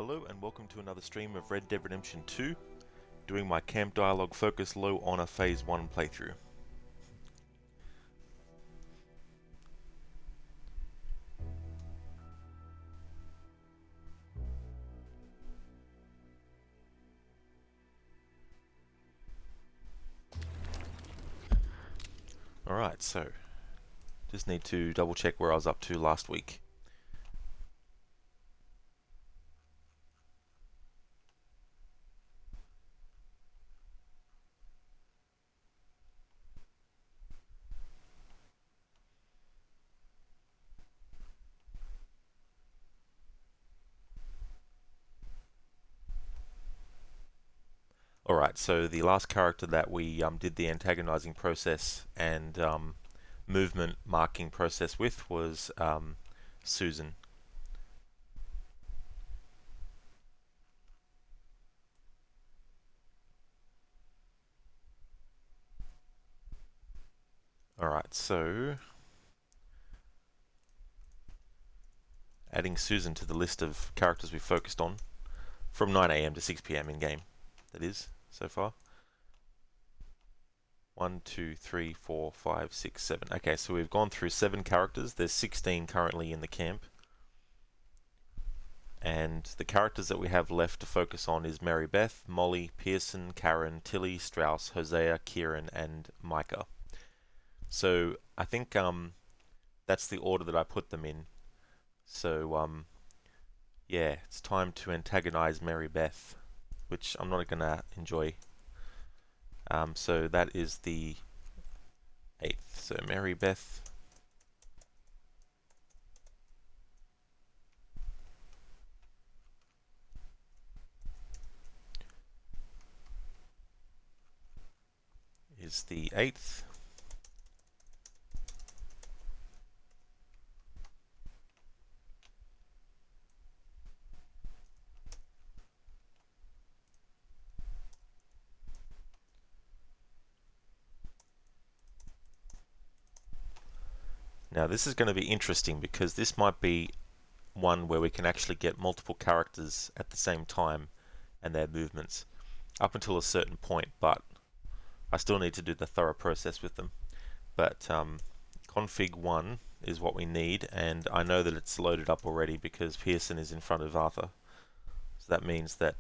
Hello and welcome to another stream of Red Dead Redemption 2, doing my Camp Dialogue Focus Low Honor Phase 1 playthrough. Alright, so, just need to double check where I was up to last week. Alright, so the last character that we did the antagonizing process and movement marking process with was Susan. Alright, so adding Susan to the list of characters we focused on from 9 AM to 6 PM in game, that is, so far. 1, 2, 3, 4, 5, 6, 7. Okay, so we've gone through 7 characters. There's 16 currently in the camp. And the characters that we have left to focus on is Mary Beth, Molly, Pearson, Karen, Tilly, Strauss, Hosea, Kieran, and Micah. So I think that's the order that I put them in. So yeah, it's time to antagonize Mary Beth, which I'm not gonna enjoy. So that is the 8th. So Mary Beth. Is the 8th. Now this is going to be interesting because this might be one where we can actually get multiple characters at the same time and their movements up until a certain point, but I still need to do the thorough process with them. But config 1 is what we need, and I know that it's loaded up already because Pearson is in front of Arthur. So that means that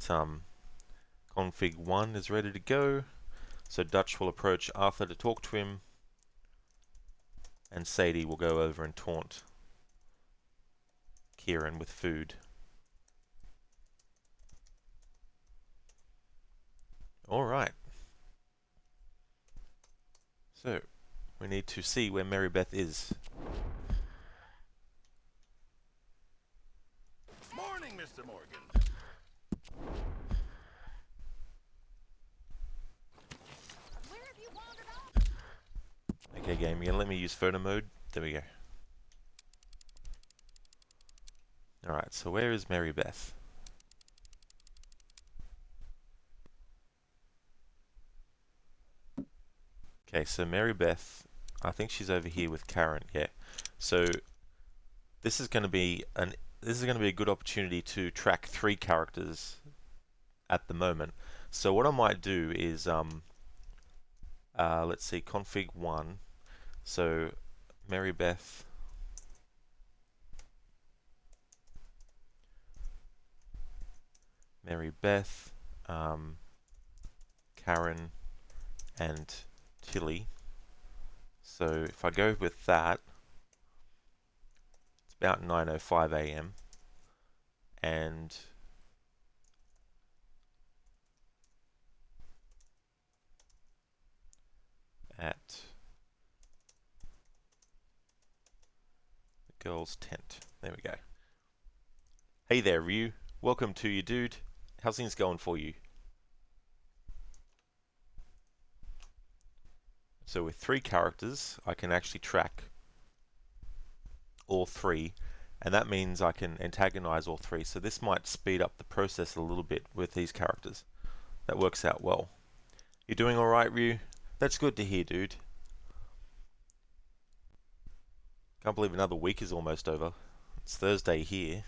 config 1 is ready to go. So Dutch will approach Arthur to talk to him, and Sadie will go over and taunt Kieran with food. Alright. So, we need to see where Mary Beth is. Morning, Mr. Morgan. Where have you wandered off? Okay, game, you're gonna let me use photo mode? There we go. Alright, so where is Mary Beth? Okay, so Mary Beth, I think she's over here with Karen, yeah. So this is going to be a good opportunity to track 3 characters at the moment. So what I might do is let's see, config 1. So Mary Beth, Karen, and Tilly. So if I go with that, it's about 9:05 AM, and at the girls' tent. There we go. Hey there, Ryu. Welcome to you, dude. How's things going for you? So with 3 characters, I can actually track all 3, and that means I can antagonize all 3. So this might speed up the process a little bit with these characters. That works out well. You doing alright, Ryu? That's good to hear, dude. Can't believe another week is almost over. It's Thursday here.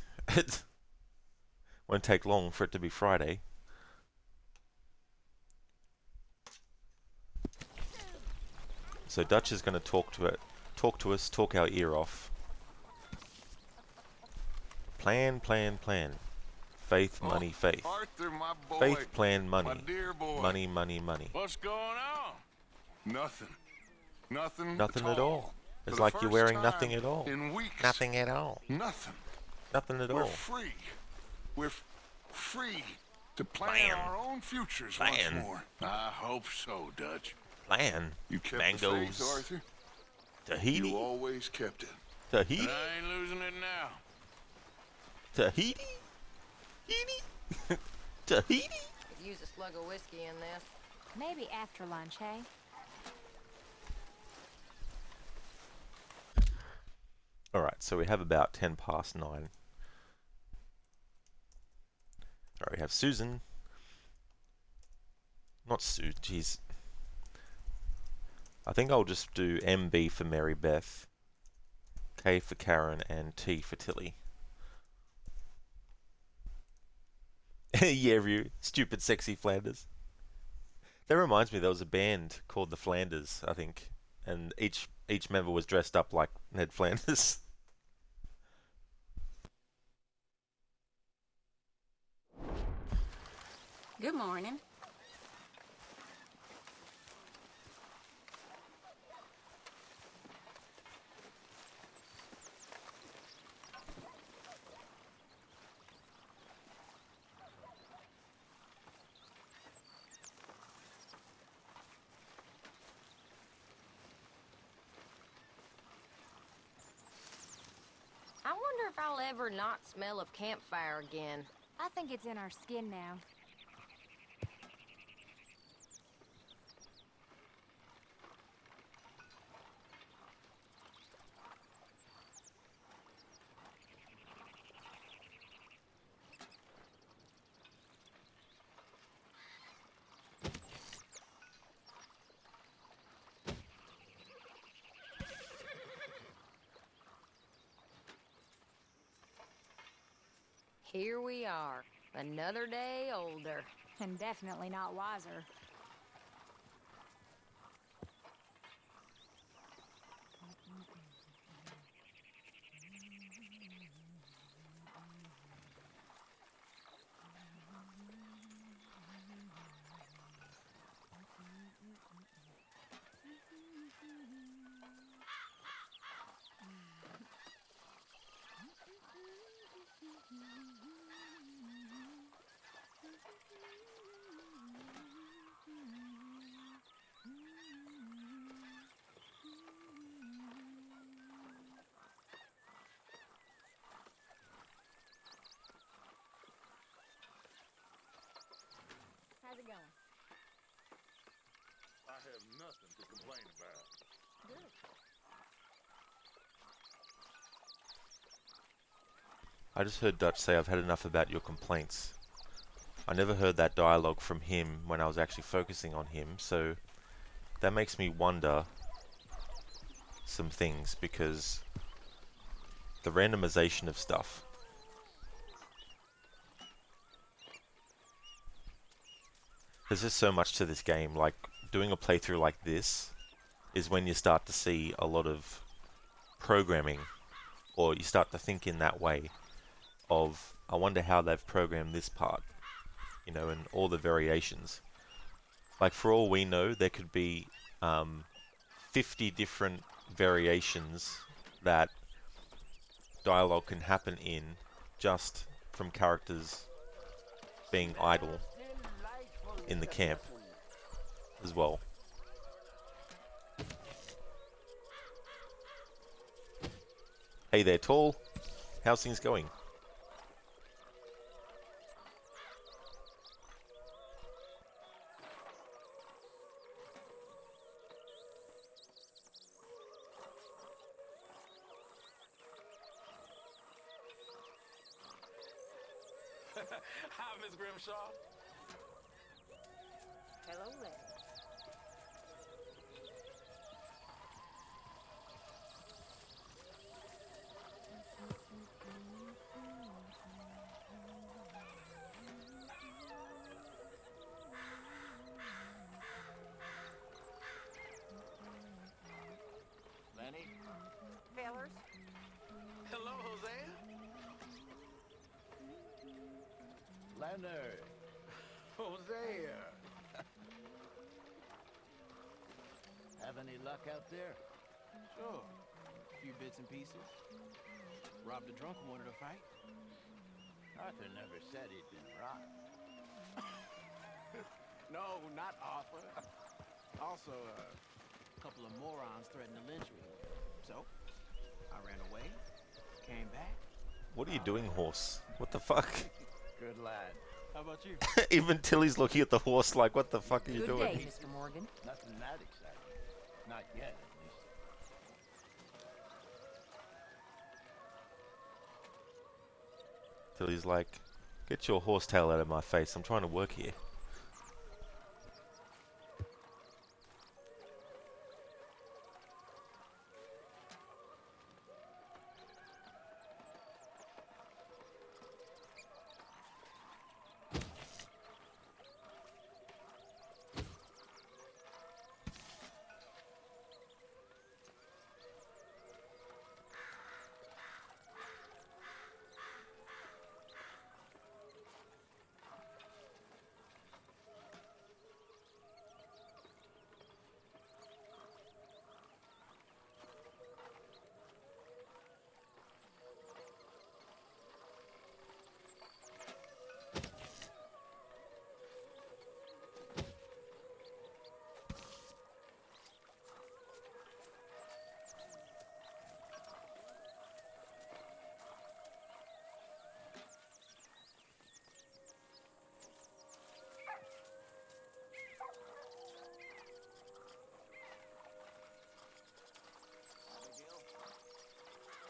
Won't take long for it to be Friday. So Dutch is going to talk to us, talk our ear off. Plan, plan, plan. Faith, money, faith. Arthur, my boy. Faith, plan, money. My dear boy. Money, money, money. What's going on? Nothing. Nothing. Nothing at all. For It's the like you're first wearing time nothing at all. in weeks. Nothing at all. Nothing. Nothing at We're all. free. We're free to plan Plan. our own futures Plan. once more. I hope so, Dutch. Plan. You kept Mangoes. the faith, Arthur. Tahiti. You always kept it. Tahiti. And I ain't losing it now. Tahiti. Tahiti. Tahiti. Could use a slug of whiskey in this. Maybe after lunch, hey? Alright, so we have about 10 past 9. Alright, we have Susan. Not Sue, jeez. I think I'll just do MB for Mary Beth, K for Karen, and T for Tilly. Yeah, Ryu. Stupid sexy Flanders. That reminds me, there was a band called the Flanders, I think, and each member was dressed up like Ned Flanders. Good morning. I wonder if I'll ever not smell of campfire again. I think it's in our skin now. Here we are, another day older. And definitely not wiser. How's it going? I have nothing to complain about. Good. I just heard Dutch say, "I've had enough about your complaints." I never heard that dialogue from him when I was actually focusing on him, so that makes me wonder some things, because the randomization of stuff. There's just so much to this game. Like, doing a playthrough like this is when you start to see a lot of programming, or you start to think in that way of, I wonder how they've programmed this part, you know, and all the variations. Like, for all we know, there could be 50 different variations that dialogue can happen in, just from characters being idle in the camp as well. Hey there, Tall. How's things going? Hi, Miss Grimshaw. Hello there. Leonard. Hosea. Have any luck out there? Sure. A few bits and pieces. Robbed a drunk who wanted to fight. Arthur never said he'd been robbed. No, not Arthur. Also, a couple of morons threatened to lynch me. So, I ran away, came back. What are you doing, horse? What the fuck? Good lad. How about you? Even Tilly's looking at the horse like, what the fuck are you Good doing? day, Mr. Morgan. Nothing that exciting. Not yet, at least. Tilly's like, get your horse tail out of my face. I'm trying to work here.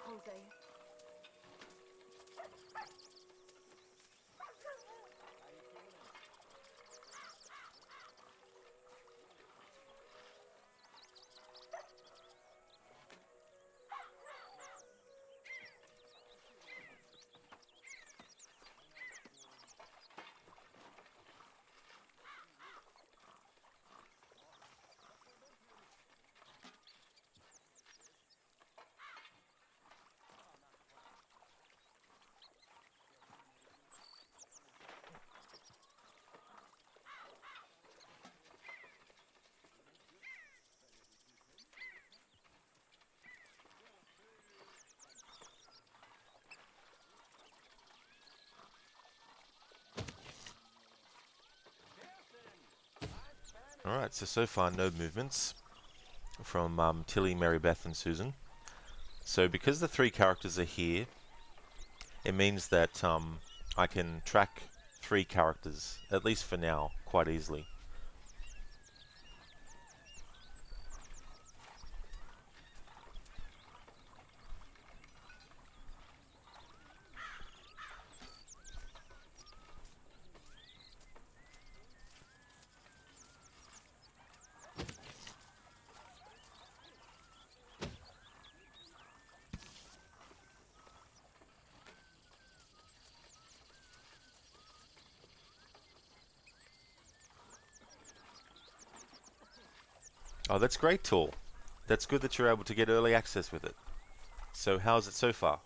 Hosea. Alright, so far no movements from Tilly, Mary Beth and Susan. So because the three characters are here, it means that I can track three characters, at least for now, quite easily. Oh, that's great, Tool. That's good that you're able to get early access with it. So how's it so far?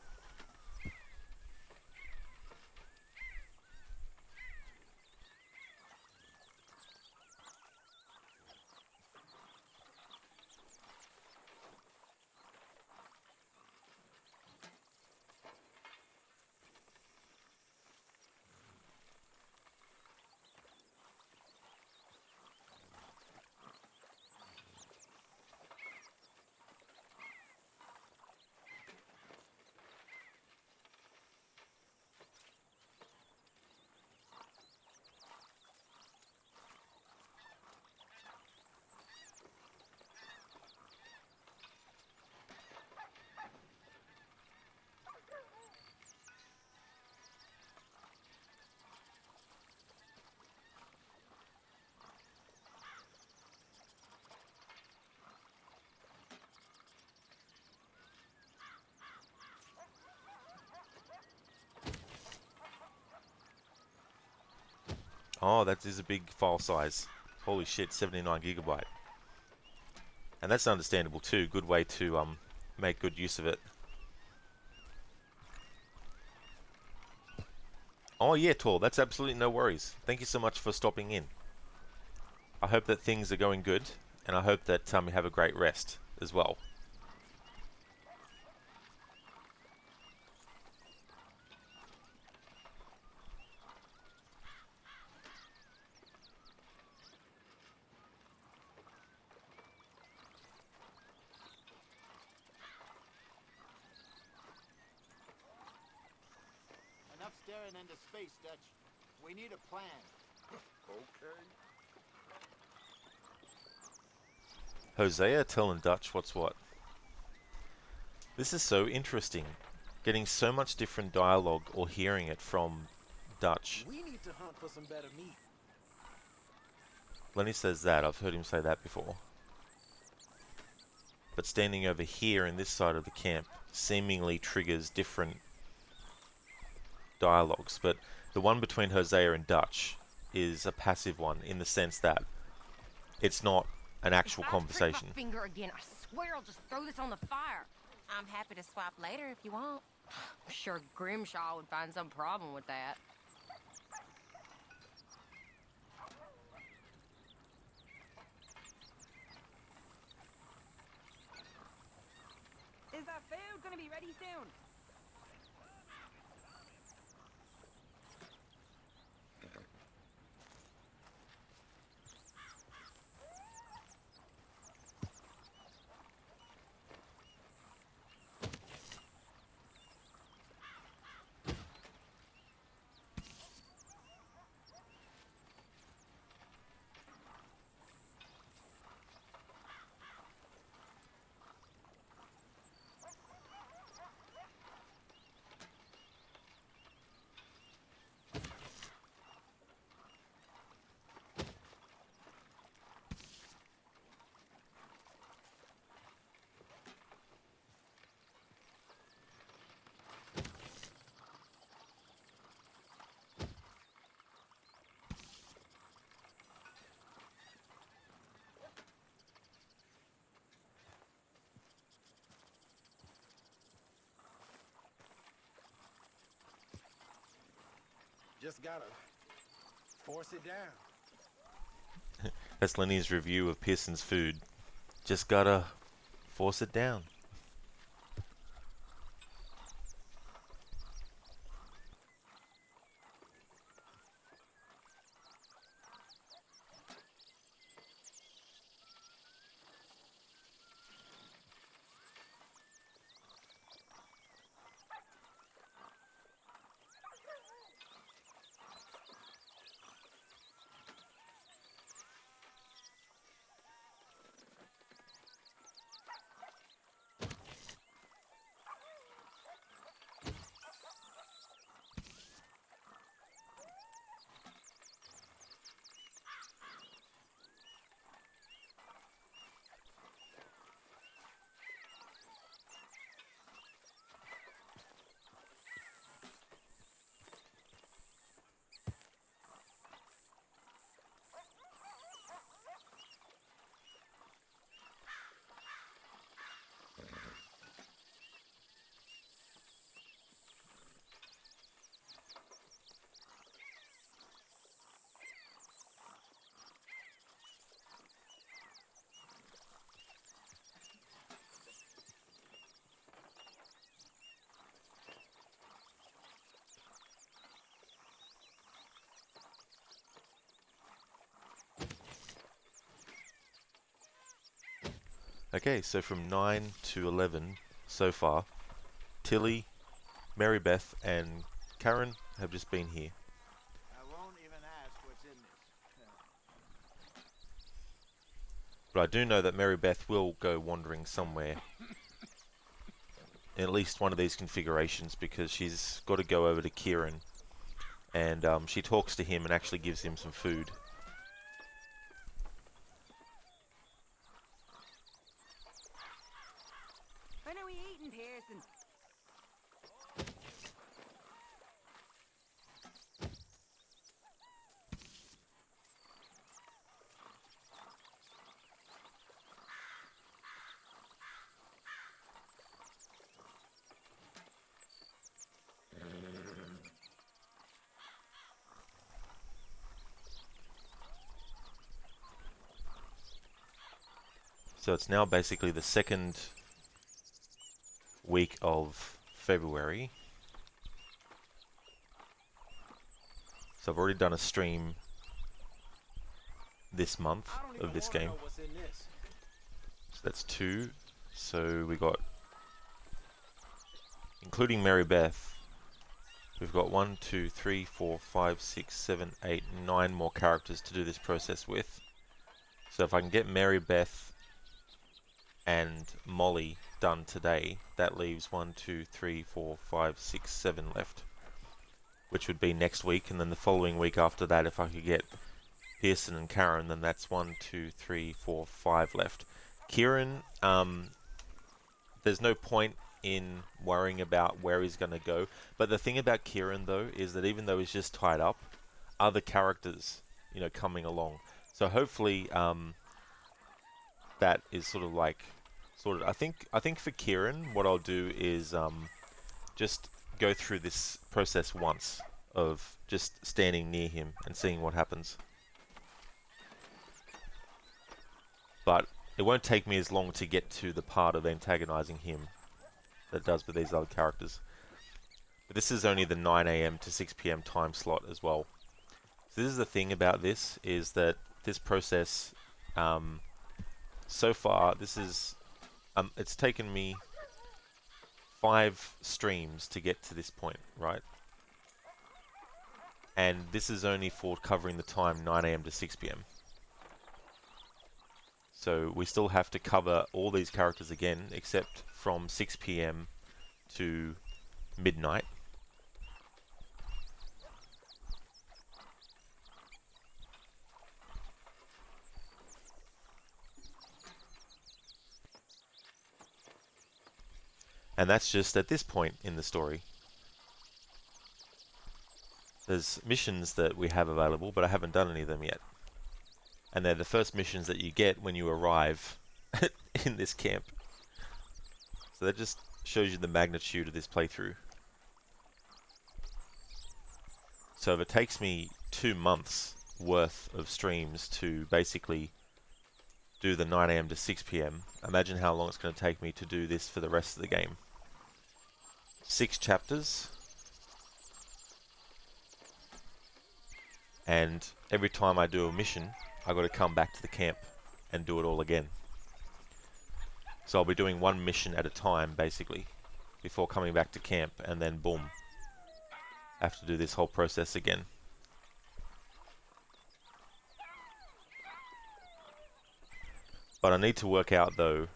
Oh, that is a big file size. Holy shit, 79 gigabyte. And that's understandable too. Good way to make good use of it. Oh yeah, Tor, that's absolutely no worries. Thank you so much for stopping in. I hope that things are going good, and I hope that you have a great rest as well. Enough staring into space, Dutch. We need a plan. Okay. Hosea telling Dutch what's what. This is so interesting. Getting so much different dialogue or hearing it from Dutch. We need to hunt for some better meat. Lenny says that. I've heard him say that before. But standing over here in this side of the camp seemingly triggers different dialogues. But the one between Hosea and Dutch is a passive one in the sense that it's not an actual conversation. If I prick my finger again, I swear I'll just throw this on the fire. I'm happy to swap later if you want. I'm sure Grimshaw would find some problem with that. Is our food gonna be ready soon? Just gotta force it down. That's Lenny's review of Pearson's food. Just gotta force it down. Okay, so from 9 to 11 so far, Tilly, Mary Beth, and Karen have just been here. I won't even ask what's in this. But I do know that Mary Beth will go wandering somewhere in at least one of these configurations because she's got to go over to Kieran and she talks to him and actually gives him some food. When are we eating, Pearson? So it's now basically the second week of February. So I've already done a stream this month of this game. So that's 2. So we got, including Mary Beth, we've got 1, 2, 3, 4, 5, 6, 7, 8, 9 more characters to do this process with. So if I can get Mary Beth and Molly done today, that leaves 1, 2, 3, 4, 5, 6, 7 left, which would be next week. And then the following week after that, if I could get Pearson and Karen, then that's 1, 2, 3, 4, 5 left. Kieran, there's no point in worrying about where he's going to go. But the thing about Kieran, though, is that even though he's just tied up, other characters, you know, coming along. So hopefully, that is sort of like, I think for Kieran, what I'll do is just go through this process once of just standing near him and seeing what happens. But it won't take me as long to get to the part of antagonizing him that it does with these other characters. But this is only the 9 AM to 6 PM time slot as well. So this is the thing about this, is that this process, so far, this is, it's taken me 5 streams to get to this point, right? And this is only for covering the time 9 AM to 6 PM. So we still have to cover all these characters again, except from 6 PM to midnight. And that's just at this point in the story. There's missions that we have available, but I haven't done any of them yet. And they're the first missions that you get when you arrive in this camp. So that just shows you the magnitude of this playthrough. So if it takes me 2 months worth of streams to basically do the 9 AM to 6 PM, imagine how long it's going to take me to do this for the rest of the game. 6 chapters. And every time I do a mission, I got to come back to the camp and do it all again. So I'll be doing one mission at a time, basically, before coming back to camp, and then boom, I have to do this whole process again. But I need to work out, though,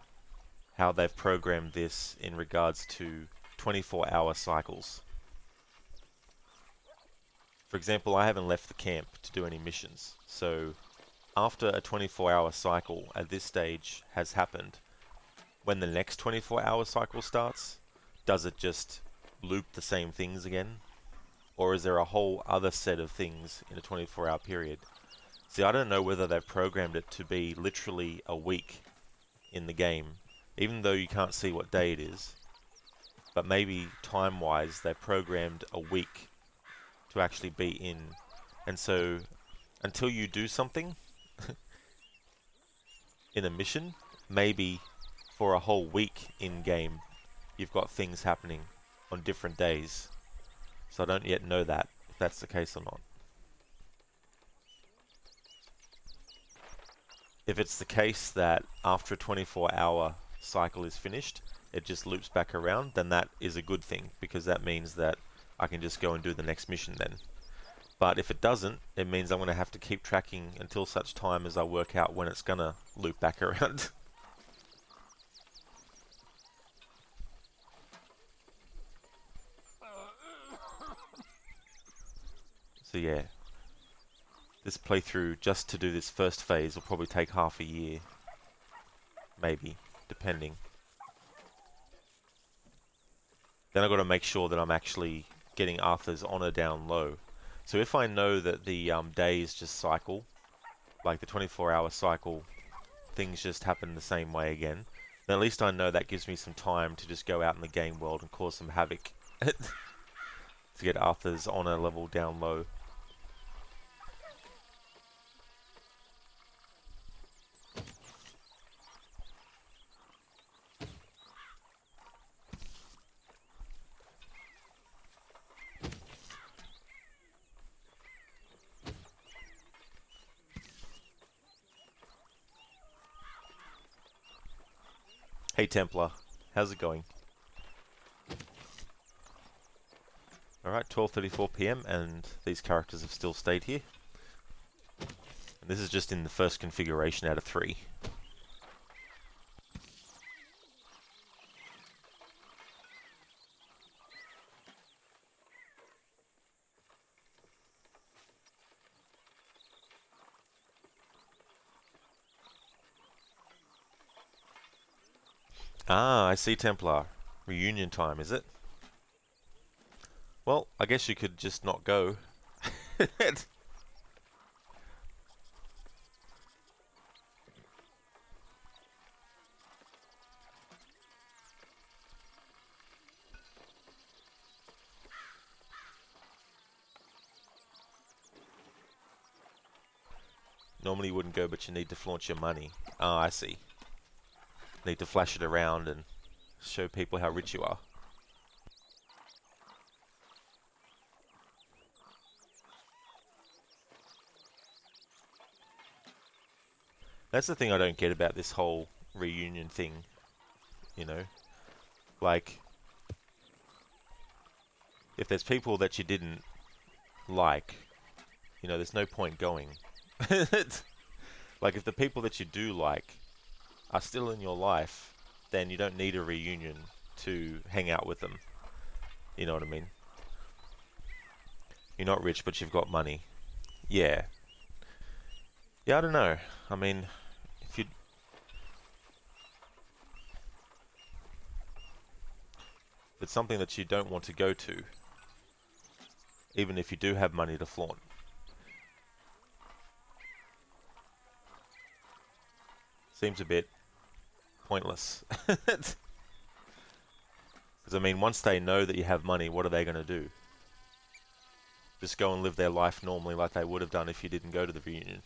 how they've programmed this in regards to 24-hour cycles. For example, I haven't left the camp to do any missions, so after a 24-hour cycle at this stage has happened, when the next 24-hour cycle starts, does it just loop the same things again? Or is there a whole other set of things in a 24-hour period? See, I don't know whether they've programmed it to be literally a week in the game, even though you can't see what day it is. But maybe time-wise, they've programmed a week to actually be in. And so, until you do something in a mission, maybe for a whole week in-game, you've got things happening on different days. So I don't yet know that, if that's the case or not. If it's the case that after a 24-hour cycle is finished, it just loops back around, then that is a good thing, because that means that I can just go and do the next mission then. But if it doesn't, it means I'm going to have to keep tracking until such time as I work out when it's going to loop back around. So yeah, this playthrough just to do this first phase will probably take half a year. Maybe, depending. Then I've got to make sure that I'm actually getting Arthur's honor down low. So if I know that the days just cycle, like the 24-hour cycle, things just happen the same way again, then at least I know that gives me some time to just go out in the game world and cause some havoc to get Arthur's honor level down low. Hey Templar, how's it going? Alright, 12:34 PM and these characters have still stayed here. And this is just in the first configuration out of 3. Ah, I see Templar. Reunion time, is it? Well, I guess you could just not go. Normally you wouldn't go, but you need to flaunt your money. Ah, I see. Need to flash it around and show people how rich you are. That's the thing I don't get about this whole reunion thing, you know? Like, if there's people that you didn't like, you know, there's no point going. Like, if the people that you do like are still in your life, then you don't need a reunion to hang out with them. You know what I mean? You're not rich, but you've got money. Yeah. Yeah, I don't know. I mean, if you... if it's something that you don't want to go to, even if you do have money to flaunt, seems a bit pointless. Because, I mean, once they know that you have money, what are they going to do? Just go and live their life normally like they would have done if you didn't go to the reunion.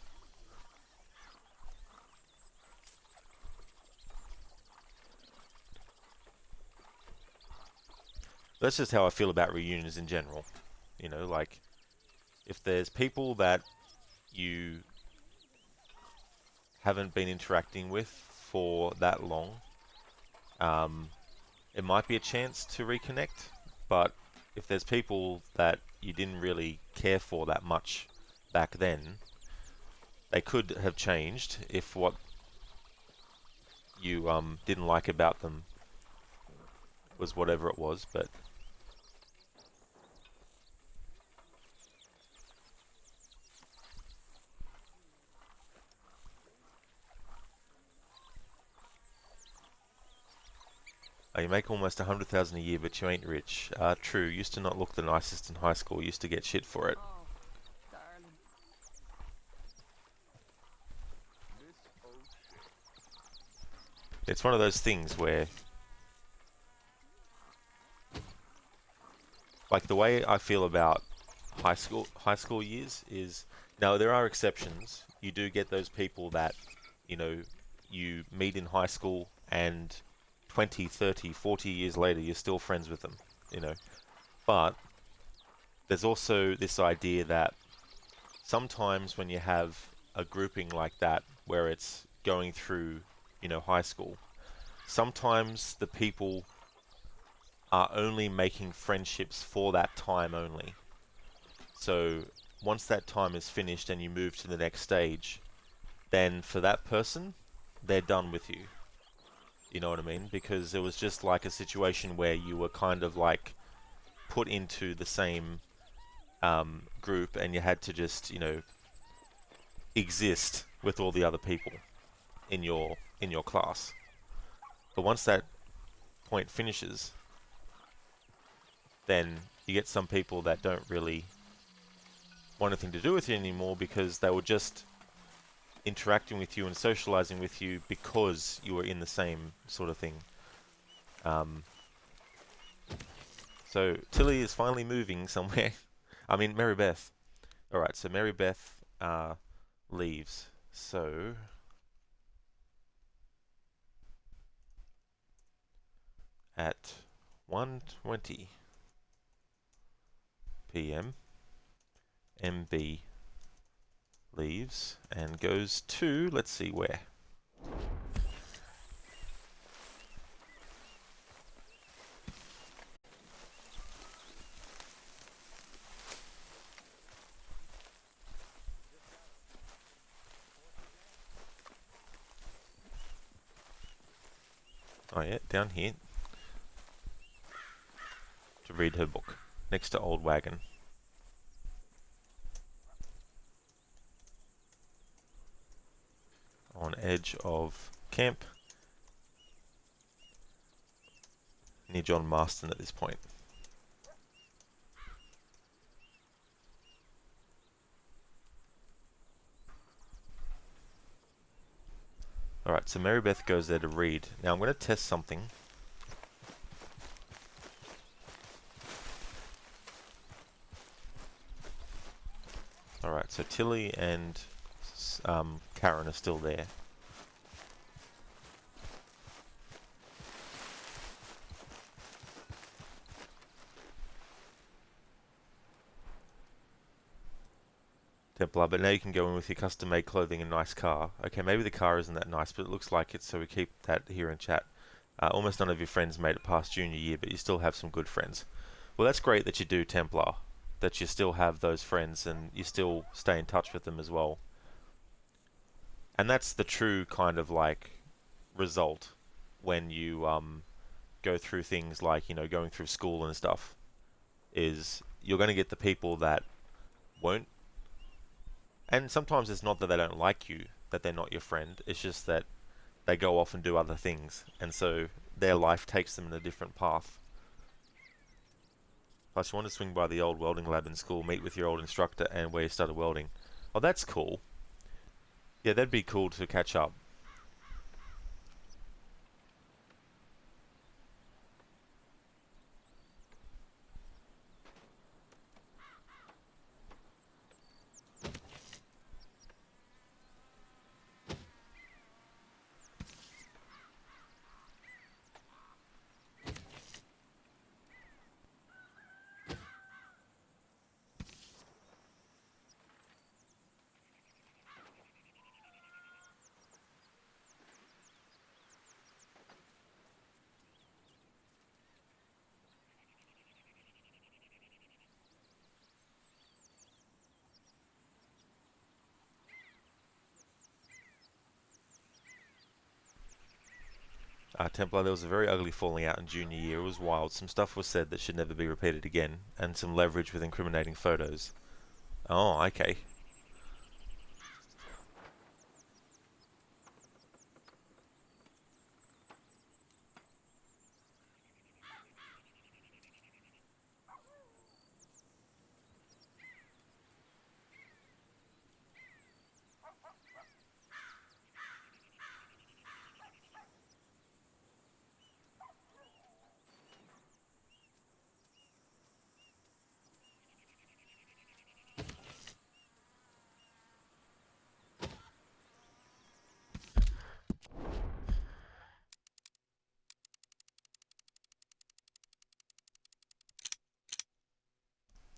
That's just how I feel about reunions in general. You know, like, if there's people that you haven't been interacting with for that long, it might be a chance to reconnect, but if there's people that you didn't really care for that much back then, they could have changed if what you didn't like about them was whatever it was, but oh, you make almost 100,000 a year, but you ain't rich. True, used to not look the nicest in high school, used to get shit for it. Oh, darling. It's one of those things where, like, the way I feel about high school years is, now there are exceptions. You do get those people that, you know, you meet in high school and 20, 30, 40 years later you're still friends with them, you know. But there's also this idea that sometimes when you have a grouping like that where it's going through, you know, high school, sometimes the people are only making friendships for that time only. So once that time is finished and you move to the next stage, then for that person, they're done with you. You know what I mean? Because it was just like a situation where you were kind of like put into the same group and you had to just, you know, exist with all the other people in your class. But once that point finishes, then you get some people that don't really want anything to do with you anymore because they were just interacting with you and socializing with you because you were in the same sort of thing. So Tilly is finally moving somewhere. I mean, Mary Beth. Alright, so Mary Beth leaves. So at 1:20 PM, MB leaves and goes to, let's see where. Oh yeah, down here. To read her book. Next to Old Wagon. On edge of camp. Near John Marston at this point. Alright, so Mary Beth goes there to read. Now I'm going to test something. Alright, so Tilly and Karen are still there. Templar, but now you can go in with your custom-made clothing and nice car. Okay, maybe the car isn't that nice, but it looks like it, so we keep that here in chat. Almost none of your friends made it past junior year, but you still have some good friends. Well, that's great that you do, Templar. That you still have those friends and you still stay in touch with them as well. And that's the true kind of like result when you go through things like, you know, going through school and stuff, is you're going to get the people that won't. And sometimes it's not that they don't like you, that they're not your friend. It's just that they go off and do other things. And so their life takes them in a different path. Plus, you want to swing by the old welding lab in school, meet with your old instructor, and where you started welding. Oh, that's cool. Yeah, that'd be cool to catch up. Templar, there was a very ugly falling out in junior year. It was wild. Some stuff was said that should never be repeated again, and some leverage with incriminating photos. Oh, okay.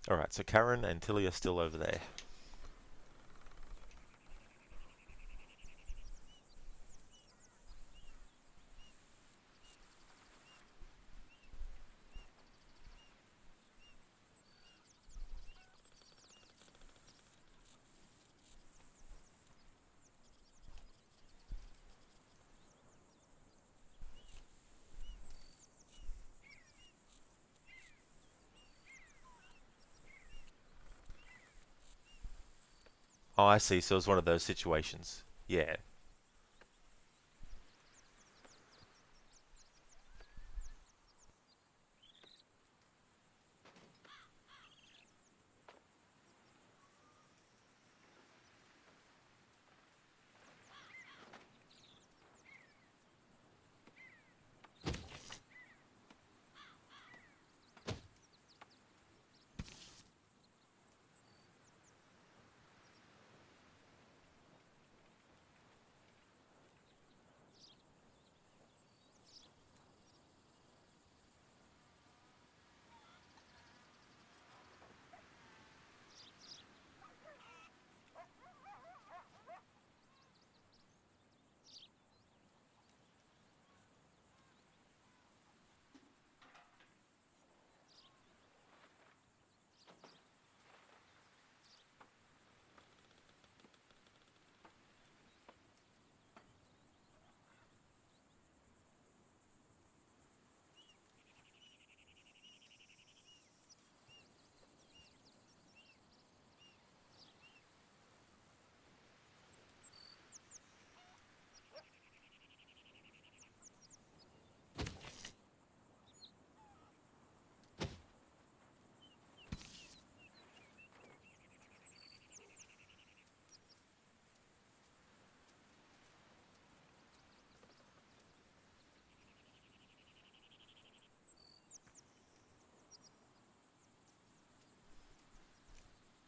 Alright, so Karen and Tilly are still over there. Oh, I see. So it was one of those situations. Yeah.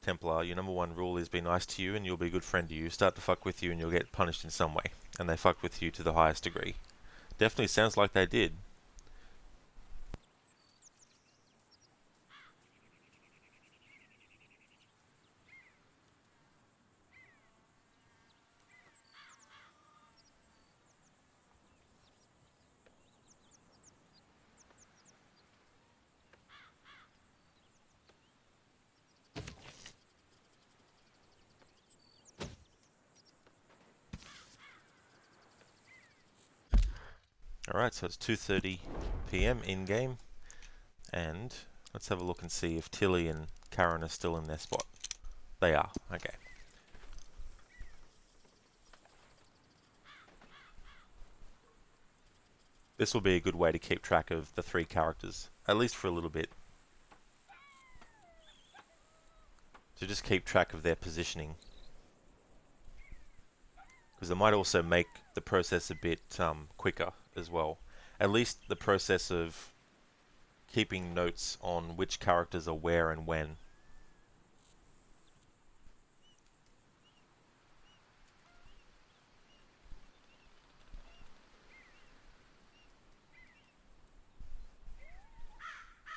Templar, your number one rule is be nice to you and you'll be a good friend to you. Start to fuck with you and you'll get punished in some way. And they fucked with you to the highest degree. Definitely sounds like they did. Alright, so it's 2:30 PM in-game, and let's have a look and see if Tilly and Karen are still in their spot. They are, okay. This will be a good way to keep track of the three characters, at least for a little bit. To just keep track of their positioning. Because it might also make the process a bit quicker as well. At least the process of keeping notes on which characters are where and when.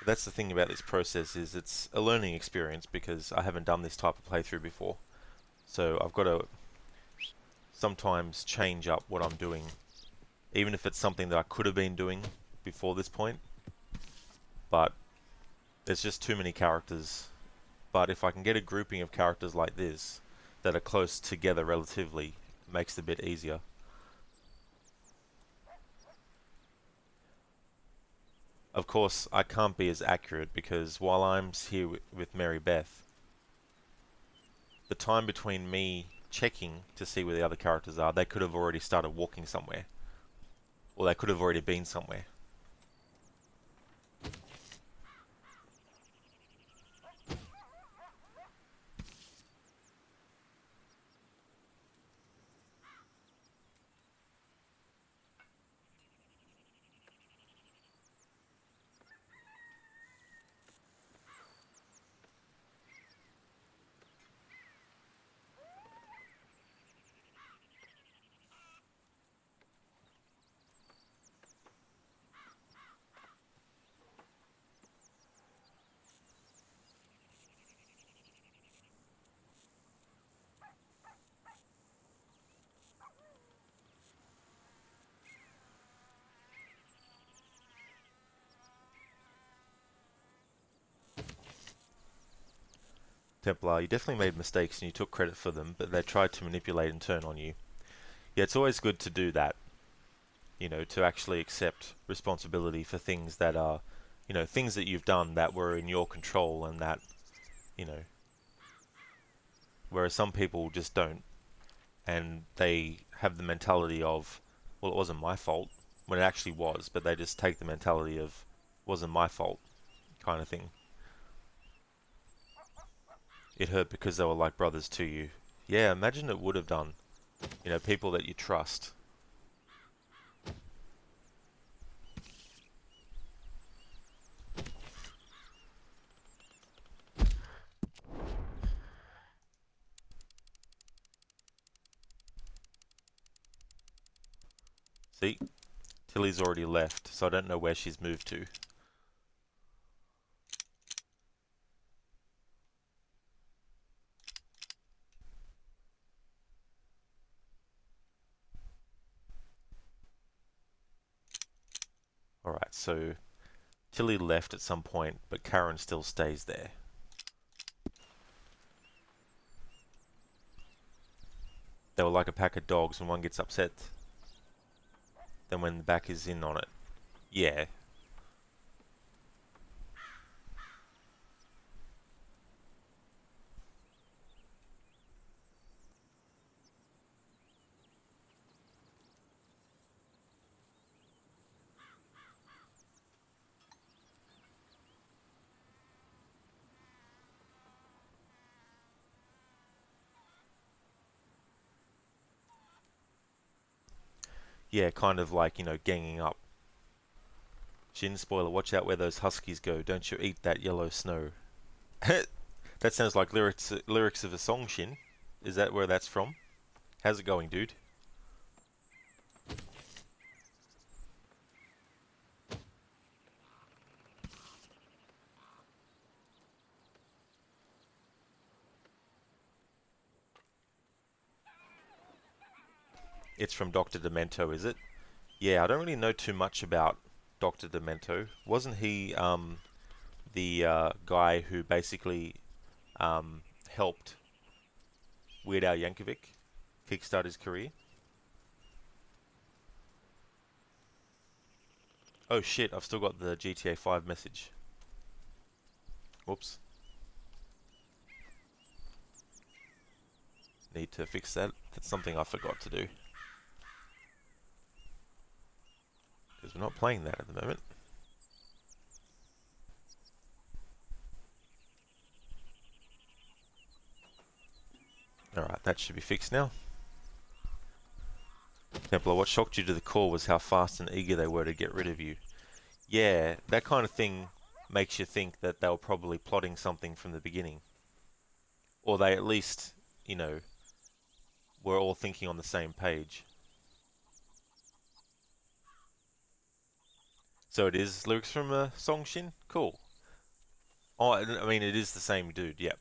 That's the thing about this process, is it's a learning experience because I haven't done this type of playthrough before. So I've got to sometimes change up what I'm doing, even if it's something that I could have been doing before this point. But there's just too many characters. But if I can get a grouping of characters like this that are close together relatively, it makes it a bit easier. Of course, I can't be as accurate because while I'm here with Mary Beth, the time between me checking to see where the other characters are, they could have already started walking somewhere. Or they could have already been somewhere. Templar, you definitely made mistakes and you took credit for them, but they tried to manipulate and turn on you. Yeah, it's always good to do that. You know, to actually accept responsibility for things that are, you know, things that you've done that were in your control and that, you know, whereas some people just don't. And they have the mentality of, well, it wasn't my fault, when it actually was, but they just take the mentality of, it wasn't my fault, kind of thing. It hurt because they were like brothers to you. Yeah, imagine it would have done. You know, people that you trust. See? Tilly's already left, so I don't know where she's moved to. Alright, so Tilly left at some point, but Karen still stays there. They were like a pack of dogs when one gets upset. Then when the back is in on it. Yeah. Yeah, kind of like, you know, ganging up. Jin, spoiler, watch out where those huskies go. Don't you eat that yellow snow. That sounds like lyrics of a song, Shin. Is that where that's from? How's it going, dude? It's from Dr. Demento, is it? Yeah, I don't really know too much about Dr. Demento. Wasn't he the guy who basically helped Weird Al Yankovic kickstart his career? Oh shit, I've still got the GTA 5 message. Whoops. Need to fix that. That's something I forgot to do. Because we're not playing that at the moment. Alright, that should be fixed now. Templar, what shocked you to the core was how fast and eager they were to get rid of you. Yeah, that kind of thing makes you think that they were probably plotting something from the beginning. Or they at least, you know, were all thinking on the same page. So it is lyrics from a song, Shin? Cool. Oh, I mean, it is the same dude, yep.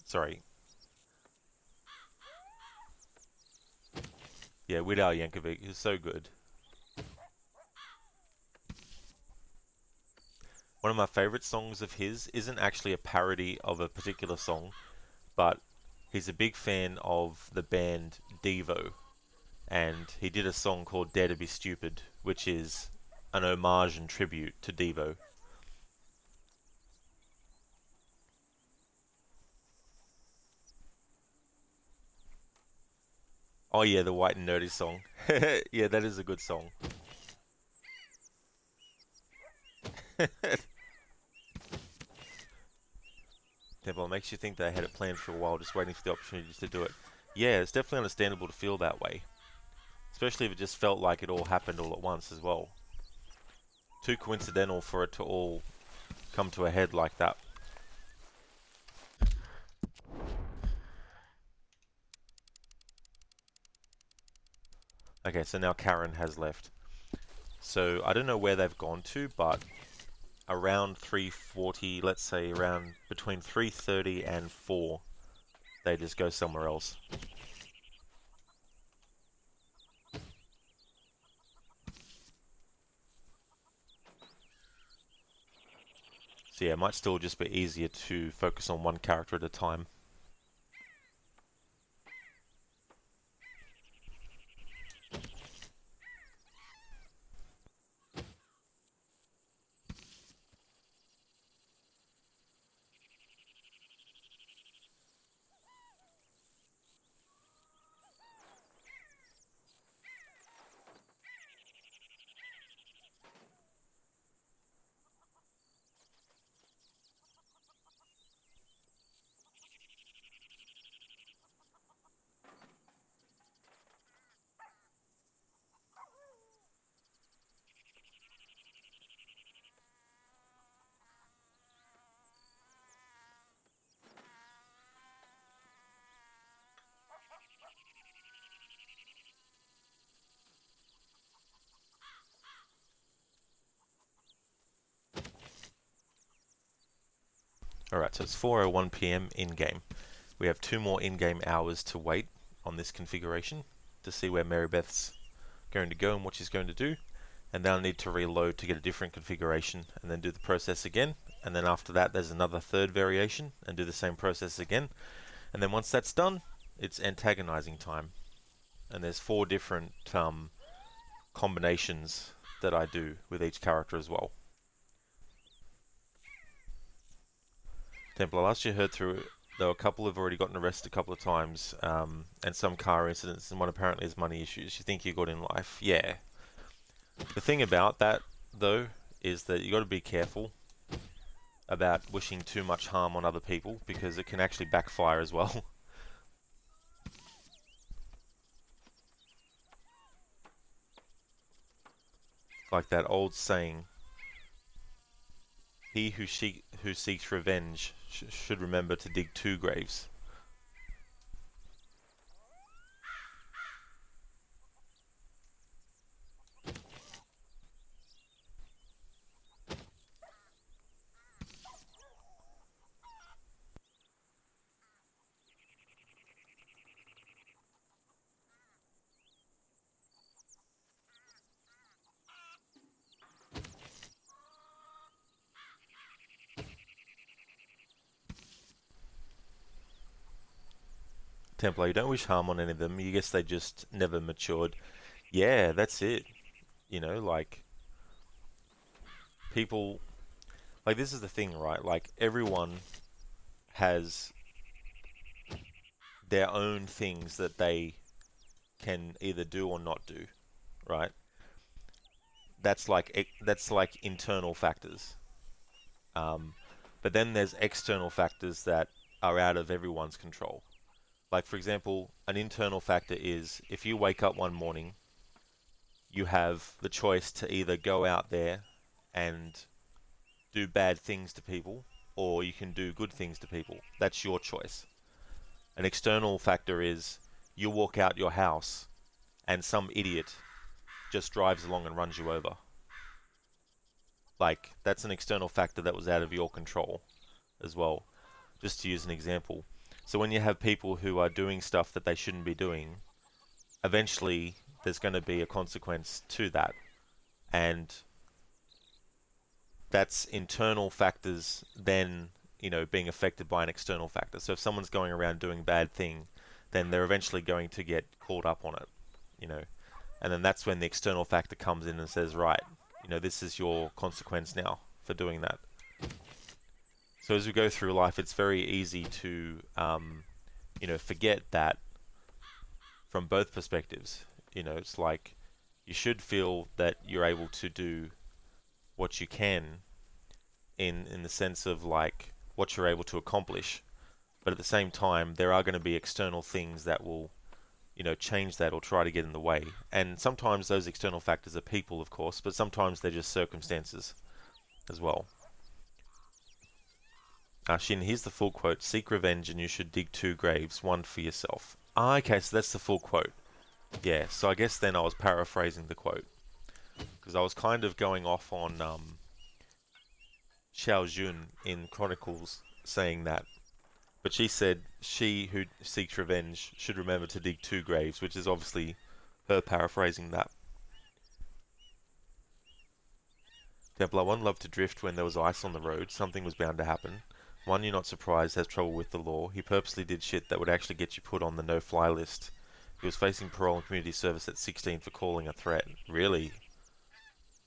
Sorry. Yeah, Weird Al Yankovic is so good. One of my favorite songs of his isn't actually a parody of a particular song, but he's a big fan of the band Devo, and he did a song called Dare to Be Stupid, which is an homage and tribute to Devo. Oh yeah, the White and Nerdy song. Yeah, that is a good song. Temple makes you think they had it planned for a while, just waiting for the opportunities to do it. Yeah, it's definitely understandable to feel that way. Especially if it just felt like it all happened all at once as well. Too coincidental for it to all come to a head like that. Okay, so now Karen has left. So I don't know where they've gone to, but around 3:40, let's say around between 3:30 and 4, they just go somewhere else. So yeah, it might still just be easier to focus on one character at a time. Alright, so it's 4:01 PM in-game. We have 2 more in-game hours to wait on this configuration to see where Mary Beth's going to go and what she's going to do. And then I'll need to reload to get a different configuration and then do the process again. And then after that there's another 3rd variation and do the same process again. And then once that's done, it's antagonizing time. And there's 4 different combinations that I do with each character as well. Templar, last you heard through, though a couple have already gotten arrested a couple of times, and some car incidents, and one apparently has money issues. You think you're good in life? Yeah. The thing about that, though, is that you got to be careful about wishing too much harm on other people, because it can actually backfire as well. Like that old saying, he who seeks revenge should remember to dig 2 graves. Templar, you don't wish harm on any of them. You guess they just never matured. Yeah, that's it. You know, like, people... Like, this is the thing, right? Like, everyone has their own things that they can either do or not do, right? That's like internal factors. But then there's external factors that are out of everyone's control. Like, for example, an internal factor is if you wake up one morning, you have the choice to either go out there and do bad things to people, or you can do good things to people. That's your choice. An external factor is you walk out your house and some idiot just drives along and runs you over. Like, that's an external factor that was out of your control as well, just to use an example. So when you have people who are doing stuff that they shouldn't be doing, eventually there's going to be a consequence to that. And that's internal factors then, you know, being affected by an external factor. So if someone's going around doing bad thing, then they're eventually going to get caught up on it, you know. And then that's when the external factor comes in and says, right, you know, this is your consequence now for doing that. So as we go through life, it's very easy to, you know, forget that from both perspectives. You know, it's like you should feel that you're able to do what you can in the sense of like what you're able to accomplish. But at the same time, there are going to be external things that will, you know, change that or try to get in the way. And sometimes those external factors are people, of course, but sometimes they're just circumstances as well. Shin, here's the full quote. Seek revenge and you should dig 2 graves, one for yourself. Okay, so that's the full quote. Yeah, so I guess then I was paraphrasing the quote. Because I was kind of going off on Xiao Jun in Chronicles saying that. But she said, she who seeks revenge should remember to dig 2 graves, which is obviously her paraphrasing that. Templar, one loved to drift when there was ice on the road. Something was bound to happen. One you're not surprised has trouble with the law. He purposely did shit that would actually get you put on the no-fly list. He was facing parole and community service at 16 for calling a threat. Really?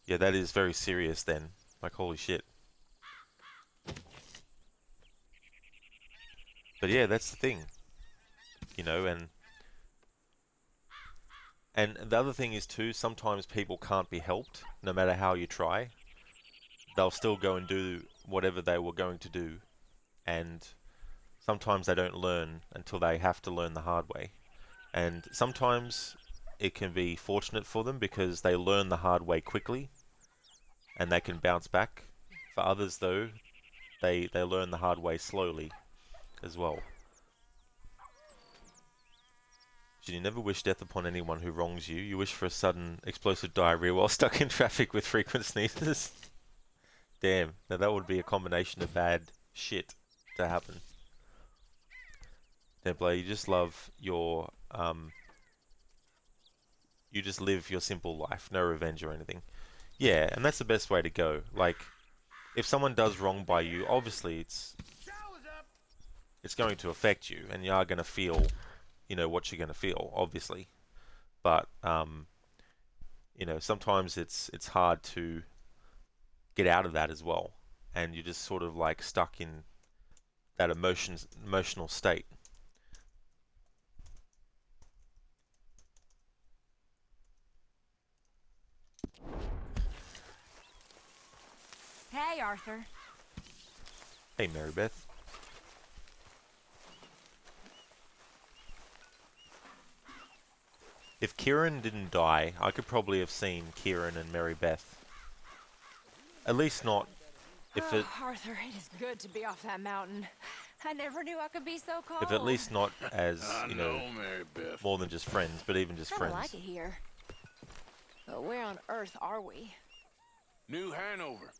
Yeah, that is very serious then. Like, holy shit. But yeah, that's the thing. You know, and the other thing is too, sometimes people can't be helped, no matter how you try. They'll still go and do whatever they were going to do. And sometimes they don't learn until they have to learn the hard way. And sometimes it can be fortunate for them because they learn the hard way quickly and they can bounce back. For others though, they learn the hard way slowly as well. Should you never wish death upon anyone who wrongs you? You wish for a sudden explosive diarrhea while stuck in traffic with frequent sneezes? Damn, now that would be a combination of bad shit to happen. Templar, you just love your, you just live your simple life, no revenge or anything. Yeah, and that's the best way to go. Like, if someone does wrong by you, obviously it's going to affect you, and you are going to feel, you know, what you're going to feel, obviously. But, you know, sometimes it's hard to get out of that as well, and you're just sort of like stuck in that emotional state. Hey, Arthur. Hey, Mary Beth. If Kieran didn't die, I could probably have seen Kieran and Mary Beth. At least not If it, Arthur, it is good to be off that mountain. I never knew I could be so cold. if at least not as, I you know, Mary Beth. more than just friends, but even just I friends. like it here. But where on earth are we? New Hanover.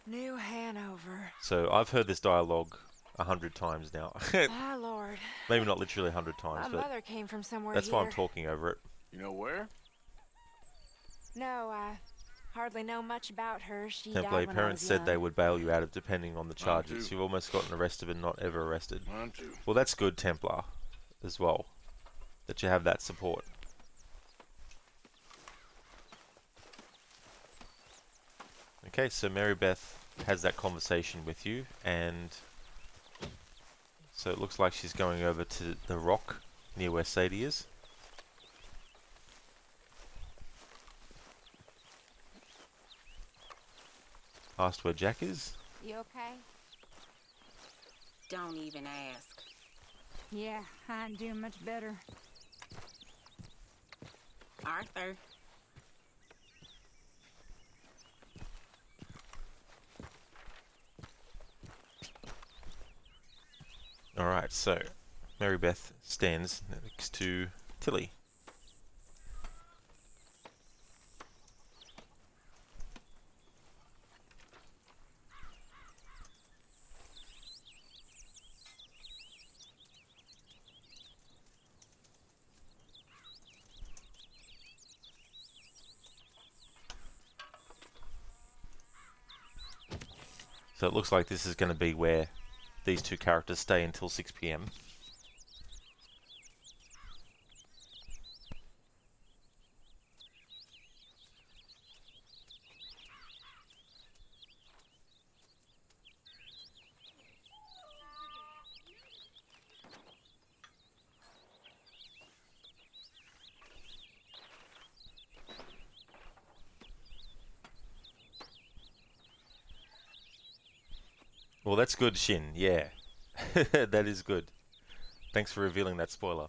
New Hanover. So I've heard this dialogue 100 times now. Ah, Lord. Maybe not literally 100 times, My but mother came from somewhere that's here. why I'm talking over it. You know where? No, I hardly know much about her. She died Template when I parents was said young. they would bail you out of depending on the Mine charges. too. You've almost gotten arrested but not ever arrested. Mine too. Well, that's good, Templar, as well, that you have that support. Okay, so Mary Beth has that conversation with you, and so it looks like she's going over to the rock near where Sadie is. Past where Jack is. You okay? Don't even ask. Yeah, I ain't doing much better. Arthur. Alright, so Mary Beth stands next to Tilly. So it looks like this is going to be where these two characters stay until 6 PM. Well, that's good, Shin. Yeah. That is good. Thanks for revealing that spoiler.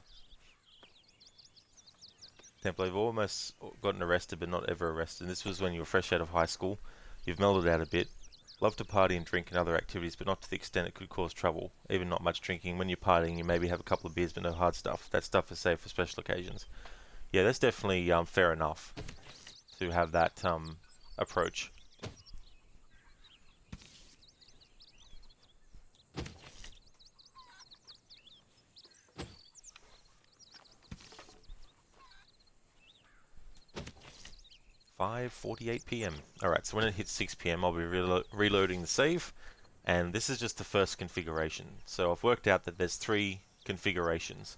Temple, you've almost gotten arrested but not ever arrested. This was when you were fresh out of high school. You've mellowed out a bit. Love to party and drink and other activities, but not to the extent it could cause trouble. Even not much drinking. When you're partying, you maybe have a couple of beers, but no hard stuff. That stuff is saved for special occasions. Yeah, that's definitely fair enough to have that approach. (5:48 PM). Alright, so when it hits 6 PM, I'll be reloading the save, and this is just the first configuration. So I've worked out that there's 3 configurations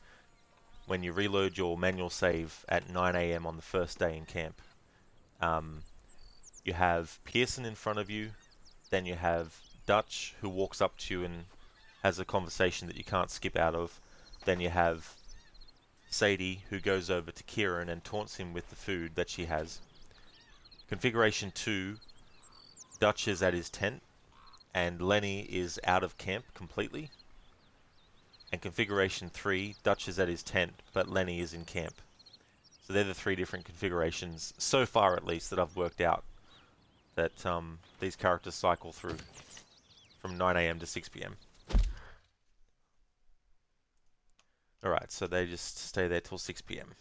when you reload your manual save at 9 AM on the first day in camp. You have Pearson in front of you, then you have Dutch, who walks up to you and has a conversation that you can't skip out of. Then you have Sadie, who goes over to Kieran and taunts him with the food that she has. Configuration 2, Dutch is at his tent, and Lenny is out of camp completely. And configuration 3, Dutch is at his tent, but Lenny is in camp. So they're the 3 different configurations, so far at least, that I've worked out that these characters cycle through from 9 AM to 6 PM. Alright, so they just stay there till 6 PM.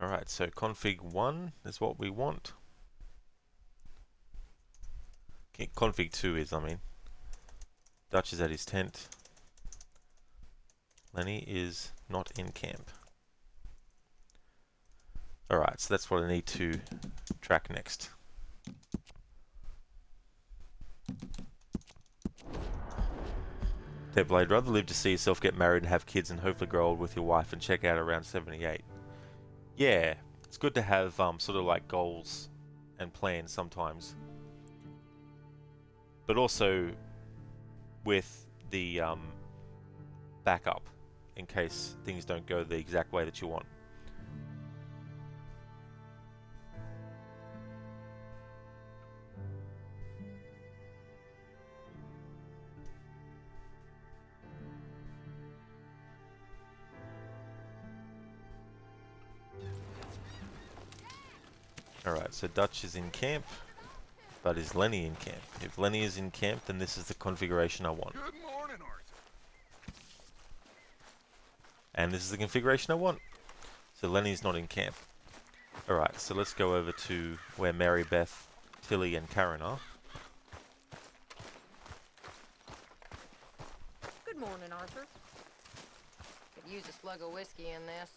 Alright, so config 1 is what we want. Okay, config 2 is, I mean. Dutch is at his tent. Lenny is not in camp. Alright, so that's what I need to track next. Deadblade, I'd rather live to see yourself get married and have kids and hopefully grow old with your wife and check out around 78. Yeah, it's good to have sort of like goals and plans sometimes. But also with the backup in case things don't go the exact way that you want. Alright, so Dutch is in camp, but is Lenny in camp? If Lenny is in camp, then this is the configuration I want. Good morning, Arthur. And this is the configuration I want. So Lenny's not in camp. Alright, so let's go over to where Mary Beth, Tilly and Karen are. Good morning, Arthur. Could use a slug of whiskey in this.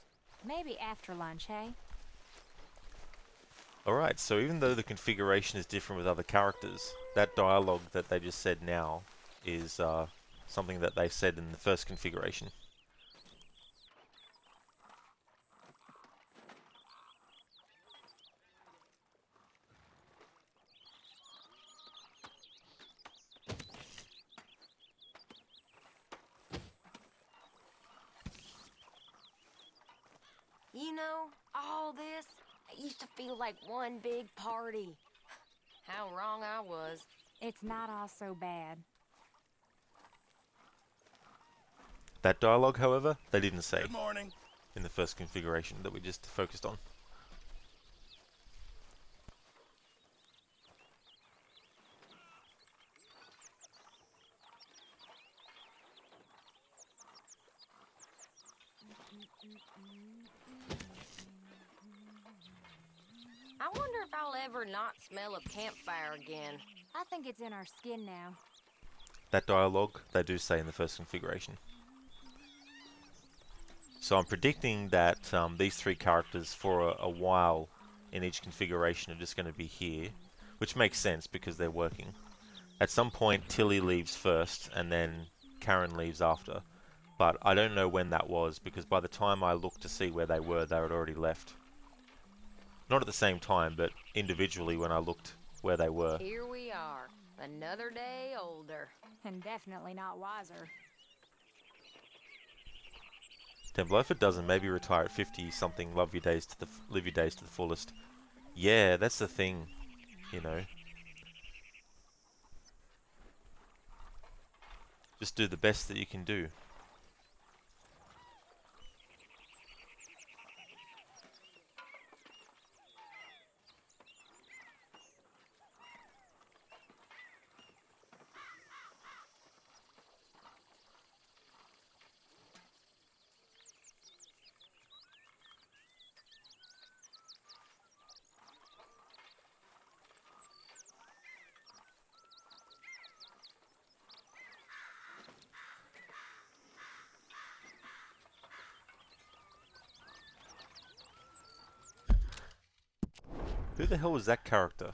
Maybe after lunch, hey? Alright, so even though the configuration is different with other characters, that dialogue that they just said now is something that they said in the first configuration. You know, all this, it used to feel like one big party. How wrong I was. It's not all so bad. That dialogue, however, they didn't say Good morning. in the first configuration that we just focused on. I wonder if I'll ever not smell a campfire again. I think it's in our skin now. That dialogue, they do say in the first configuration. So I'm predicting that these three characters for a while in each configuration are just going to be here, which makes sense because they're working. At some point Tilly leaves first and then Karen leaves after, but I don't know when that was because by the time I looked to see where they had already left. Not at the same time, but individually when I looked where they were. Here we are, another day older. And definitely not wiser. Templar, if it doesn't, maybe retire at 50 something, live your days to the fullest. Yeah, that's the thing, you know. Just do the best that you can do. Who the hell was that character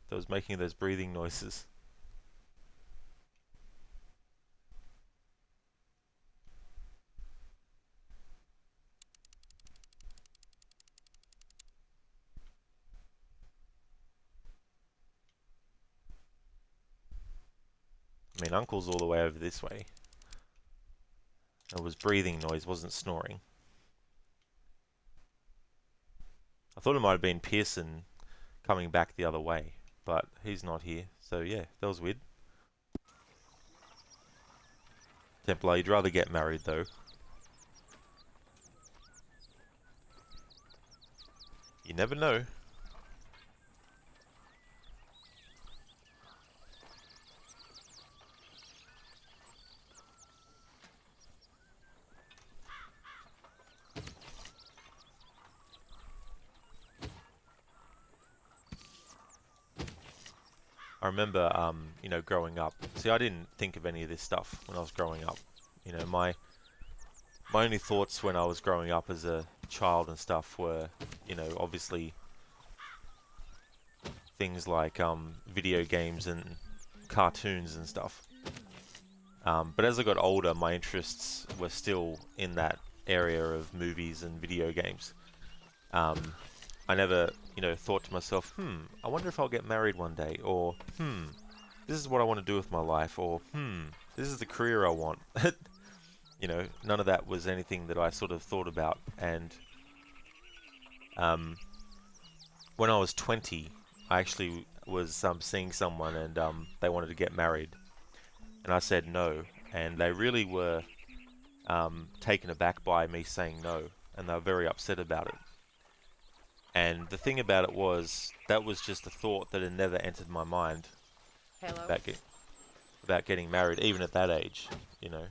that was making those breathing noises? I mean, Uncle's all the way over this way. It was breathing noise, wasn't snoring. I thought it might have been Pearson coming back the other way, but he's not here, so yeah, that was weird. Templar, you'd rather get married though. You never know. I remember, you know, growing up. See, I didn't think of any of this stuff when I was growing up. You know, my only thoughts when I was growing up as a child and stuff were, you know, obviously things like video games and cartoons and stuff. But as I got older, my interests were still in that area of movies and video games. I never, you know, thought to myself, I wonder if I'll get married one day, or, this is what I want to do with my life, or, this is the career I want. You know, none of that was anything that I sort of thought about, and when I was 20, I actually was seeing someone, and they wanted to get married, and I said no, and they really were taken aback by me saying no, and they were very upset about it. And the thing about it was, that was just a thought that had never entered my mind Hello. about getting married, even at that age, you know.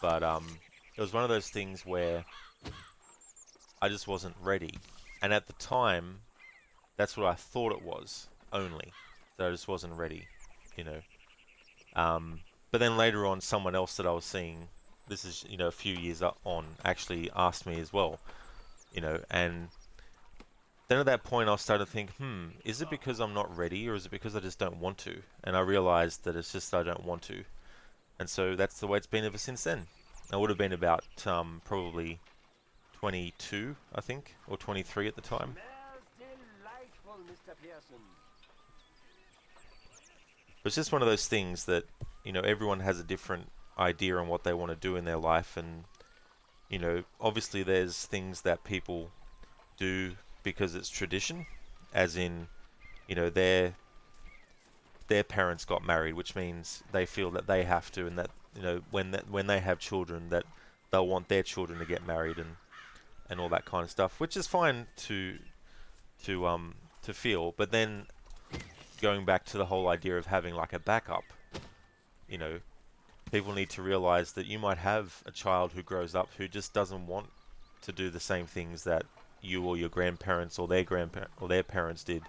But it was one of those things where I just wasn't ready. And at the time, that's what I thought it was, only. That I just wasn't ready, you know. But then later on, someone else that I was seeing, this is, you know, a few years on, actually asked me as well, you know, and then at that point I started to think, is it because I'm not ready, or is it because I just don't want to? And I realized that it's just that I don't want to. And so that's the way it's been ever since then. I would have been about probably 22, I think, or 23 at the time. It's just one of those things that, you know, everyone has a different idea on what they want to do in their life, and, you know, obviously there's things that people do because it's tradition, as in, you know, their parents got married, which means they feel that they have to, and that, you know, when they have children, that they'll want their children to get married, and all that kind of stuff, which is fine to feel. But then going back to the whole idea of having like a backup, you know, people need to realize that you might have a child who grows up who just doesn't want to do the same things that you or your grandparents or their parents did.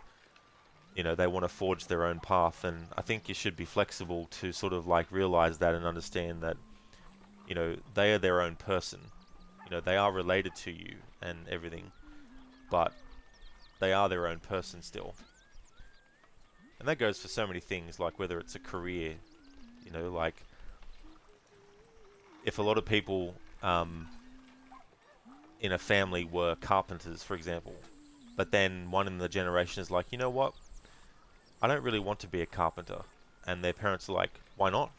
You know, they want to forge their own path, and I think you should be flexible to sort of like realize that and understand that, you know, they are their own person. You know, they are related to you and everything, but they are their own person still. And that goes for so many things, like whether it's a career, you know, like if a lot of people in a family were carpenters, for example, but then one in the generation is like, you know what, I don't really want to be a carpenter. And their parents are like, why not?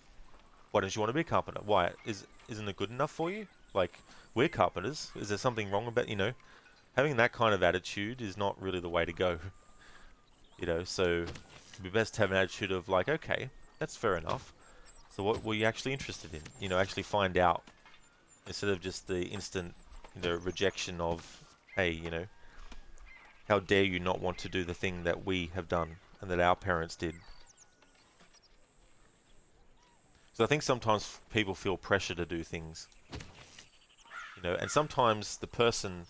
Why don't you want to be a carpenter? Why? Isn't it good enough for you? Like, we're carpenters. Is there something wrong about, you know? Having that kind of attitude is not really the way to go. You know, so it'd be best to have an attitude of like, okay, that's fair enough. So what were you actually interested in? You know, actually find out, instead of just the instant, you know, rejection of, hey, you know, how dare you not want to do the thing that we have done and that our parents did. So I think sometimes people feel pressure to do things, you know, and sometimes the person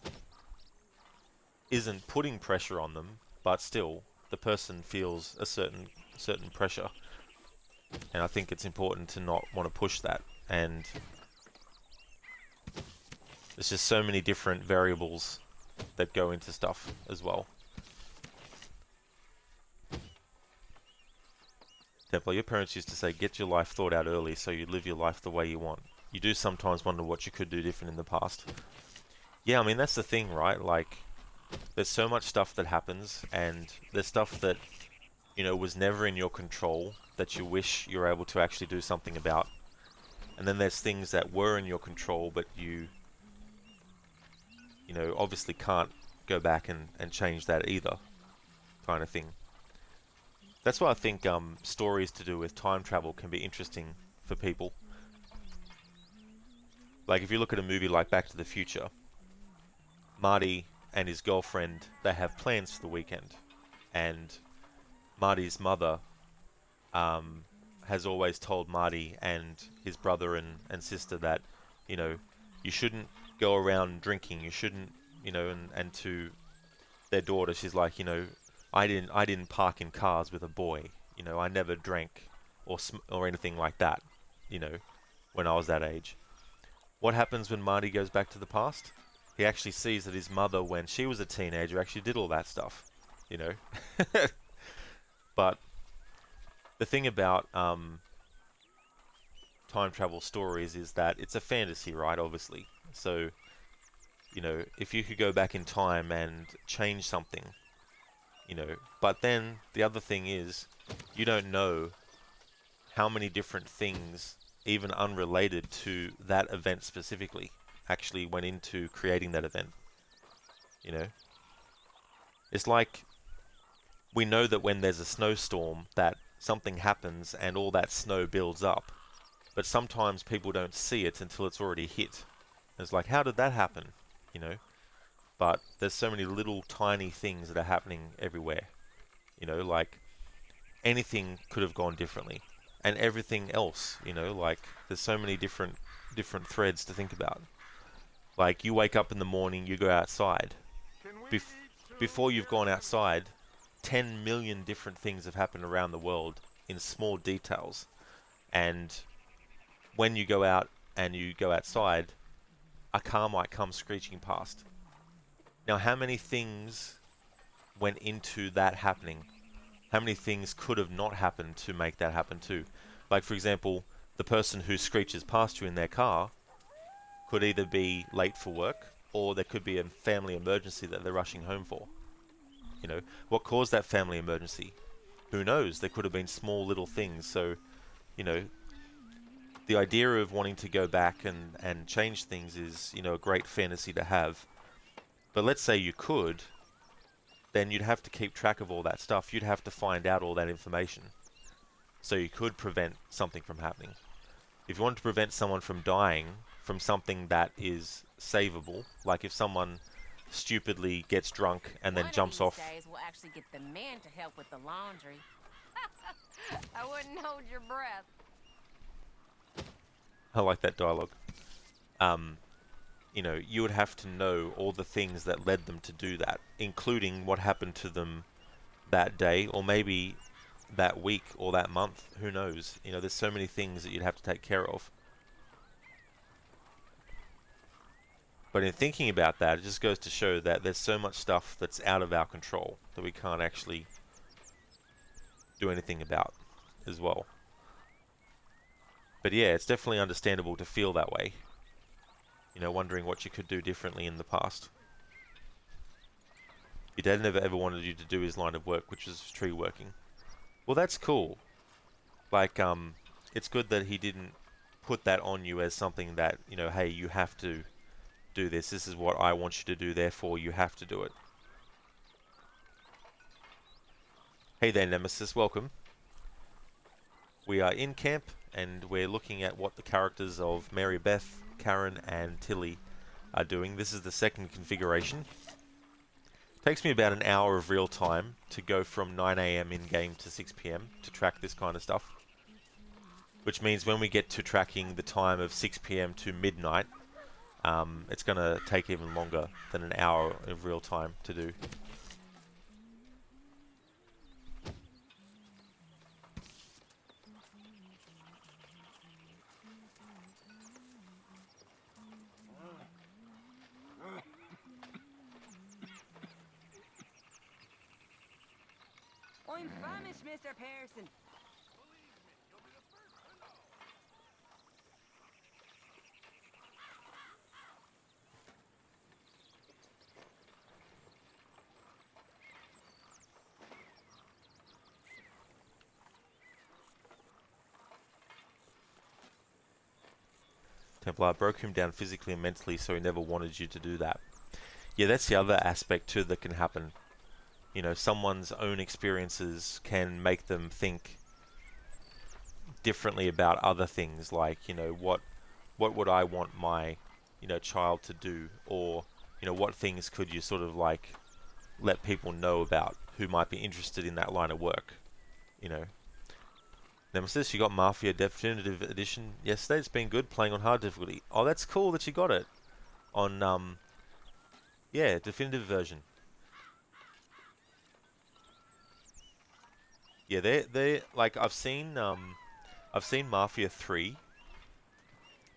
isn't putting pressure on them, but still the person feels a certain pressure. And I think it's important to not want to push that. And there's just so many different variables that go into stuff as well. Example, your parents used to say, get your life thought out early so you live your life the way you want. You do sometimes wonder what you could do different in the past. Yeah, I mean, that's the thing, right? Like, there's so much stuff that happens, and there's stuff that, you know, was never in your control that you wish you were able to actually do something about. And then there's things that were in your control, but you know, obviously can't go back and change that either, kind of thing. That's why I think stories to do with time travel can be interesting for people. Like, if you look at a movie like Back to the Future, Marty and his girlfriend, they have plans for the weekend. And Marty's mother has always told Marty and his brother and sister that, you know, you shouldn't go around drinking, you shouldn't, you know, and to their daughter, she's like, you know, I didn't park in cars with a boy, you know, I never drank or anything like that, you know, when I was that age. What happens when Marty goes back to the past? He actually sees that his mother, when she was a teenager, actually did all that stuff, you know. But the thing about time travel stories is that it's a fantasy, right? Obviously. So, you know, if you could go back in time and change something, you know, but then the other thing is, you don't know how many different things, even unrelated to that event specifically, actually went into creating that event. You know, it's like, we know that when there's a snowstorm that something happens and all that snow builds up, but sometimes people don't see it until it's already hit. It's like, how did that happen? You know, but there's so many little tiny things that are happening everywhere. You know, like anything could have gone differently, and everything else. You know, like there's so many different threads to think about. Like you wake up in the morning, you go outside. Before you've gone outside, 10 million different things have happened around the world in small details. And when you go out and you go outside, a car might come screeching past. Now, how many things went into that happening? How many things could have not happened to make that happen too? Like, for example, the person who screeches past you in their car could either be late for work, or there could be a family emergency that they're rushing home for. You know, what caused that family emergency? Who knows? There could have been small little things. So, you know, the idea of wanting to go back and change things is, you know, a great fantasy to have. But let's say you could, then you'd have to keep track of all that stuff. You'd have to find out all that information. So you could prevent something from happening. If you want to prevent someone from dying from something that is savable, like if someone stupidly gets drunk and then jumps off. One of these days we'll actually get the men to help with the laundry. I wouldn't hold your breath. I like that dialogue. You know, you would have to know all the things that led them to do that, including what happened to them that day, or maybe that week or that month. Who knows? You know, there's so many things that you'd have to take care of. But in thinking about that, it just goes to show that there's so much stuff that's out of our control that we can't actually do anything about as well. But yeah, it's definitely understandable to feel that way. You know, wondering what you could do differently in the past. Your dad never ever wanted you to do his line of work, which was tree working. Well, that's cool. Like, it's good that he didn't put that on you as something that, you know, hey, you have to do this. This is what I want you to do, therefore you have to do it. Hey there, Nemesis, welcome. We are in camp, and we're looking at what the characters of Mary Beth, Karen, and Tilly are doing. This is the second configuration. Takes me about an hour of real time to go from 9 AM in-game to 6 PM to track this kind of stuff. Which means when we get to tracking the time of 6 PM to midnight, it's going to take even longer than an hour of real time to do. I'm famished, Mr. Pearson. Templar broke him down physically and mentally, so he never wanted you to do that. Yeah, that's the other aspect too that can happen. You know, someone's own experiences can make them think differently about other things, like, you know, what would I want my, you know, child to do, or, you know, what things could you sort of like let people know about who might be interested in that line of work, you know. Nemesis, you got Mafia Definitive Edition yesterday. It's been good playing on hard difficulty. Oh, that's cool that you got it on, yeah, definitive version. Yeah, they like I've seen Mafia 3,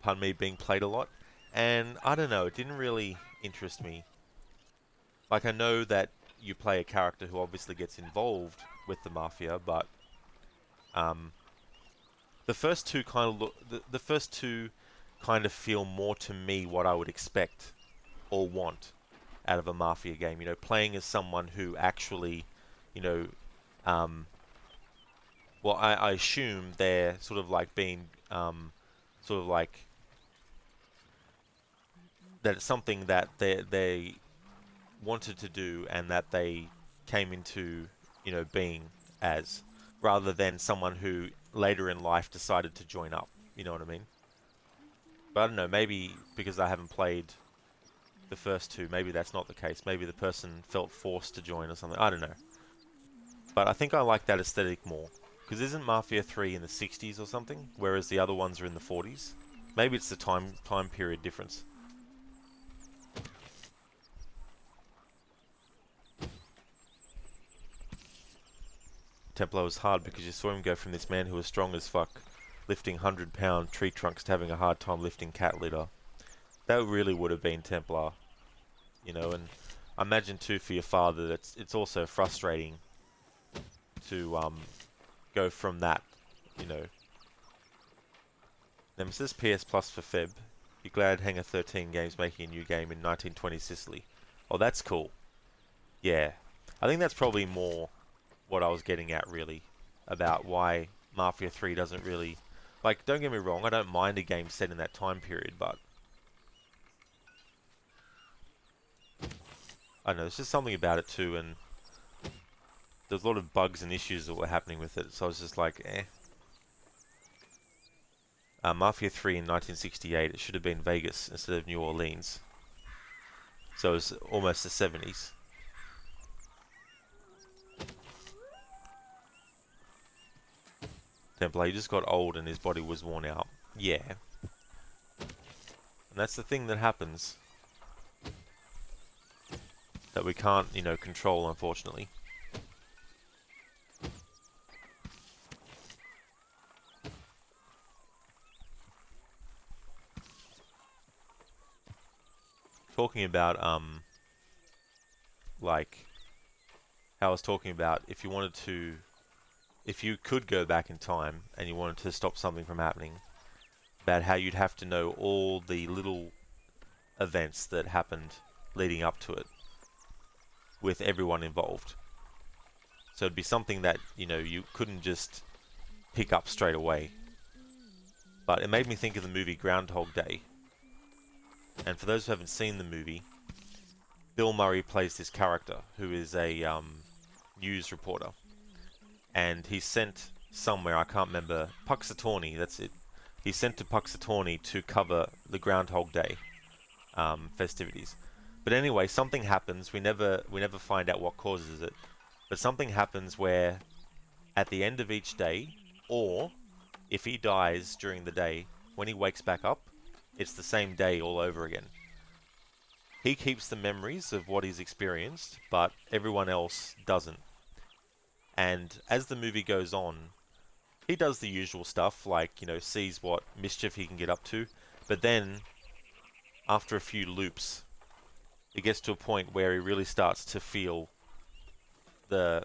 pardon me, being played a lot, and I don't know, it didn't really interest me. Like, I know that you play a character who obviously gets involved with the Mafia, but the first two kind of the first two kind of feel more to me what I would expect or want out of a Mafia game. You know, playing as someone who actually, you know, well, I assume they're sort of like being, sort of like that it's something that they wanted to do and that they came into, you know, being as, rather than someone who later in life decided to join up. You know what I mean? But I don't know, maybe because I haven't played the first two. Maybe that's not the case. Maybe the person felt forced to join or something. I don't know. But I think I like that aesthetic more. Because isn't Mafia 3 in the 60s or something? Whereas the other ones are in the 40s? Maybe it's the time period difference. Templar was hard because you saw him go from this man who was strong as fuck, lifting 100-pound tree trunks, to having a hard time lifting cat litter. That really would have been Templar. You know, and I imagine too for your father that it's also frustrating to go from that, you know. Nemesis PS Plus for Feb. Be glad Hangar 13 Games making a new game in 1920 Sicily. Oh, that's cool. Yeah. I think that's probably more what I was getting at, really, about why Mafia 3 doesn't really... Like, don't get me wrong, I don't mind a game set in that time period, but... I don't know, there's just something about it too, and... There's a lot of bugs and issues that were happening with it, so I was just like, eh. Mafia 3 in 1968, it should have been Vegas instead of New Orleans. So it was almost the 70s. Templar, he just got old and his body was worn out. Yeah. And that's the thing that happens. That we can't, you know, control, unfortunately. Talking about, like, how I was talking about if you wanted to... If you could go back in time and you wanted to stop something from happening, about how you'd have to know all the little events that happened leading up to it with everyone involved. So it'd be something that, you know, you couldn't just pick up straight away. But it made me think of the movie Groundhog Day. And for those who haven't seen the movie, Bill Murray plays this character who is a news reporter. And he's sent somewhere, I can't remember, Puxatawney, that's it. He's sent to Puxatawney to cover the Groundhog Day festivities. But anyway, something happens, we never find out what causes it. But something happens where, at the end of each day, or if he dies during the day, when he wakes back up, it's the same day all over again. He keeps the memories of what he's experienced, but everyone else doesn't. And as the movie goes on, he does the usual stuff, like, you know, sees what mischief he can get up to. But then, after a few loops, it gets to a point where he really starts to feel the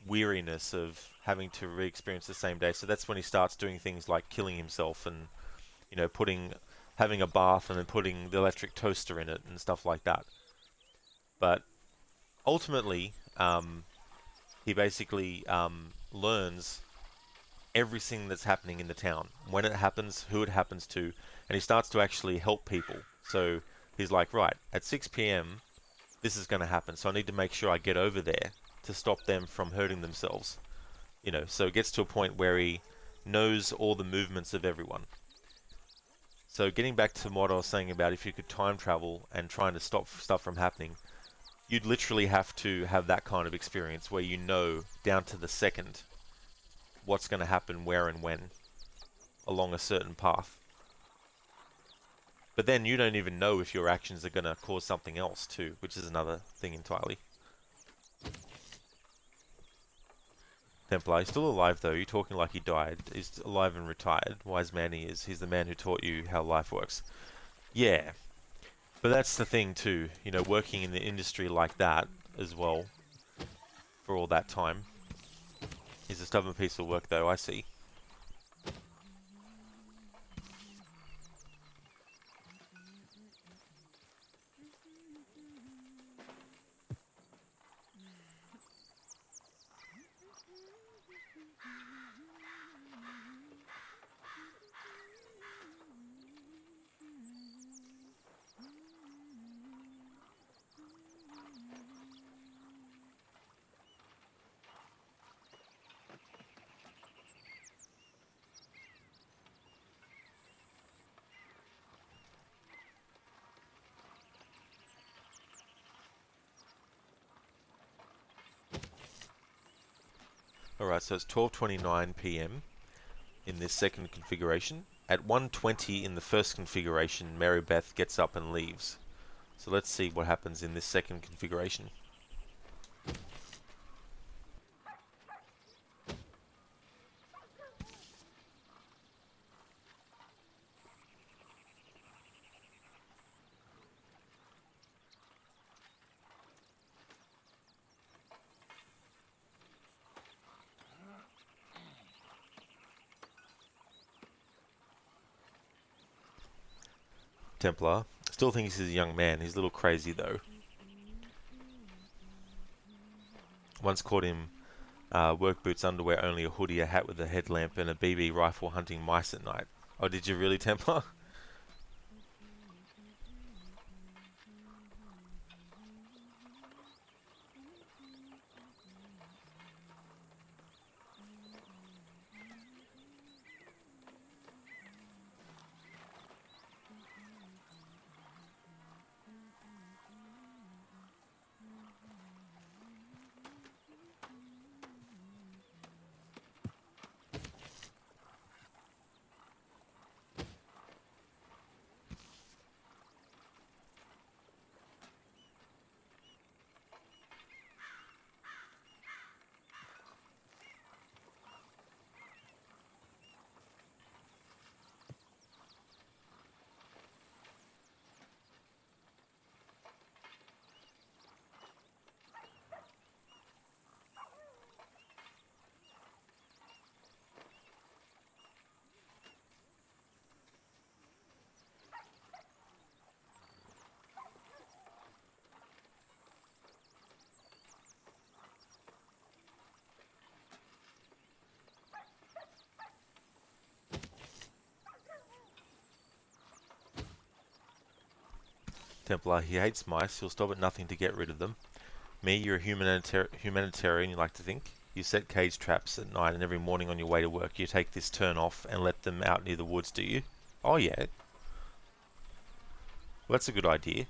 weariness of having to re-experience the same day. So that's when he starts doing things like killing himself and, you know, having a bath and then putting the electric toaster in it and stuff like that. But ultimately, he basically learns everything that's happening in the town, when it happens, who it happens to, and he starts to actually help people. So he's like, right, at 6 PM, this is going to happen, so I need to make sure I get over there to stop them from hurting themselves. You know, so it gets to a point where he knows all the movements of everyone. So getting back to what I was saying about if you could time travel and trying to stop stuff from happening, you'd literally have to have that kind of experience where you know down to the second what's going to happen where and when along a certain path. But then you don't even know if your actions are going to cause something else too, which is another thing entirely. Templar, he's still alive though. You're talking like he died. He's alive and retired. Wise man he is. He's the man who taught you how life works. Yeah. But that's the thing too, you know, working in the industry like that as well for all that time is a stubborn piece of work though, I see. Alright, so it's 12:29 p.m. in this second configuration. At 1:20 in the first configuration, Mary Beth gets up and leaves. So let's see what happens in this second configuration. Templar. Still thinks he's a young man. He's a little crazy though. Once caught him work boots, underwear, only a hoodie, a hat with a headlamp, and a BB rifle hunting mice at night. Oh, did you really, Templar? Templar, he hates mice. He'll stop at nothing to get rid of them. Me, you're a humanitarian, you like to think. You set cage traps at night, and every morning on your way to work you take this turn off and let them out near the woods, do you? Oh yeah. Well, that's a good idea.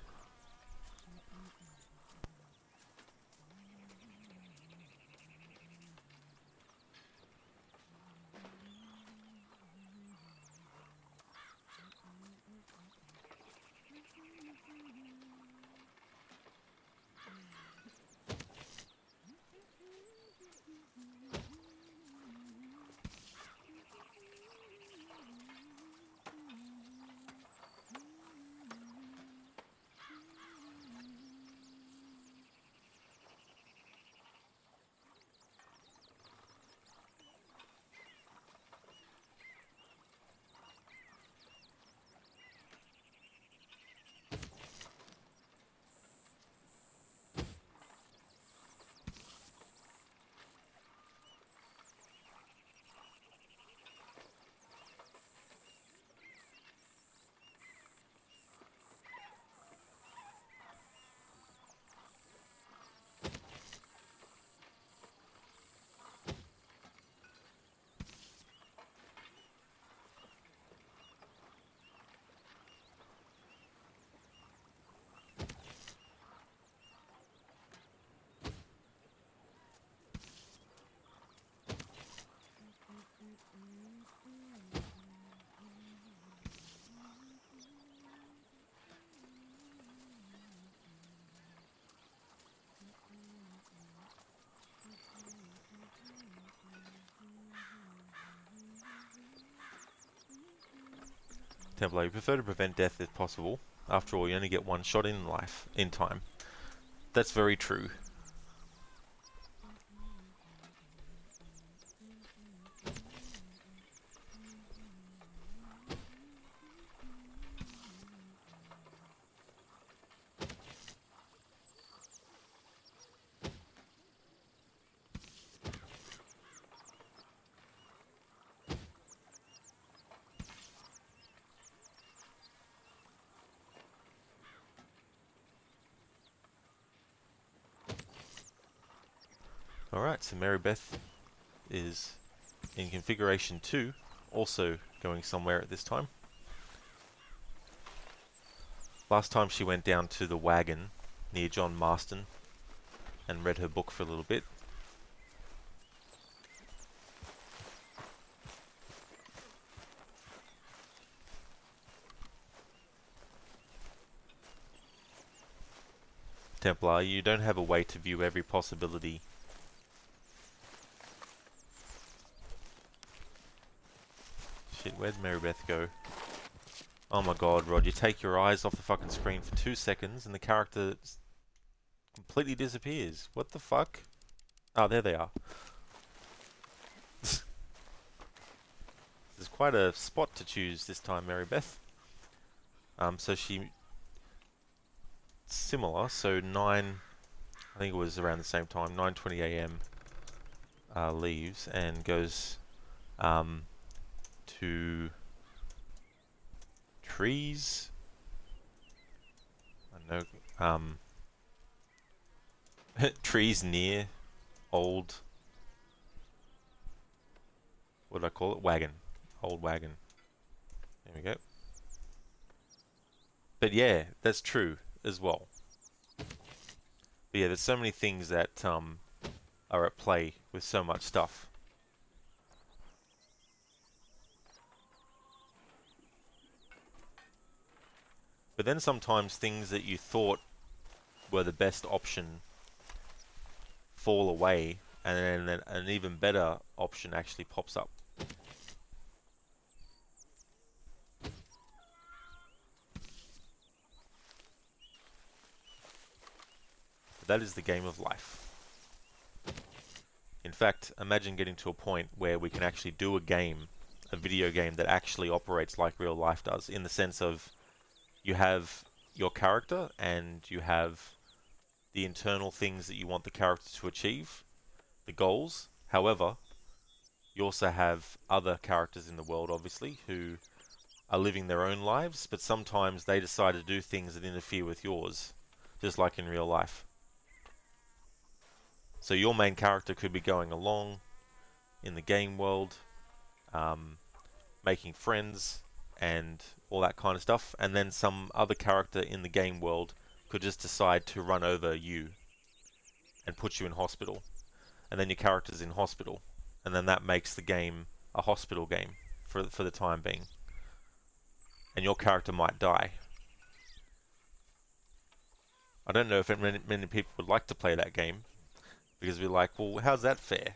Templar, you prefer to prevent death if possible. After all, you only get one shot in life, in time. That's very true. Alright, so Mary Beth is in configuration 2, also going somewhere at this time. Last time she went down to the wagon near John Marston and read her book for a little bit. Templar. You don't have a way to view every possibility. Shit, where'd Marybeth go? Oh my god, Rod, you take your eyes off the fucking screen for 2 seconds and the character completely disappears. What the fuck? Oh, there they are. This is quite a spot to choose this time, Marybeth. So she... Similar, so 9... I think it was around the same time, 9:20 AM leaves and goes to trees. I know trees near old, what did I call it? Wagon. Old wagon. There we go. But yeah, that's true as well. But yeah, there's so many things that are at play with so much stuff. But then sometimes things that you thought were the best option fall away, and then an even better option actually pops up. That is the game of life. In fact, imagine getting to a point where we can actually do a game, a video game that actually operates like real life does, in the sense of you have your character and you have the internal things that you want the character to achieve, the goals. However, you also have other characters in the world, obviously, who are living their own lives, but sometimes they decide to do things that interfere with yours, just like in real life. So your main character could be going along in the game world, making friends and all that kind of stuff, and then some other character in the game world could just decide to run over you and put you in hospital, and then your character's in hospital, and then that makes the game a hospital game for the time being, and your character might die. I don't know if many people would like to play that game, because we're like, well, how's that fair?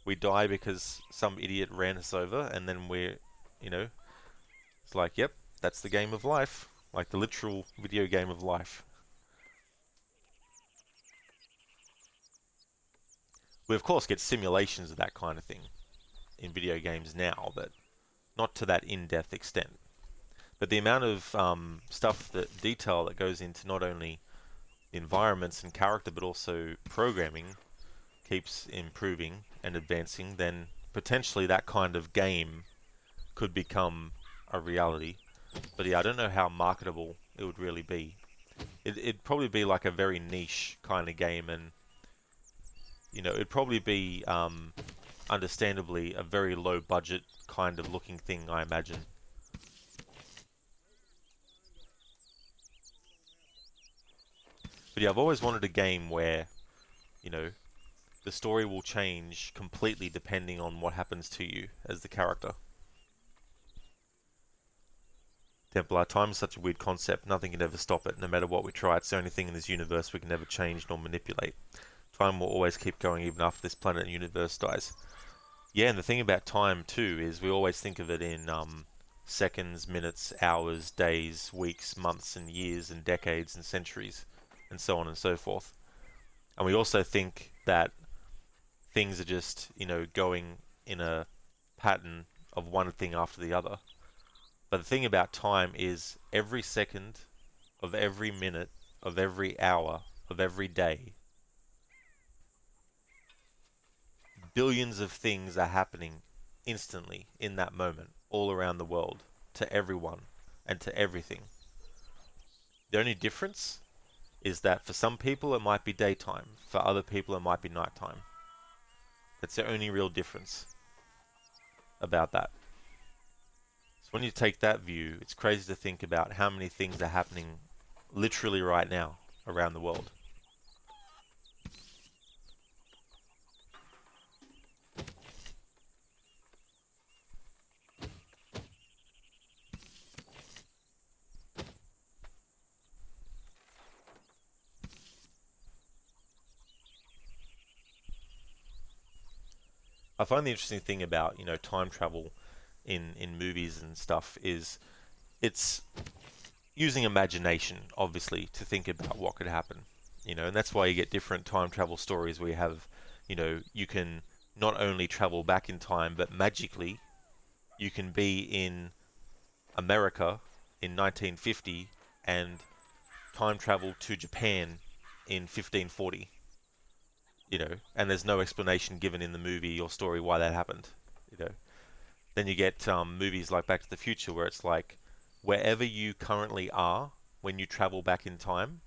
We die because some idiot ran us over, and then we're, you know, it's like, yep, that's the game of life. Like the literal video game of life. We, of course, get simulations of that kind of thing in video games now, but not to that in-depth extent. But the amount of detail that goes into not only environments and character, but also programming, keeps improving and advancing, then potentially that kind of game could become a reality. But yeah, I don't know how marketable it would really be. It'd probably be like a very niche kind of game, and you know, it'd probably be understandably a very low budget kind of looking thing, I imagine. But yeah, I've always wanted a game where, you know, the story will change completely depending on what happens to you as the character. Templar, time is such a weird concept, nothing can ever stop it. No matter what we try, it's the only thing in this universe we can never change nor manipulate. Time will always keep going even after this planet and universe dies. Yeah, and the thing about time too is we always think of it in seconds, minutes, hours, days, weeks, months and years and decades and centuries and so on and so forth. And we also think that things are just, you know, going in a pattern of one thing after the other. But the thing about time is every second of every minute of every hour of every day, billions of things are happening instantly in that moment all around the world to everyone and to everything. The only difference is that for some people it might be daytime, for other people it might be nighttime. That's the only real difference about that. So when you take that view, it's crazy to think about how many things are happening literally right now around the world. I find the interesting thing about, you know, time travel in movies and stuff is it's using imagination, obviously, to think about what could happen. You know, and that's why you get different time travel stories where you have, you know, you can not only travel back in time, but magically you can be in America in 1950 and time travel to Japan in 1540. You know, and there's no explanation given in the movie or story why that happened. You know, then you get movies like Back to the Future where it's like wherever you currently are when you travel back in time,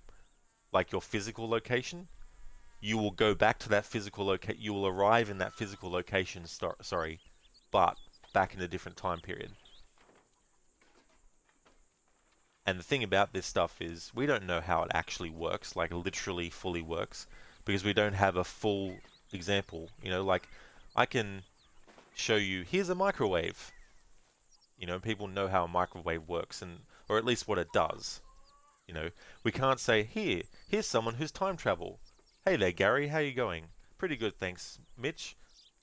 like your physical location, you will go back to that physical location. You will arrive in that physical location. Sorry, but back in a different time period. And the thing about this stuff is we don't know how it actually works, like literally fully works, because we don't have a full example. You know, like I can show you, here's a microwave. You know, people know how a microwave works, and or at least what it does. You know, we can't say, here's someone who's time travel. Hey there, Gary, how you going? Pretty good, thanks. Mitch,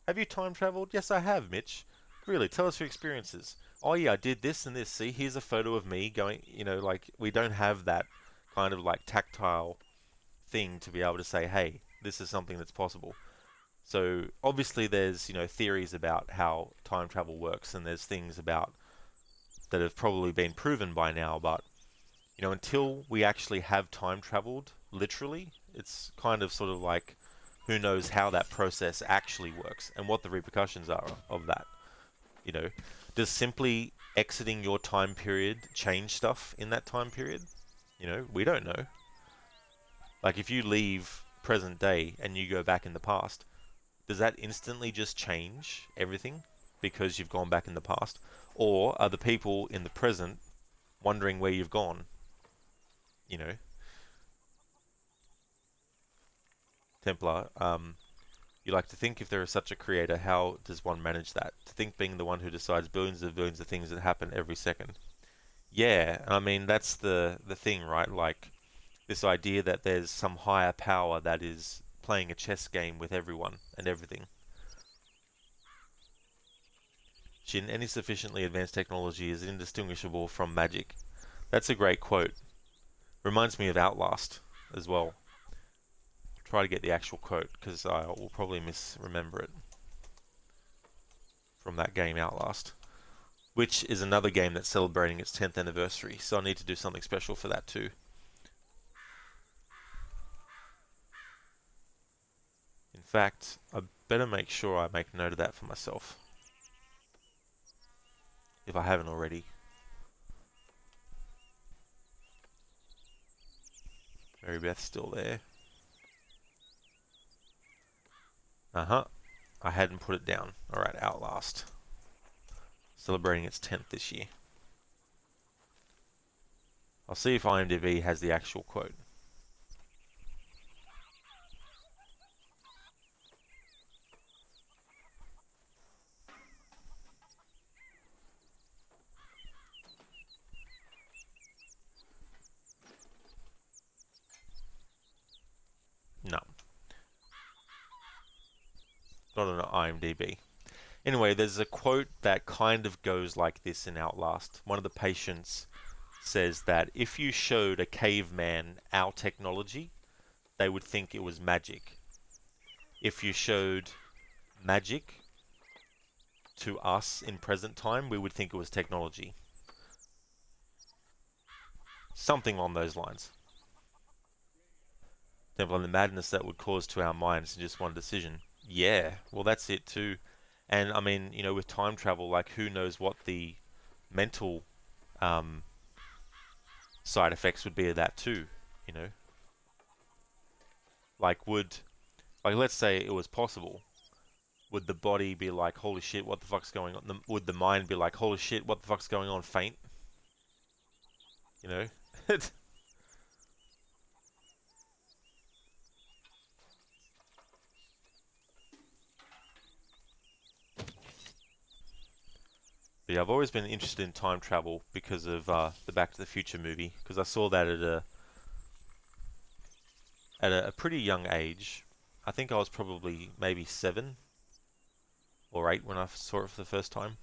have you time traveled? Yes, I have, Mitch. Really, tell us your experiences. Oh yeah, I did this and this. See, here's a photo of me going, you know, like we don't have that kind of like tactile thing to be able to say, hey, this is something that's possible. So obviously there's, you know, theories about how time travel works, and there's things about that have probably been proven by now, but you know, until we actually have time traveled literally, it's kind of sort of like who knows how that process actually works and what the repercussions are of that. You know, does simply exiting your time period change stuff in that time period? You know, we don't know. Like if you leave present day and you go back in the past, does that instantly just change everything because you've gone back in the past? Or are the people in the present wondering where you've gone? You know, Templar, you like to think if there is such a creator, how does one manage that? To think being the one who decides billions of things that happen every second. Yeah, I mean that's the thing, right? Like this idea that there's some higher power that is playing a chess game with everyone and everything. Shin, any sufficiently advanced technology is indistinguishable from magic. That's a great quote. Reminds me of Outlast as well. Try to get the actual quote because I will probably misremember it from that game Outlast, which is another game that's celebrating its 10th anniversary, so I need to do something special for that too. In fact, I better make sure I make note of that for myself, if I haven't already. Mary Beth's still there. Uh-huh. I hadn't put it down. Alright, Outlast. Celebrating its 10th this year. I'll see if IMDb has the actual quote. No. Not on IMDb. Anyway, there's a quote that kind of goes like this in Outlast. One of the patients says that if you showed a caveman our technology, they would think it was magic. If you showed magic to us in present time, we would think it was technology. Something on those lines. Temple and the madness that would cause to our minds in just one decision. Yeah, well that's it too. And I mean, you know, with time travel, like who knows what the mental side effects would be of that too, you know? Like let's say it was possible. Would the body be like, holy shit, what the fuck's going on? Would the mind be like, holy shit, what the fuck's going on, faint? You know? But yeah, I've always been interested in time travel because of the Back to the Future movie, because I saw that at a pretty young age. I think I was probably maybe 7. or 8 when I saw it for the first time.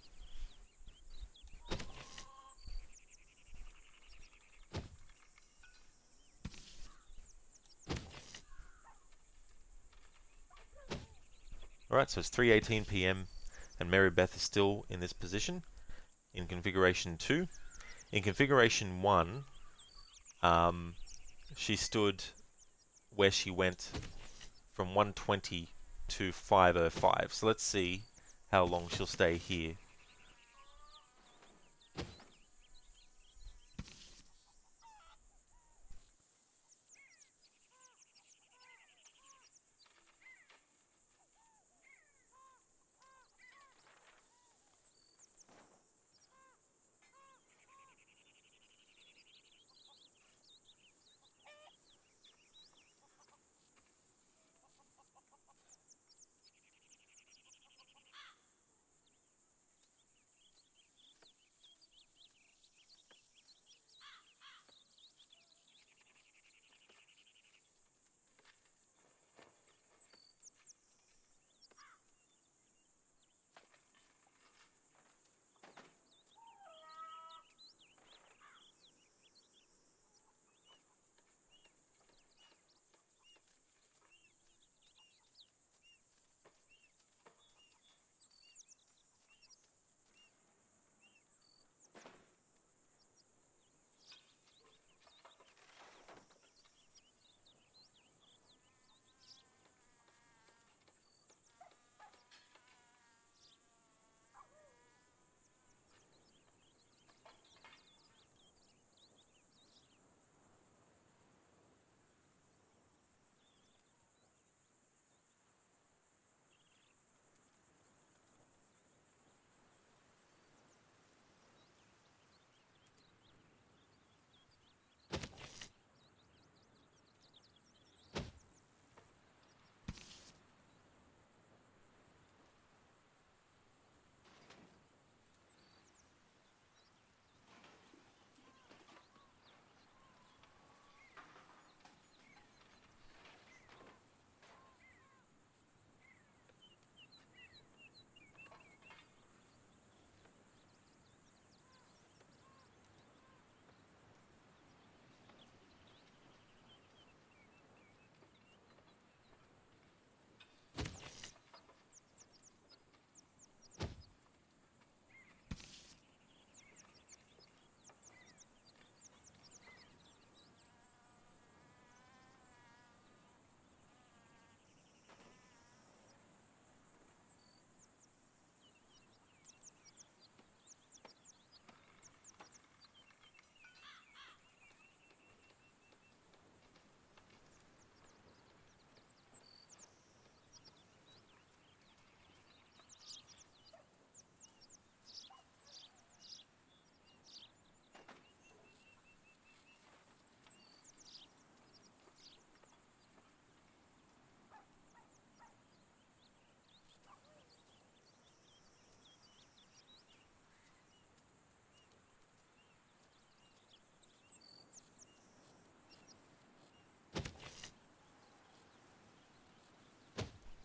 Alright, so it's 3:18 p.m. and Mary Beth is still in this position in configuration 2. In configuration 1, she stood where she went from 1:20 to 5:05. So let's see how long she'll stay here.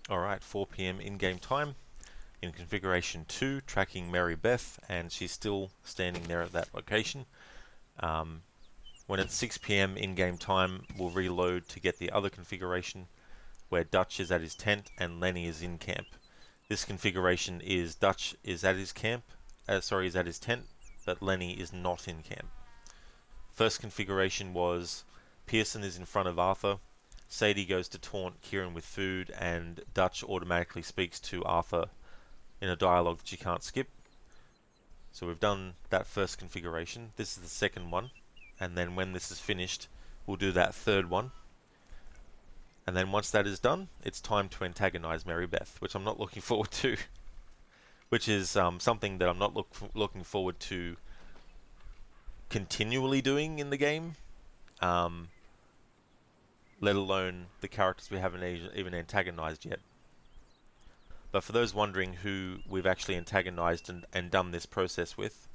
Alright, 4 p.m. in-game time in configuration 2, tracking Mary Beth, and she's still standing there at that location. When it's 6 p.m. in-game time, we'll reload to get the other configuration where Dutch is at his tent and Lenny is in camp. This configuration is Dutch is at his is at his tent, but Lenny is not in camp. First configuration was Pearson is in front of Arthur, Sadie goes to taunt Kieran with food, and Dutch automatically speaks to Arthur in a dialogue that you can't skip. So we've done that first configuration. This is the second one, and then when this is finished, we'll do that third one. And then once that is done, it's time to antagonize Mary Beth, which I'm not looking forward to. Which is something that I'm not looking forward to continually doing in the game. Let alone the characters we haven't even antagonized yet. But for those wondering who we've actually antagonized and done this process with,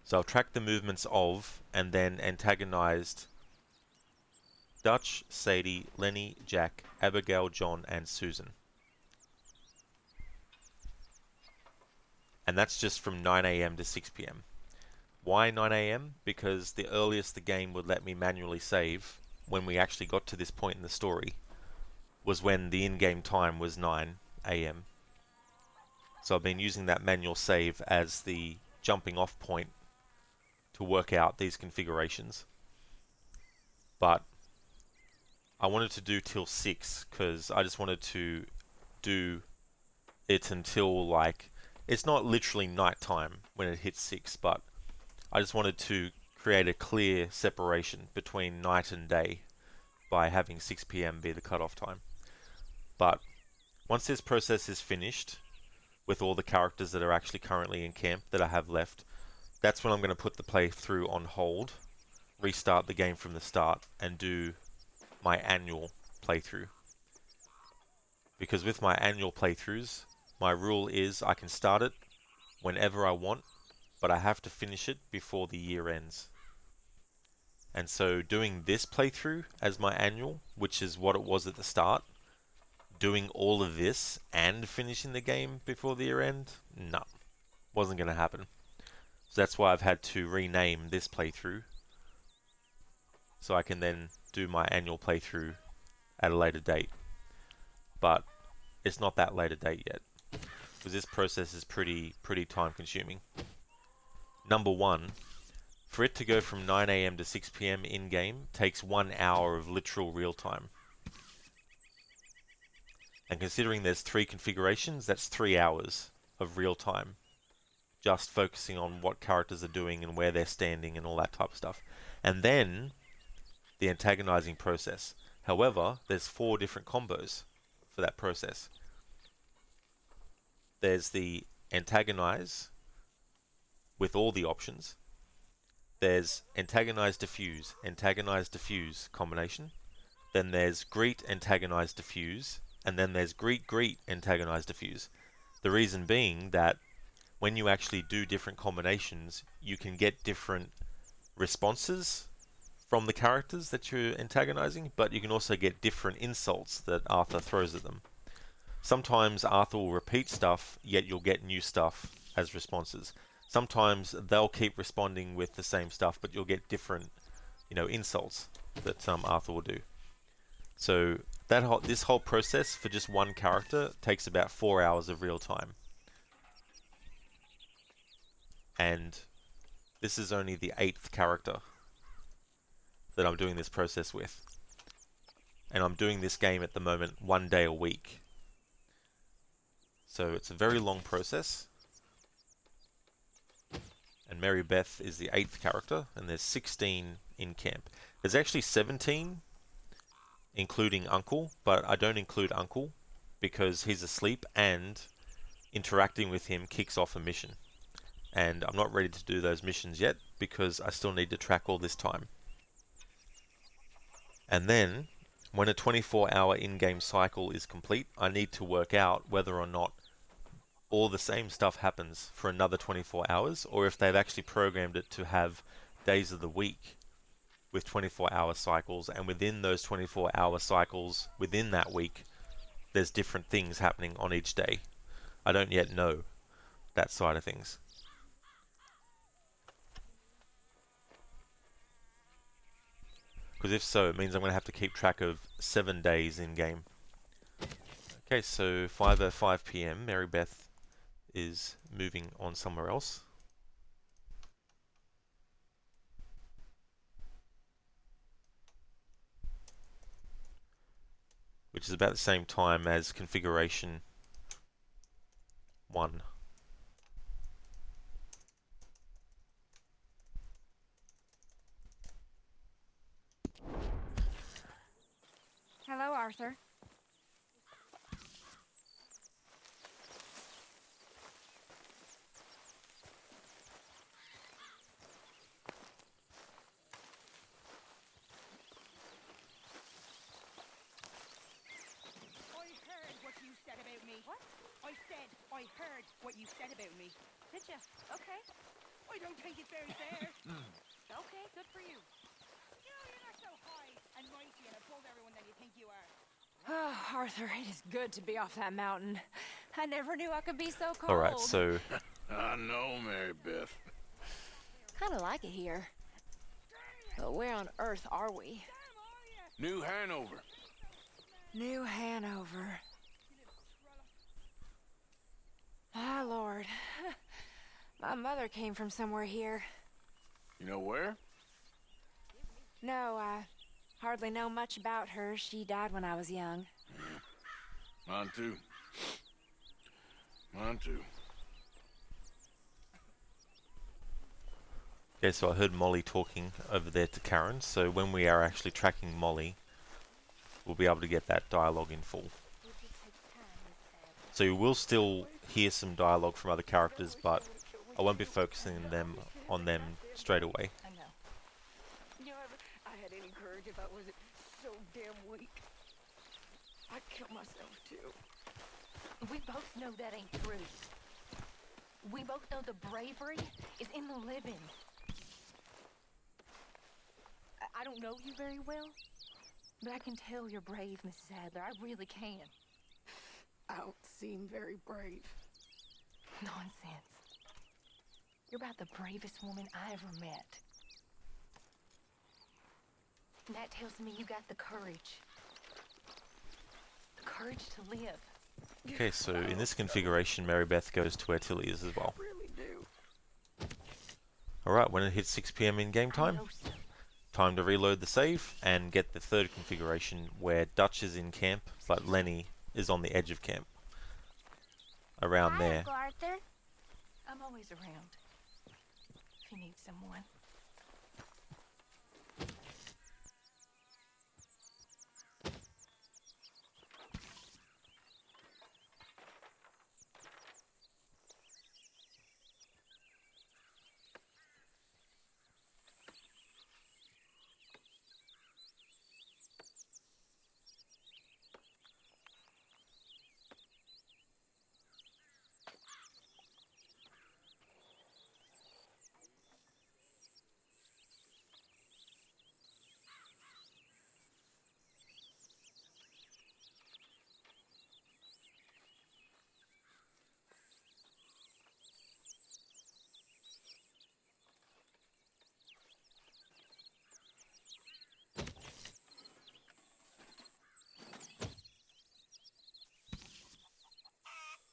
so I've tracked the movements of and then antagonized Dutch, Sadie, Lenny, Jack, Abigail, John, and Susan. And that's just from 9 a.m. to 6 p.m. Why 9 a.m.? Because the earliest the game would let me manually save when we actually got to this point in the story was when the in-game time was 9 a.m. So I've been using that manual save as the jumping off point to work out these configurations. But I wanted to do till 6 because I just wanted to do it until, like, it's not literally night time when it hits 6, but I just wanted to create a clear separation between night and day by having 6 p.m. be the cutoff time. But once this process is finished with all the characters that are actually currently in camp that I have left, that's when I'm going to put the playthrough on hold, restart the game from the start, and do my annual playthrough. Because with my annual playthroughs, my rule is I can start it whenever I want, but I have to finish it before the year ends. And so doing this playthrough as my annual, which is what it was at the start, doing all of this and finishing the game before the year end, no, wasn't going to happen. So that's why I've had to rename this playthrough, so I can then do my annual playthrough at a later date. But it's not that later date yet, because this process is pretty time consuming. Number one, for it to go from 9 a.m. to 6 p.m. in-game takes 1 hour of literal real time. And considering there's 3 configurations, that's 3 hours of real time, just focusing on what characters are doing and where they're standing and all that type of stuff. And then the antagonizing process. However, there's 4 different combos for that process. There's the antagonize with all the options. There's antagonize diffuse combination. Then there's greet antagonize diffuse, and then there's greet antagonize diffuse. The reason being that when you actually do different combinations, you can get different responses from the characters that you're antagonizing, but you can also get different insults that Arthur throws at them. Sometimes Arthur will repeat stuff, yet you'll get new stuff as responses. Sometimes they'll keep responding with the same stuff, but you'll get different, insults that Arthur will do. So this whole process for just one character takes about 4 hours of real time. And this is only the 8th character that I'm doing this process with. And I'm doing this game at the moment 1 day a week. So it's a very long process. And Mary Beth is the 8th character, and there's 16 in camp. There's actually 17, including Uncle, but I don't include Uncle because he's asleep and interacting with him kicks off a mission. And I'm not ready to do those missions yet because I still need to track all this time. And then, when a 24-hour in-game cycle is complete, I need to work out whether or not all the same stuff happens for another 24 hours, or if they've actually programmed it to have days of the week with 24-hour cycles, and within those 24-hour cycles, within that week, there's different things happening on each day. I don't yet know that side of things. Because if so, it means I'm going to have to keep track of 7 days in-game. Okay, so 5:05 p.m. Mary Beth is moving on somewhere else. Which is about the same time as configuration 1. Hello, Arthur. I heard what you said about me. Did you? Okay. I don't think it's very fair. Okay, good for you. You're not so high. and mighty and above everyone than you think you are. Oh, Arthur, it is good to be off that mountain. I never knew I could be so cold. Alright, so I know, Mary Beth. Kind of like it here. But where on earth are we? New Hanover. New Hanover. Ah, Lord. My mother came from somewhere here. You know where? No, I hardly know much about her. She died when I was young. Mine too. Mine too. yeah, so I heard Molly talking over there to Karen, so when we are actually tracking Molly, we'll be able to get that dialogue in full. So you will still hear some dialogue from other characters, but I won't be focusing on them straight away. I know. You know, if I had any courage if I wasn't so damn weak, I'd kill myself too. We both know that ain't true. We both know the bravery is in the living. I don't know you very well, but I can tell you're brave, Mrs. Adler. I really can. I don't seem very brave. Nonsense. You're about the bravest woman I ever met. And that tells me you got the courage. The courage to live. Okay, so in this configuration, Mary Beth goes to where Tilly is as well. I really do. Alright, when it hits 6 PM in game time, time to reload the save and get the third configuration where Dutch is in camp, but Lenny is on the edge of camp. Around there. Arthur. I'm always around. If you need someone.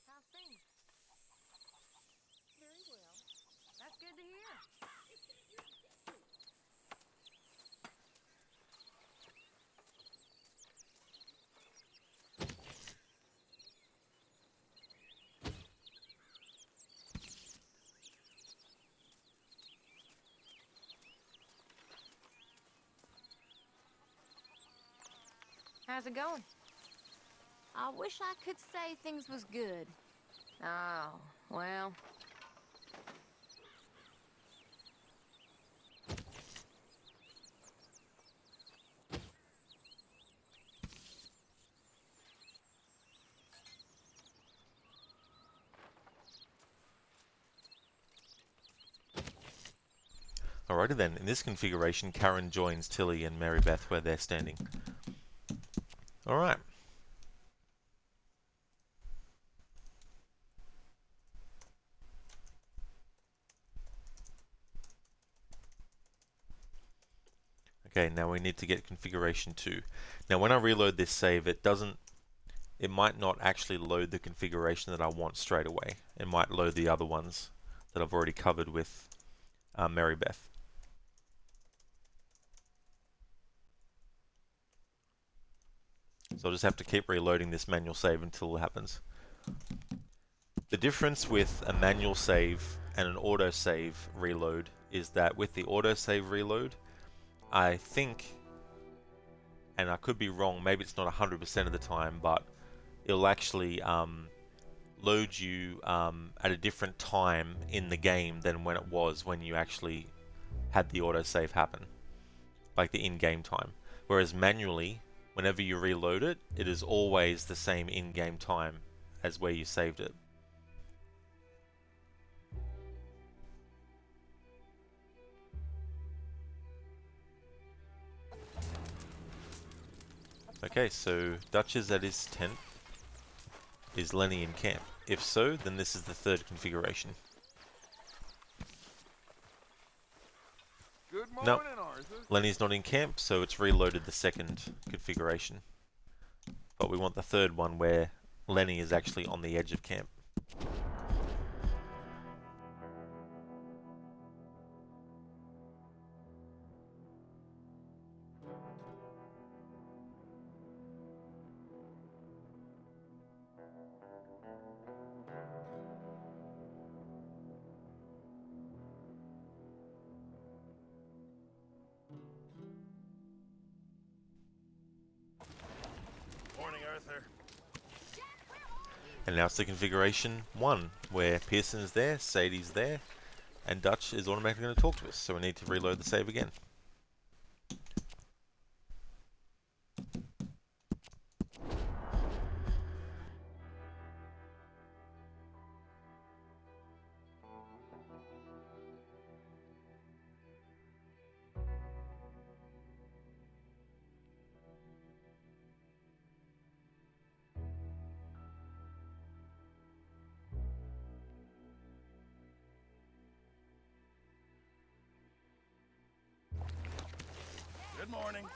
How's things? Very well. That's good to hear. How's it going? I wish I could say things was good. Oh, well. Alrighty then, in this configuration, Karen joins Tilly and Mary Beth where they're standing. Alright. Okay, now we need to get configuration 2. Now when I reload this save, it might not actually load the configuration that I want straight away. It might load the other ones that I've already covered with Mary Beth. So I'll just have to keep reloading this manual save until it happens. The difference with a manual save and an autosave reload is that with the autosave reload, I think, and I could be wrong, maybe it's not 100% of the time, but it'll actually load you at a different time in the game than when it was when you actually had the autosave happen, like the in-game time. Whereas manually, whenever you reload it, it is always the same in-game time as where you saved it. Okay, so Dutch is at his tent. Is Lenny in camp? If so, then this is the third configuration. Good No. morning, Arthur. Lenny's not in camp, so it's reloaded the second configuration. But we want the third one where Lenny is actually on the edge of camp. Morning, Arthur. And now it's the configuration 1, where Pearson's there, Sadie's there, and Dutch is automatically going to talk to us, so we need to reload the save again. Good morning.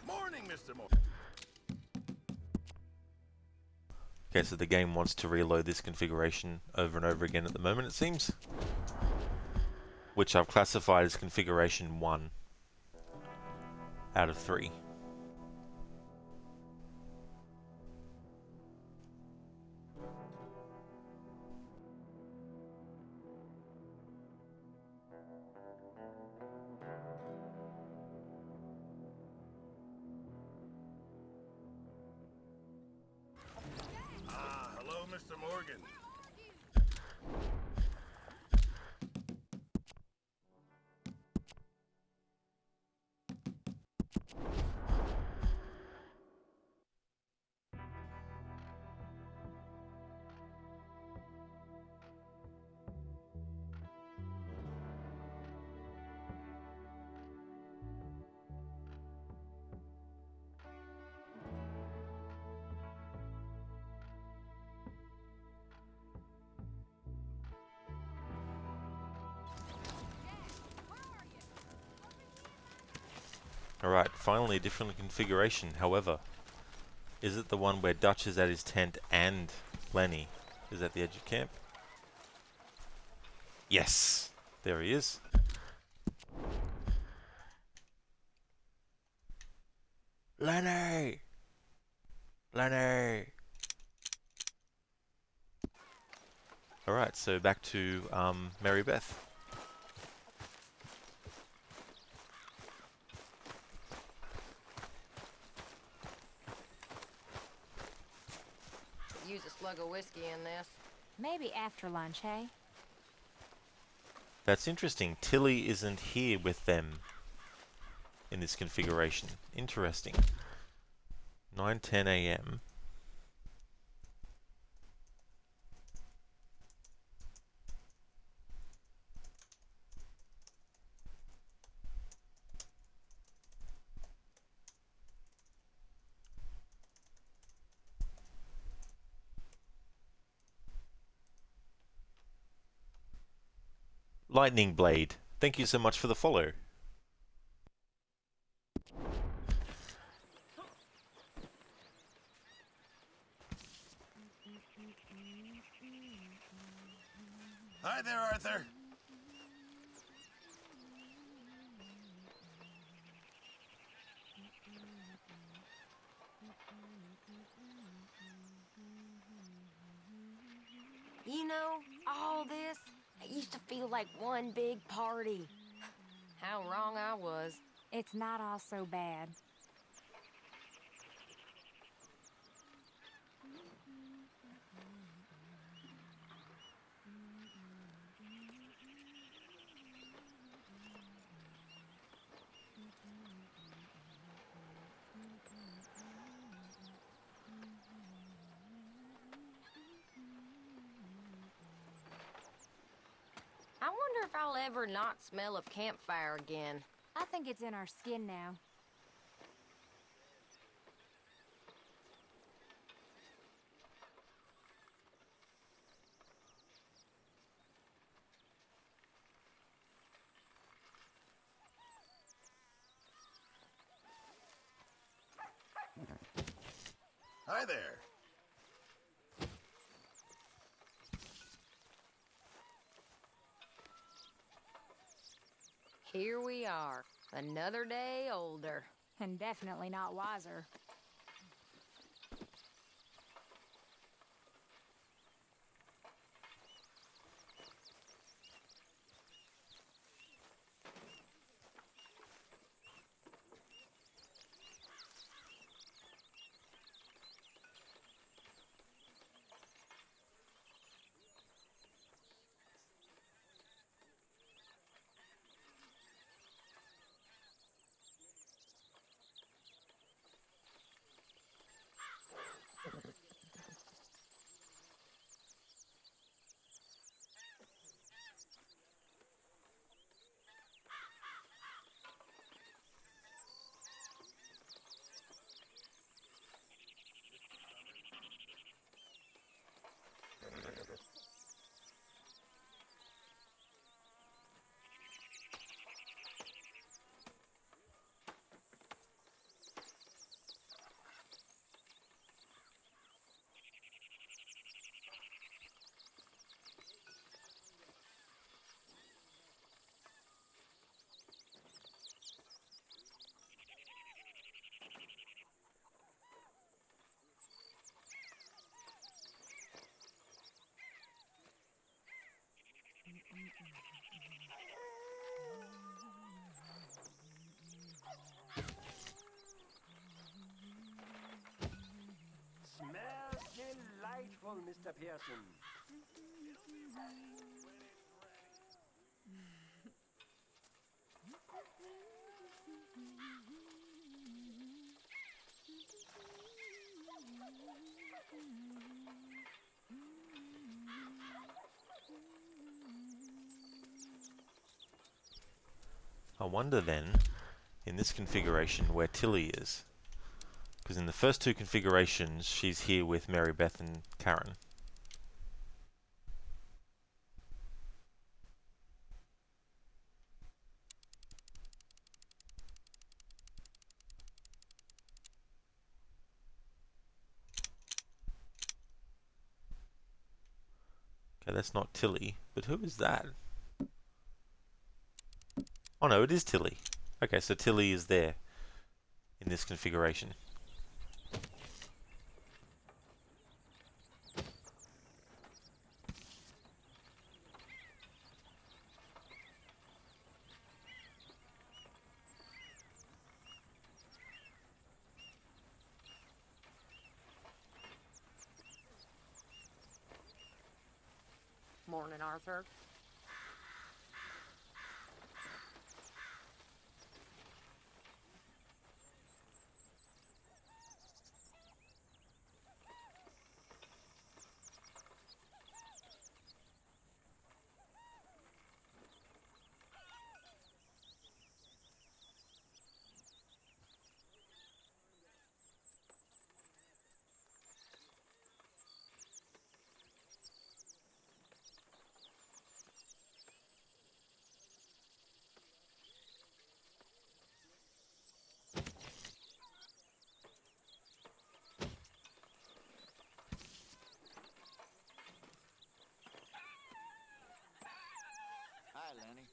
Morning, Mr. Moore. Okay, so the game wants to reload this configuration over and over again at the moment, it seems. Which I've classified as configuration 1 out of 3. Hello, Mr. Morgan. Alright, finally a different configuration. However, is it the one where Dutch is at his tent and Lenny is at the edge of camp? Yes! There he is. Lenny! Lenny! Alright, so back to Mary Beth. Use a slug of whiskey in this. Maybe after lunch, hey? That's interesting. Tilly isn't here with them in this configuration. Interesting. 9:10 a.m. Lightning Blade, thank you so much for the follow. Hi there, Arthur. You know, all this, it used to feel like one big party. How wrong I was. It's not all so bad. I wonder if I'll ever not smell of campfire again. I think it's in our skin now. Hi there. Here we are, another day older. And definitely not wiser. Smells delightful, Mr. Pearson. I wonder then, in this configuration, where Tilly is. Because in the first two configurations, she's here with Mary Beth and Karen. Okay, that's not Tilly, but who is that? Oh no, it is Tilly. Okay, so Tilly is there in this configuration. Morning, Arthur. Lenny.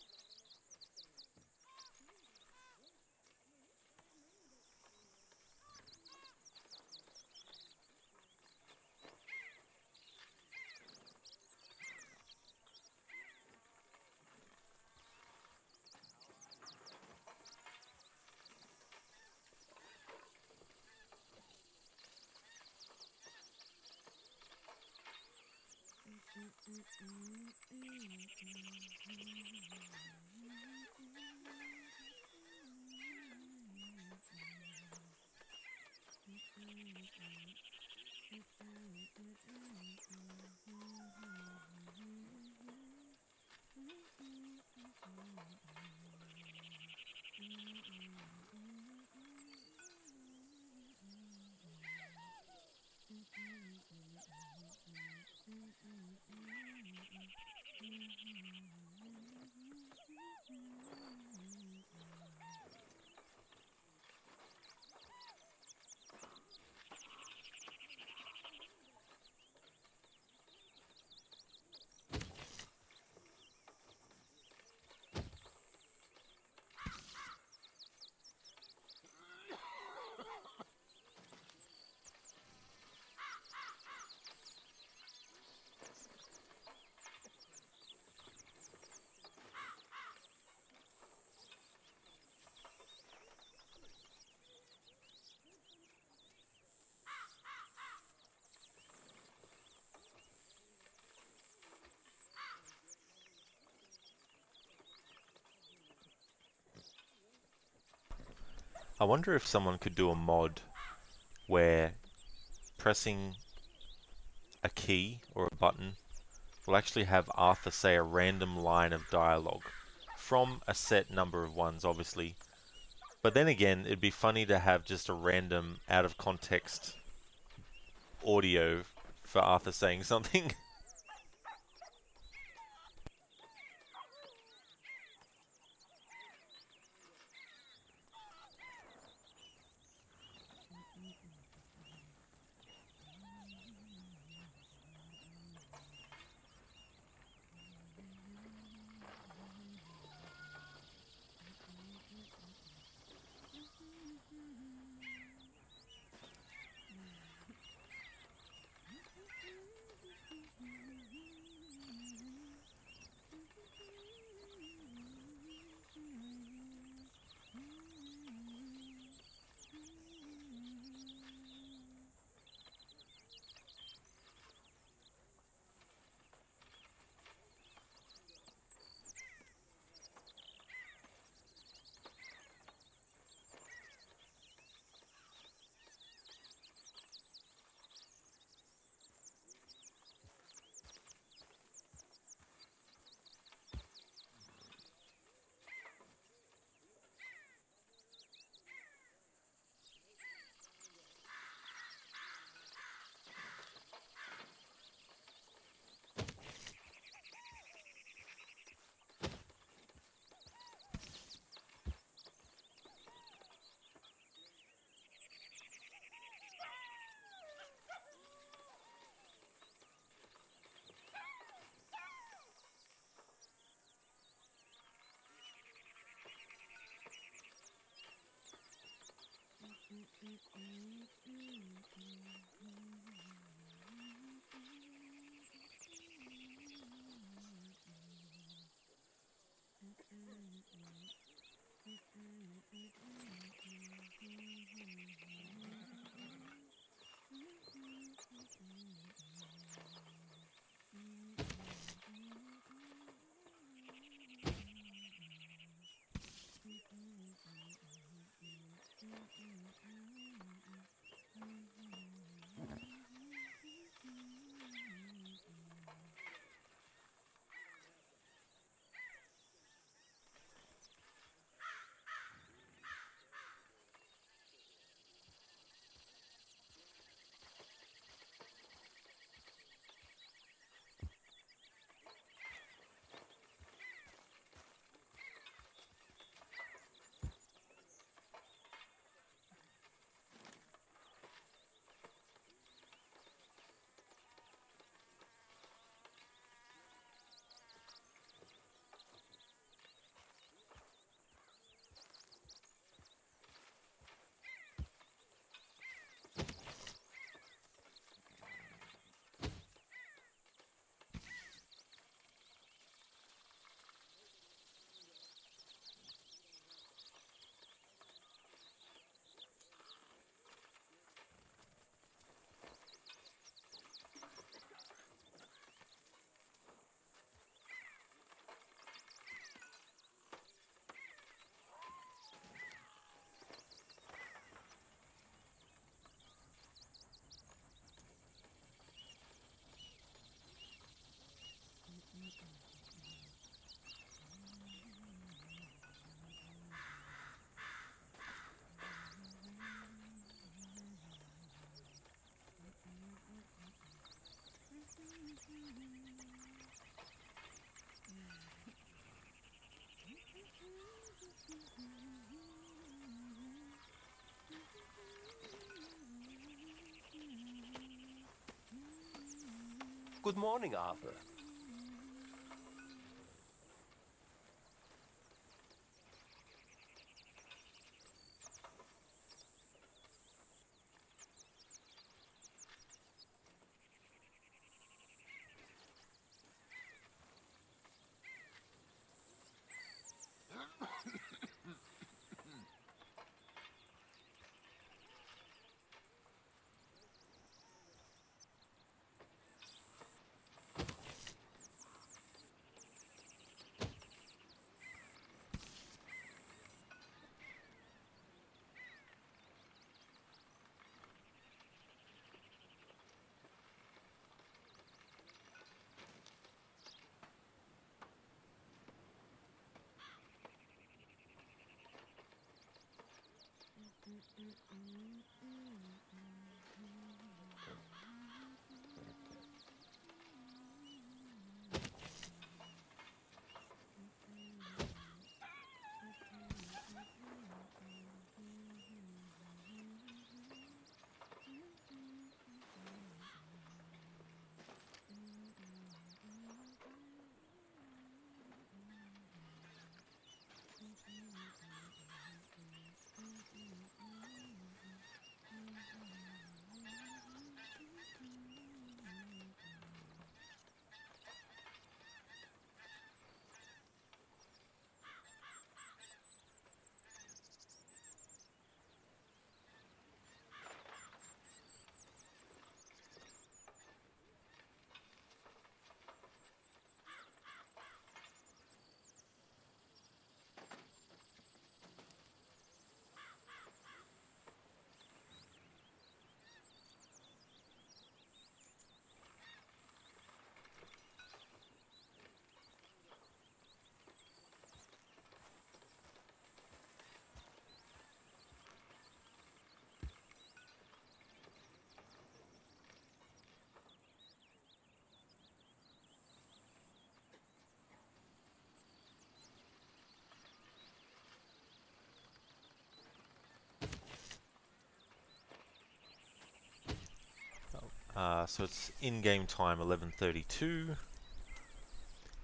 I wonder if someone could do a mod where pressing a key or a button will actually have Arthur say a random line of dialogue from a set number of ones, obviously. But then again, it'd be funny to have just a random, out of context audio for Arthur saying something. Good morning, Arthur. So it's in-game time 11:32.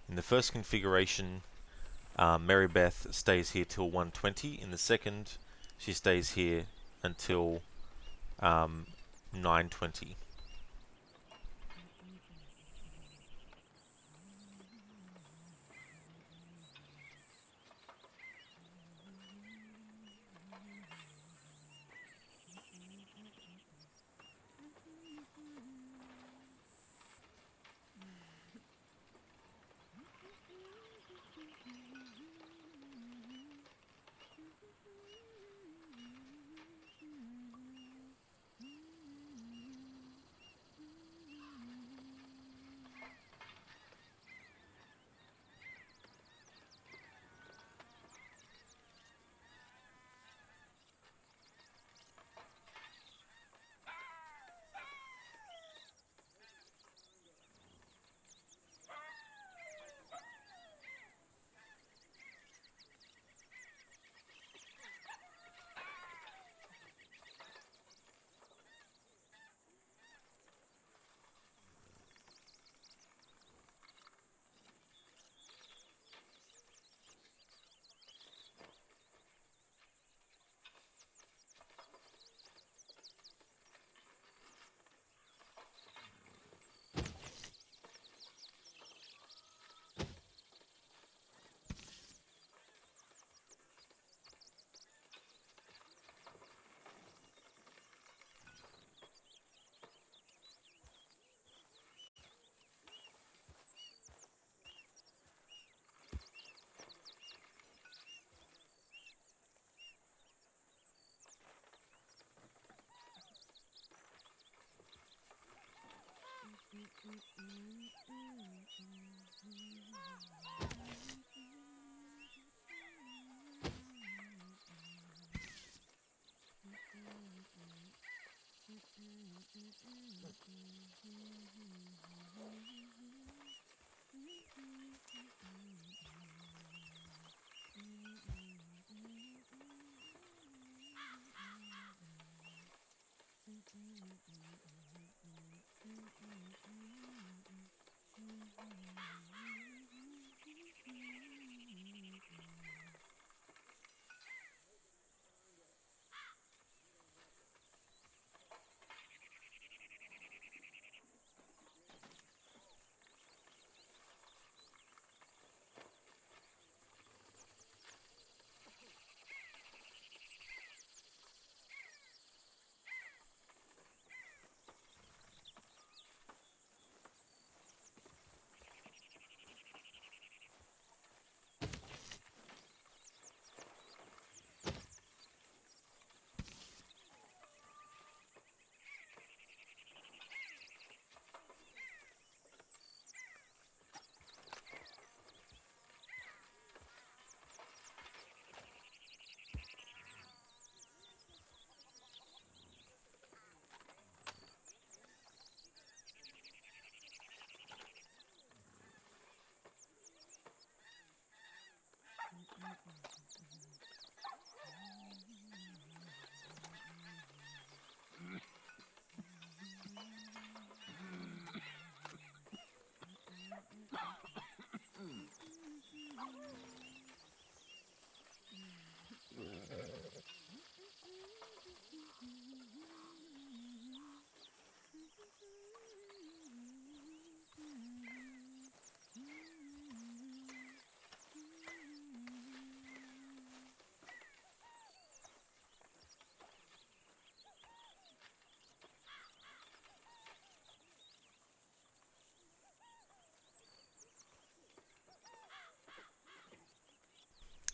In the first configuration, Mary Beth stays here till 1:20. In the second, she stays here until 9:20.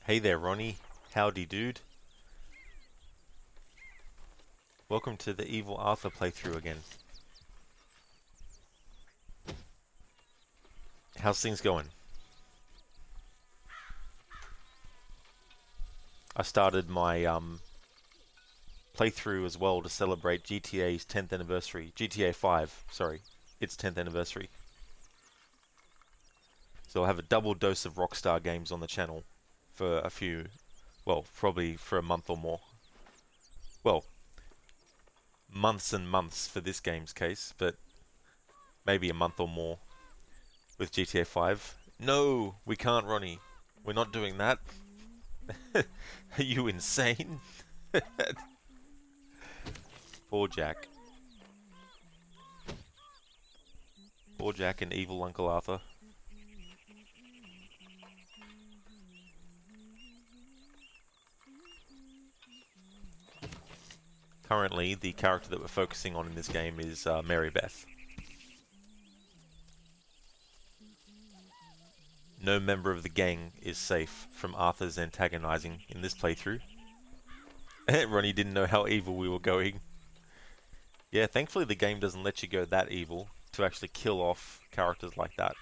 Hey there, Ronnie. Howdy, dude. Welcome to the Evil Arthur playthrough again. How's things going? I started my playthrough as well to celebrate GTA's 10th anniversary. GTA 5, sorry. Its 10th anniversary. So I'll have a double dose of Rockstar games on the channel for a few, well, probably for a month or more. Well, months and months for this game's case, but maybe a month or more with GTA 5. No, we can't, Ronnie. We're not doing that. Are you insane? Poor Jack. Poor Jack and evil Uncle Arthur. Currently, the character that we're focusing on in this game is Mary Beth. No member of the gang is safe from Arthur's antagonizing in this playthrough. Ronnie didn't know how evil we were going. Yeah, thankfully the game doesn't let you go that evil to actually kill off characters like that.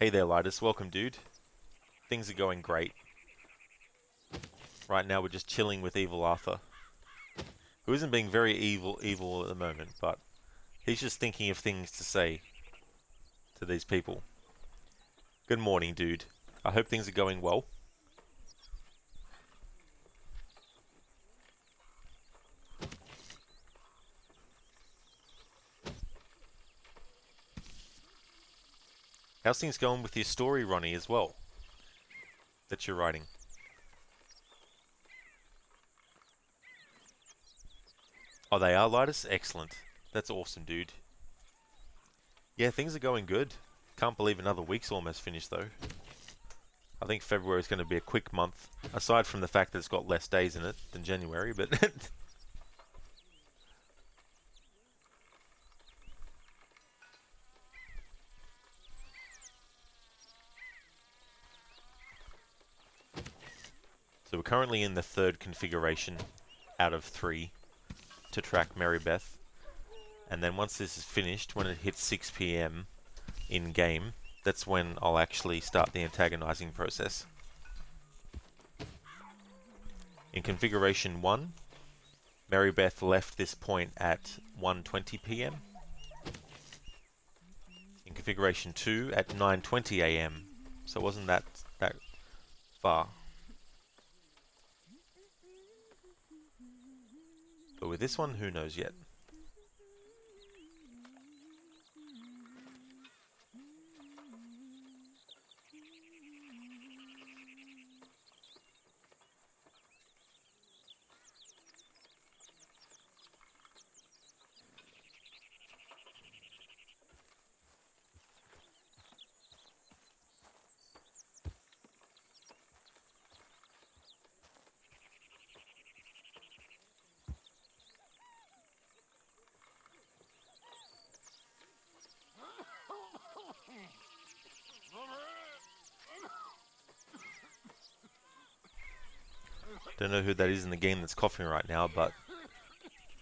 Hey there, Lidus. Welcome, dude. Things are going great. Right now we're just chilling with evil Arthur, who isn't being very evil at the moment, but he's just thinking of things to say to these people. Good morning, dude. I hope things are going well. How's things going with your story, Ronnie, as well, that you're writing? Oh, they are, Lidus? Excellent. That's awesome, dude. Yeah, things are going good. Can't believe another week's almost finished, though. I think February is going to be a quick month, aside from the fact that it's got less days in it than January, but... So we're currently in the third configuration out of 3 to track Mary Beth. And then once this is finished, when it hits 6 PM in game, that's when I'll actually start the antagonizing process. In configuration 1, Mary Beth left this point at 1:20 PM. In configuration 2 at 9:20 AM. So it wasn't that far. But with this one, who knows yet? Don't know who that is in the game that's coughing right now, but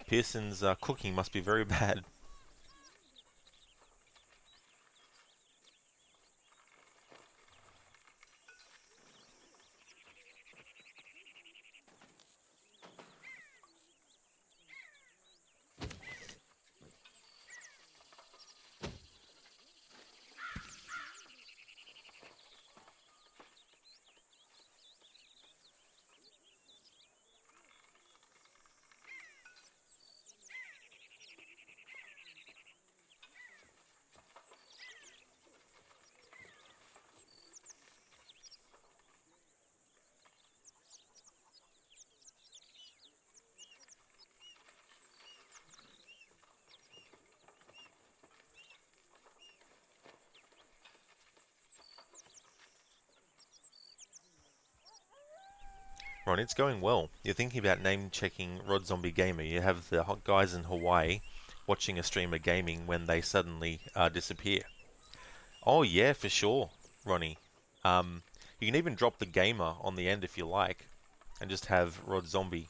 Pearson's cooking must be very bad. Ron, it's going well. You're thinking about name-checking Rod Zombie Gamer. You have the hot guys in Hawaii watching a streamer gaming when they suddenly disappear. Oh yeah, for sure, Ronnie. You can even drop the gamer on the end if you like, and just have Rod Zombie.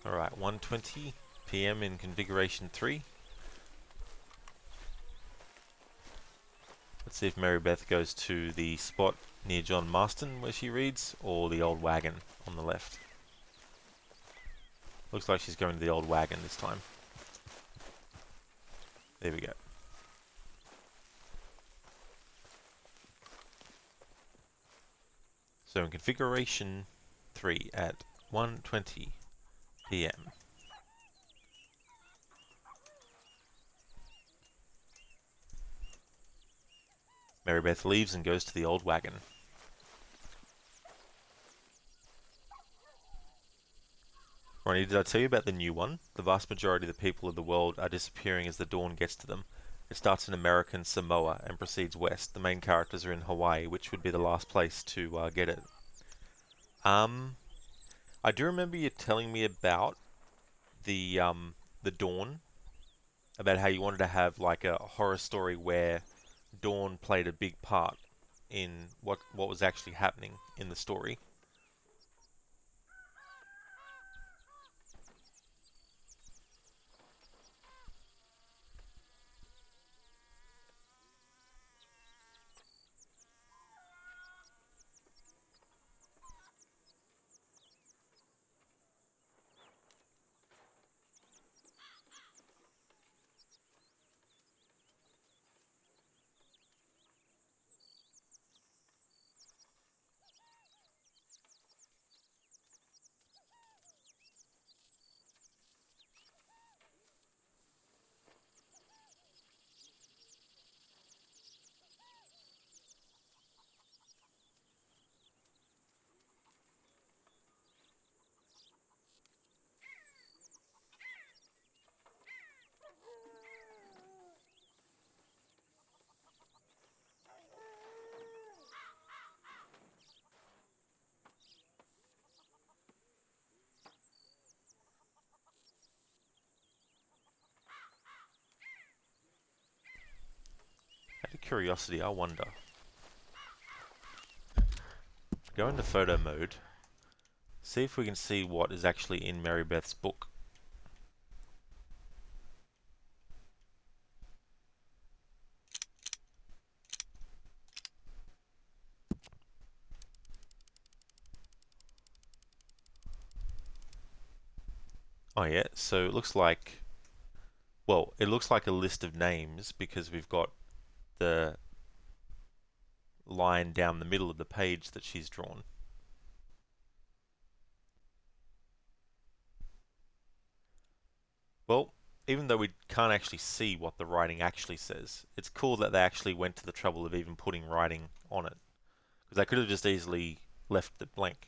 Alright, 1:20 PM in configuration 3. Let's see if Mary Beth goes to the spot near John Marston where she reads, or the old wagon on the left. Looks like she's going to the old wagon this time. There we go. So in configuration 3 at 1:20 PM. Mary Beth leaves and goes to the old wagon. Ronnie, did I tell you about the new one? The vast majority of the people of the world are disappearing as the dawn gets to them. It starts in American Samoa and proceeds west. The main characters are in Hawaii, which would be the last place to get it. I do remember you telling me about the Dawn, about how you wanted to have like a horror story where Dawn played a big part in what was actually happening in the story. Out of curiosity, I wonder. Go into photo mode. See if we can see what is actually in Mary Beth's book. Oh yeah, so it looks like, well, it looks like a list of names because we've got the line down the middle of the page that she's drawn. Well, even though we can't actually see what the writing actually says, it's cool that they actually went to the trouble of even putting writing on it, because they could have just easily left it blank.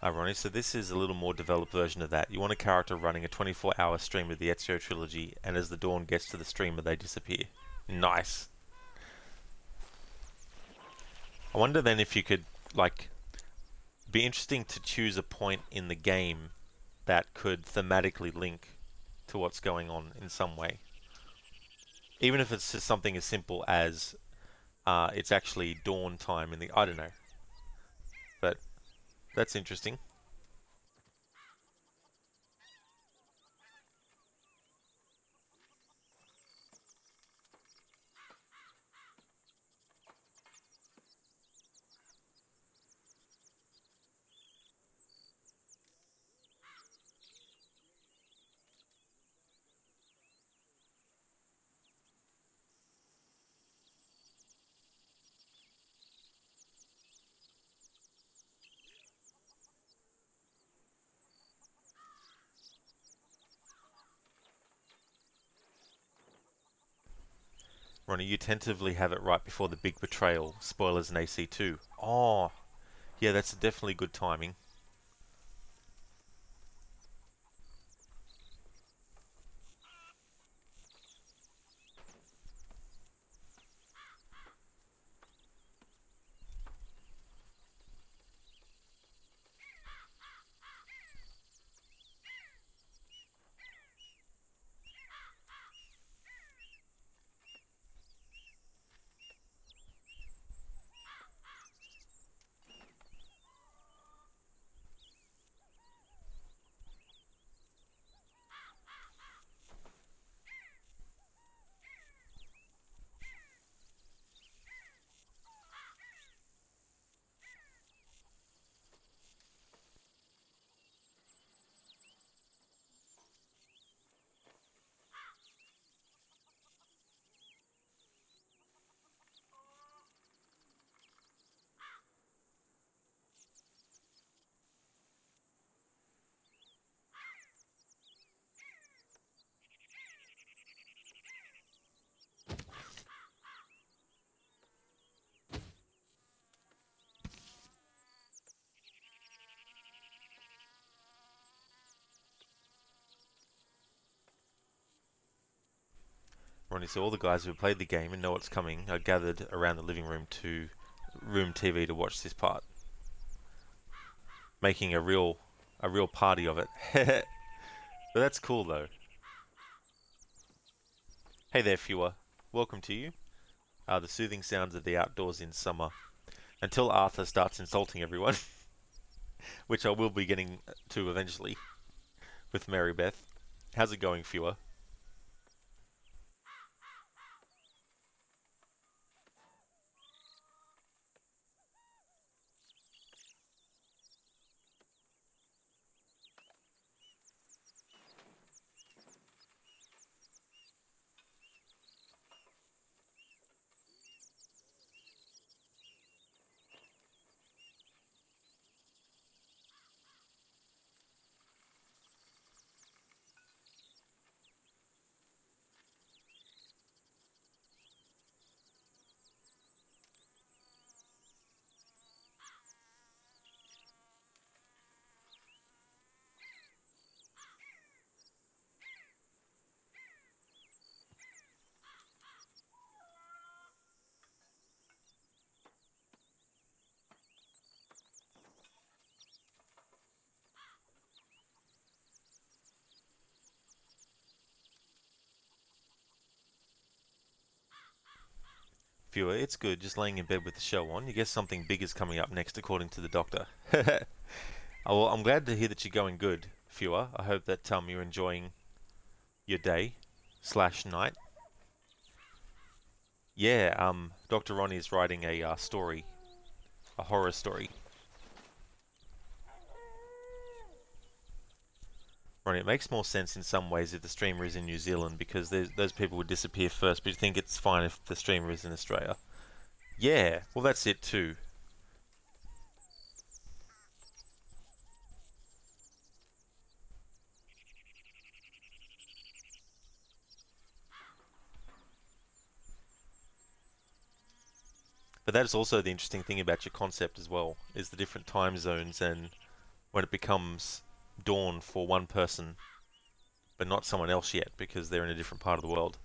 Ronnie, so this is a little more developed version of that. You want a character running a 24-hour stream of the Ezio trilogy, and as the dawn gets to the streamer, they disappear. Nice. I wonder then if you could, like, be interesting to choose a point in the game that could thematically link to what's going on in some way. Even if it's just something as simple as it's actually dawn time in the... I don't know. But that's interesting. Ronnie, you tentatively have it right before the big betrayal. Spoilers in AC2. Oh, yeah, that's definitely good timing. Ronnie, so all the guys who have played the game and know what's coming are gathered around the living room TV to watch this part, making a real party of it. But that's cool though. Hey there, Fewer. Welcome to you. The soothing sounds of the outdoors in summer, until Arthur starts insulting everyone, which I will be getting to eventually with Mary Beth. How's it going, Fewer? Viewer, it's good just laying in bed with the show on. You guess something big is coming up next, according to the doctor. Oh, well, I'm glad to hear that you're going good, Viewer. I hope that you're enjoying your day / night. Yeah, Dr. Ronnie is writing a story, a horror story. Ronnie, it makes more sense in some ways if the streamer is in New Zealand because those people would disappear first, but you think it's fine if the streamer is in Australia. Yeah, well that's it too. But that is also the interesting thing about your concept as well, is the different time zones and when it becomes dawn for one person, but not someone else yet because they're in a different part of the world.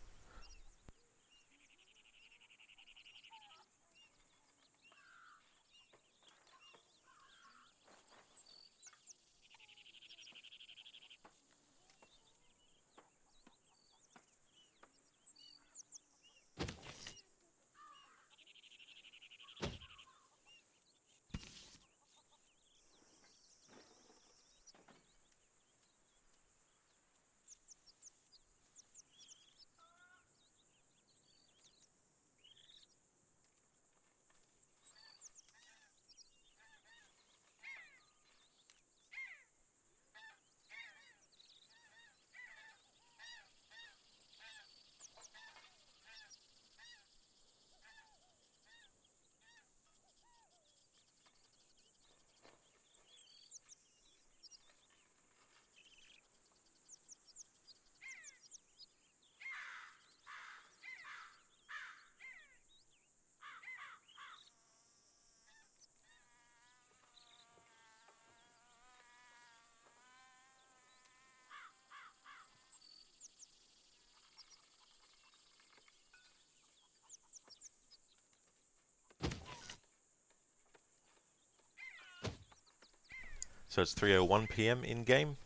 So it's 3:01 p.m. in-game.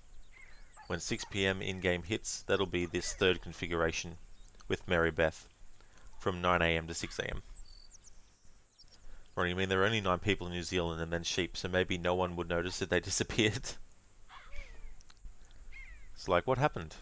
When 6 p.m. in-game hits, that'll be this third configuration with Mary Beth from 9 a.m. to 6 a.m. Or you mean there are only 9 people in New Zealand and then sheep, so maybe no one would notice that they disappeared? It's like, what happened?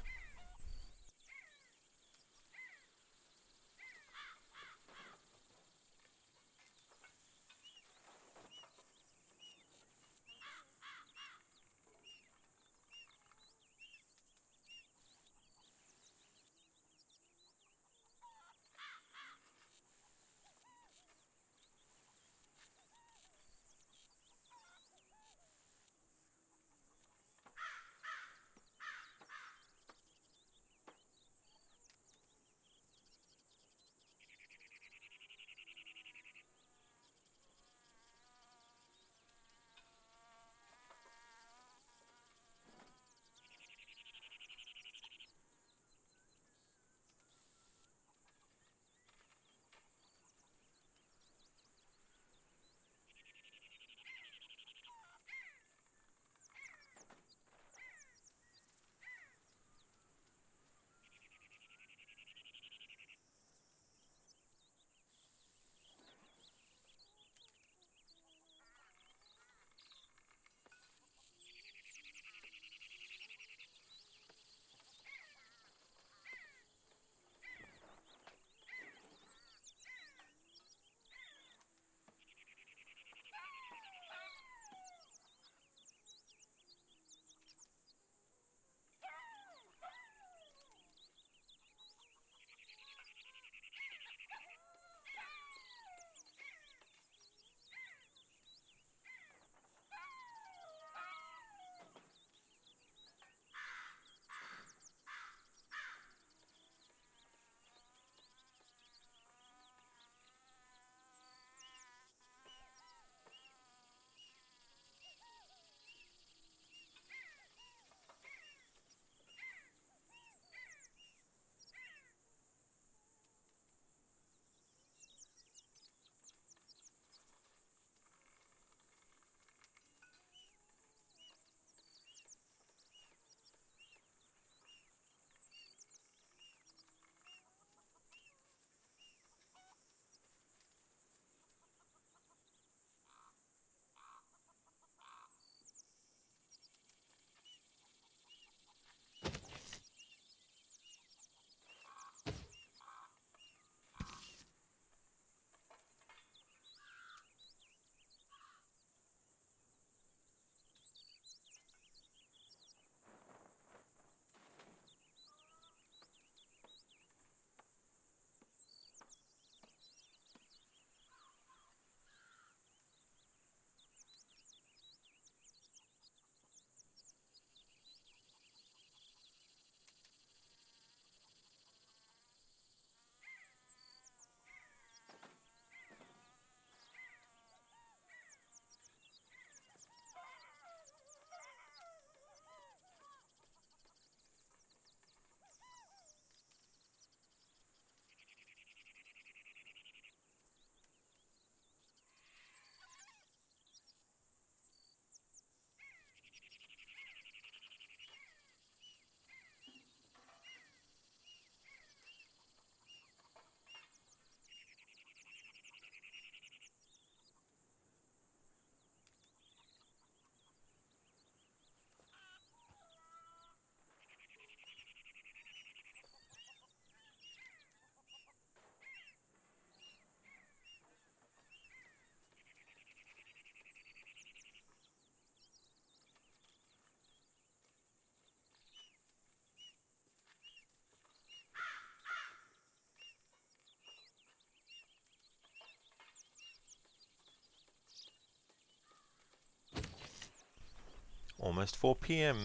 Almost 4 p.m.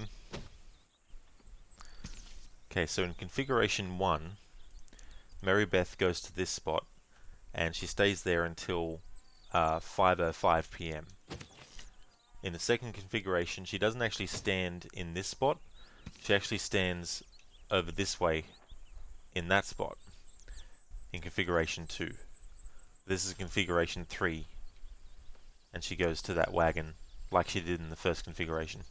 Okay, so in configuration 1, Mary Beth goes to this spot and she stays there until 5:05 p.m. In the second configuration, she doesn't actually stand in this spot. She actually stands over this way in that spot in configuration 2. This is configuration 3, and she goes to that wagon like she did in the first configuration.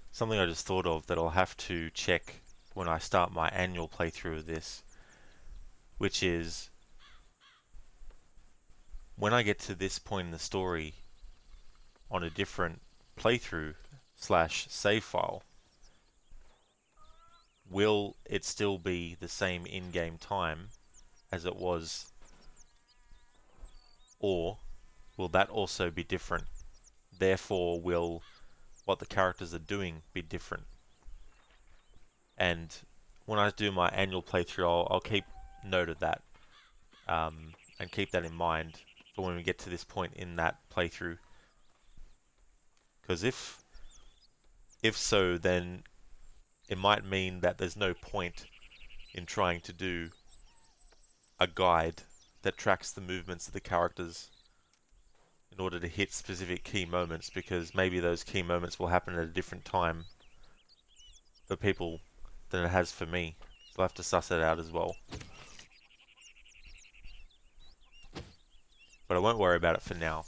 Something I just thought of that I'll have to check when I start my annual playthrough of this, which is when I get to this point in the story on a different playthrough slash save file, will it still be the same in-game time as it was, or will that also be different? Therefore, will what the characters are doing be different? And when I do my annual playthrough, I'll keep note of that, and keep that in mind for when we get to this point in that playthrough. Because if so, then it might mean that there's no point in trying to do a guide that tracks the movements of the characters in order to hit specific key moments, because maybe those key moments will happen at a different time for people than it has for me. So I'll have to suss it out as well. But I won't worry about it for now.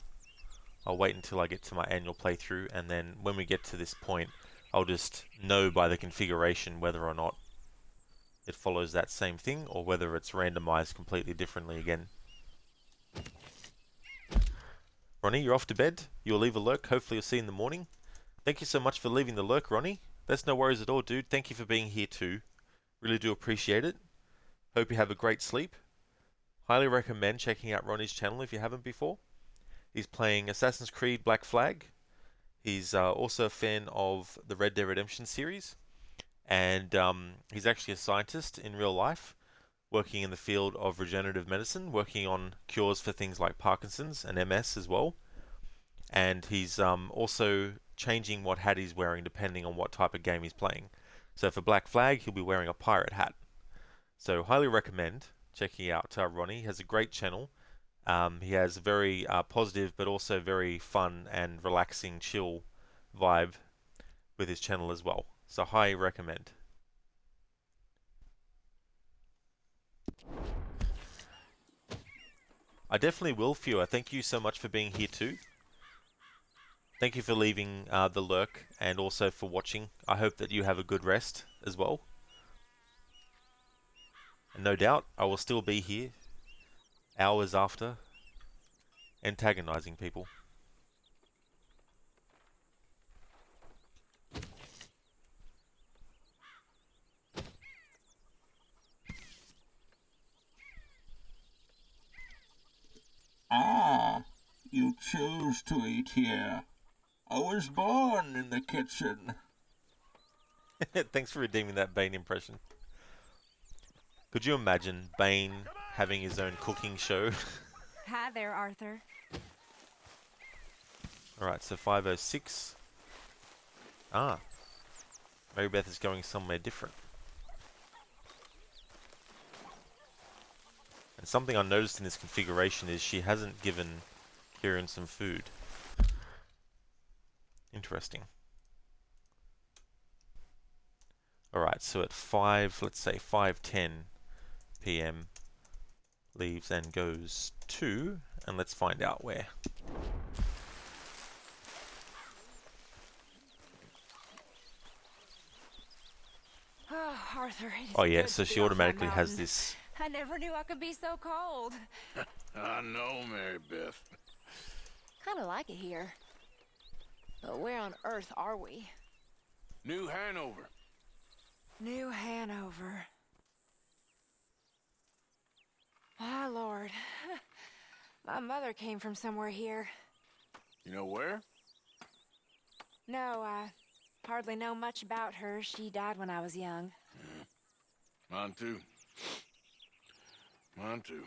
I'll wait until I get to my annual playthrough, and then when we get to this point, I'll just know by the configuration whether or not it follows that same thing, or whether it's randomized completely differently again. Ronnie, you're off to bed. You'll leave a lurk. Hopefully you'll see you in the morning. Thank you so much for leaving the lurk, Ronnie. That's no worries at all, dude. Thank you for being here too. Really do appreciate it. Hope you have a great sleep. Highly recommend checking out Ronnie's channel if you haven't before. He's playing Assassin's Creed Black Flag. He's also a fan of the Red Dead Redemption series. And he's actually a scientist in real life, working in the field of regenerative medicine, working on cures for things like Parkinson's and MS as well. and he's also changing what hat he's wearing depending on what type of game he's playing. So for Black Flag, he'll be wearing a pirate hat. So highly recommend checking out Ronnie. He has a great channel. He has a very positive but also very fun and relaxing, chill vibe with his channel as well. So highly recommend. I definitely will, Fewer. Thank you so much for being here too. Thank you for leaving the lurk and also for watching. I hope that you have a good rest as well. And no doubt I will still be here hours after antagonizing people. Ah, you choose to eat here. I was born in the kitchen. Thanks for redeeming that Bane impression. Could you imagine Bane having his own cooking show? Hi there, Arthur. Alright, so 506. Ah. Mary Beth is going somewhere different. And something I noticed in this configuration is she hasn't given Kieran some food. Interesting. Alright, so at 5, let's say 5:10 PM, leaves and goes to, and let's find out where. Oh, Arthur, it is Oh yeah, good so to she be off that automatically has mountain. this. I never knew I could be so cold. I know, Mary Beth. Kind of like it here. But where on earth are we? New Hanover. New Hanover. My lord. My mother came from somewhere here. You know where? No, I hardly know much about her. She died when I was young. Mine too. Mine too.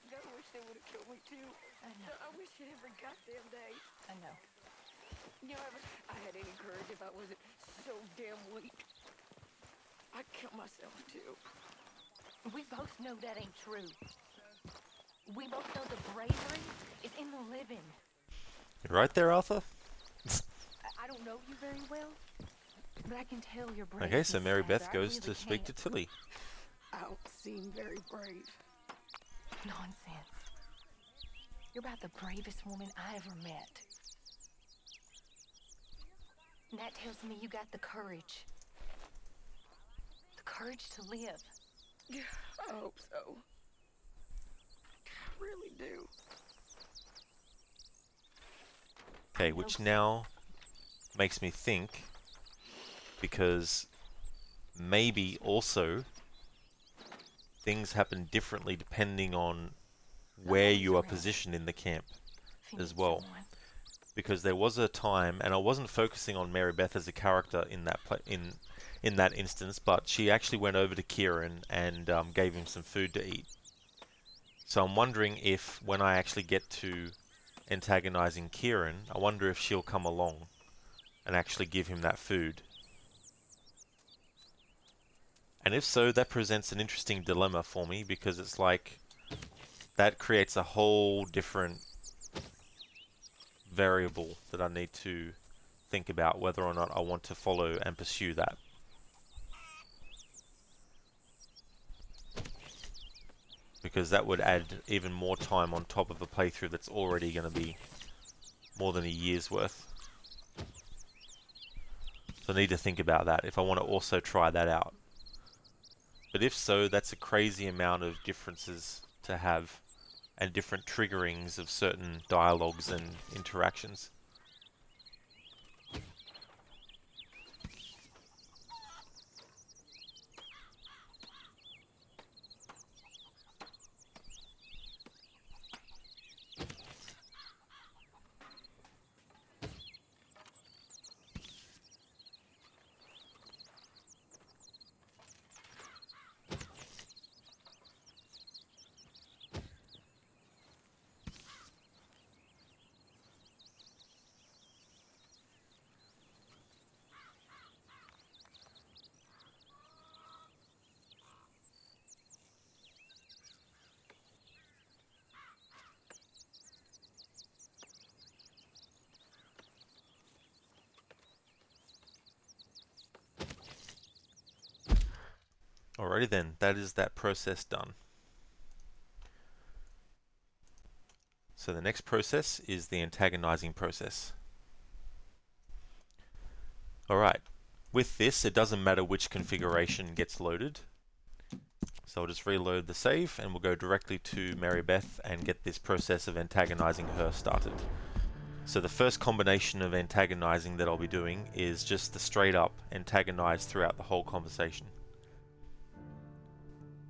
I wish they would have killed me too. I know. I wish it every goddamn day. I know. You know, I had any courage if I wasn't so damn weak. I'd kill myself too. We both know that ain't true. We both know the bravery is in the living. You right there, Arthur? I don't know you very well, but I can tell you're brave. Okay, so Mary inside. Beth I goes really to speak to can. Tilly. I don't seem very brave. Nonsense. You're about the bravest woman I ever met. And that tells me you got the courage. The courage to live. I hope so. I really do. Okay, which now makes me think, because maybe also things happen differently depending on where you are positioned in the camp as well. Because there was a time, and I wasn't focusing on Mary Beth as a character in that in that instance, but she actually went over to Kieran and gave him some food to eat. So I'm wondering if when I actually get to antagonizing Kieran, I wonder if she'll come along and actually give him that food. And if so, that presents an interesting dilemma for me, because it's like that creates a whole different variable that I need to think about whether or not I want to follow and pursue that. Because that would add even more time on top of a playthrough that's already going to be more than a year's worth. So I need to think about that if I want to also try that out. But if so, that's a crazy amount of differences to have, and different triggerings of certain dialogues and interactions. Alrighty then, that is that process done. So the next process is the antagonizing process. Alright, with this it doesn't matter which configuration gets loaded. So I'll just reload the save and we'll go directly to Mary Beth and get this process of antagonizing her started. So the first combination of antagonizing that I'll be doing is just the straight up antagonize throughout the whole conversation.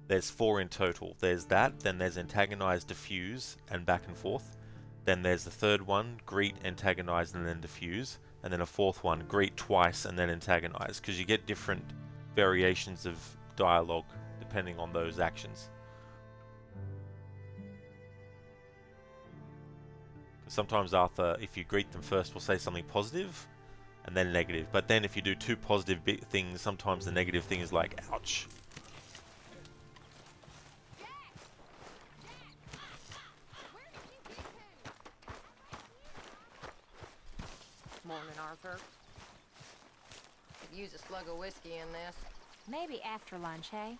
There's 4 in total. There's that, then there's antagonize, diffuse, and back and forth. Then there's the third one, greet, antagonize, and then diffuse. And then a fourth one, greet twice and then antagonize, because you get different variations of dialogue depending on those actions. Sometimes Arthur, if you greet them first, will say something positive and then negative. But then if you do 2 positive things, sometimes the negative thing is like, ouch. Morning, Arthur. Could use a slug of whiskey in this. Maybe after lunch, hey?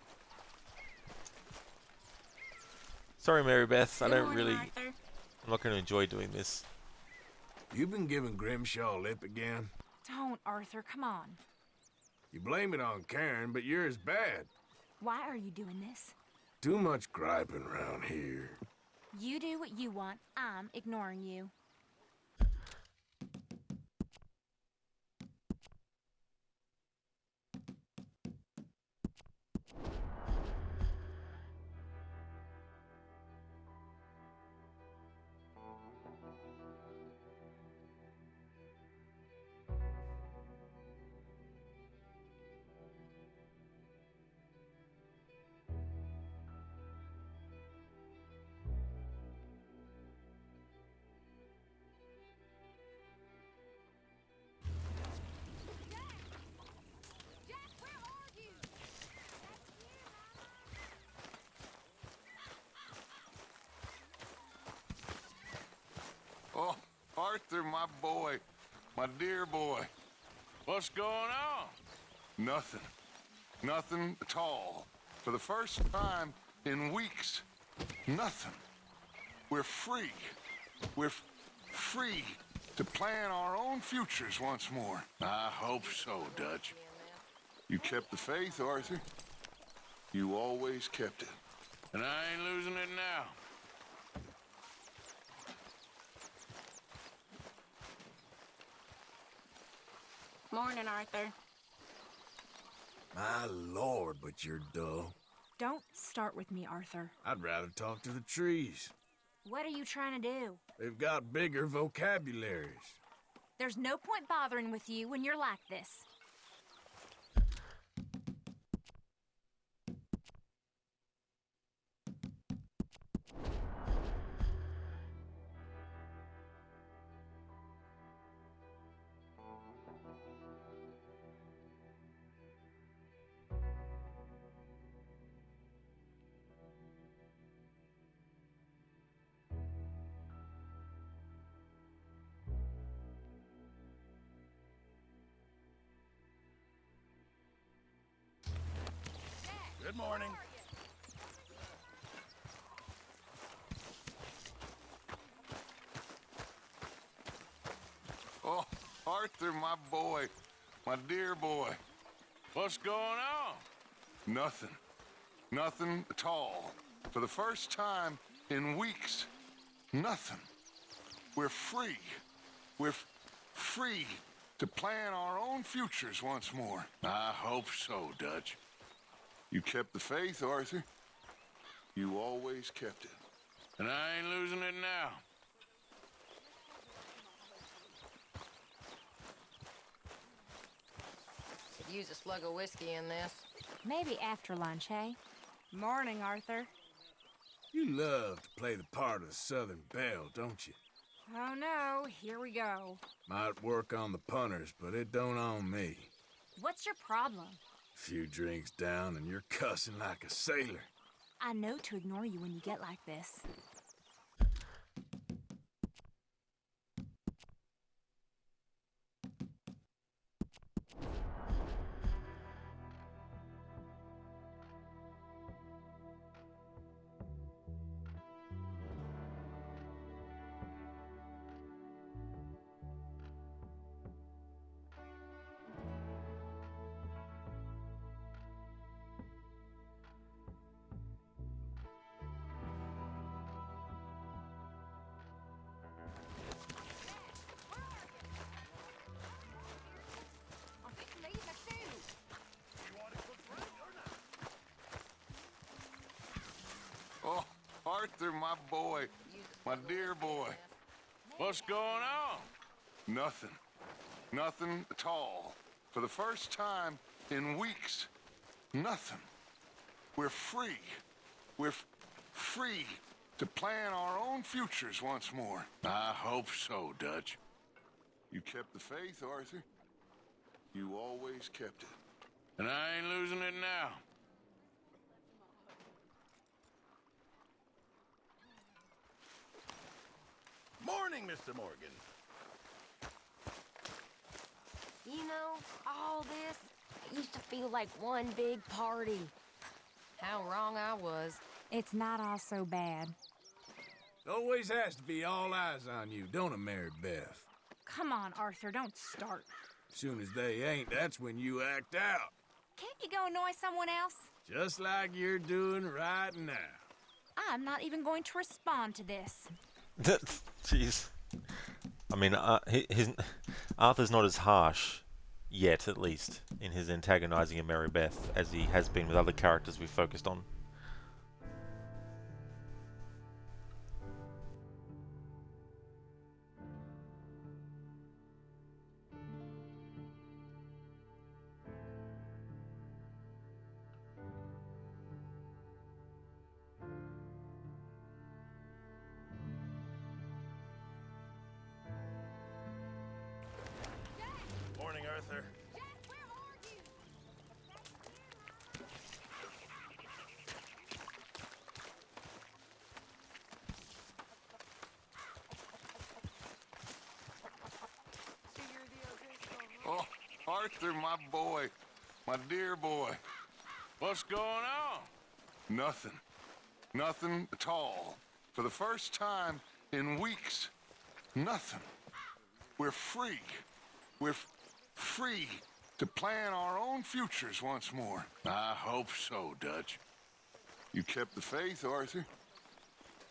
Sorry, Mary Beth, I Good don't morning, really... Arthur. I'm not going to enjoy doing this. You been giving Grimshaw lip again? Don't, Arthur, come on. You blame it on Karen, but you're as bad. Why are you doing this? Too much griping around here. You do what you want. I'm ignoring you. Oh, Arthur, my boy. My dear boy. What's going on? Nothing. Nothing at all. For the first time in weeks. Nothing. We're free. We're free to plan our own futures once more. I hope so, Dutch. You kept the faith, Arthur. You always kept it. And I ain't losing it now. Morning, Arthur. My lord, but you're dull. Don't start with me, Arthur. I'd rather talk to the trees. What are you trying to do? They've got bigger vocabularies. There's no point bothering with you when you're like this. Good morning. Oh, Arthur, my boy. My dear boy. What's going on? Nothing. Nothing at all. For the first time in weeks. Nothing. We're free. We're free to plan our own futures once more. I hope so, Dutch. You kept the faith, Arthur. You always kept it. And I ain't losing it now. Could use a slug of whiskey in this. Maybe after lunch, hey? Morning, Arthur. You love to play the part of the Southern Belle, don't you? Oh no, here we go. Might work on the punters, but it don't on me. What's your problem? Few drinks down and you're cussing like a sailor. I know to ignore you when you get like this. Arthur, my boy. My dear boy. What's going on? Nothing. Nothing at all. For the first time in weeks, nothing. We're free. We're free to plan our own futures once more. I hope so, Dutch. You kept the faith, Arthur. You always kept it. And I ain't losing it now. Morning, Mr. Morgan. You know, all this, it used to feel like one big party. How wrong I was. It's not all so bad. It always has to be all eyes on you, don't it, Mary Beth? Come on, Arthur, don't start. Soon as they ain't, that's when you act out. Can't you go annoy someone else? Just like you're doing right now. I'm not even going to respond to this. Jeez. I mean, Arthur's not as harsh yet, at least, in his antagonizing of Mary Beth as he has been with other characters we've focused on. Morning, Arthur. Oh, Arthur, my boy. My dear boy. What's going on? Nothing. Nothing at all. For the first time in weeks, nothing. We're free. We're free to plan our own futures once more. I hope so, Dutch. You kept the faith, Arthur.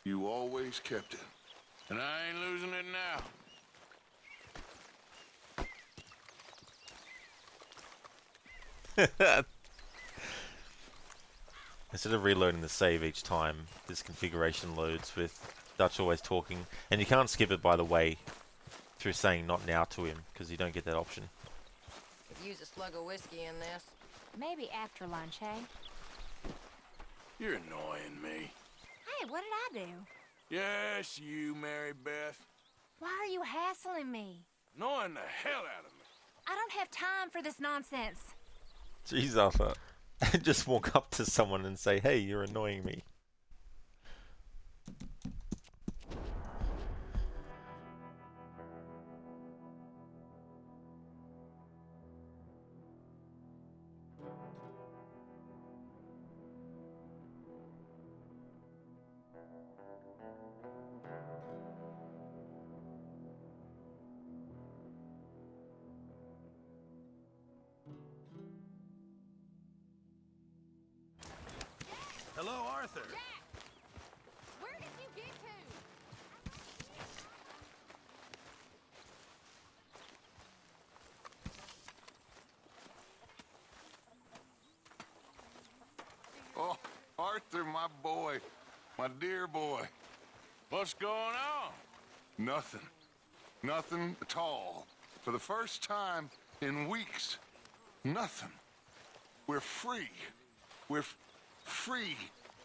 You always kept it. And I ain't losing it now. Instead of reloading the save each time, this configuration loads with Dutch always talking. And you can't skip it, by the way, through saying not now to him, because you don't get that option. Could use a slug of whiskey in this. Maybe after lunch, hey? You're annoying me. Hey, what did I do? Yes, you, Mary Beth. Why are you hassling me? Annoying the hell out of me. I don't have time for this nonsense. Jeez, Arthur. Just walk up to someone and say, hey, you're annoying me. Hello, Arthur. Jack! Where did you get to? Oh, Arthur, my boy. My dear boy. What's going on? Nothing. Nothing at all. For the first time in weeks, nothing. We're free. We're free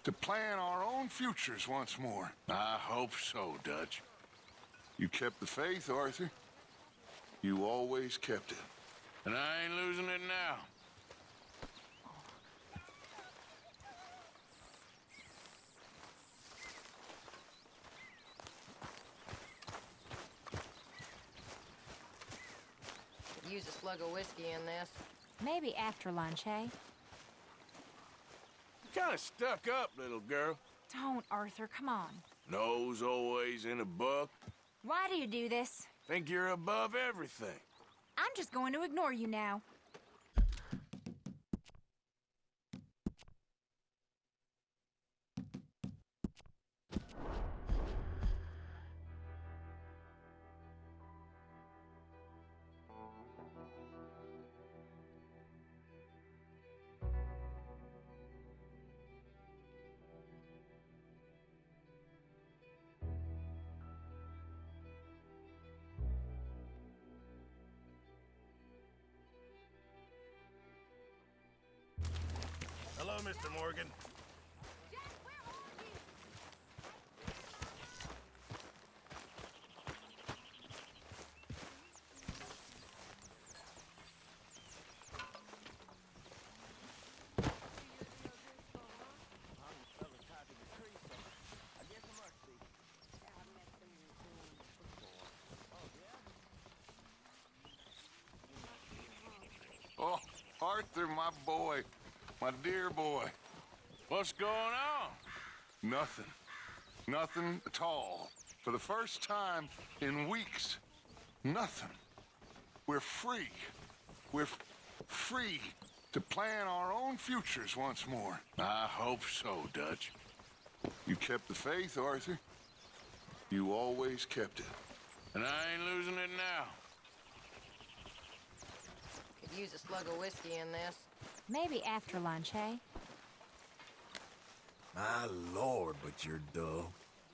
to plan our own futures once more. I hope so, Dutch. You kept the faith, Arthur. You always kept it. And I ain't losing it now. Could use a slug of whiskey in this. Maybe after lunch, hey? Kinda stuck up, little girl. Don't, Arthur, come on. Nose always in a book. Why do you do this? Think you're above everything. I'm just going to ignore you now. Mr. Morgan. Oh, Arthur, my boy. My dear boy. What's going on? Nothing. Nothing at all. For the first time in weeks. Nothing. We're free. We're free to plan our own futures once more. I hope so, Dutch. You kept the faith, Arthur. You always kept it. And I ain't losing it now. Could use a slug of whiskey in this. Maybe after lunch, eh? My lord, but you're dull.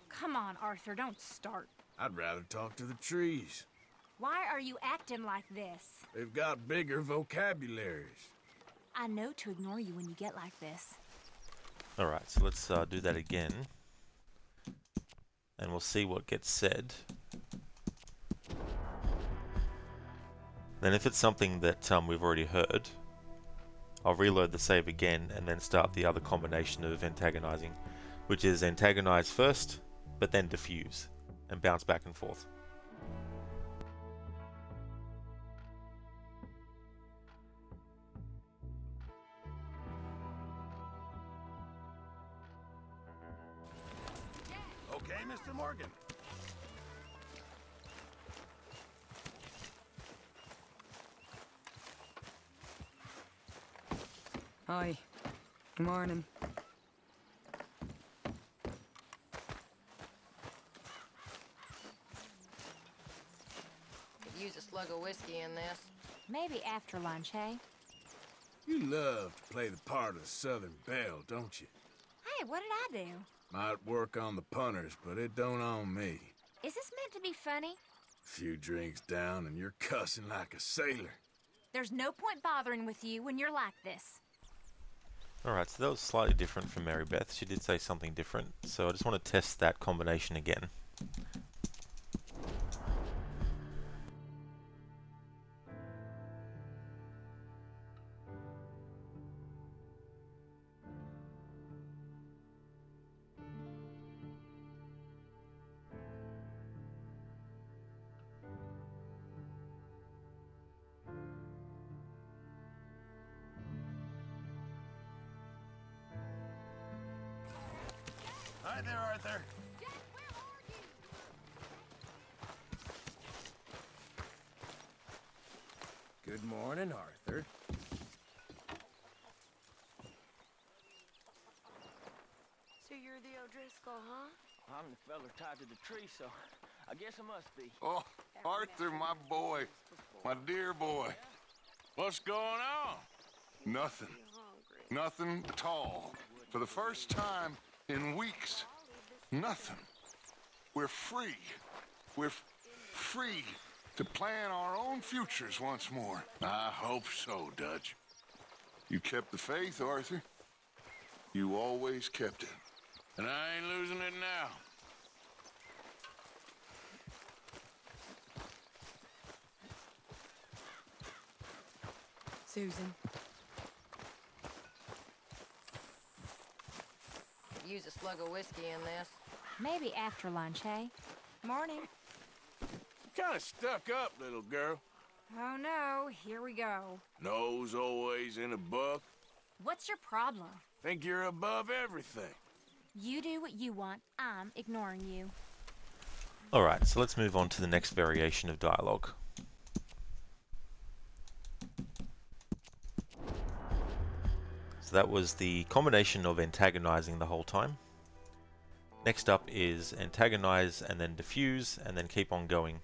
Come on, Arthur, don't start. I'd rather talk to the trees. Why are you acting like this? They've got bigger vocabularies. I know to ignore you when you get like this. Alright, so let's do that again. And we'll see what gets said. Then if it's something that we've already heard, I'll reload the save again and then start the other combination of antagonizing, which is antagonize first, but then diffuse, and bounce back and forth. Okay, Mr. Morgan. Hi. Good morning. Could use a slug of whiskey in this. Maybe after lunch, eh? You love to play the part of the Southern Belle, don't you? Hey, what did I do? Might work on the punters, but it don't on me. Is this meant to be funny? A few drinks down and you're cussing like a sailor. There's no point bothering with you when you're like this. Alright, so that was slightly different from Mary Beth. She did say something different, so I just want to test that combination again. Hi there, Arthur. Good morning, Arthur. So you're the O'Driscoll, huh? I'm the fella tied to the tree, so I guess I must be. Oh, Arthur, my boy. My dear boy. What's going on? Nothing. Nothing at all. For the first time in weeks. Nothing. We're free. We're free to plan our own futures once more. I hope so, Dutch. You kept the faith, Arthur. You always kept it. And I ain't losing it now. Susan. Could use a slug of whiskey in this. Maybe after lunch, eh? Morning. You kind of stuck up, little girl. Oh no, here we go. Nose always in a book. What's your problem? Think you're above everything. You do what you want. I'm ignoring you. Alright, so let's move on to the next variation of dialogue. So that was the combination of antagonizing the whole time. Next up is antagonize and then diffuse and then keep on going.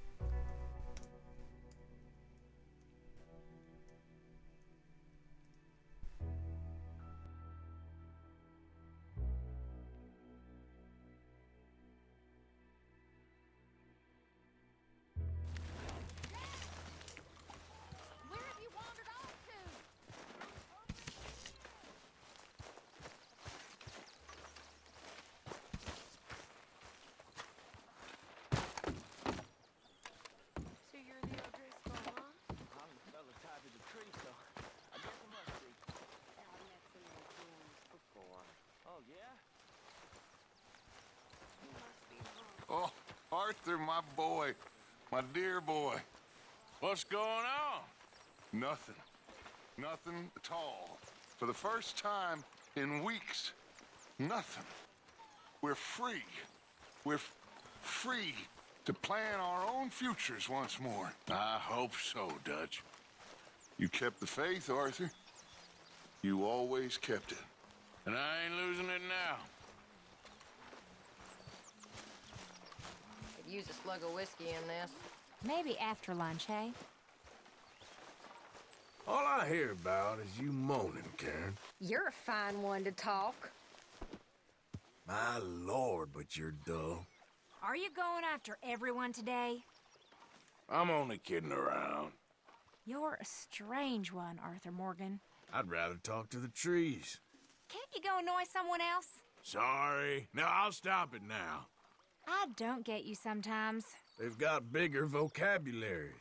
Arthur, my boy. My dear boy. What's going on? Nothing. Nothing at all. For the first time in weeks, nothing. We're free. We're free to plan our own futures once more. I hope so, Dutch. You kept the faith, Arthur. You always kept it. And I ain't losing it now. Could use a slug of whiskey in this. Maybe after lunch, hey? All I hear about is you moaning, Karen. You're a fine one to talk. My lord, but you're dull. Are you going after everyone today? I'm only kidding around. You're a strange one, Arthur Morgan. I'd rather talk to the trees. Can't you go annoy someone else? Sorry. Now, I'll stop it now. I don't get you sometimes. They've got bigger vocabularies.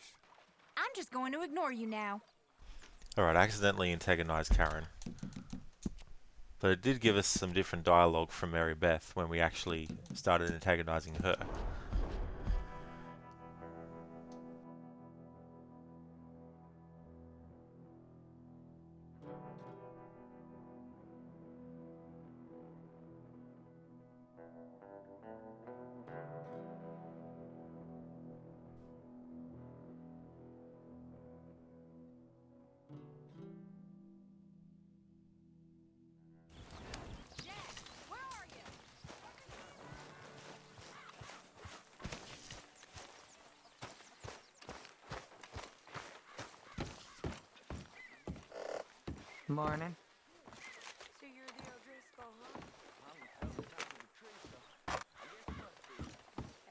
I'm just going to ignore you now. Alright, I accidentally antagonized Karen. But it did give us some different dialogue from Mary Beth when we actually started antagonizing her. Morning. So you're the O'Driscoll, huh? I'm the fella top of the tree, so I guess it must be.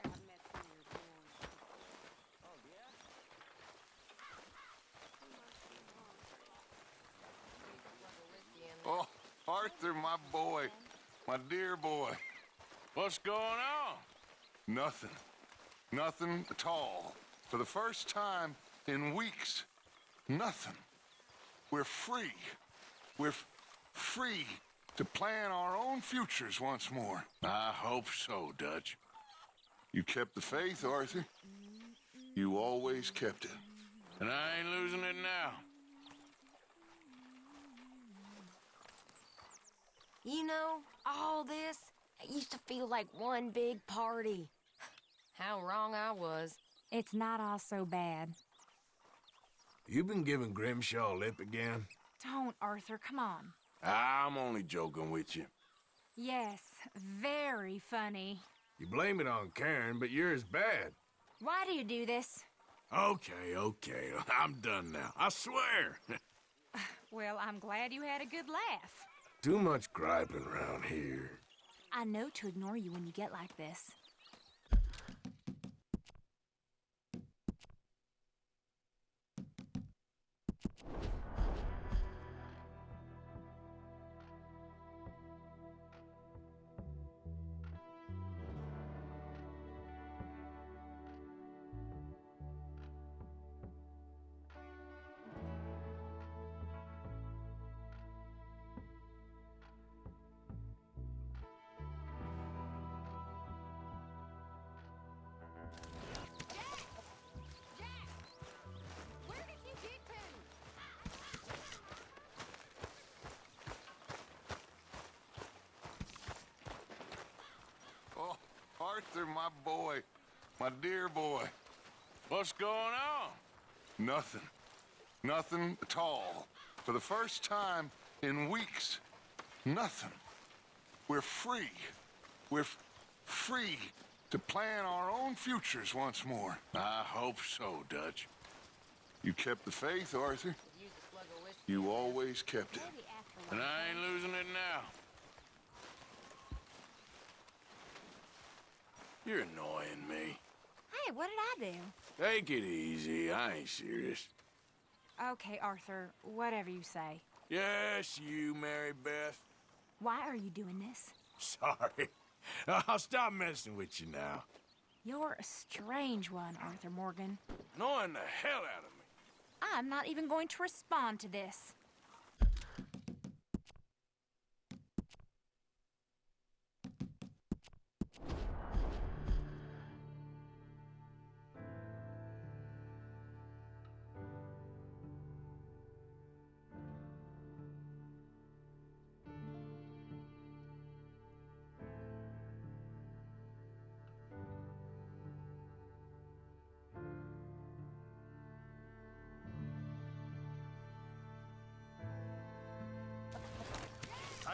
I met some of your boys. Oh, yeah? Oh, Arthur, my boy. My dear boy. What's going on? Nothing. Nothing at all. For the first time in weeks, nothing. We're free. We're free to plan our own futures once more. I hope so, Dutch. You kept the faith, Arthur. You always kept it. And I ain't losing it now. You know, all this, it used to feel like one big party. How wrong I was. It's not all so bad. You been giving Grimshaw lip again? Don't, Arthur, come on. I'm only joking with you. Yes, very funny. You blame it on Karen, but you're as bad. Why do you do this? Okay. I'm done now. I swear. Well, I'm glad you had a good laugh. Too much griping around here. I know to ignore you when you get like this. Oh, Arthur, my boy. My dear boy. What's going on? Nothing. Nothing at all. For the first time in weeks, nothing. We're free. We're free to plan our own futures once more. I hope so, Dutch. You kept the faith, Arthur. You always kept it. And I ain't losing it now. You're annoying me. Hey, what did I do? Take it easy. I ain't serious. Okay, Arthur, whatever you say. Yes, you, Mary Beth. Why are you doing this? Sorry. I'll stop messing with you now. You're a strange one, Arthur Morgan. Annoying the hell out of me. I'm not even going to respond to this.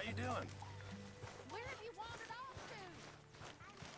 you doing? Where have you wandered off to?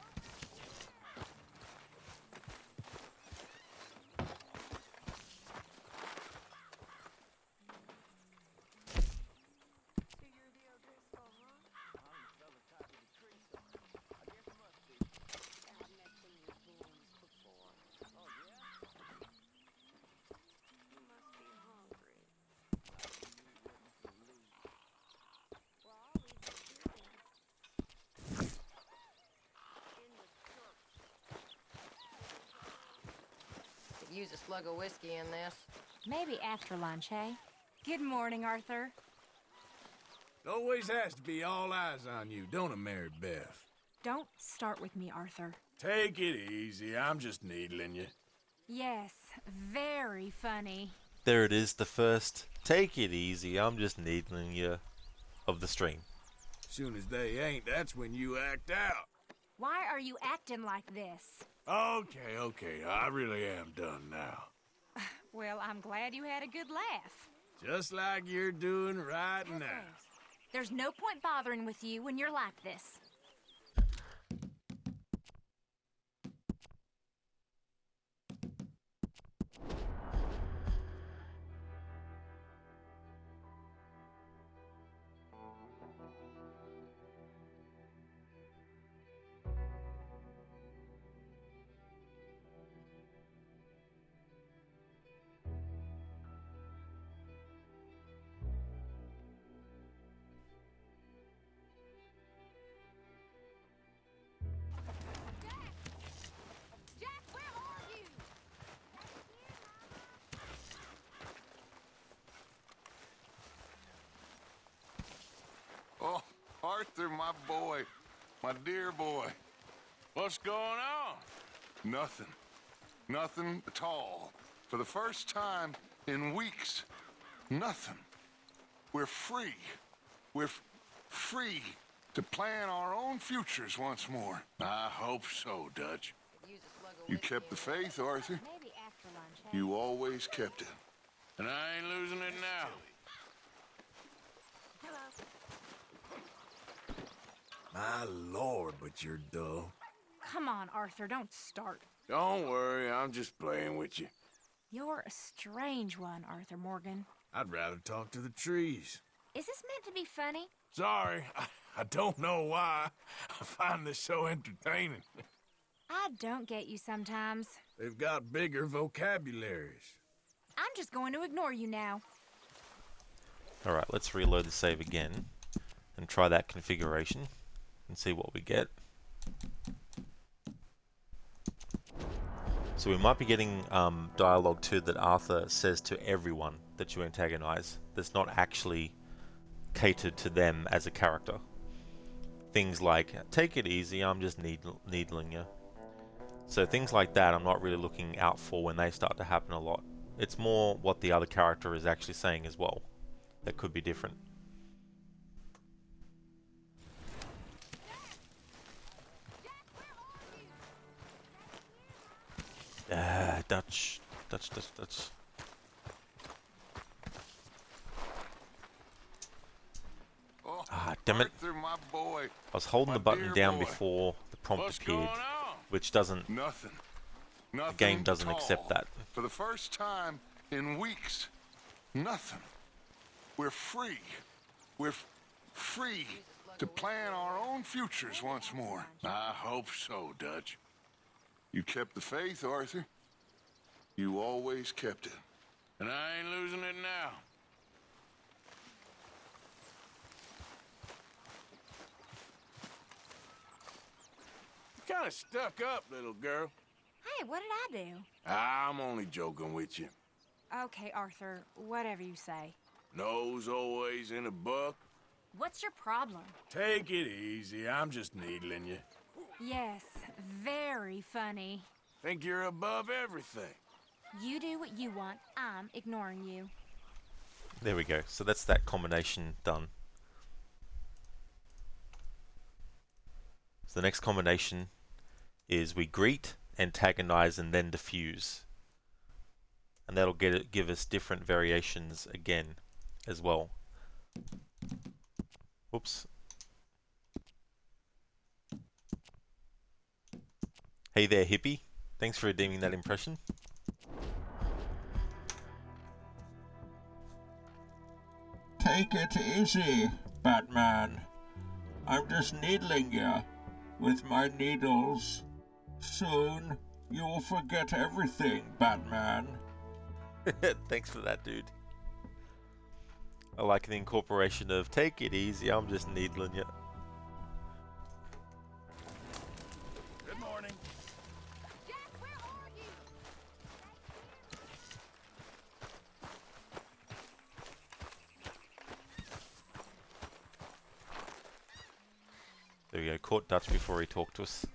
Could use a slug of whiskey in this. Maybe after lunch, eh? Good morning, Arthur. It always has to be all eyes on you, don't it, Mary Beth? Don't start with me, Arthur. Take it easy. I'm just needling you. Yes, very funny. There it is, the first "take it easy, I'm just needling you" of the stream. Soon as they ain't, that's when you act out. Why are you acting like this? Okay. I really am done now. Well, I'm glad you had a good laugh. Just like you're doing right now. There's no point bothering with you when you're like this. Jack, where are you? Oh, Arthur, my boy. My dear boy. What's going on? Nothing. Nothing at all. For the first time in weeks, nothing. We're free. We're free to plan our own futures once more. I hope so, Dutch. Could use a slug of You whiskey kept the in this. faith, Arthur. Maybe after lunch, eh? You always kept it. And I ain't losing it now. My lord, but you're dull. Come on, Arthur, don't start. Don't worry, I'm just playing with you. You're a strange one, Arthur Morgan. I'd rather talk to the trees. Is this meant to be funny? Sorry, I don't know why. I find this so entertaining. I don't get you sometimes. They've got bigger vocabularies. I'm just going to ignore you now. Alright, let's reload the save again and try that configuration and see what we get. So we might be getting dialogue too that Arthur says to everyone that you antagonize that's not actually catered to them as a character. Things like, "Take it easy, I'm just needling you." So things like that I'm not really looking out for when they start to happen a lot. It's more what the other character is actually saying as well that could be different. Dutch. Oh, Damn it. Arthur, my boy. I was holding My the button dear down boy. before the prompt What's going appeared, on? which doesn't, Nothing. Nothing game doesn't at accept all. that. For the first time in weeks, nothing. We're free. We're free to plan our own futures once more. I hope so, Dutch. You kept the faith, Arthur. You always kept it. And I ain't losing it now. You kind of stuck up, little girl. Hey, what did I do? I'm only joking with you. Okay, Arthur, whatever you say. Nose always in a book. What's your problem? Take it easy. I'm just needling you. Yes, very funny. Think you're above everything. You do what you want. I'm ignoring you. There we go. So that's that combination done. So the next combination is we greet, antagonize, and then diffuse. And that'll give us different variations again as well. Whoops. Hey there, hippie. Thanks for redeeming that impression. Take it easy, Batman. I'm just needling you with my needles. Soon, you'll forget everything, Batman. Thanks for that, dude. I like the incorporation of take it easy, I'm just needling you. Good morning. Jack, where are you? There we go, caught Dutch before he talked to us.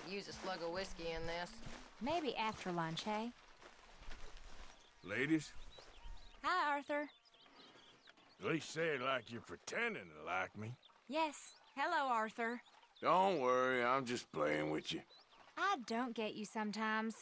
Could use a slug of whiskey in this. Maybe after lunch, hey? Ladies, Hi, Arthur. at least say it like you're pretending to like me. Yes. Hello, Arthur. Don't worry, I'm just playing with you. I don't get you sometimes.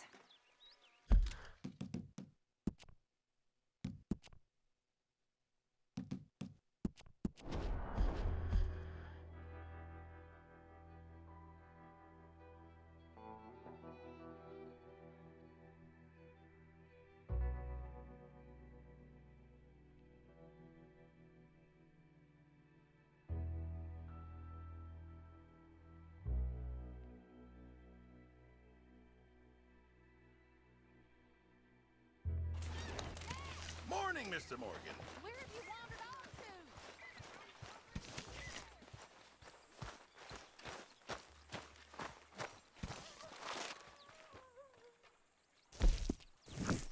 Morning, Mr. Morgan. Where have you wandered off to?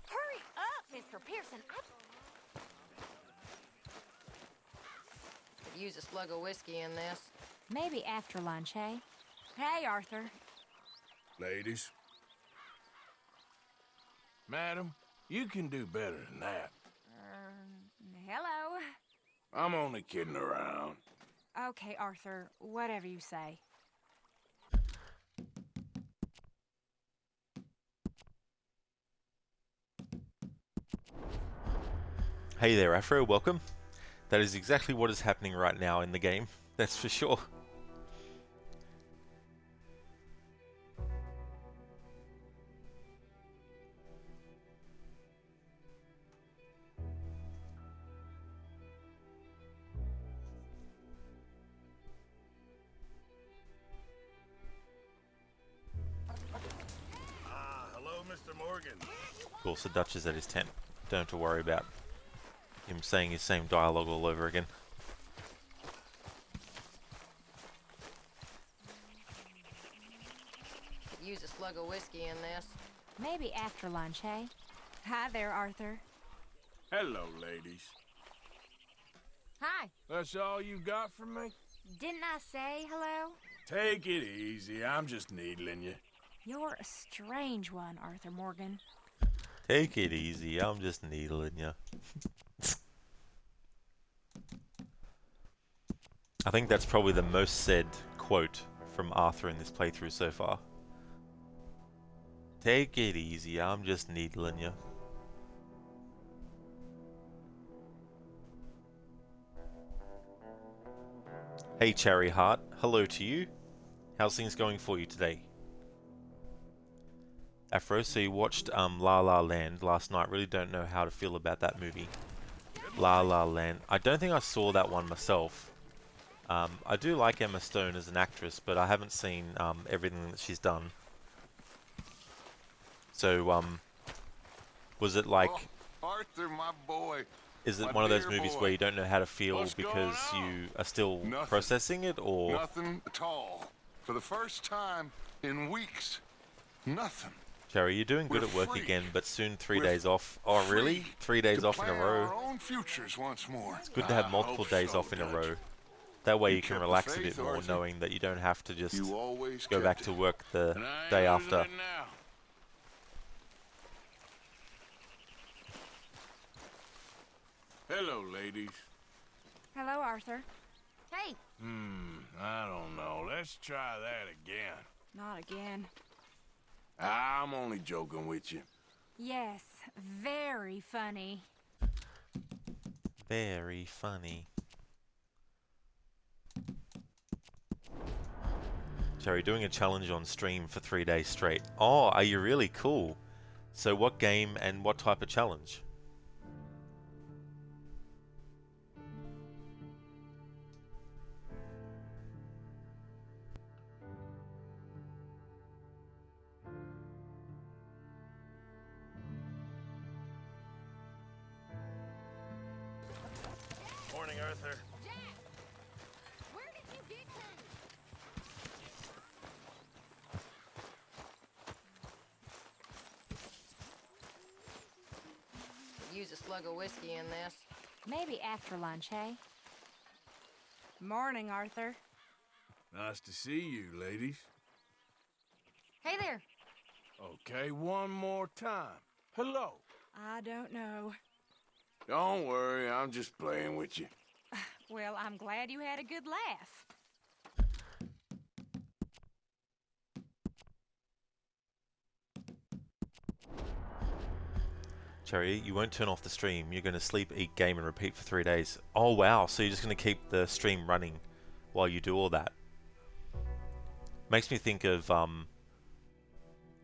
Hurry up, Mr. Pearson. Could use a slug of whiskey in this. Maybe after lunch, hey? Hey, Arthur. Ladies. Madam, you can do better than that. Hello. I'm only kidding around. Okay, Arthur. Whatever you say. Hey there, Afro, welcome. That is exactly what is happening right now in the game, that's for sure. Hello, Mr. Morgan. Of course, the Dutch is at his tent. Don't have to worry about him saying his same dialogue all over again. Could use a slug of whiskey in this. Maybe after lunch, hey? Hi there, Arthur. Hello, ladies. Hi. That's all you got for me? Didn't I say hello? Take it easy, I'm just needling you. You're a strange one, Arthur Morgan. Take it easy, I'm just needling you. I think that's probably the most said quote from Arthur in this playthrough so far. Take it easy, I'm just needling you. Hey Cherry Heart, hello to you. How's things going for you today? Afro, so you watched La La Land last night. Really don't know how to feel about that movie. La La Land. I don't think I saw that one myself. I do like Emma Stone as an actress, but I haven't seen everything that she's done. So, was it like... Oh, Arthur, my boy. Is it My one of those dear movies boy. where you don't know how to feel What's because going on? you are still Nothing. processing it, or... Nothing at all. For the first time in weeks, nothing. Jerry, you're doing good We're at work free. again, but soon 3 We're days off. Oh, really? free 3 days to off in a plan row? our own futures once more. It's good to have multiple days off in a row. That way you can kept the relax a faith, bit more, Arthur. knowing that you don't have to just You always go kept back it. to work the And I ain't day losing after. it now. Hello, ladies. Hello, Arthur. Hey, I don't know. Let's try that again. Not again. I'm only joking with you. Yes, very funny. Very funny. Jerry, doing a challenge on stream for 3 days straight. Oh, are you really? Cool. So what game and what type of challenge? Morning, Arthur. Where did you get to? Could use a slug of whiskey in this. Maybe after lunch, hey? Morning, Arthur. Nice to see you, ladies. Hey there. Okay, one more time. Hello. I don't know. Don't worry, I'm just playing with you. Well, I'm glad you had a good laugh. Cherry, you won't turn off the stream. You're going to sleep, eat, game, and repeat for 3 days. Oh, wow. So you're just going to keep the stream running while you do all that. Makes me think of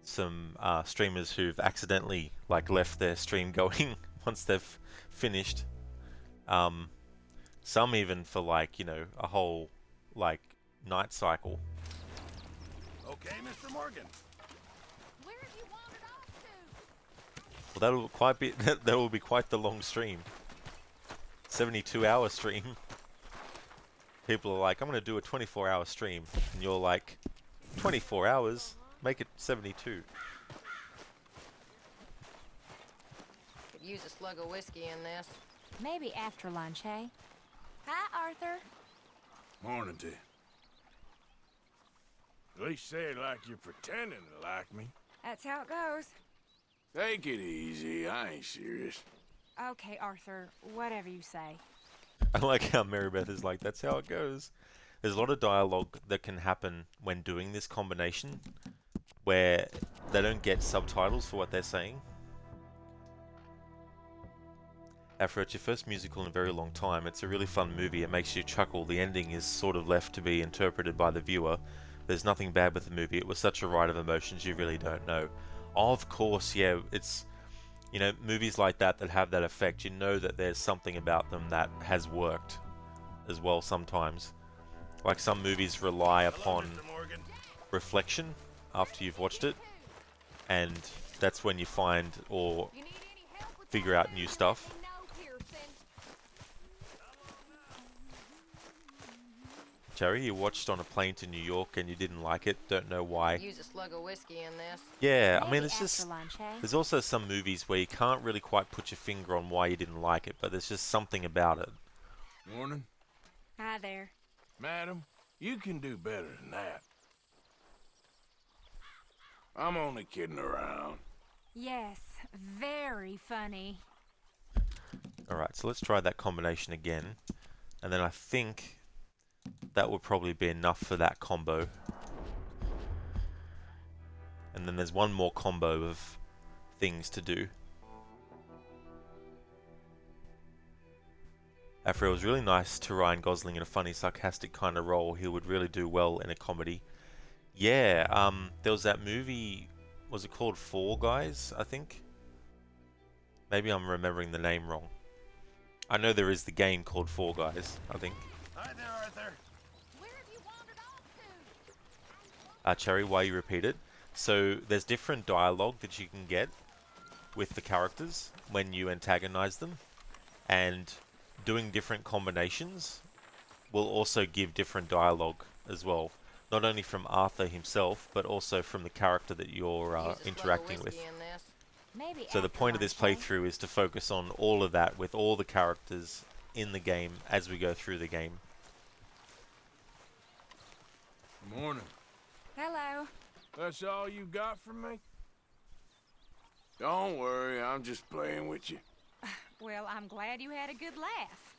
some streamers who've accidentally left their stream going once they've finished. Some even for a whole night cycle. Okay, Mr. Morgan. Where have you wandered off to? Well, that will be quite the long stream. 72-hour stream. People are like, I'm going to do a 24-hour stream, and you're like, 24 hours? Make it 72. Could use a slug of whiskey in this. Maybe after lunch, hey? Hi, Arthur. Morning to you. At least say it like you're pretending to like me. That's how it goes. Take it easy, I ain't serious. Okay, Arthur, whatever you say. I like how Marybeth is like, that's how it goes. There's a lot of dialogue that can happen when doing this combination where they don't get subtitles for what they're saying. After it's your first musical in a very long time, it's a really fun movie. It makes you chuckle. The ending is sort of left to be interpreted by the viewer. There's nothing bad with the movie. It was such a ride of emotions you really don't know. Of course, yeah, it's, movies like that have that effect. You know that there's something about them that has worked as well sometimes. Like some movies rely upon reflection after you've watched it, and that's when you find or figure out new stuff. Jerry, you watched On a Plane to New York and you didn't like it. Don't know why. Use a slug of whiskey in this. Yeah, I mean, Maybe it's just... after lunch, hey? There's also some movies where you can't really quite put your finger on why you didn't like it, but there's just something about it. Morning. Hi there. Madam, you can do better than that. I'm only kidding around. Yes, very funny. Alright, so let's try that combination again. And then I think that would probably be enough for that combo. And then there's one more combo of things to do. After it was really nice to Ryan Gosling in a funny, sarcastic kind of role. He would really do well in a comedy. Yeah, there was that movie, was it called Fall Guys, I think? Maybe I'm remembering the name wrong. I know there is the game called Fall Guys, I think. Hi there, Arthur. Where have you wandered off to? Cherry, why you repeat it? So there's different dialogue that you can get with the characters when you antagonize them, and doing different combinations will also give different dialogue as well. Not only from Arthur himself, but also from the character that you're interacting with. Maybe So the point of this playthrough is to focus on all of that with all the characters in the game as we go through the game. Morning. Hello. That's all you got from me? Don't worry, I'm just playing with you. Well, I'm glad you had a good laugh.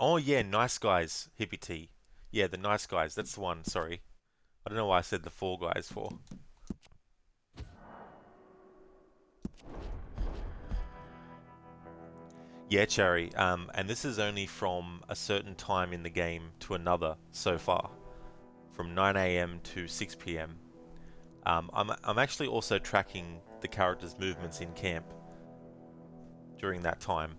Oh yeah, Nice Guys, Hippie T. Yeah, the Nice Guys, that's the one, sorry. I don't know why I said the Fall Guys for. Yeah, Cherry. And this is only from a certain time in the game to another so far, from 9 a.m. to 6 p.m. I'm actually also tracking the characters' movements in camp during that time.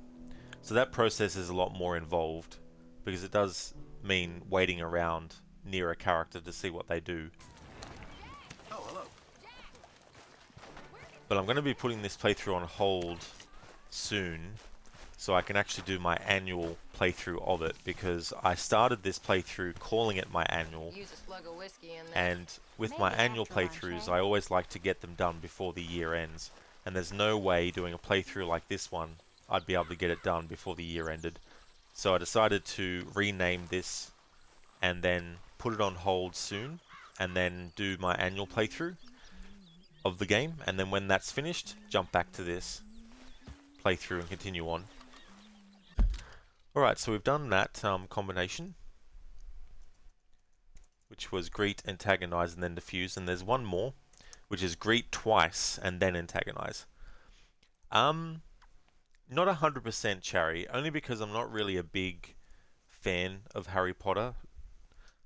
So that process is a lot more involved because it does mean waiting around near a character to see what they do. Oh, hello. But I'm going to be putting this playthrough on hold soon so I can actually do my annual playthrough of it, because I started this playthrough calling it my annual, Use a slug of whiskey in there. and with my annual playthroughs I always like to get them done before the year ends, and there's no way doing a playthrough like this one I'd be able to get it done before the year ended. So I decided to rename this and then put it on hold soon, and then do my annual playthrough of the game, and then when that's finished, jump back to this playthrough and continue on. Alright, so we've done that combination, which was greet, antagonize, and then defuse, and there's one more, which is greet twice and then antagonize. Not 100% Cherry, only because I'm not really a big fan of Harry Potter.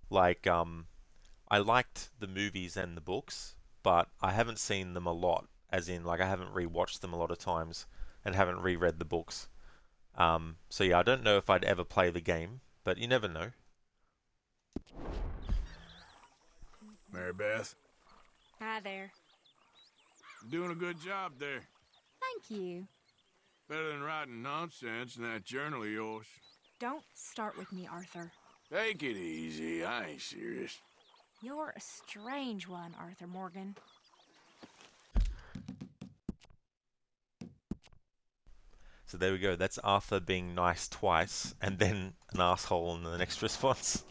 Like, I liked the movies and the books, but I haven't seen them a lot, as in, like, I haven't rewatched them a lot of times and haven't reread the books. So yeah, I don't know if I'd ever play the game, but you never know. Mary Beth, Hi there. doing a good job there. Thank you. Better than writing nonsense in that journal of yours. Don't start with me, Arthur. Take it easy. I ain't serious. You're a strange one, Arthur Morgan. So there we go, that's Arthur being nice twice, and then an asshole in the next response.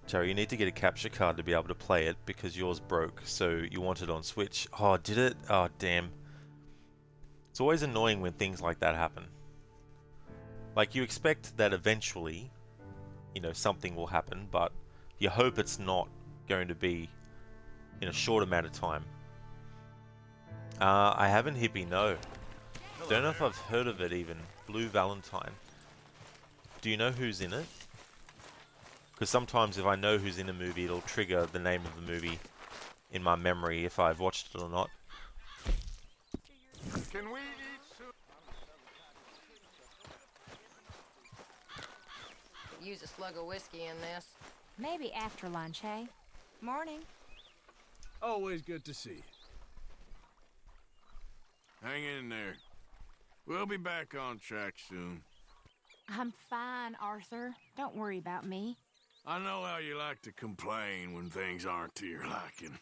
Cherry, you need to get a capture card to be able to play it, because yours broke, so you want it on Switch. Oh, did it? Oh, damn. It's always annoying when things like that happen. Like, you expect that eventually, you know, something will happen, but you hope it's not going to be in a short amount of time. I haven't, Hippie, no. Don't know if I've heard of it even. Blue Valentine. Do you know who's in it? Because sometimes if I know who's in a movie, it'll trigger the name of the movie in my memory if I've watched it or not. Can we eat soup? Use a slug of whiskey in this. Maybe after lunch, hey? Morning. Always good to see you. Hang in there. We'll be back on track soon. I'm fine, Arthur. Don't worry about me. I know how you like to complain when things aren't to your liking.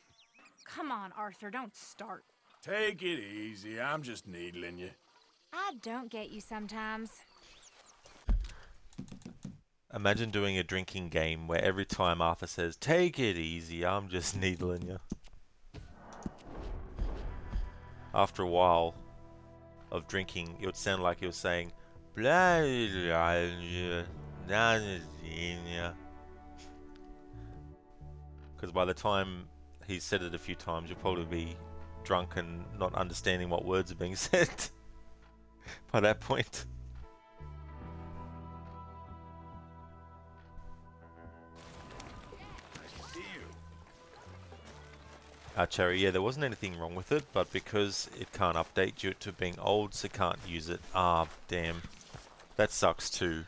Come on, Arthur, don't start. Take it easy. I'm just needling you. I don't get you sometimes. Imagine doing a drinking game where every time Arthur says, "Take it easy, I'm just needling you." After a while of drinking, it would sound like he was saying, "Blah, blah, blah, blah." Because by the time he's said it a few times, you'll probably be drunk and not understanding what words are being said by that point. Cherry, yeah, there wasn't anything wrong with it, but because it can't update due to being old, so can't use it. Ah, damn. That sucks too.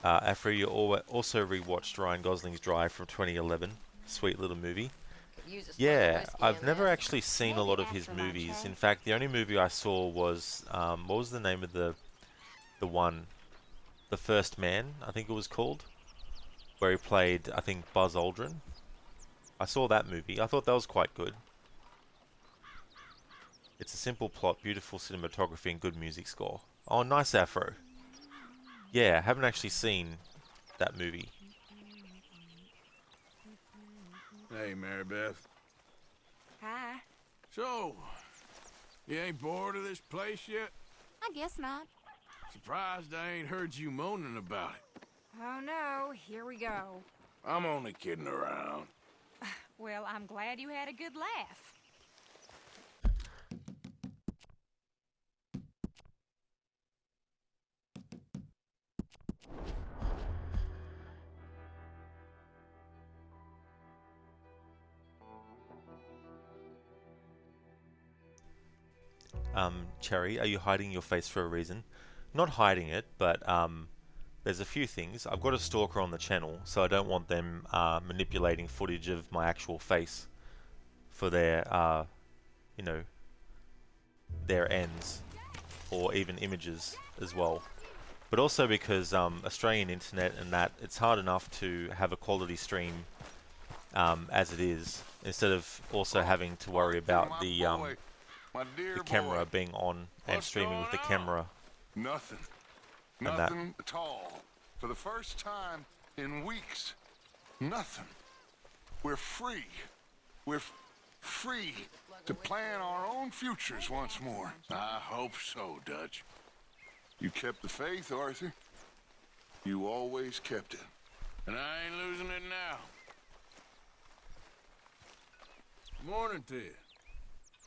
Afro, you also rewatched Ryan Gosling's Drive from 2011. Sweet little movie. Yeah, I've never actually seen a lot of his movies. In fact, the only movie I saw was, what was the name of the one? The First Man, I think it was called. Where he played, I think, Buzz Aldrin. I saw that movie. I thought that was quite good. It's a simple plot, beautiful cinematography, and good music score. Oh, nice Afro. Yeah, I haven't actually seen that movie. Hey, Mary Beth. Hi. So, you ain't bored of this place yet? I guess not. Surprised I ain't heard you moaning about it. Oh no, here we go. I'm only kidding around. Well, I'm glad you had a good laugh. Cherry, are you hiding your face for a reason? Not hiding it, but there's a few things. I've got a stalker on the channel, so I don't want them manipulating footage of my actual face for their, you know, their ends, or even images as well. But also because Australian internet and that, it's hard enough to have a quality stream as it is, instead of also having to worry about the camera being on and streaming with the camera. Nothing. And Nothing at all. For the first time in weeks. Nothing. We're free. We're free to plan our own futures once more. I hope so, Dutch. You kept the faith, Arthur. You always kept it. And I ain't losing it now. Morning to you.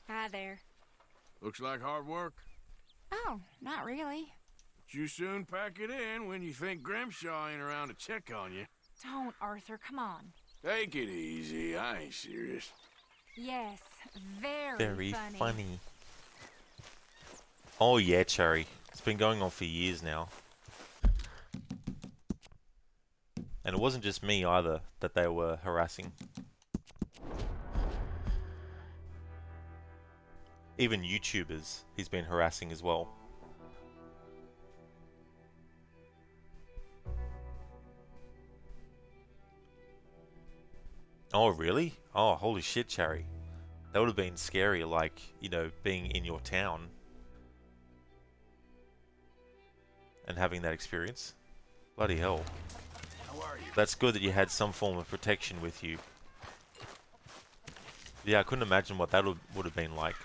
Hi there. Looks like hard work. Oh, not really. But you soon pack it in when you think Grimshaw ain't around to check on you. Don't, Arthur, come on. Take it easy, I ain't serious. Yes, Very funny. Oh yeah, Cherry. It's been going on for years now. And it wasn't just me either that they were harassing. Even YouTubers he's been harassing as well. Oh really? Oh holy shit, Cherry. That would have been scary, like, you know, being in your town and having that experience. Bloody hell. That's good that you had some form of protection with you. Yeah, I couldn't imagine what that would have been like.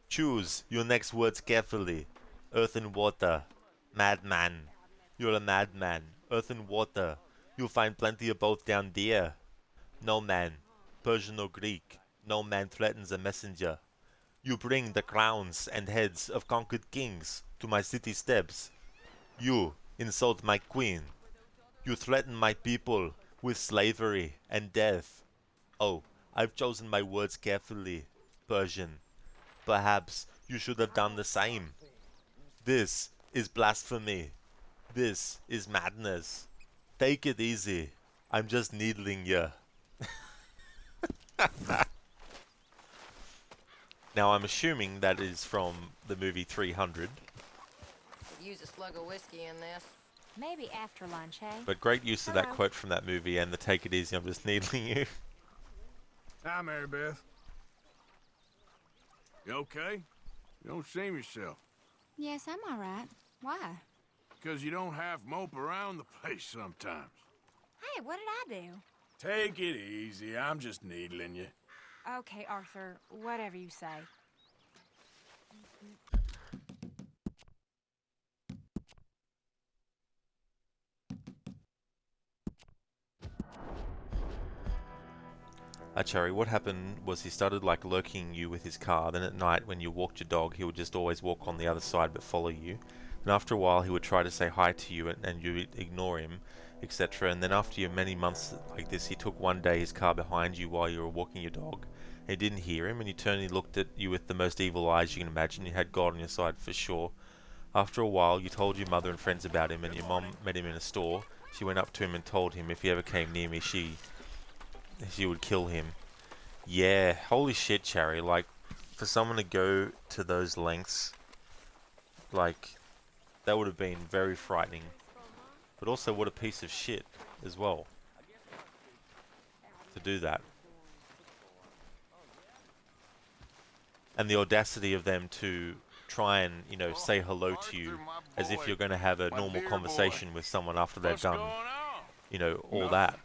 Choose your next words carefully. Earth and water. Madman. You're a madman. Earth and water. You'll find plenty of both down there. No man, Persian or Greek, no man threatens a messenger. You bring the crowns and heads of conquered kings to my city steps. You insult my queen. You threaten my people with slavery and death. Oh, I've chosen my words carefully, Persian. Perhaps you should have done the same. This is blasphemy. This is madness. Take it easy. I'm just needling you. Now I'm assuming that is from the movie 300. Could use a slug of whiskey in this. Maybe after lunch, hey? But great use of that quote from that movie and the take it easy, I'm just needling you. Hi, Mary Beth. You okay? You don't seem yourself. Yes, I'm all right. Why? Because you don't half mope around the place sometimes. Hey, what did I do? Take it easy. I'm just needling you. Okay, Arthur, whatever you say. Cherry, what happened was he started like lurking you with his car, then at night when you walked your dog he would just always walk on the other side but follow you. And after a while he would try to say hi to you and you would ignore him, etc. And then after many months like this, he took one day his car behind you while you were walking your dog. And you didn't hear him, and he turned and he looked at you with the most evil eyes you can imagine. You had God on your side for sure. After a while you told your mother and friends about him, and your mom met him in a store. She went up to him and told him if he ever came near me she would kill him. Yeah, holy shit, Cherry. Like, for someone to go to those lengths, like, that would have been very frightening. But also, what a piece of shit as well to do that. And the audacity of them to try and, you know, say hello to you as if you're going to have a normal conversation with someone after they've done, you know, all that.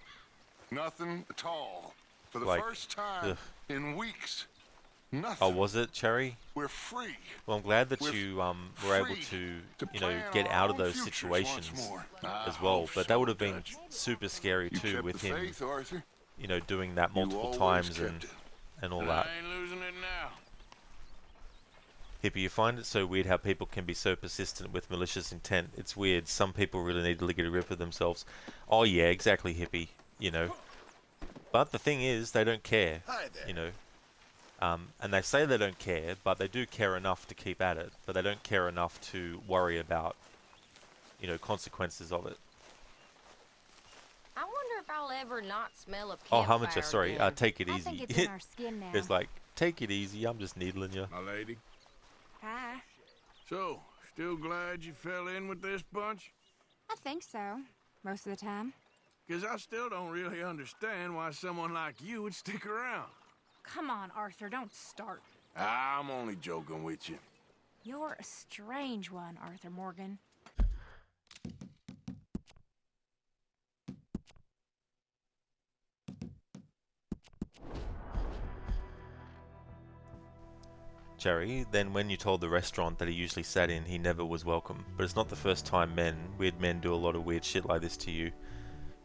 Nothing at all. For the Like, first time in weeks. Nothing. Oh, was it, Cherry? We're free. Well, I'm glad that you were able to, you know, get out of those situations as well. But that would have been super scary too, with him, you know, doing that multiple times and all that. I ain't losing it now. Hippie, you find it so weird how people can be so persistent with malicious intent. It's weird. Some people really need to get a grip of themselves. Oh yeah, exactly, Hippie. You know. But the thing is, they don't care. Hi there. You know. And they say they don't care, but they do care enough to keep at it. But they don't care enough to worry about, you know, consequences of it. I wonder if I'll ever not smell of Oh, campfire Harmonger, sorry. again. Take it I easy. think it's in our skin now. It's like, take it easy. I'm just needling you. My lady. Hi. So, still glad you fell in with this bunch? I think so. Most of the time. 'Cause I still don't really understand why someone like you would stick around. Come on, Arthur, don't start. I'm only joking with you. You're a strange one, Arthur Morgan. Jerry, then when you told the restaurant that he usually sat in, he never was welcome. But it's not the first time weird men do a lot of weird shit like this to you.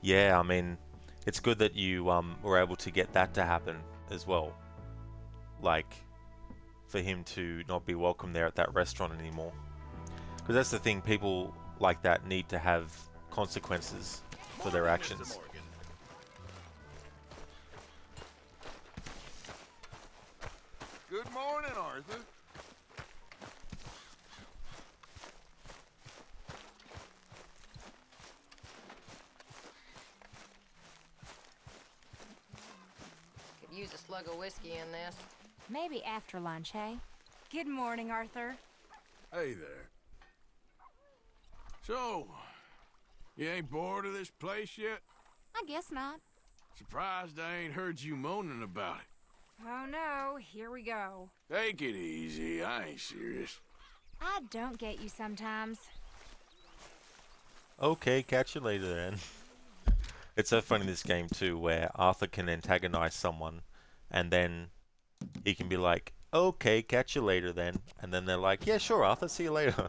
Yeah, I mean, it's good that you were able to get that to happen as well. Like, for him to not be welcome there at that restaurant anymore. Because that's the thing, people like that need to have consequences for their actions. Good morning, Arthur. Could use a slug of whiskey in this. Maybe after lunch, hey? Good morning, Arthur. Hey there. So, you ain't bored of this place yet? I guess not. Surprised I ain't heard you moaning about it. Oh no, here we go. Take it easy, I ain't serious. I don't get you sometimes. Okay, catch you later then. It's so funny in this game too, where Arthur can antagonize someone, and then he can be like, okay, catch you later then. And then they're like, yeah, sure, Arthur, see you later.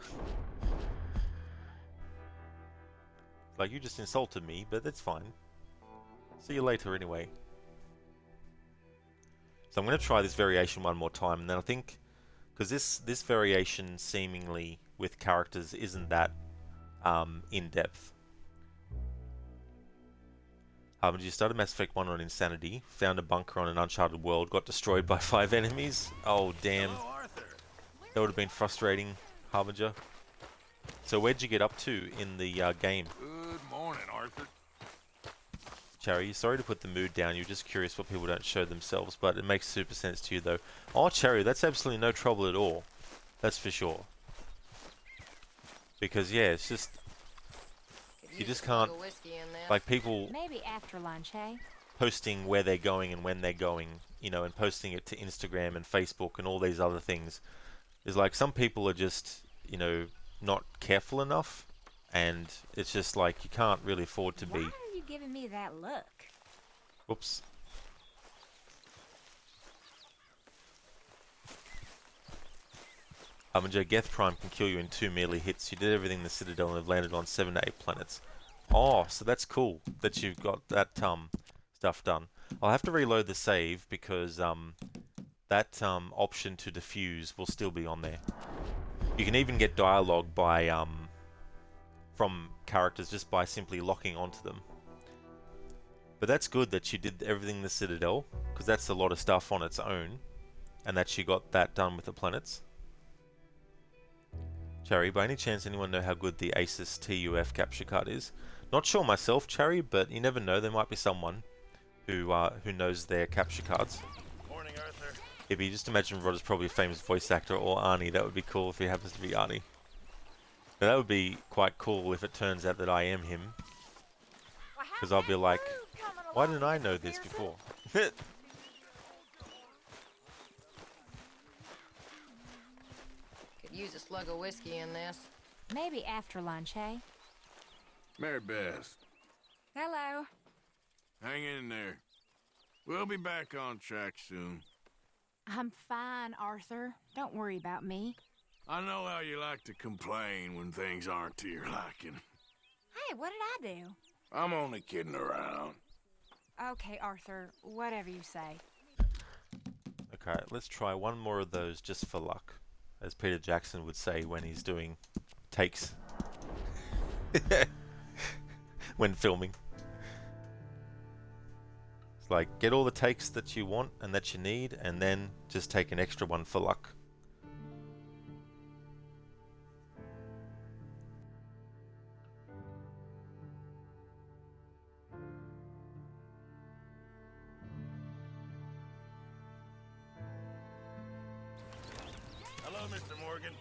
Like, you just insulted me, but that's fine. See you later anyway. So I'm going to try this variation one more time, and then I think, because this variation seemingly with characters isn't that in-depth. You started Mass Effect 1 on Insanity, found a bunker on an uncharted world, got destroyed by 5 enemies. Oh, damn. Hello, Arthur. That would have been frustrating, Harbinger. So where'd you get up to in the game? Good morning, Arthur. Cherry, sorry to put the mood down, you're just curious what people don't show themselves, but it makes super sense to you though. Oh, Cherry, that's absolutely no trouble at all. That's for sure. Because, yeah, it's just... You just can't... Like, people Maybe after lunch, hey? posting where they're going and when they're going, you know, and posting it to Instagram and Facebook and all these other things. Is like, some people are just, you know, not careful enough, and it's just like, you can't really afford to be... Why are you giving me that look? Whoops. Geth Prime can kill you in 2 melee hits. You did everything in the Citadel and have landed on 7 to 8 planets. Oh, so that's cool that you've got that stuff done. I'll have to reload the save because that option to defuse will still be on there. You can even get dialogue by from characters just by simply locking onto them. But that's good that you did everything in the Citadel, because that's a lot of stuff on its own, and that you got that done with the planets. Cherry, by any chance anyone know how good the Asus TUF capture card is? Not sure myself, Cherry, but you never know, there might be someone who knows their capture cards. Morning, Arthur. If you just imagine Rod is probably a famous voice actor, or Arnie, that would be cool if he happens to be Arnie. Now, that would be quite cool if it turns out that I am him. Because I'll be like, why didn't I know this before? Could use a slug of whiskey in this. Maybe after lunch, hey? Mary Beth, Hello. hang in there. We'll be back on track soon. I'm fine, Arthur. Don't worry about me. I know how you like to complain when things aren't to your liking. Hey, what did I do? I'm only kidding around. Okay, Arthur, whatever you say. Okay, let's try one more of those just for luck. as Peter Jackson would say when he's doing takes when filming. It's like, get all the takes that you want and that you need, and then just take an extra one for luck. Hello, Mr. Morgan.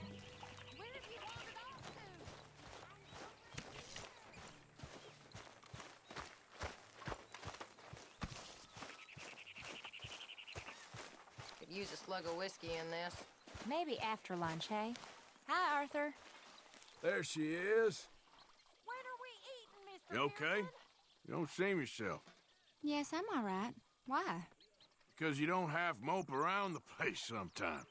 Could use a slug of whiskey in this. Maybe after lunch, hey? Hi, Arthur. There she is. When are we eating, Mr. You okay? You don't seem yourself. Yes, I'm all right. Why? Because you don't half mope around the place sometimes.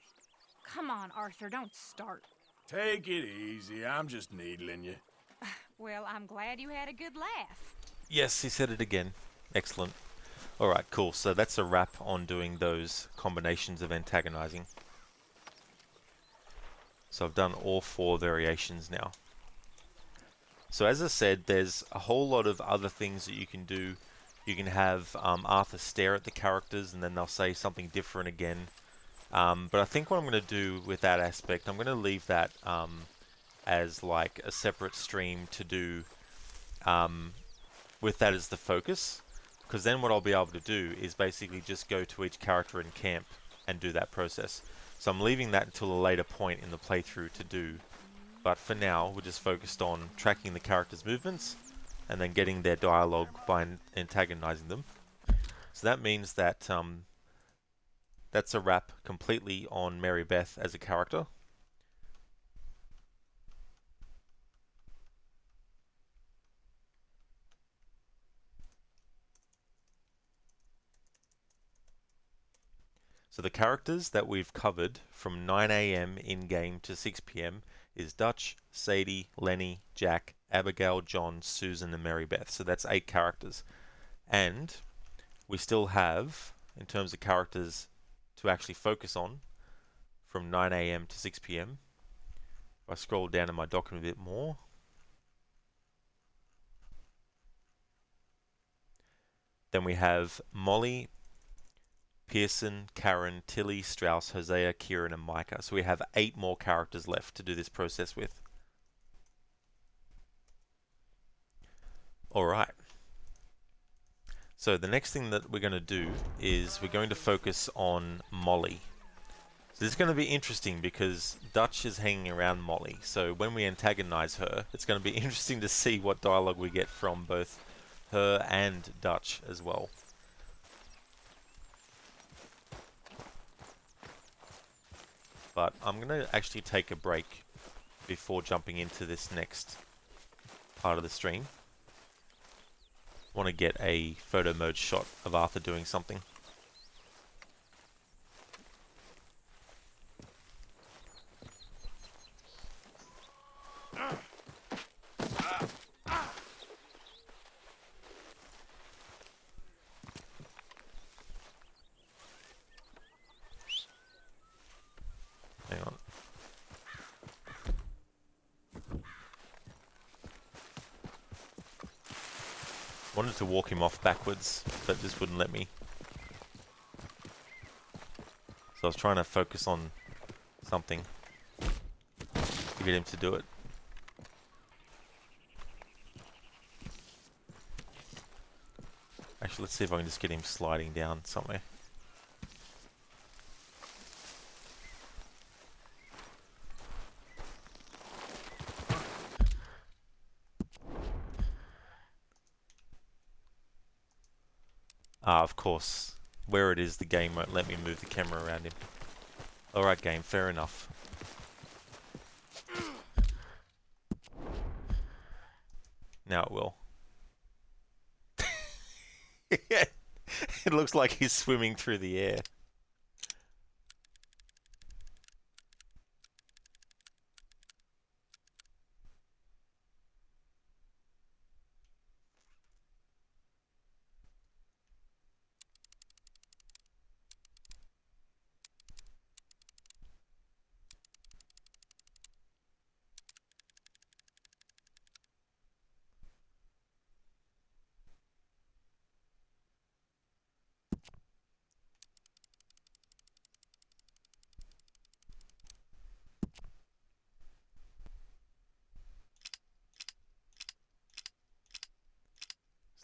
Come on, Arthur, don't start. Take it easy. I'm just needling you. Well, I'm glad you had a good laugh. Yes, he said it again. Excellent. Alright, cool. So that's a wrap on doing those combinations of antagonizing. So I've done all 4 variations now. So as I said, there's a whole lot of other things that you can do. You can have Arthur stare at the characters and then they'll say something different again. But I think what I'm going to do with that aspect, I'm going to leave that as like a separate stream to do with that as the focus. Because then what I'll be able to do is basically just go to each character in camp and do that process. So I'm leaving that until a later point in the playthrough to do. But for now, we're just focused on tracking the characters' movements and then getting their dialogue by antagonizing them. So that means that that's a wrap completely on Mary Beth as a character. So the characters that we've covered from 9 AM in-game to 6 PM is Dutch, Sadie, Lenny, Jack, Abigail, John, Susan, and Mary Beth. So that's 8 characters. And we still have, in terms of characters to actually focus on, from 9 AM to 6 PM. If I scroll down in my document a bit more, then we have Molly, Pearson, Karen, Tilly, Strauss, Hosea, Kieran, and Micah. So we have 8 more characters left to do this process with. Alright. So the next thing that we're going to do is we're going to focus on Molly. So this is going to be interesting because Dutch is hanging around Molly. So when we antagonize her, it's going to be interesting to see what dialogue we get from both her and Dutch as well. But I'm going to actually take a break before jumping into this next part of the stream. I want to get a photo mode shot of Arthur doing something. Hang on. Wanted to walk him off backwards, but this wouldn't let me. So I was trying to focus on something to get him to do it. Actually, let's see if I can just get him sliding down somewhere. Ah, of course. Where it is, the game won't let me move the camera around him. Alright, game, fair enough. Now it will. It looks like he's swimming through the air.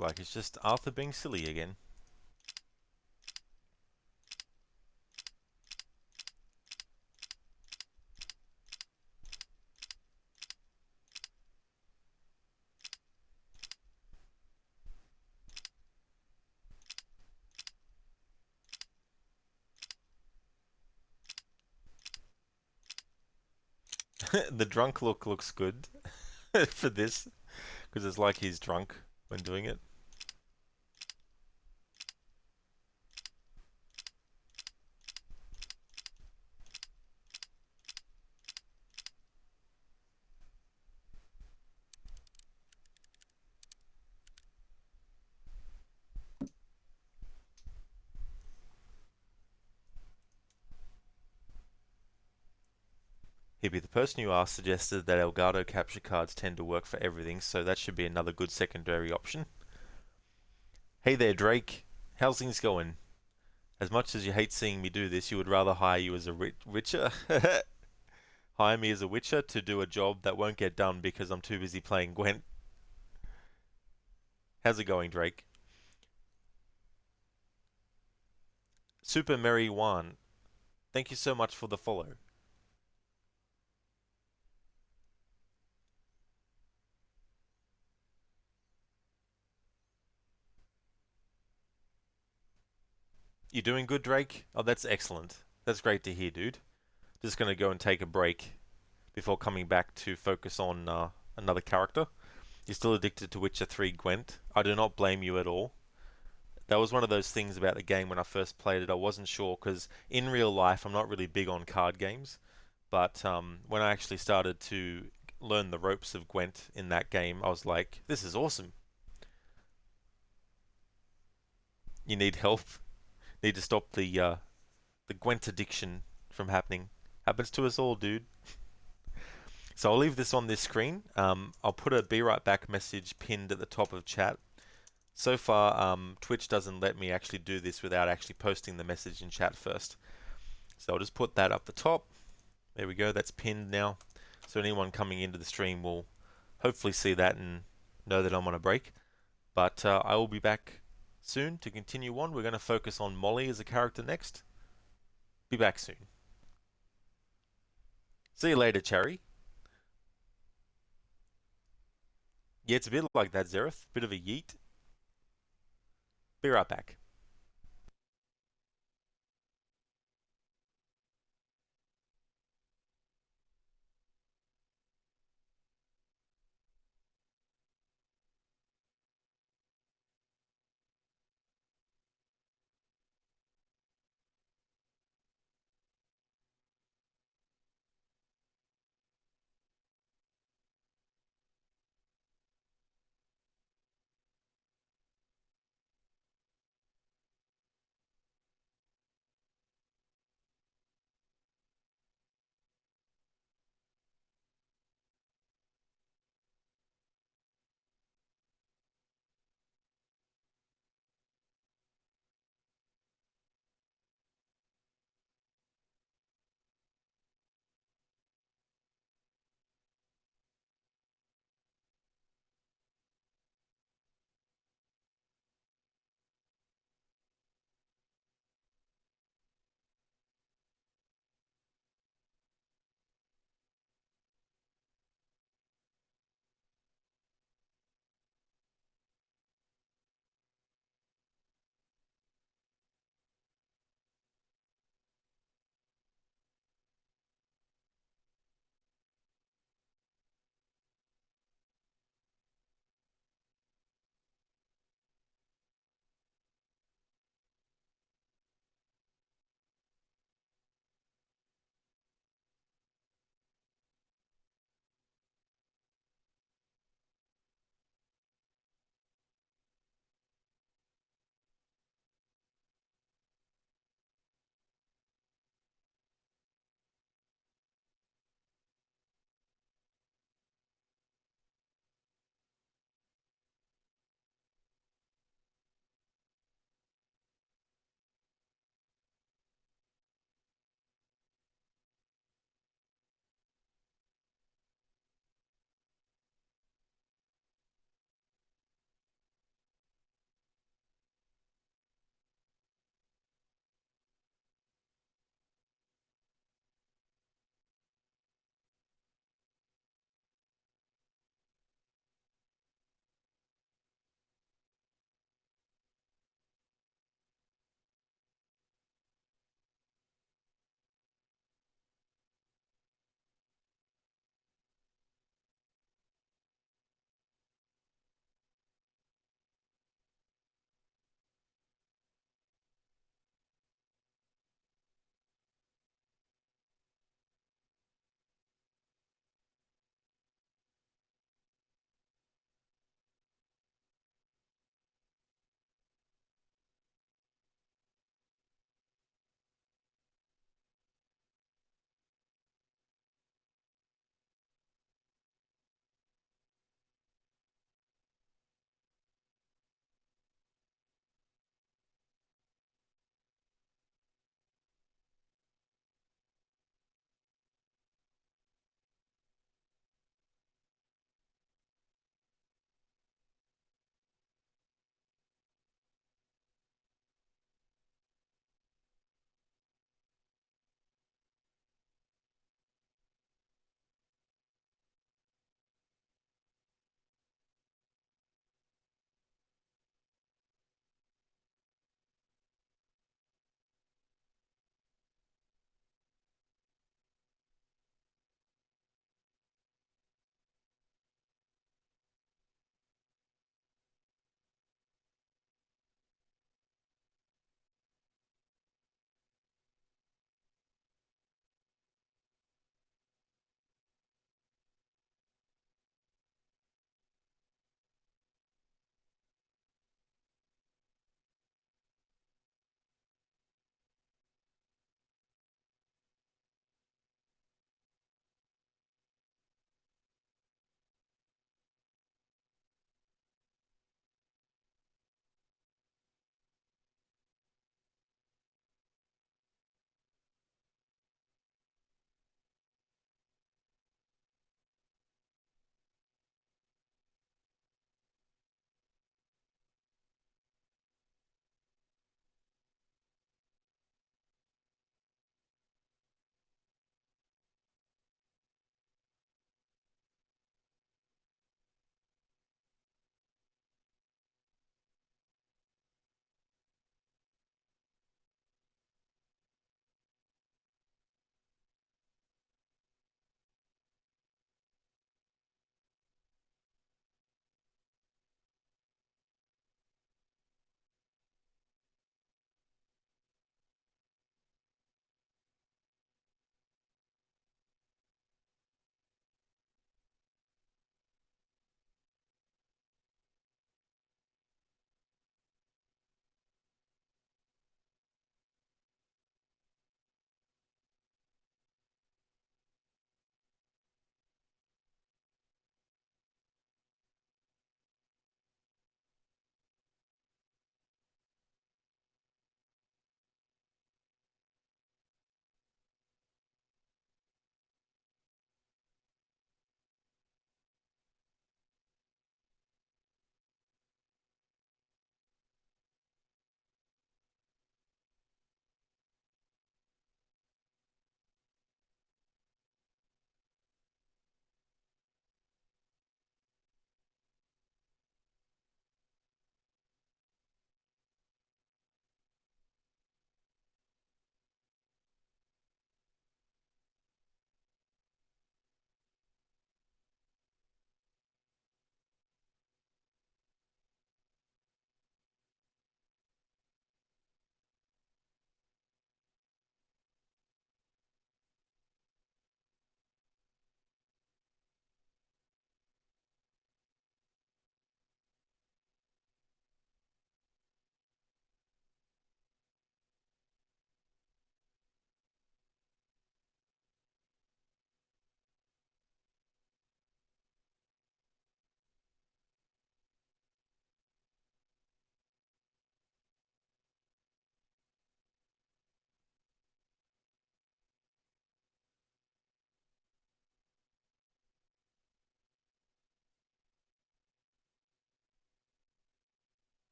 like it's just Arthur being silly again. The drunk look looks good for this, because it's like he's drunk when doing it. Hippie, the person you asked suggested that Elgato capture cards tend to work for everything, so that should be another good secondary option. Hey there, Drake. How's things going? As much as you hate seeing me do this, you would rather hire you as a witcher? Hire me as a witcher to do a job that won't get done because I'm too busy playing Gwent. How's it going, Drake? Super Merry One, thank you so much for the follow. You doing good, Drake? Oh, that's excellent. That's great to hear, dude. Just gonna go and take a break before coming back to focus on another character. You're still addicted to Witcher 3 Gwent. I do not blame you at all. That was one of those things about the game when I first played it. I wasn't sure, because in real life I'm not really big on card games. But when I actually started to learn the ropes of Gwent in that game, I was like, this is awesome. You need help. Need to stop the Gwent addiction from happening. Happens to us all, dude. So I'll leave this on this screen. I'll put a be right back message pinned at the top of chat. So far, Twitch doesn't let me actually do this without actually posting the message in chat first. So I'll just put that up the top. There we go, that's pinned now. So anyone coming into the stream will hopefully see that and know that I'm on a break. But I will be back soon to continue on. We're going to focus on Molly as a character next. Be back soon. See you later, Cherry. Yeah, it's a bit like that, Zereth. Bit of a yeet. Be right back.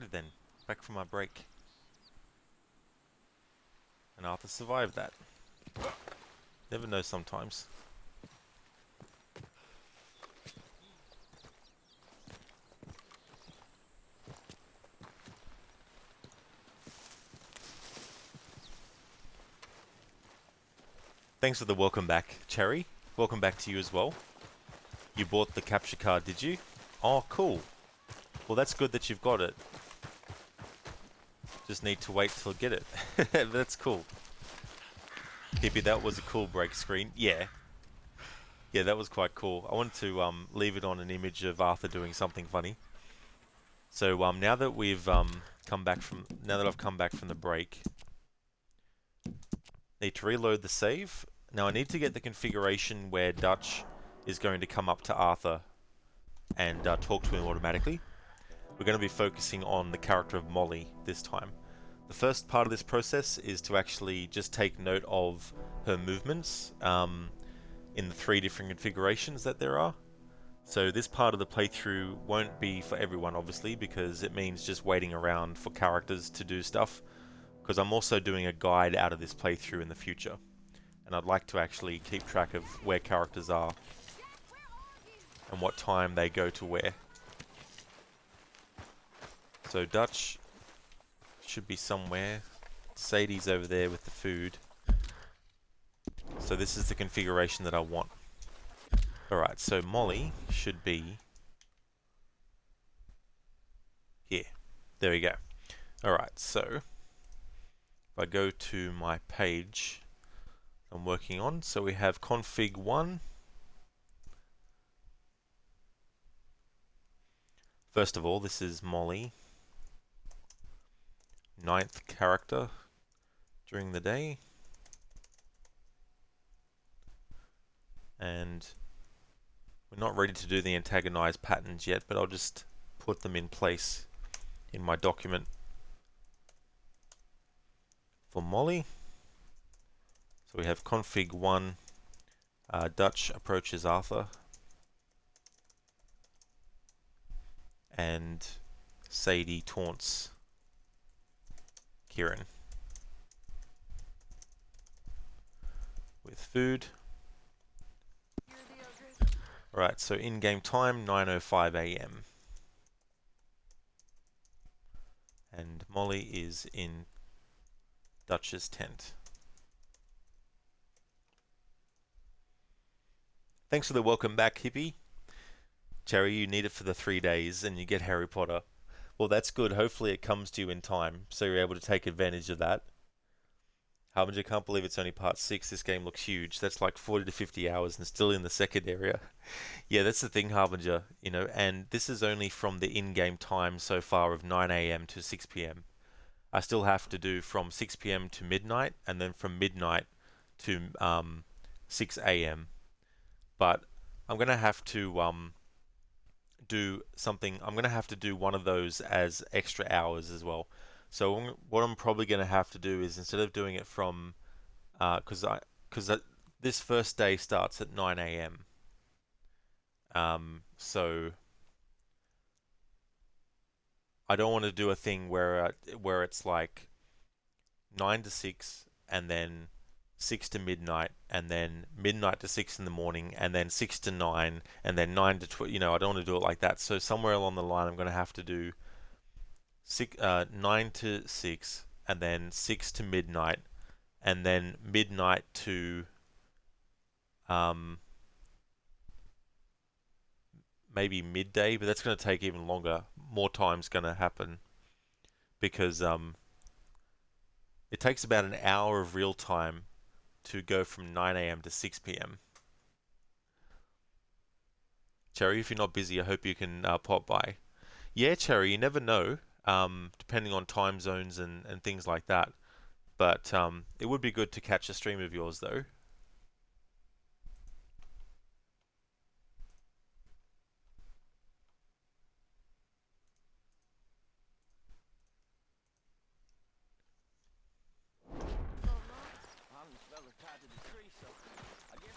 it then. Back from our break. And Arthur survived that. Never know sometimes. Thanks for the welcome back, Cherry. Welcome back to you as well. You bought the capture card, did you? Oh, cool. Well, that's good that you've got it. Just need to wait till I get it. That's cool. Hippie, that was a cool break screen. Yeah. Yeah, that was quite cool. I wanted to leave it on an image of Arthur doing something funny. So now that we've come back from the break, need to reload the save. Now I need to get the configuration where Dutch is going to come up to Arthur and talk to him automatically. We're going to be focusing on the character of Molly this time. The first part of this process is to actually just take note of her movements in the 3 different configurations that there are. So this part of the playthrough won't be for everyone, obviously, because it means just waiting around for characters to do stuff. Because I'm also doing a guide out of this playthrough in the future. And I'd like to actually keep track of where characters are and what time they go to where. So Dutch should be somewhere. Sadie's over there with the food. So this is the configuration that I want. Alright, so Molly should be here. There we go. Alright, so if I go to my page I'm working on, so we have config 1. First of all, this is Molly. 9th character during the day. And we're not ready to do the antagonized patterns yet, but I'll just put them in place in my document for Molly. So we have config 1, Dutch approaches Arthur, and Sadie taunts Kieran with food. Alright, so in-game time, 9:05 AM. And Molly is in Dutch's tent. Thanks for the welcome back, Hippie. Cherry, you need it for the 3 days and you get Harry Potter. Well, that's good. Hopefully it comes to you in time, so you're able to take advantage of that. Harbinger, can't believe it's only part 6. This game looks huge. That's like 40 to 50 hours and still in the second area. Yeah, that's the thing, Harbinger, you know, and this is only from the in-game time so far of 9 AM to 6 PM. I still have to do from 6 PM to midnight, and then from midnight to 6 AM. But I'm going to have to do something. I'm going to have to do one of those as extra hours as well. So what I'm probably going to have to do is, instead of doing it from because this first day starts at 9 AM. So I don't want to do a thing where it's like 9 to 6 and then 6 to midnight, and then midnight to 6 in the morning, and then 6 to 9, and then 9 to 12. You know, I don't want to do it like that. So somewhere along the line, I'm going to have to do 9 to 6, and then 6 to midnight, and then midnight to maybe midday. But that's going to take even longer. More time's going to happen because it takes about an hour of real time to go from 9 AM to 6 PM. Cherry, if you're not busy, I hope you can pop by. Yeah, Cherry, you never know, depending on time zones and things like that. But it would be good to catch a stream of yours, though.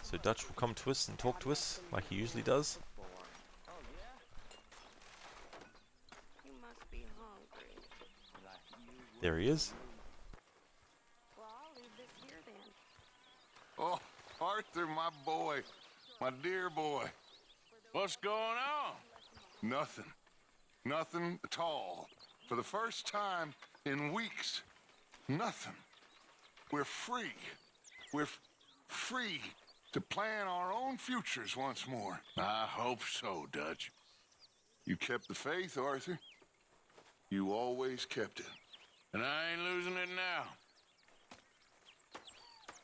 So Dutch will come to us and talk to us like he usually does. You must be hungry. There he is. Well, I'll leave this here then. Oh, Arthur, my boy. My dear boy. What's going on? Nothing. Nothing at all. For the first time in weeks, nothing. We're free. We're free to plan our own futures once more. I hope so, Dutch. You kept the faith, Arthur. You always kept it. And I ain't losing it now.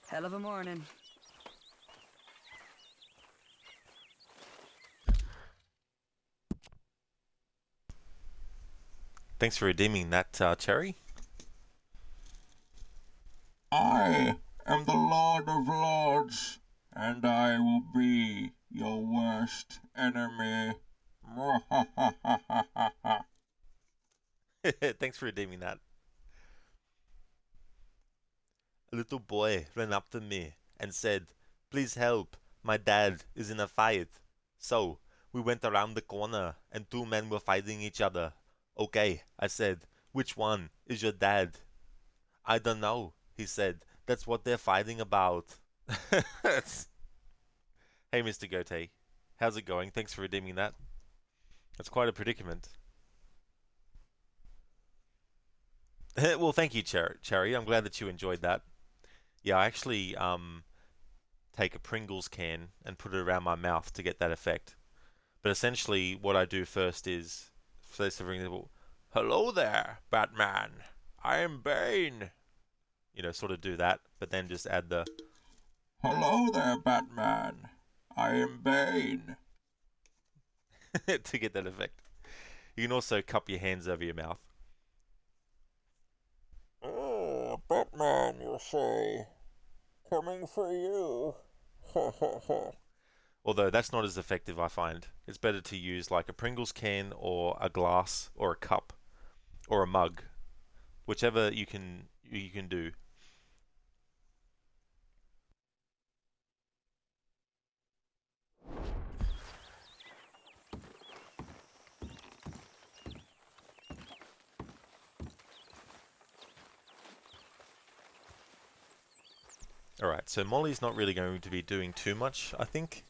Hell of a morning. Thanks for redeeming that, Cherry. I am the Lord of Lords, and I will be your worst enemy. Thanks for redeeming that. A little boy ran up to me and said, "Please help, my dad is in a fight." So, we went around the corner and two men were fighting each other. "Okay," I said, "which one is your dad?" "I don't know," he said, "that's what they're fighting about." Hey, Mr. Goatee. How's it going? Thanks for redeeming that. That's quite a predicament. Well, thank you, Cherry. I'm glad that you enjoyed that. Yeah, I actually take a Pringles can and put it around my mouth to get that effect. But essentially, what I do first is, for example, "Hello there, Batman. I am Bane." You know, sort of do that, but then just add the Hello there, Batman. I am Bane. to get that effect. You can also cup your hands over your mouth. Oh, Batman, you say. Coming for you. Although that's not as effective, I find. It's better to use like a Pringles can or a glass or a cup or a mug, whichever you can do. Alright, so Molly's not really going to be doing too much, I think.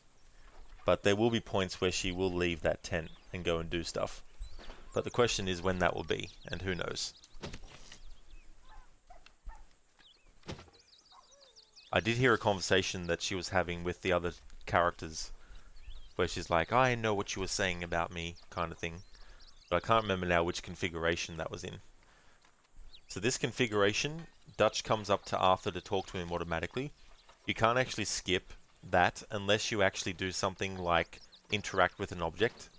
But there will be points where she will leave that tent and go and do stuff. But the question is when that will be, and who knows. I did hear a conversation that she was having with the other characters, where she's like, "I know what you were saying about me," kind of thing. But I can't remember now which configuration that was in. So this configuration, Dutch comes up to Arthur to talk to him automatically. You can't actually skip that unless you actually do something like interact with an object.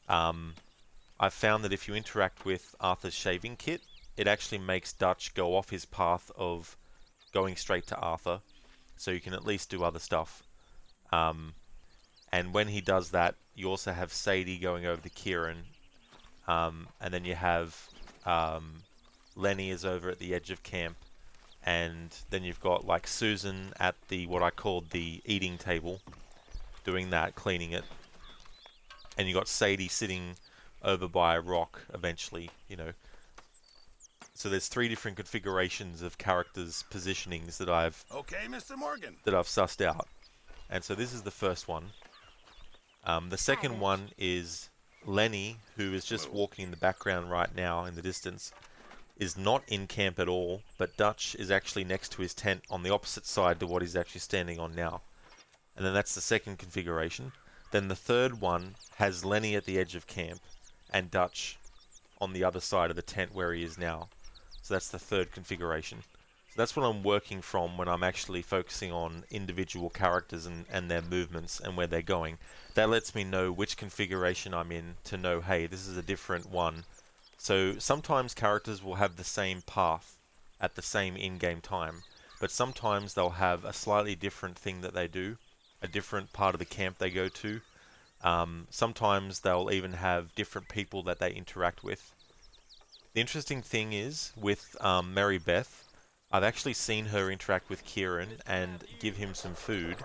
I've found that if you interact with Arthur's shaving kit, it actually makes Dutch go off his path of going straight to Arthur, so you can at least do other stuff. And when he does that, you also have Sadie going over to Kieran, and then you have Lenny is over at the edge of camp, and then you've got like Susan at the what I called the eating table, doing that, cleaning it, and you got Sadie sitting over by a rock eventually, you know. So there's 3 different configurations of characters' positionings that I've Mr. Morgan. sussed out, and so this is the first one. The second one is Lenny, who is just walking in the background right now in the distance, is not in camp at all, but Dutch is actually next to his tent on the opposite side to what he's actually standing on now. And then that's the second configuration. Then the third one has Lenny at the edge of camp and Dutch on the other side of the tent where he is now. So that's the third configuration. So that's what I'm working from when I'm actually focusing on individual characters and their movements and where they're going. That lets me know which configuration I'm in to know, hey, this is a different one. So sometimes characters will have the same path at the same in-game time, but sometimes they'll have a slightly different thing that they do, a different part of the camp they go to. Sometimes they'll even have different people that they interact with. The interesting thing is, with Mary Beth, I've actually seen her interact with Kieran and give him some food,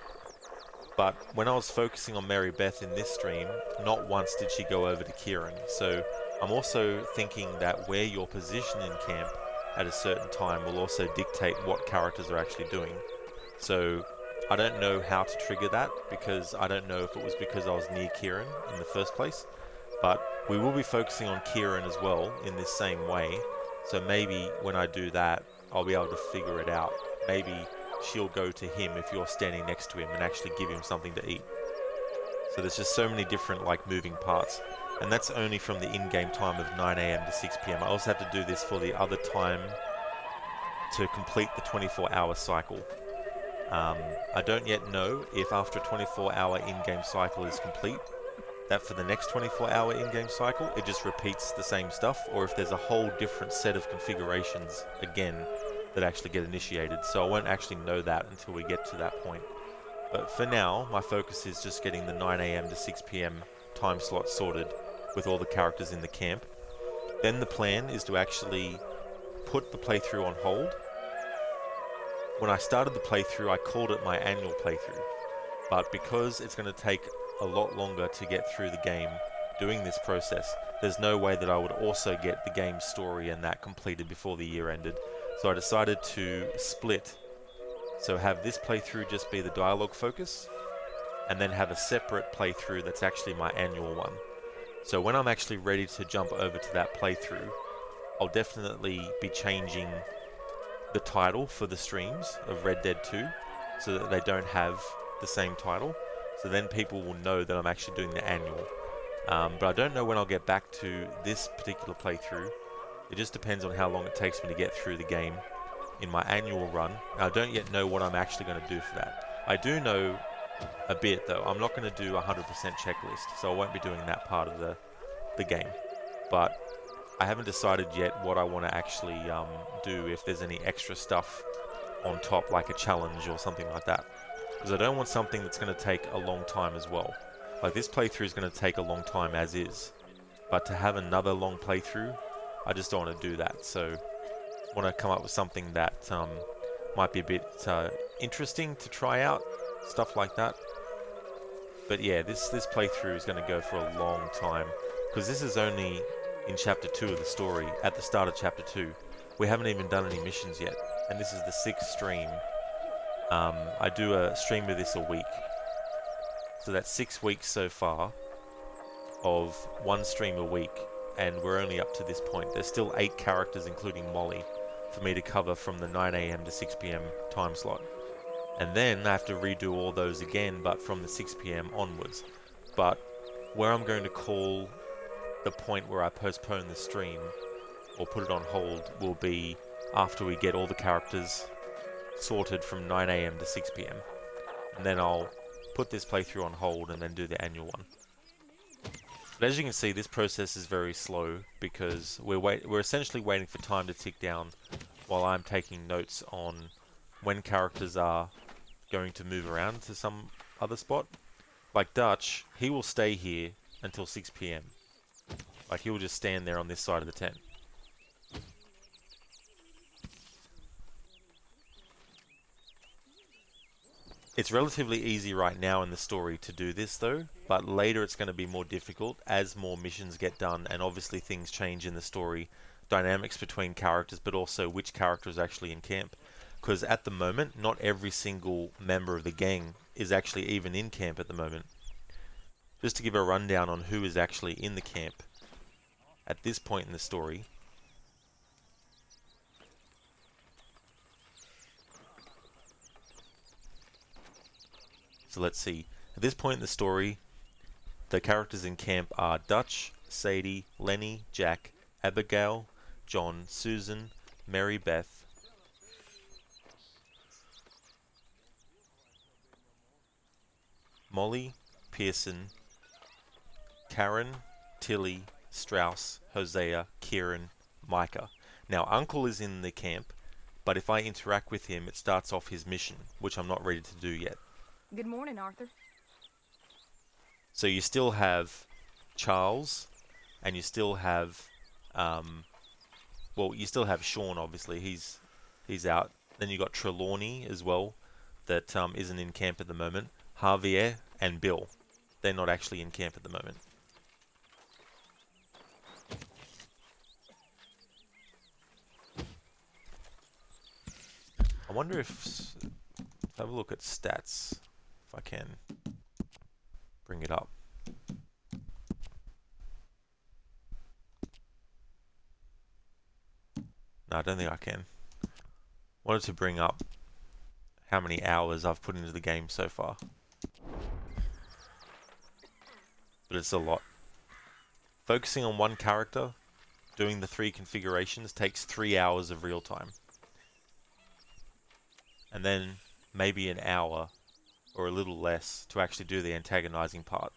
but when I was focusing on Mary Beth in this stream, not once did she go over to Kieran. So I'm also thinking that where your position in camp at a certain time will also dictate what characters are actually doing. So I don't know how to trigger that, because I don't know if it was because I was near Kieran in the first place, but we will be focusing on Kieran as well in this same way. So maybe when I do that, I'll be able to figure it out. Maybe she'll go to him if you're standing next to him and actually give him something to eat. So there's just so many different like moving parts. And that's only from the in-game time of 9 AM to 6 PM. I also have to do this for the other time to complete the 24-hour cycle. I don't yet know if after a 24-hour in-game cycle is complete, that for the next 24-hour in-game cycle, it just repeats the same stuff, or if there's a whole different set of configurations again that actually get initiated. So I won't actually know that until we get to that point. But for now, my focus is just getting the 9 AM to 6 PM time slot sorted with all the characters in the camp. Then the plan is to actually put the playthrough on hold. When I started the playthrough, I called it my annual playthrough. But because it's going to take a lot longer to get through the game doing this process, there's no way that I would also get the game's story and that completed before the year ended. So I decided to split. So have this playthrough just be the dialogue focus, and then have a separate playthrough that's actually my annual one. So when I'm actually ready to jump over to that playthrough, I'll definitely be changing the title for the streams of Red Dead 2 so that they don't have the same title. So then people will know that I'm actually doing the annual. But I don't know when I'll get back to this particular playthrough. It just depends on how long it takes me to get through the game in my annual run. I don't yet know what I'm actually going to do for that. I do know a bit though. I'm not going to do a 100% checklist, so I won't be doing that part of the game. But I haven't decided yet what I want to actually do, if there's any extra stuff on top, like a challenge or something like that. Because I don't want something that's going to take a long time as well. Like this playthrough is going to take a long time as is. But to have another long playthrough, I just don't want to do that. So I want to come up with something that might be a bit interesting to try out. Stuff like that. But yeah, this playthrough is going to go for a long time. Because this is only in chapter 2 of the story, at the start of chapter 2. We haven't even done any missions yet. And this is the 6th stream. I do a stream of this a week. So that's 6 weeks so far of one stream a week. And we're only up to this point. There's still 8 characters, including Molly, for me to cover from the 9 AM to 6 PM time slot. And then I have to redo all those again, but from the 6 PM onwards. But where I'm going to call the point where I postpone the stream or put it on hold will be after we get all the characters sorted from 9 AM to 6 PM. And then I'll put this playthrough on hold and then do the annual one. But as you can see, this process is very slow because we're essentially waiting for time to tick down while I'm taking notes on when characters are going to move around to some other spot. Like Dutch, he will stay here until 6 PM. Like he will just stand there on this side of the tent. It's relatively easy right now in the story to do this though, but later it's going to be more difficult as more missions get done and obviously things change in the story, dynamics between characters, but also which character is actually in camp. Because at the moment, not every single member of the gang is actually even in camp at the moment. Just to give a rundown on who is actually in the camp at this point in the story. So let's see. At this point in the story, the characters in camp are Dutch, Sadie, Lenny, Jack, Abigail, John, Susan, Mary Beth, Molly, Pearson, Karen, Tilly, Strauss, Hosea, Kieran, Micah. Now, Uncle is in the camp, but if I interact with him, it starts off his mission, which I'm not ready to do yet. Good morning, Arthur. So you still have Charles, and you still have, well, you still have Sean, obviously. He's out. Then you got Trelawney as well, that isn't in camp at the moment. Javier and Bill. They're not actually in camp at the moment. I wonder if have a look at stats, if I can bring it up. No, I don't think I can. Wanted to bring up how many hours I've put into the game so far. But it's a lot. Focusing on one character, doing the 3 configurations, takes 3 hours of real time. And then maybe an hour or a little less to actually do the antagonizing part.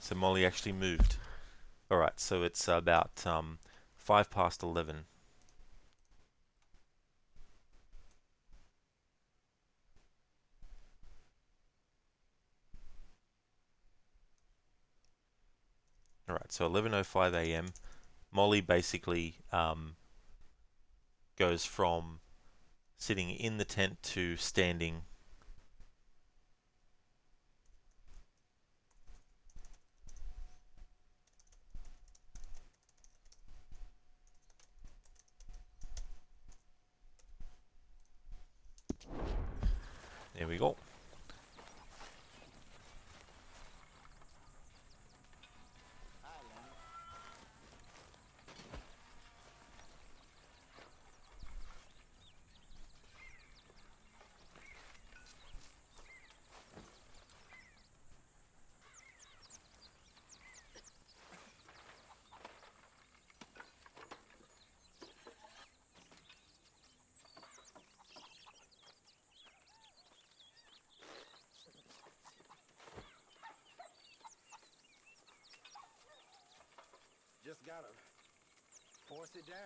So Molly actually moved. Alright, so it's about 5 past 11. Alright, so 11:05 a.m. Molly basically goes from sitting in the tent to standing. There we go. Just gotta force it down.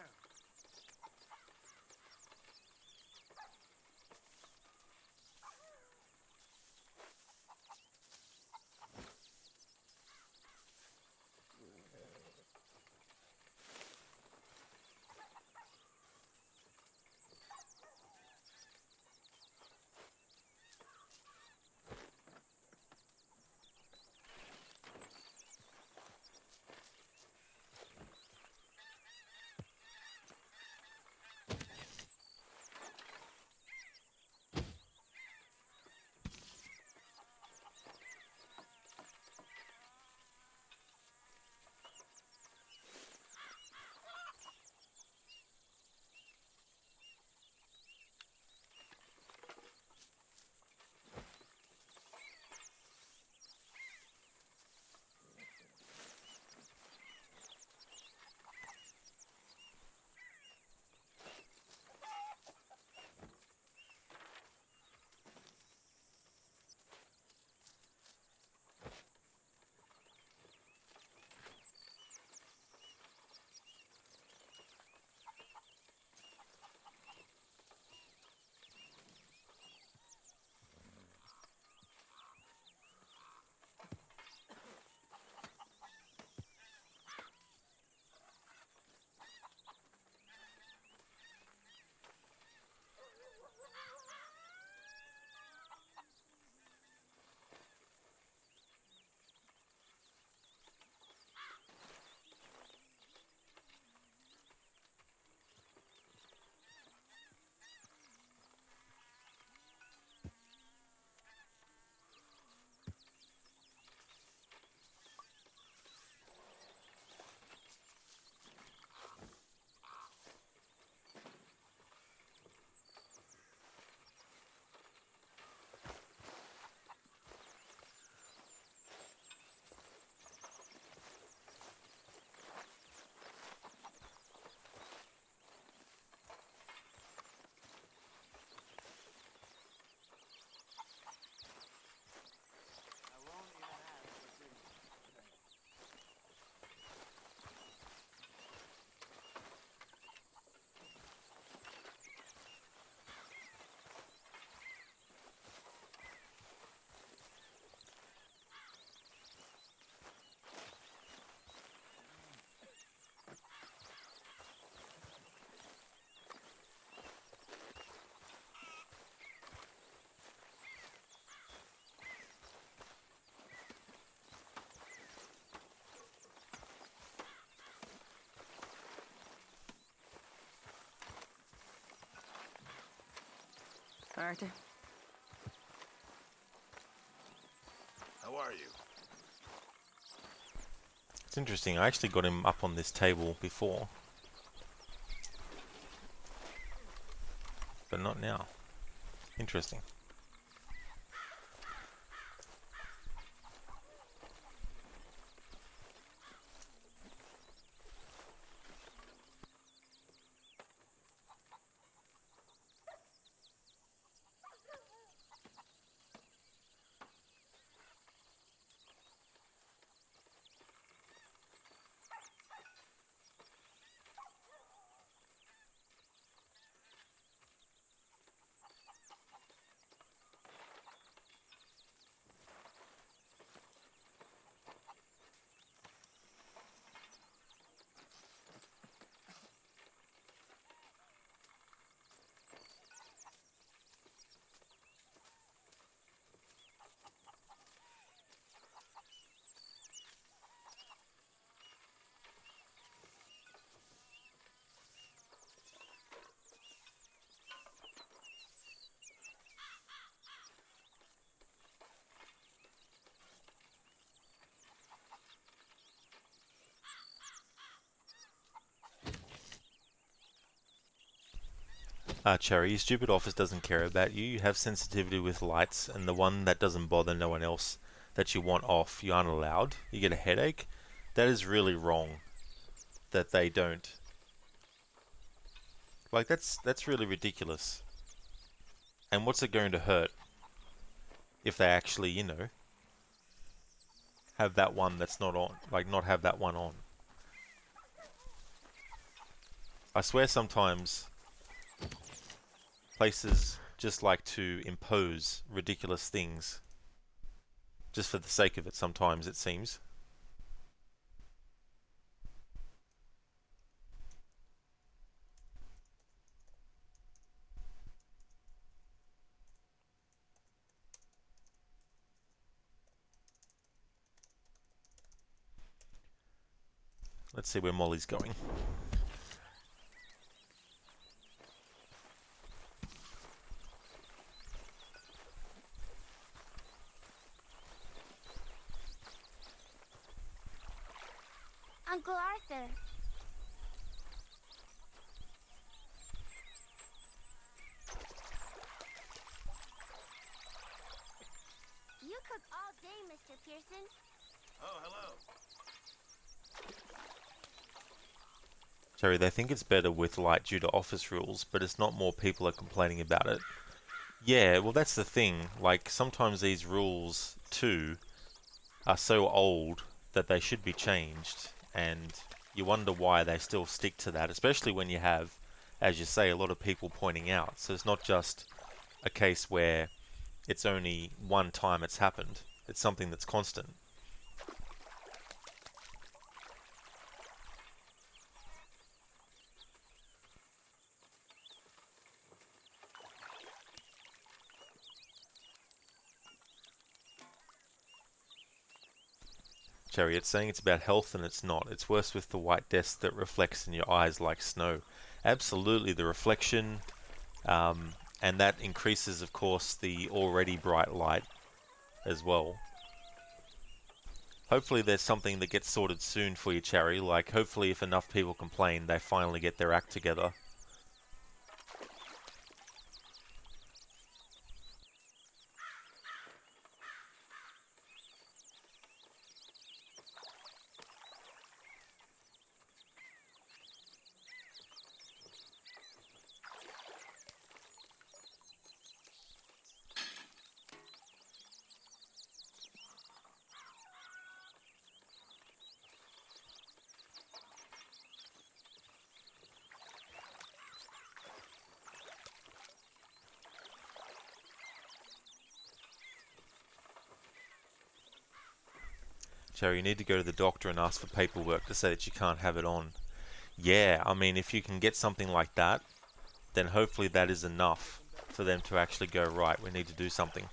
Arthur. How are you? It's interesting, I actually got him up on this table before. But not now. Interesting. Cherry, your stupid office doesn't care about you. You have sensitivity with lights, and the one that doesn't bother no one else that you want off, you aren't allowed. You get a headache. That is really wrong. That they don't. Like, that's really ridiculous. And what's it going to hurt if they actually, you know, have that one that's not on, like not have that one on? I swear sometimes places just like to impose ridiculous things just for the sake of it sometimes, it seems. Let's see where Molly's going. Uncle Arthur. You cook all day, Mr. Pearson. Oh, hello. Jerry, they think it's better with light due to office rules, but it's not more people are complaining about it. Yeah, well that's the thing. Like, sometimes these rules, too, are so old that they should be changed, and you wonder why they still stick to that, especially when you have, as you say, a lot of people pointing out. So it's not just a case where it's only one time it's happened. It's something that's constant. Cherry, it's saying it's about health and it's not. It's worse with the white desk that reflects in your eyes like snow. Absolutely, the reflection, and that increases, of course, the already bright light as well. Hopefully there's something that gets sorted soon for you, Cherry. Like, hopefully if enough people complain, they finally get their act together. Cherry, you need to go to the doctor and ask for paperwork to say that you can't have it on. Yeah, I mean, if you can get something like that, then hopefully that is enough for them to actually go, right, we need to do something.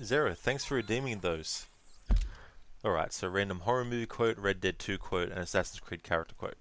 Zero, thanks for redeeming those. Alright, so random horror movie quote, Red Dead 2 quote, and Assassin's Creed character quote.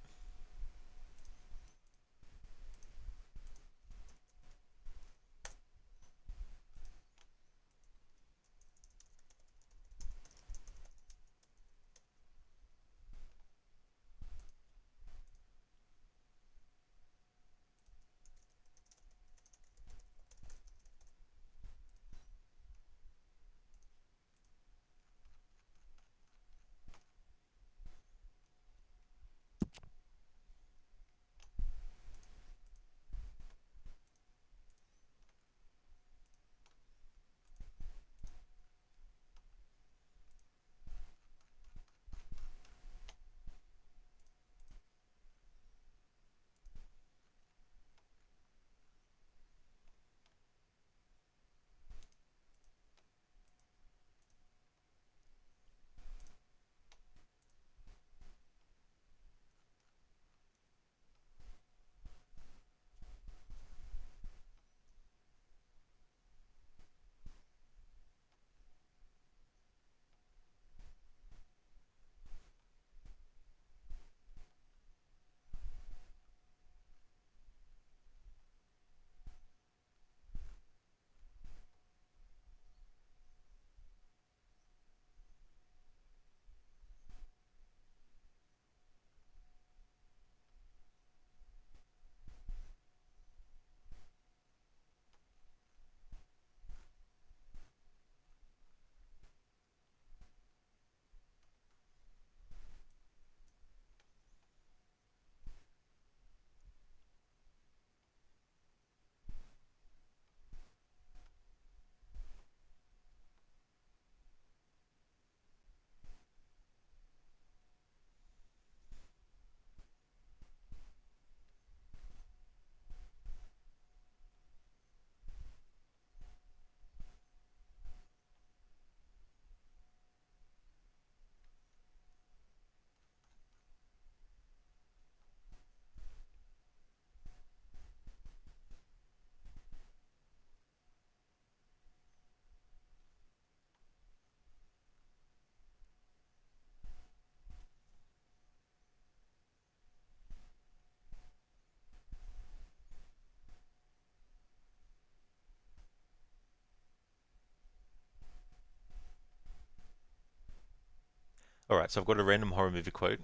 Alright, so I've got a random horror movie quote.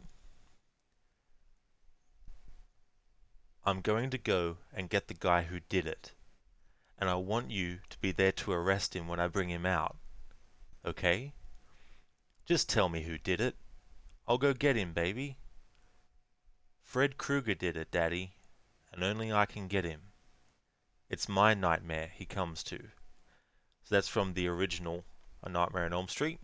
I'm going to go and get the guy who did it. And I want you to be there to arrest him when I bring him out. Okay? Just tell me who did it. I'll go get him, baby. Fred Krueger did it, Daddy, and only I can get him. It's my nightmare he comes to. So that's from the original A Nightmare on Elm Street.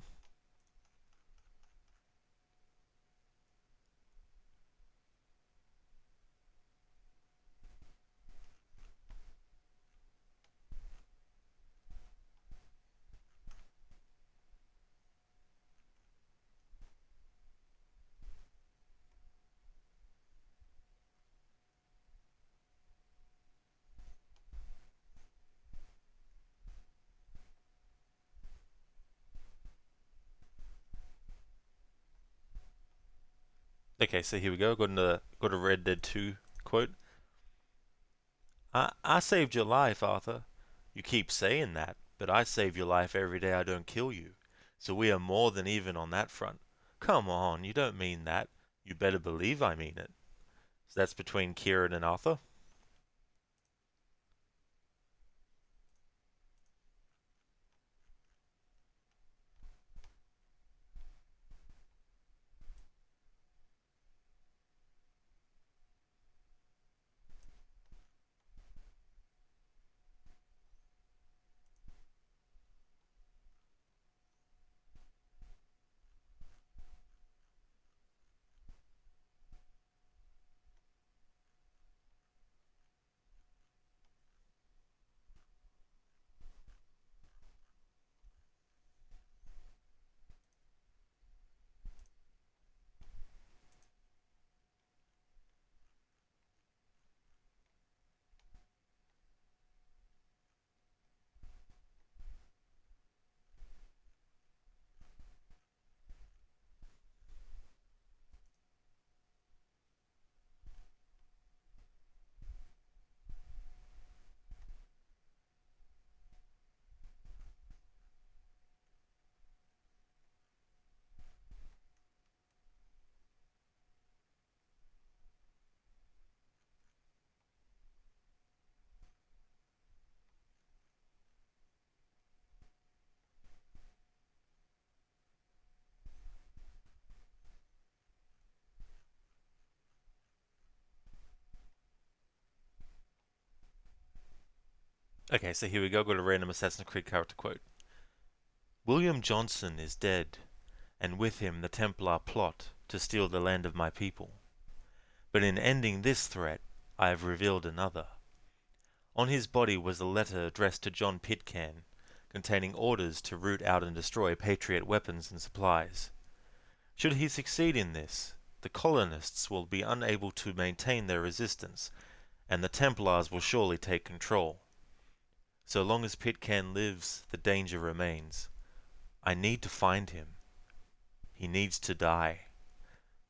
Okay, so here we go. Got a Red Dead 2 quote. I saved your life, Arthur. You keep saying that, but I save your life every day I don't kill you. So we are more than even on that front. Come on, you don't mean that. You better believe I mean it. So that's between Kieran and Arthur. Okay, so here we go. Got a random Assassin's Creed character quote. William Johnson is dead, and with him the Templar plot to steal the land of my people. But in ending this threat, I have revealed another. On his body was a letter addressed to John Pitcairn, containing orders to root out and destroy Patriot weapons and supplies. Should he succeed in this, the colonists will be unable to maintain their resistance, and the Templars will surely take control. So long as Pitcairn lives, the danger remains. I need to find him. He needs to die.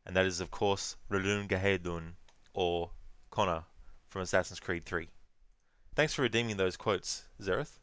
And that is, of course, R'lyun Gahedun, or Connor, from Assassin's Creed 3. Thanks for redeeming those quotes, Zereth.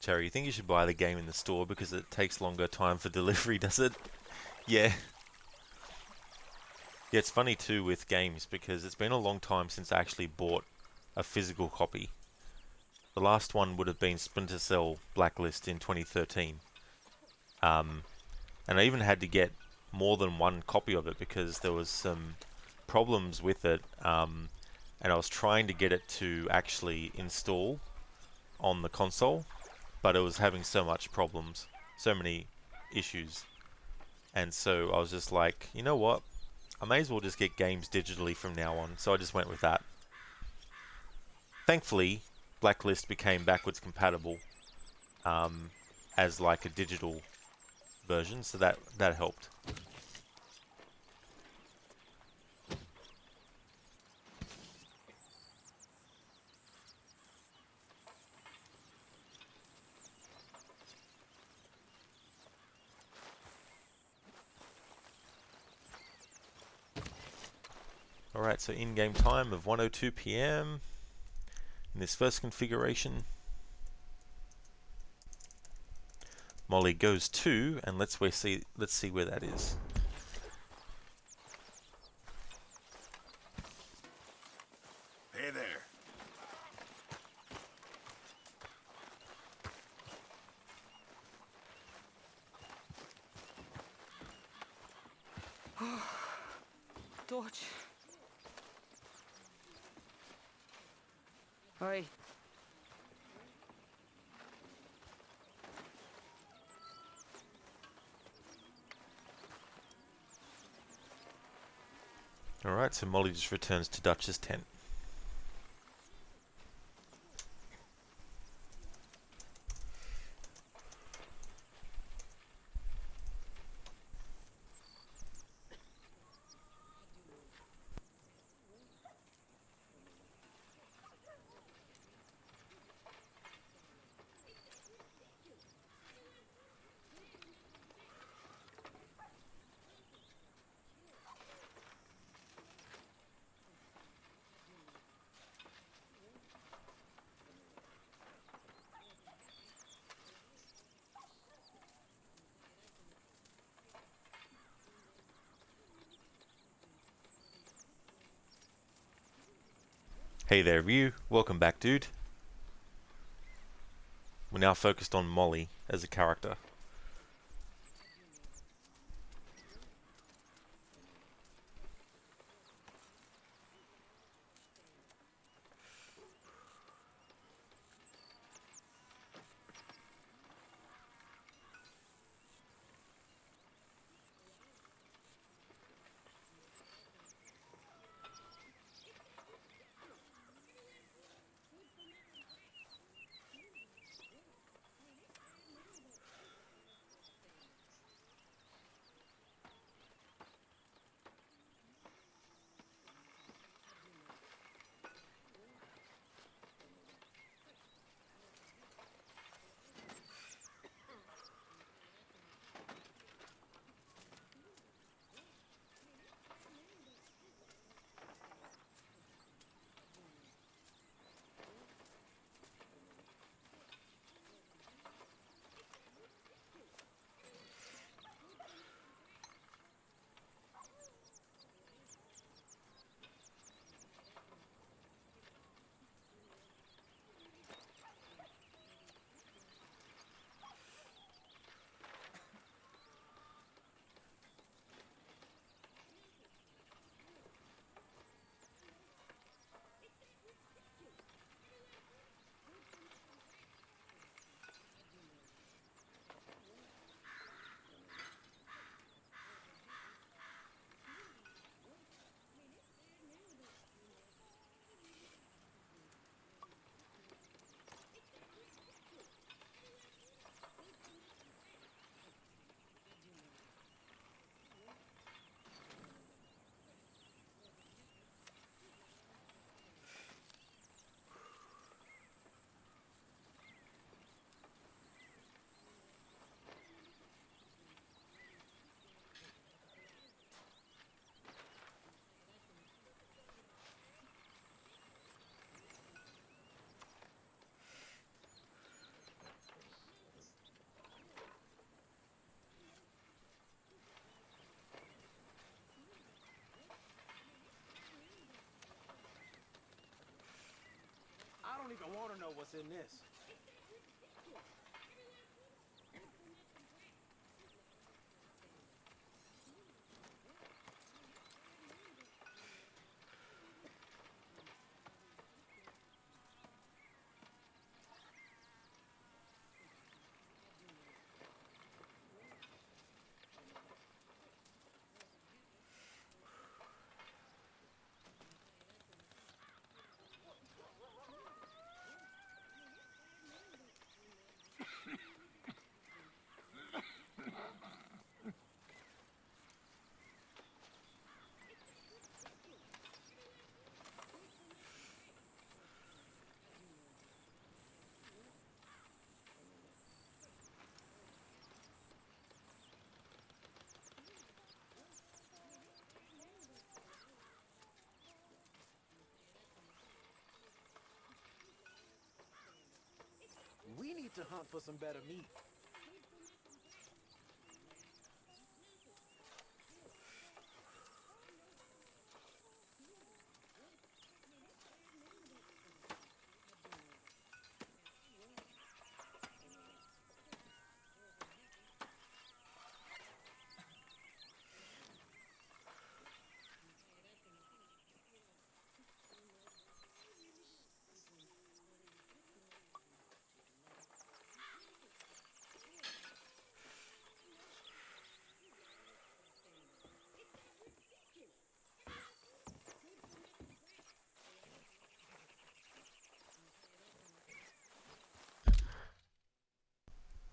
Cherry, you think you should buy the game in the store because it takes longer time for delivery, does it? Yeah. Yeah, it's funny too with games because it's been a long time since I actually bought a physical copy. The last one would have been Splinter Cell Blacklist in 2013. And I even had to get more than one copy of it because there was some problems with it. And I was trying to get it to actually install on the console, but it was having so much problems, so many issues. And so I was just like, you know what? I may as well just get games digitally from now on. So I just went with that. Thankfully, Blacklist became backwards compatible as like a digital version, so that helped. Alright, so in-game time of 1:02 PM in this first configuration. Molly goes 2, and let's see where that is. Hey there. Dodge. Oi. Alright, so Molly just returns to Dutch's tent. Hey there, Ryu. Welcome back, dude. We're now focused on Molly as a character. I want to know what's in this. We need to hunt for some better meat.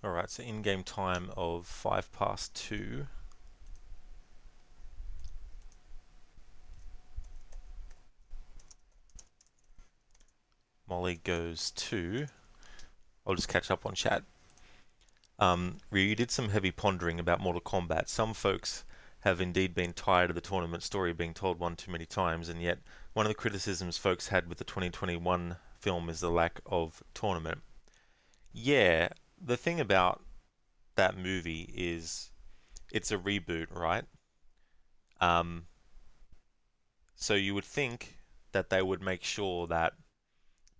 Alright, so in-game time of 2:05. Molly goes to... I'll just catch up on chat. Ryu did some heavy pondering about Mortal Kombat. Some folks have indeed been tired of the tournament story being told one too many times, and yet one of the criticisms folks had with the 2021 film is the lack of tournament. Yeah, the thing about that movie is it's a reboot, right? So you would think that they would make sure that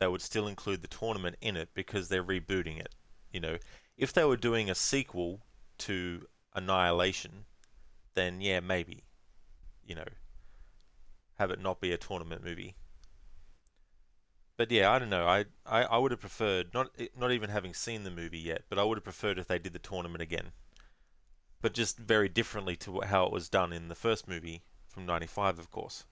they would still include the tournament in it because they're rebooting it. You know, if they were doing a sequel to Annihilation, then yeah, maybe, you know, have it not be a tournament movie. But yeah, I don't know. I would have preferred, not even having seen the movie yet, but I would have preferred if they did the tournament again. But just very differently to how it was done in the first movie from '95, of course.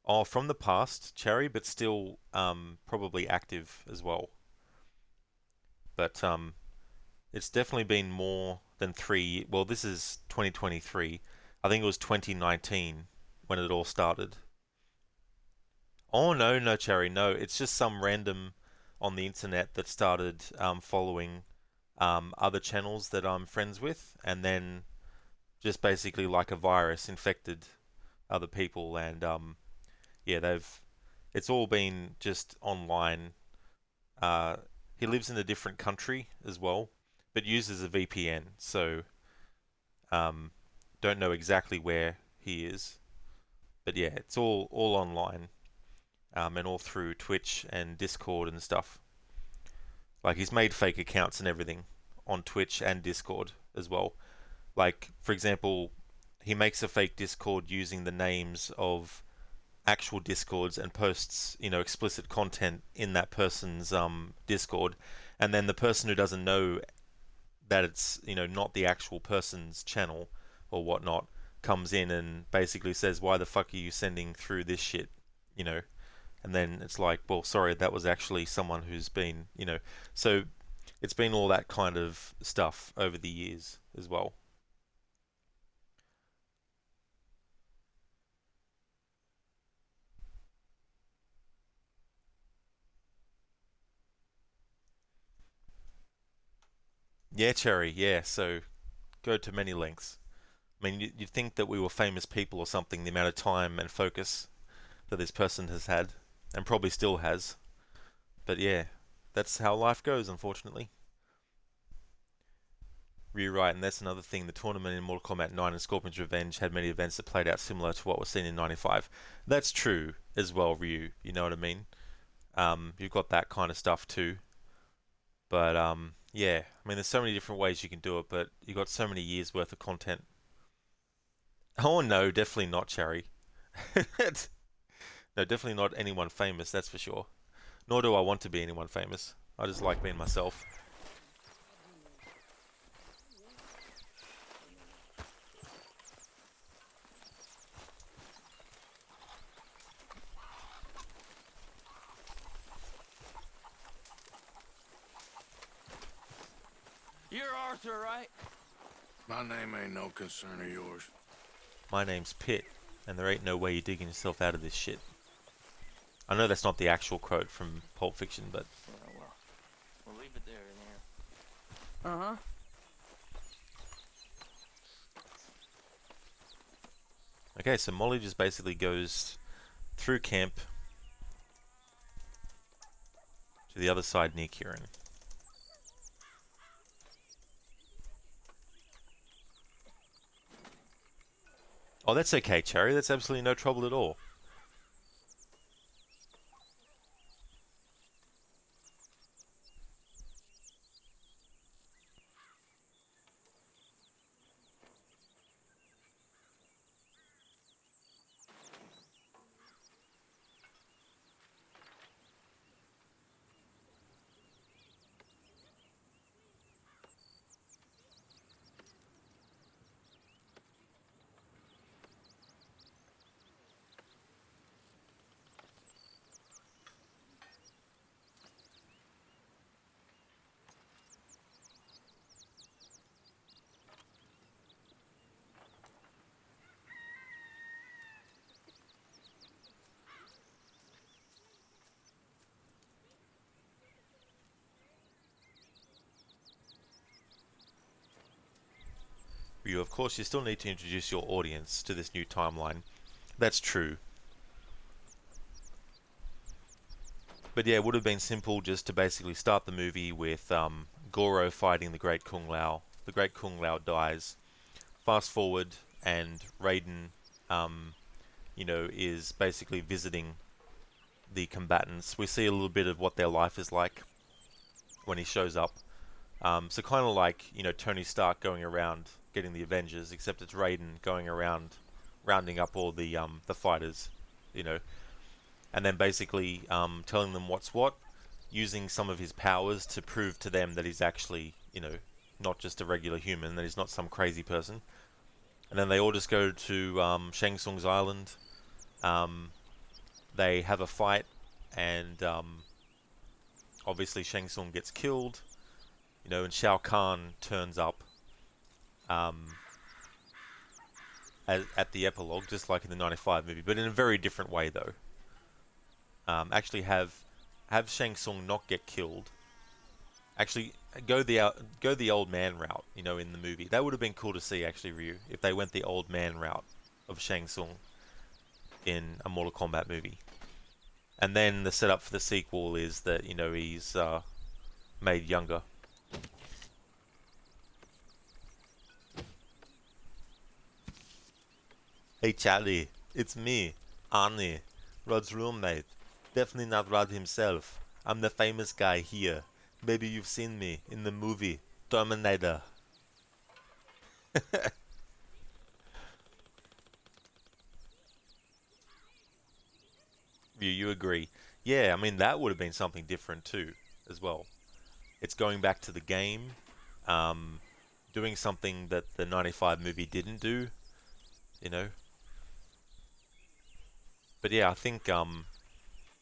Oh, from the past, Cherry, but still probably active as well. But it's definitely been more than 3. Well, this is 2023. I think it was 2019 when it all started. Oh, no, Cherry, no. It's just some random on the internet that started following other channels that I'm friends with, and then just basically like a virus infected other people, and yeah, it's all been just online. He lives in a different country as well, but uses a VPN, so don't know exactly where he is. But yeah, it's all online, and all through Twitch and Discord and stuff. Like, he's made fake accounts and everything on Twitch and Discord as well. Like, for example, he makes a fake Discord using the names of actual Discords and posts, you know, explicit content in that person's Discord, and then the person who doesn't know that it's, you know, not the actual person's channel or whatnot comes in and basically says, why the fuck are you sending through this shit, you know? And then it's like, well, sorry, that was actually someone who's been, you know. So it's been all that kind of stuff over the years as well. Yeah, Cherry, yeah, so go to many lengths. I mean, you'd think that we were famous people or something, the amount of time and focus that this person has had, and probably still has. But yeah, that's how life goes, unfortunately. Rewrite, and that's another thing. The tournament in Mortal Kombat 9 and Scorpion's Revenge had many events that played out similar to what was seen in 95. That's true as well, Ryu. You know what I mean? You've got that kind of stuff too. But yeah, I mean, there's so many different ways you can do it, but you've got so many years worth of content. Oh no, definitely not Cherry. No, definitely not anyone famous, that's for sure. Nor do I want to be anyone famous. I just like being myself. You're Arthur, right? My name ain't no concern of yours. My name's Pitt, and there ain't no way you're digging yourself out of this shit. I know that's not the actual quote from Pulp Fiction, but... Oh, well, we'll leave it there then. Uh-huh. Okay, so Molly just basically goes through camp to the other side near Kieran. Oh, that's okay, Cherry. That's absolutely no trouble at all. You, of course, you still need to introduce your audience to this new timeline. That's true. But yeah, it would have been simple just to basically start the movie with Goro fighting the Great Kung Lao. The Great Kung Lao dies. Fast forward, and Raiden, you know, is basically visiting the combatants. We see a little bit of what their life is like when he shows up. So kind of like, you know, Tony Stark going around getting the Avengers, except it's Raiden going around rounding up all the fighters, you know, and then basically telling them what's what, using some of his powers to prove to them that he's actually, you know, not just a regular human, that he's not some crazy person. And then they all just go to Shang Tsung's island. They have a fight, and obviously Shang Tsung gets killed, you know, and Shao Kahn turns up at the epilogue, just like in the 95 movie, but in a very different way though. Actually have Shang Tsung not get killed. Actually go the old man route, you know, in the movie. That would have been cool to see, actually, Ryu, if they went the old man route of Shang Tsung in a Mortal Kombat movie. And then the setup for the sequel is that, you know, he's made younger. Hey Charlie, it's me, Arnie, Rod's roommate. Definitely not Rod himself. I'm the famous guy here. Maybe you've seen me in the movie Terminator. You agree? Yeah, I mean, that would have been something different too, as well. It's going back to the game, doing something that the 95 movie didn't do, you know. But yeah, I think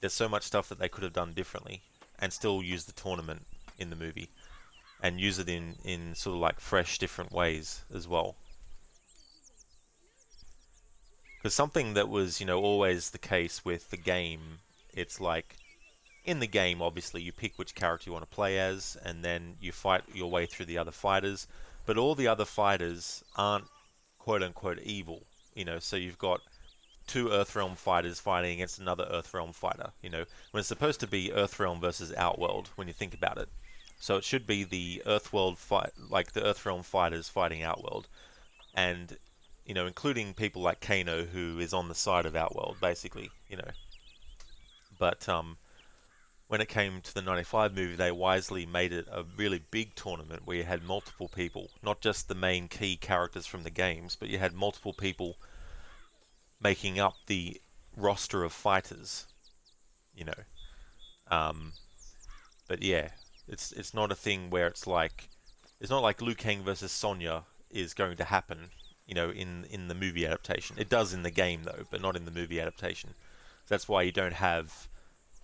there's so much stuff that they could have done differently and still use the tournament in the movie and use it in sort of like fresh, different ways as well. Because something that was, you know, always the case with the game, it's like, in the game, obviously, you pick which character you want to play as, and then you fight your way through the other fighters, but all the other fighters aren't quote-unquote evil, you know, so you've got two Earthrealm fighters fighting against another Earthrealm fighter, you know, when it's supposed to be Earthrealm versus Outworld, when you think about it. So it should be the Earthworld fight, like the Earthrealm fighters fighting Outworld, and including people like Kano, who is on the side of Outworld, basically. But when it came to the '95 movie, they wisely made it a really big tournament where you had multiple people, not just the main key characters from the games, but you had multiple people making up the roster of fighters. But yeah, it's not a thing where it's not like Liu Kang versus Sonya is going to happen, in the movie adaptation. It does in the game though, but not in the movie adaptation. That's why you don't have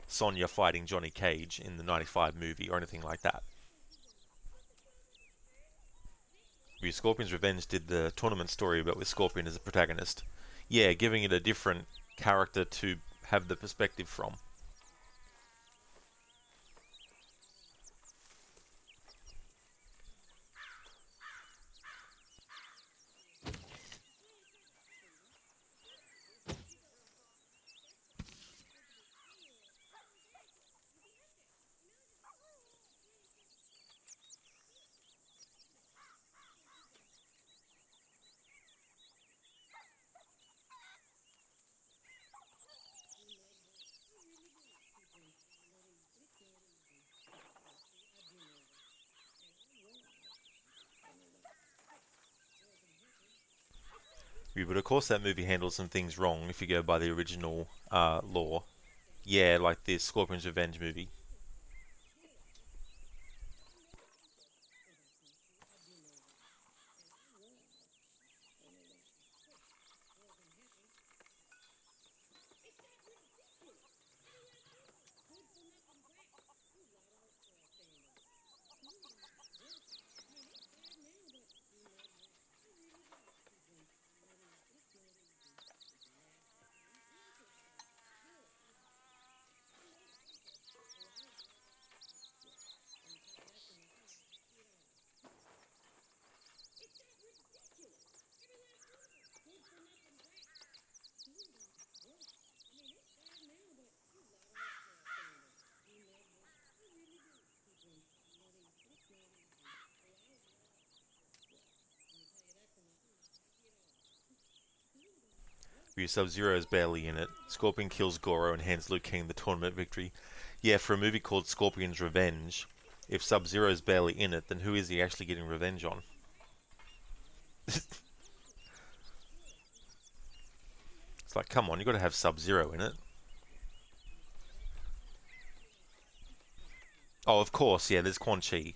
Sonya fighting Johnny Cage in the '95 movie or anything like that. Scorpion's Revenge did the tournament story, but with Scorpion as a protagonist. Yeah, giving it a different character to have the perspective from. But of course that movie handles some things wrong if you go by the original lore. Yeah, like the Scorpion's Revenge movie. Sub-Zero is barely in it. Scorpion kills Goro and hands Liu Kang the tournament victory. Yeah, for a movie called Scorpion's Revenge, if Sub-Zero is barely in it, then who is he actually getting revenge on? It's like, come on, you got to have Sub-Zero in it. Oh, of course, yeah, there's Quan Chi.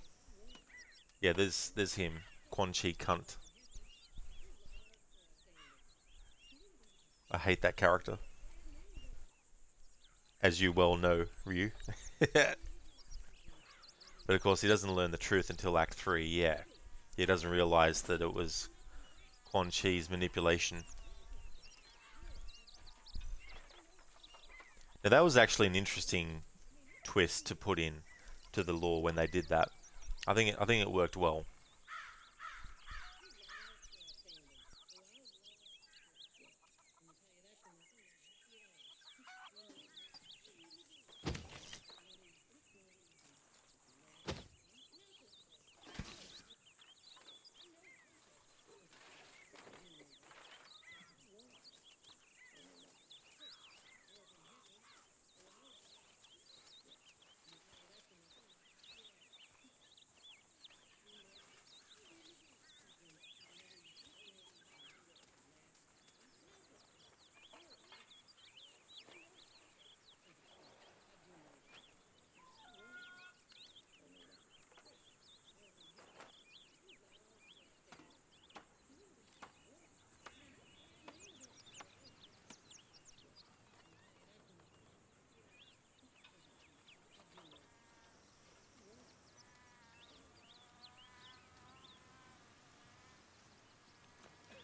Yeah, there's him. Quan Chi cunt. I hate that character. As you well know, Ryu. But of course he doesn't learn the truth until Act 3, yeah. He doesn't realize that it was Quan Chi's manipulation. Now that was actually an interesting twist to put in to the lore when they did that. I think it worked well.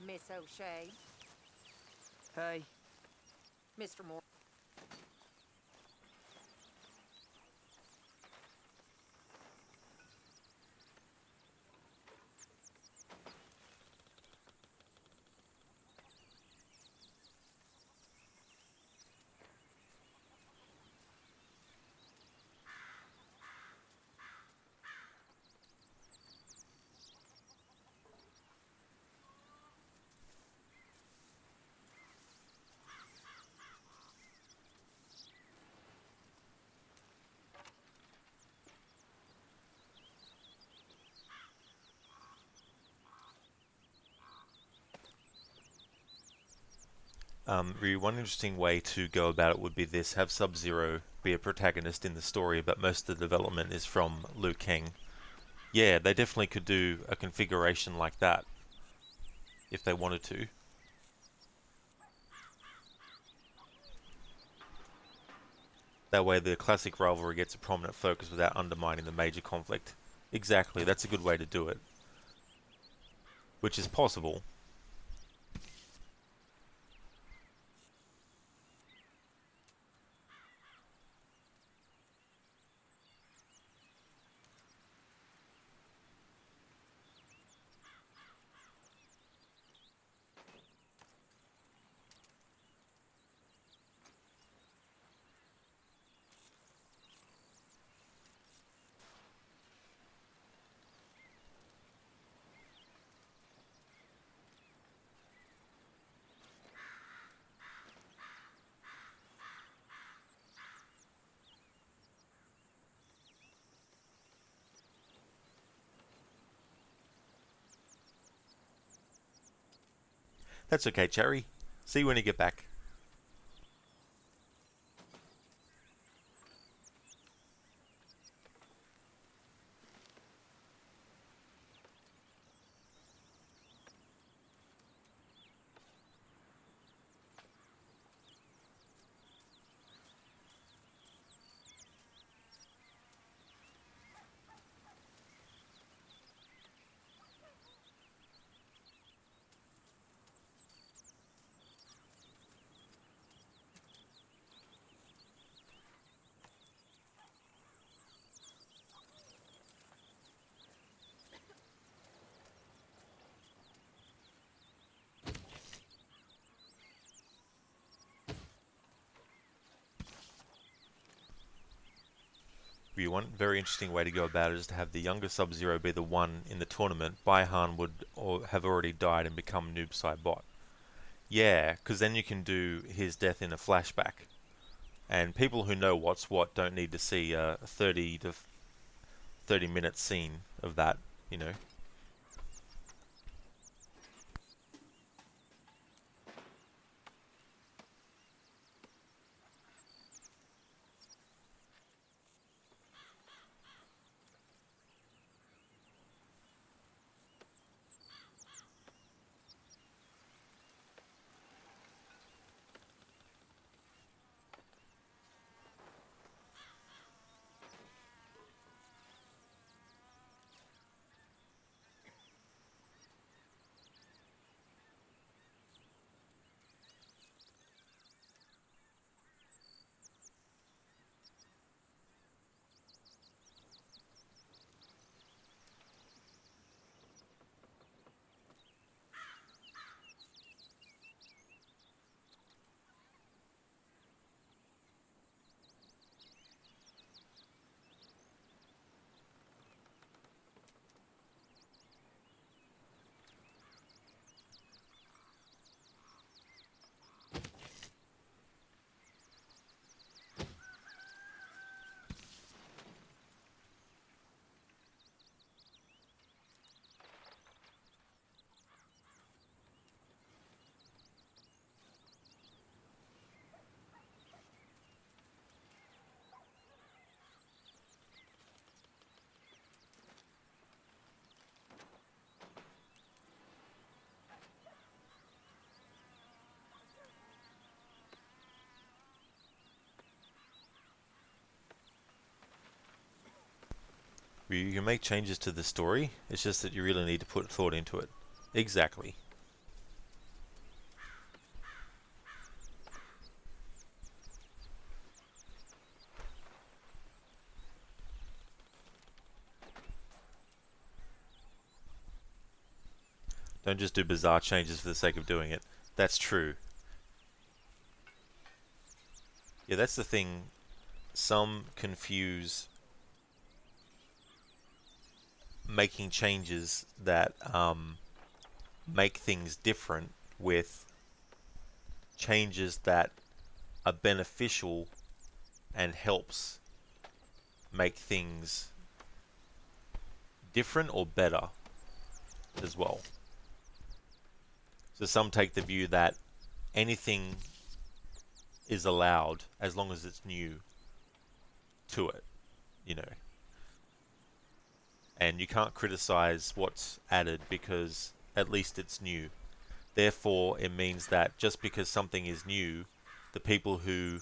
Miss O'Shea. Hey. Mr. Moore. Really, one interesting way to go about it would be this: have Sub-Zero be a protagonist in the story, but most of the development is from Liu Kang. Yeah, they definitely could do a configuration like that if they wanted to. That way the classic rivalry gets a prominent focus without undermining the major conflict. Exactly, that's a good way to do it. Which is possible. That's okay, Cherry. See you when you get back. One very interesting way to go about it is to have the younger Sub-Zero be the one in the tournament. Bi-Han would have already died and become Noob Saibot. Yeah, because then you can do his death in a flashback. And people who know what's what don't need to see a 30 to 30 minute scene of that, you know. You can make changes to the story, it's just that you really need to put thought into it. Exactly. Don't just do bizarre changes for the sake of doing it. That's true. Yeah, that's the thing. Some confuse making changes that make things different with changes that are beneficial and helps make things different or better as well. So some take the view that anything is allowed as long as it's new to it, you know. And you can't criticize what's added because at least it's new. Therefore, it means that just because something is new, the people who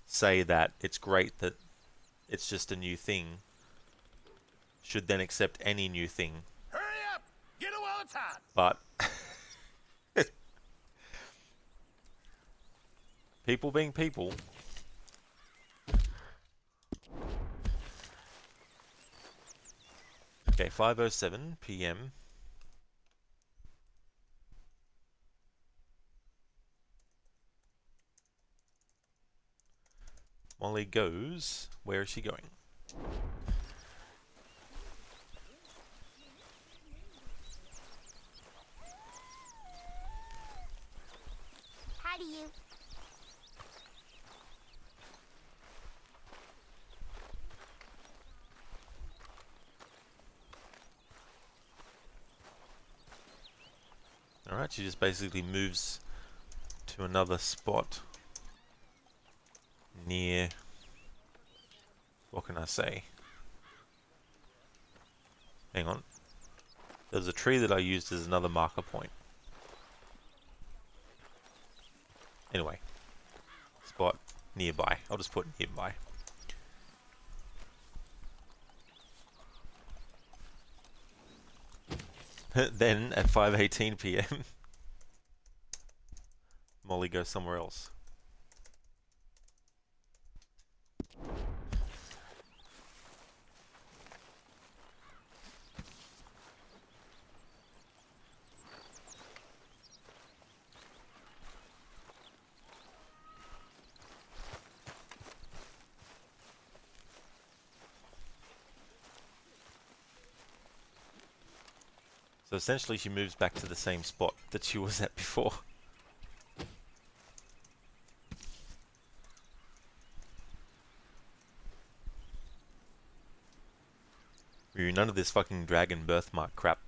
say that it's great that it's just a new thing should then accept any new thing. Hurry up! Get it while it's hot! But people being people. Okay, 5:07 p.m. Molly goes. Where is she going? How do you? Alright, she just basically moves to another spot near, what can I say? Hang on. There's a tree that I used as another marker point. Anyway, spot nearby. I'll just put nearby. Then at 5:18 p.m. Molly goes somewhere else. So essentially she moves back to the same spot that she was at before. None of this fucking dragon birthmark crap.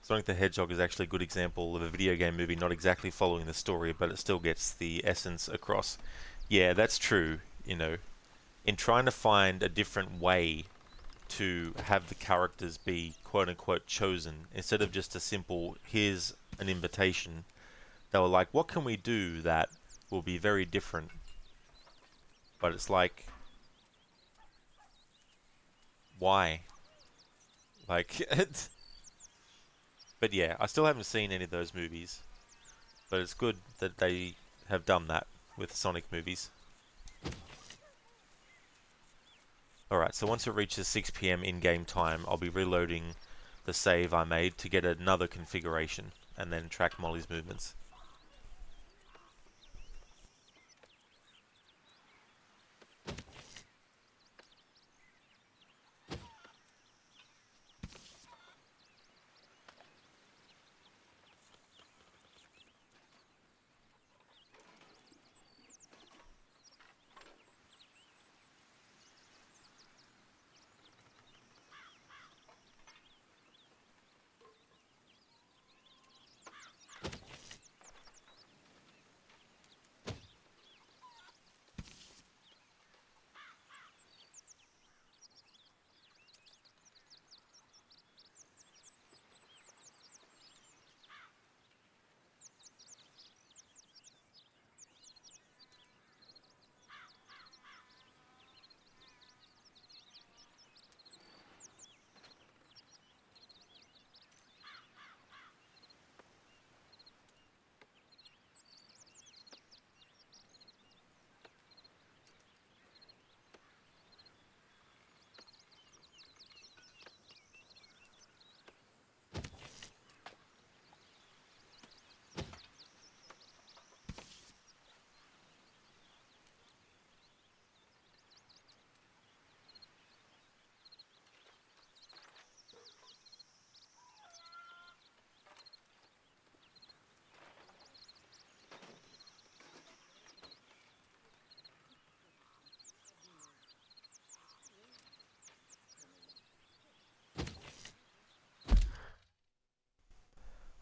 Sonic the Hedgehog is actually a good example of a video game movie not exactly following the story, but it still gets the essence across. Yeah, that's true, you know. In trying to find a different way to have the characters be quote-unquote chosen, instead of just a simple, here's an invitation, they were like, what can we do that will be very different? But it's like, why? Like, but yeah, I still haven't seen any of those movies, but it's good that they have done that with Sonic movies. Alright, so once it reaches 6 PM in-game time, I'll be reloading the save I made to get another configuration, and then track Molly's movements.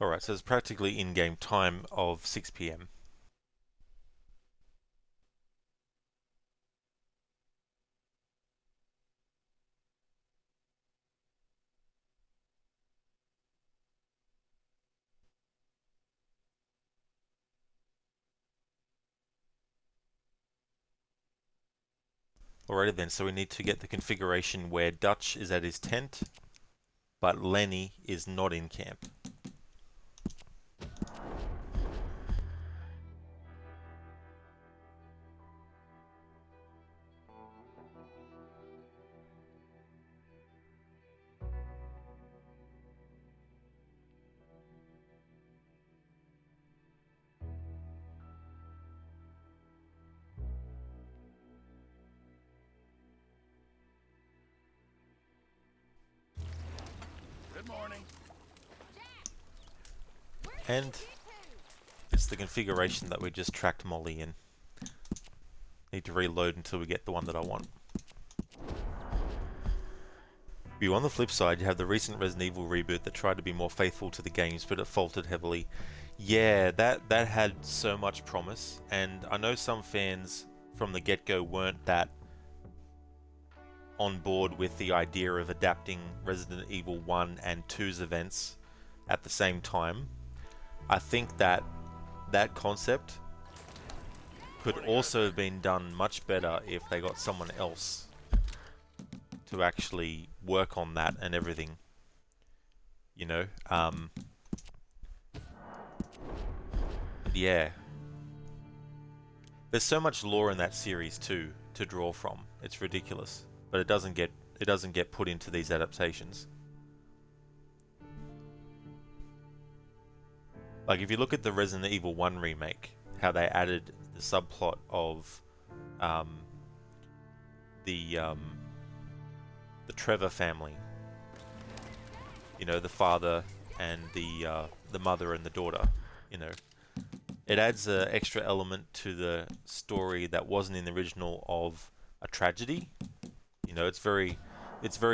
Alright, so it's practically in-game time of 6 PM. Alrighty then, so we need to get the configuration where Dutch is at his tent, but Lenny is not in camp. Good morning. And it's the configuration that we just tracked Molly in. Need to reload until we get the one that I want. You on the flip side, you have the recent Resident Evil reboot that tried to be more faithful to the games, but it faltered heavily. Yeah, that had so much promise, and I know some fans from the get-go weren't that on board with the idea of adapting Resident Evil 1 and 2's events at the same time. I think that that concept could also have been done much better if they got someone else to actually work on that and everything. You know, yeah. There's so much lore in that series too to draw from. It's ridiculous, but it doesn't get put into these adaptations. Like if you look at the Resident Evil 1 remake, how they added the subplot of the Trevor family. You know, the father and the mother and the daughter. You know, it adds an extra element to the story that wasn't in the original of a tragedy. You know, it's very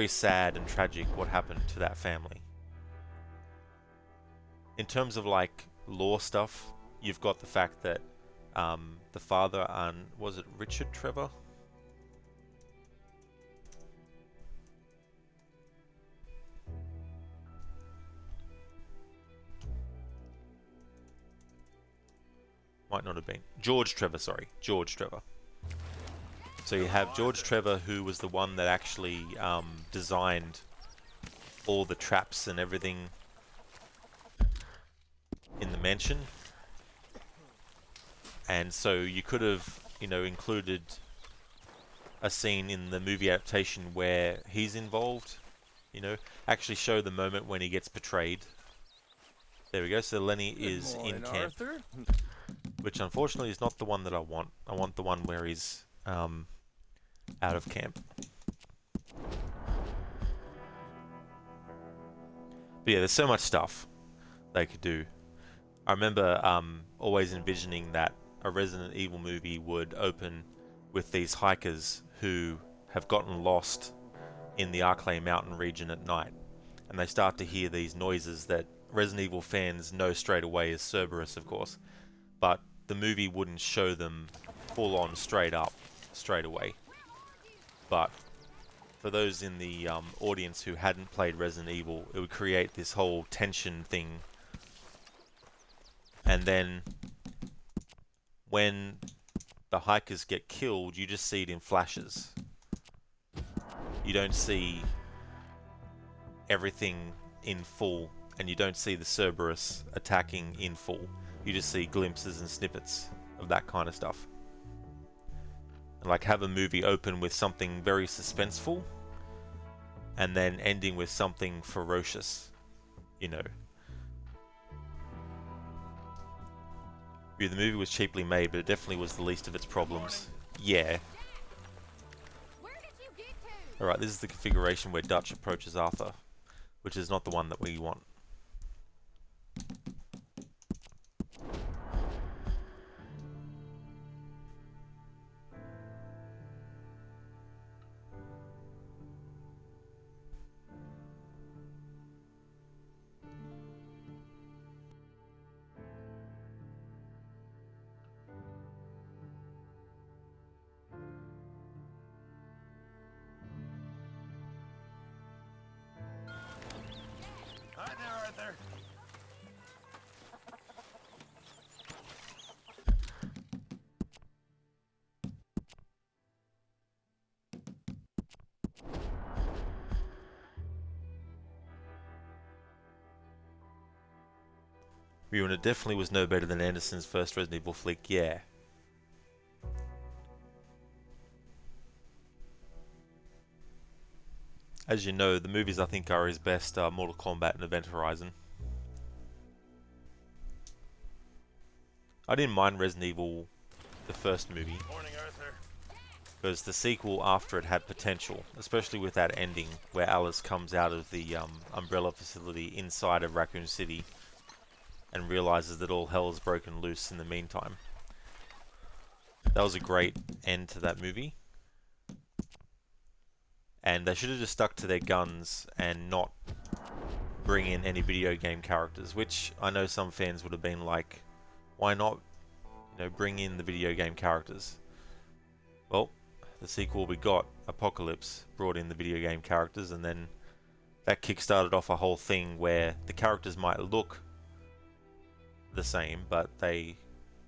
sad and tragic what happened to that family. In terms of like lore stuff, you've got the fact that the father and was it Richard Trevor? Might not have been. George Trevor, sorry. George Trevor. So you have George Trevor, who was the one that actually designed all the traps and everything in the mansion. And so you could have, you know, included a scene in the movie adaptation where he's involved. You know, actually show the moment when he gets betrayed. There we go. So Lenny is in camp. Arthur. Which unfortunately is not the one that I want. I want the one where he's out of camp. But yeah, there's so much stuff they could do. I remember always envisioning that a Resident Evil movie would open with these hikers who have gotten lost in the Arklay Mountain region at night. And they start to hear these noises that Resident Evil fans know straight away as Cerberus, of course. But the movie wouldn't show them full on straight up, straight away. But for those in the audience who hadn't played Resident Evil, it would create this whole tension thing. And then when the hikers get killed, you just see it in flashes. You don't see everything in full, and you don't see the Cerberus attacking in full. You just see glimpses and snippets of that kind of stuff. And like have a movie open with something very suspenseful and then ending with something ferocious, you know. Yeah, the movie was cheaply made, but it definitely was the least of its problems. Yeah. Alright, this is the configuration where Dutch approaches Arthur, which is not the one that we want. Hi there, Arthur. And it definitely was no better than Anderson's first Resident Evil flick, yeah. As you know, the movies I think are his best are Mortal Kombat and Event Horizon. I didn't mind Resident Evil, the first movie, because the sequel after it had potential, especially with that ending where Alice comes out of the Umbrella facility inside of Raccoon City and realizes that all hell is broken loose in the meantime. That was a great end to that movie. And they should have just stuck to their guns and not bring in any video game characters, which I know some fans would have been like, why not, you know, bring in the video game characters? Well, the sequel we got, Apocalypse, brought in the video game characters, and then that kick-started off a whole thing where the characters might look the same, but they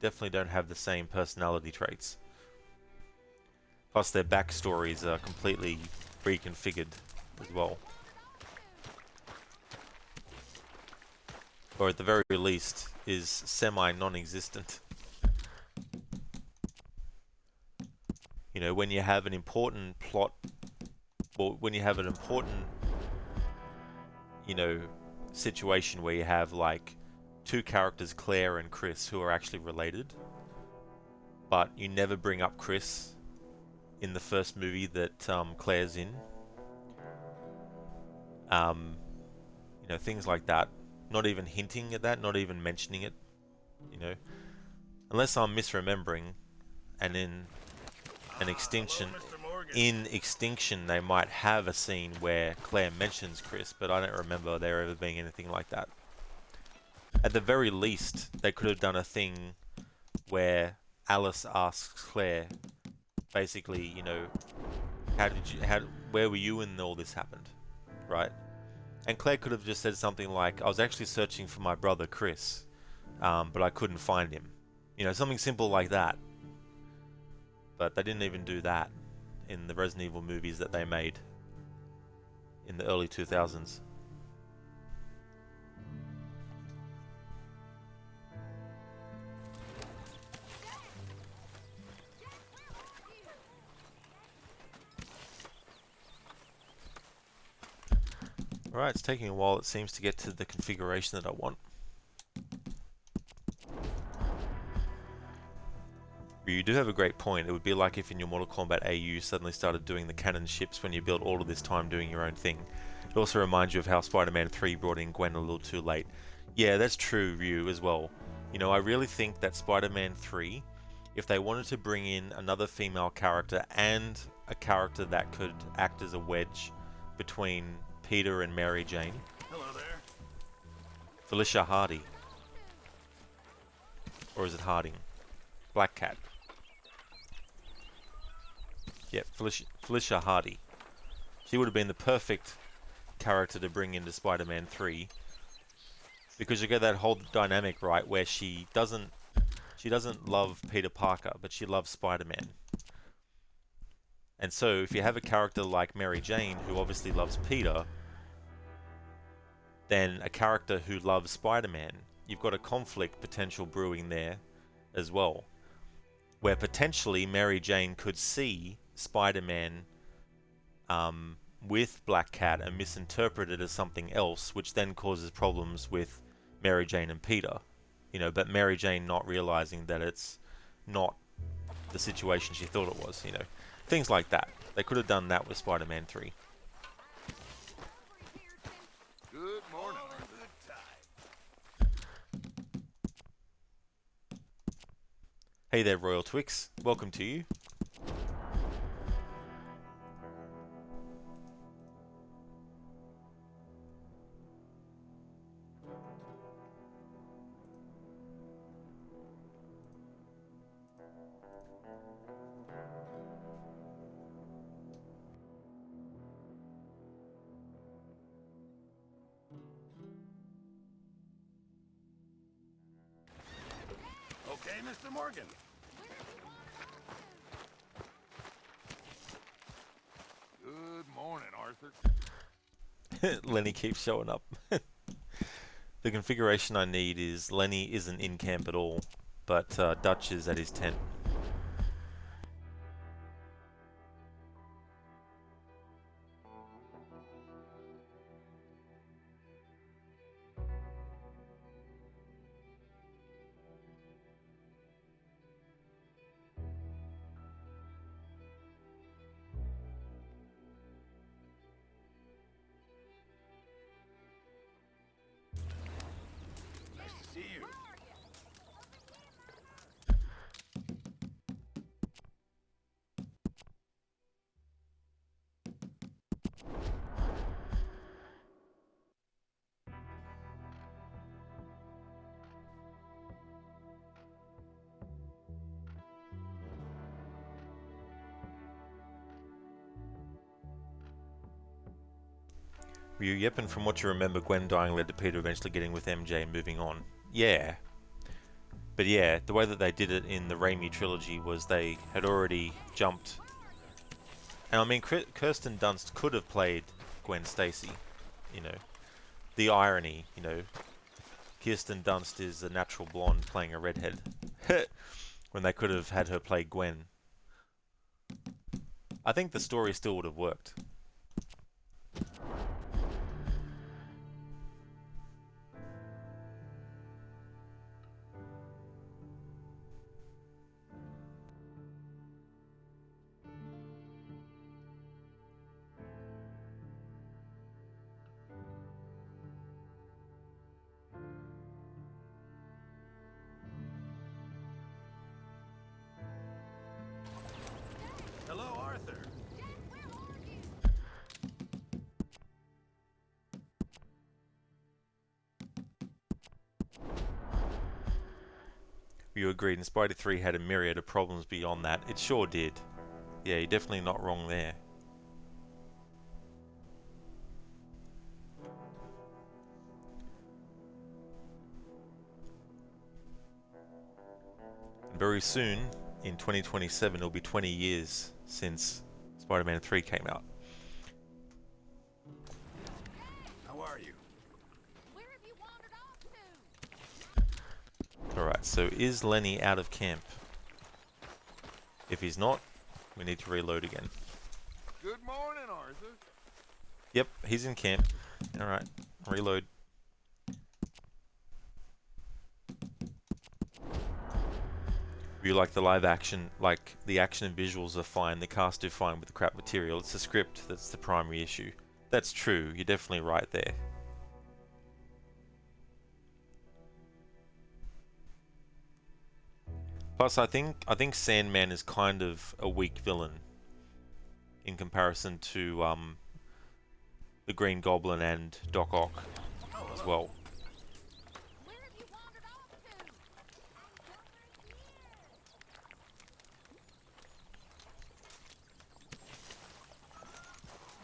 definitely don't have the same personality traits. Plus their backstories are completely reconfigured as well. Or at the very least, is semi-non-existent. You know, when you have an important plot, or when you have an important, you know, situation where you have like two characters, Claire and Chris, who are actually related, but you never bring up Chris in the first movie that Claire's in. You know, things like that. Not even hinting at that, not even mentioning it, you know. Unless I'm misremembering, and in Extinction they might have a scene where Claire mentions Chris, but I don't remember there ever being anything like that. At the very least, they could have done a thing where Alice asks Claire, basically, you know, where were you when all this happened, right? And Claire could have just said something like, I was actually searching for my brother Chris, but I couldn't find him. You know, something simple like that. But they didn't even do that in the Resident Evil movies that they made in the early 2000s. Alright, it's taking a while, it seems, to get to the configuration that I want. But you do have a great point. It would be like if in your Mortal Kombat AU you suddenly started doing the cannon ships when you built all of this time doing your own thing. It also reminds you of how Spider-Man 3 brought in Gwen a little too late. Yeah, that's true, Ryu, as well. You know, I really think that Spider-Man 3, if they wanted to bring in another female character and a character that could act as a wedge between Peter and Mary Jane. Hello there. Felicia Hardy. Or is it Harding? Black Cat. Yeah, Felicia Hardy. She would have been the perfect character to bring into Spider-Man 3. Because you get that whole dynamic, right, where she doesn't love Peter Parker, but she loves Spider-Man. And so, if you have a character like Mary Jane, who obviously loves Peter, then a character who loves Spider-Man, you've got a conflict potential brewing there as well. Where potentially Mary Jane could see Spider-Man with Black Cat and misinterpret it as something else, which then causes problems with Mary Jane and Peter. You know, but Mary Jane not realizing that it's not the situation she thought it was, you know. Things like that. They could have done that with Spider-Man 3. Good morning. Hey there, Royal Twix. Welcome to you. Okay, Mr. Morgan. Good morning, Arthur. Lenny keeps showing up. The configuration I need is Lenny isn't in camp at all, but Dutch is at his tent. Nice to see you. Yep, and from what you remember, Gwen dying led to Peter eventually getting with MJ and moving on. Yeah. But yeah, the way that they did it in the Raimi trilogy was they had already jumped. And I mean, Kirsten Dunst could have played Gwen Stacy, you know. The irony, you know. Kirsten Dunst is a natural blonde playing a redhead. When they could have had her play Gwen. I think the story still would have worked. Hello, Arthur. You agreed, and Spider 3 had a myriad of problems beyond that. It sure did. Yeah, you're definitely not wrong there. And very soon, in 2027, it'll be 20 years since Spider-Man 3 came out. How are you? Where have you wandered off to? Alright, so is Lenny out of camp? If he's not, we need to reload again. Good morning, Arthur. Yep, he's in camp. Alright, reload. You like the live action, like the action and visuals are fine, the cast do fine with the crap material, it's the script that's the primary issue. That's true, you're definitely right there. Plus I think Sandman is kind of a weak villain in comparison to the Green Goblin and Doc Ock as well. Where have you wandered off to?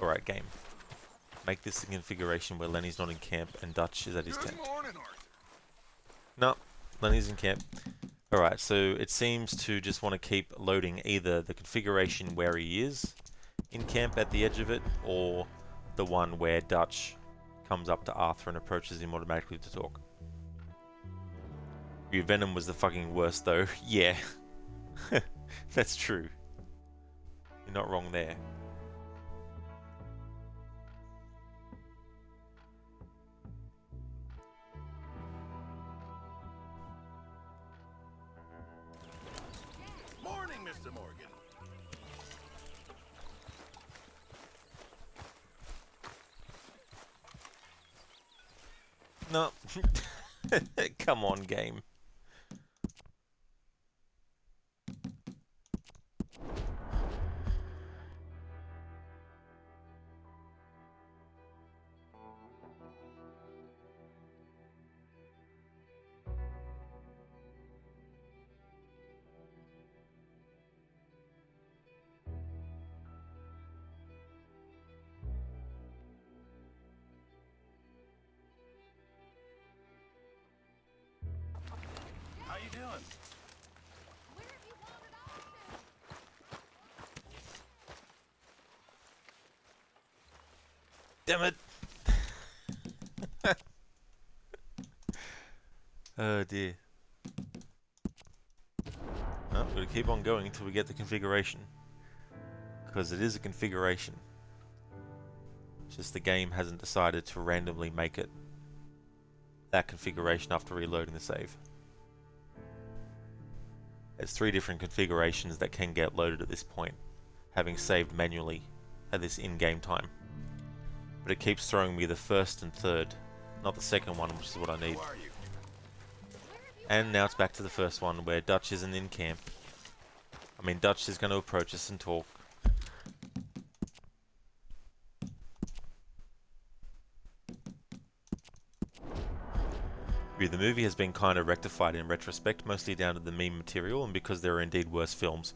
Alright, game. Make this a configuration where Lenny's not in camp and Dutch is at his tent. Good morning, Arthur. No, Lenny's in camp. Alright, so it seems to just want to keep loading either the configuration where he is in camp at the edge of it, or the one where Dutch comes up to Arthur and approaches him automatically to talk. Your Venom was the fucking worst though. Yeah. That's true. You're not wrong there. Morning, Mr. Morgan. No. Come on, game. How you doing? Where have you wandered off to? Damn it. Oh dear. No, we're gonna keep on going until we get the configuration. Because it is a configuration. It's just the game hasn't decided to randomly make it that configuration after reloading the save. There's 3 different configurations that can get loaded at this point, having saved manually at this in-game time. But it keeps throwing me the first and third, not the second one, which is what I need. And now it's back to the first one, where Dutch isn't in camp. I mean, Dutch is going to approach us and talk. The movie has been kind of rectified in retrospect, mostly down to the meme material and because there are indeed worse films.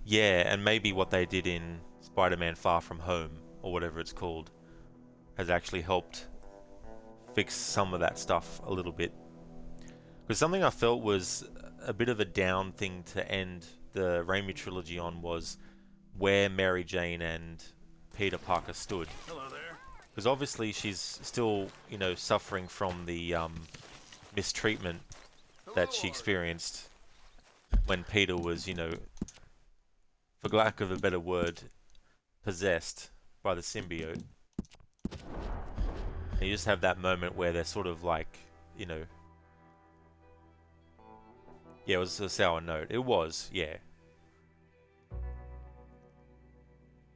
Yeah, and maybe what they did in Spider-Man Far From Home, or whatever it's called, has actually helped fix some of that stuff a little bit. Because something I felt was a bit of a down thing to end the Raimi trilogy on was where Mary Jane and Peter Parker stood. Hello there. Because obviously she's still, you know, suffering from the mistreatment that she experienced when Peter was, you know, for lack of a better word, possessed by the symbiote. And you just have that moment where they're sort of like, you know... Yeah, it was a sour note. It was, yeah.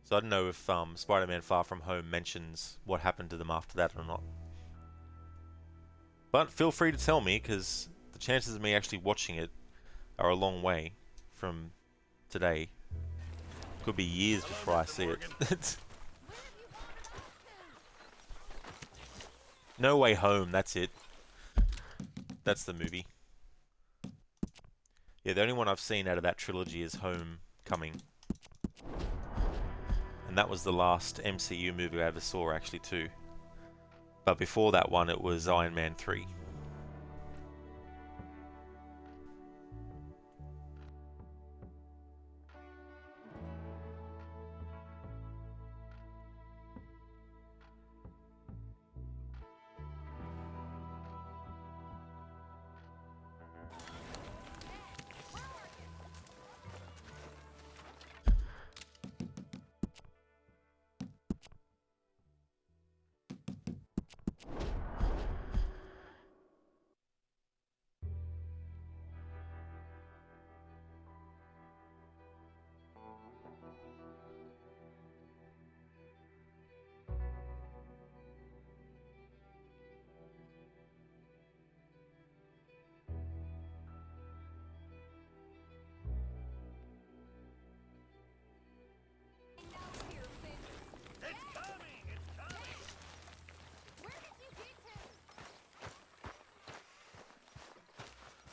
So I don't know if Spider-Man Far From Home mentions what happened to them after that or not. But feel free to tell me, because the chances of me actually watching it are a long way from today. Could be years before I see it. No Way Home, that's it. That's the movie. Yeah, the only one I've seen out of that trilogy is Homecoming. And that was the last MCU movie I ever saw, actually, too. But before that one, it was Iron Man 3.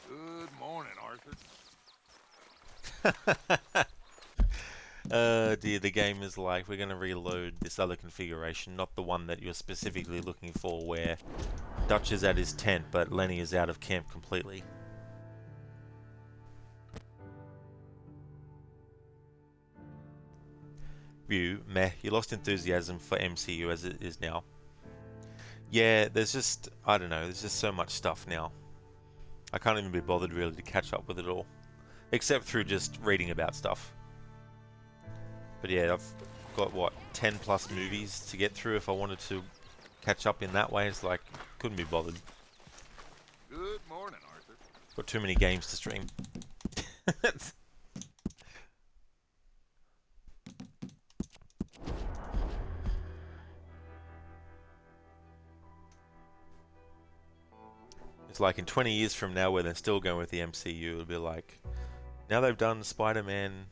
Good morning, Arthur. Dear, the game is like, we're going to reload this other configuration, not the one that you're specifically looking for, where Dutch is at his tent, but Lenny is out of camp completely. View, meh, you lost enthusiasm for MCU as it is now. Yeah, there's just, I don't know, there's just so much stuff now. I can't even be bothered really to catch up with it all. Except through just reading about stuff. But yeah, I've got, what, 10 plus movies to get through if I wanted to catch up in that way. It's like, couldn't be bothered. Good morning, Arthur. Got too many games to stream. It's like in 20 years from now where they're still going with the MCU, it'll be like, now they've done Spider-Man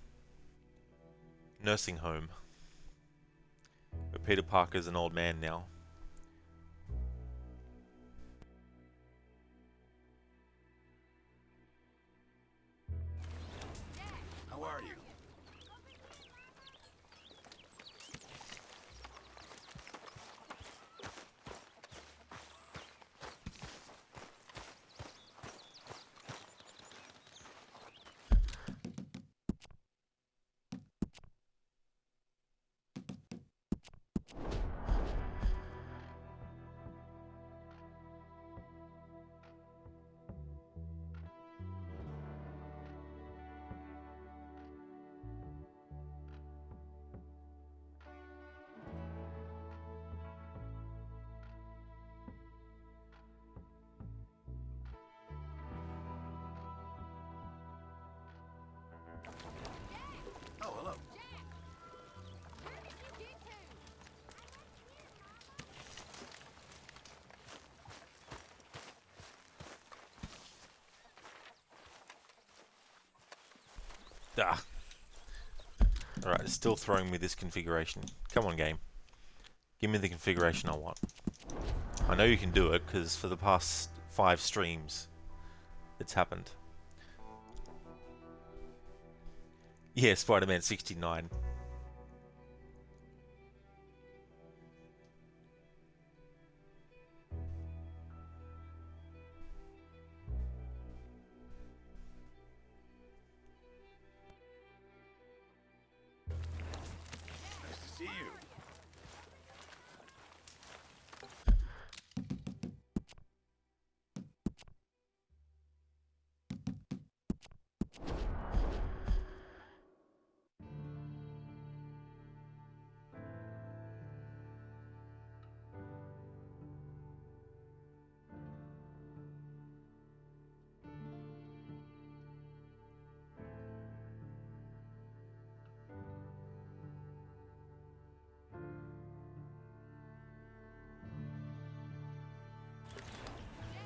Nursing Home. But Peter Parker's an old man now. How are you? Ah. Alright, it's still throwing me this configuration. Come on, game. Give me the configuration I want. I know you can do it, because for the past 5 streams, it's happened. Yeah, Spider-Man 69. Nice to see you.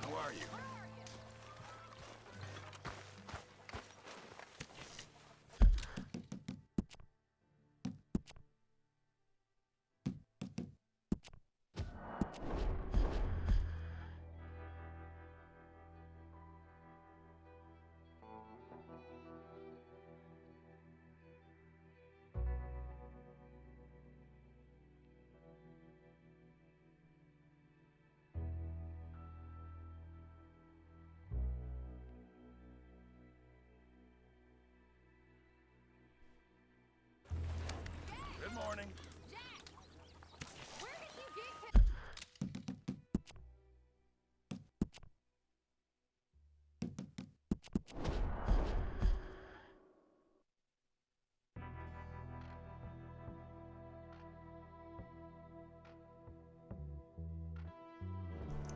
How are you? Good morning.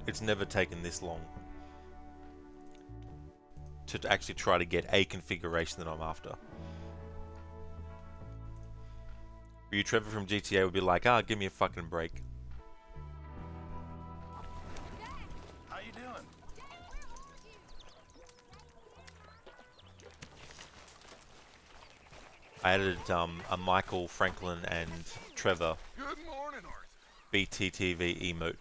It's never taken this long to actually try to get a configuration that I'm after. You, Trevor from GTA, would be like, ah, give me a fucking break. How you doing? I added a Michael, Franklin, and Trevor Good morning, Arthur. BTTV emote.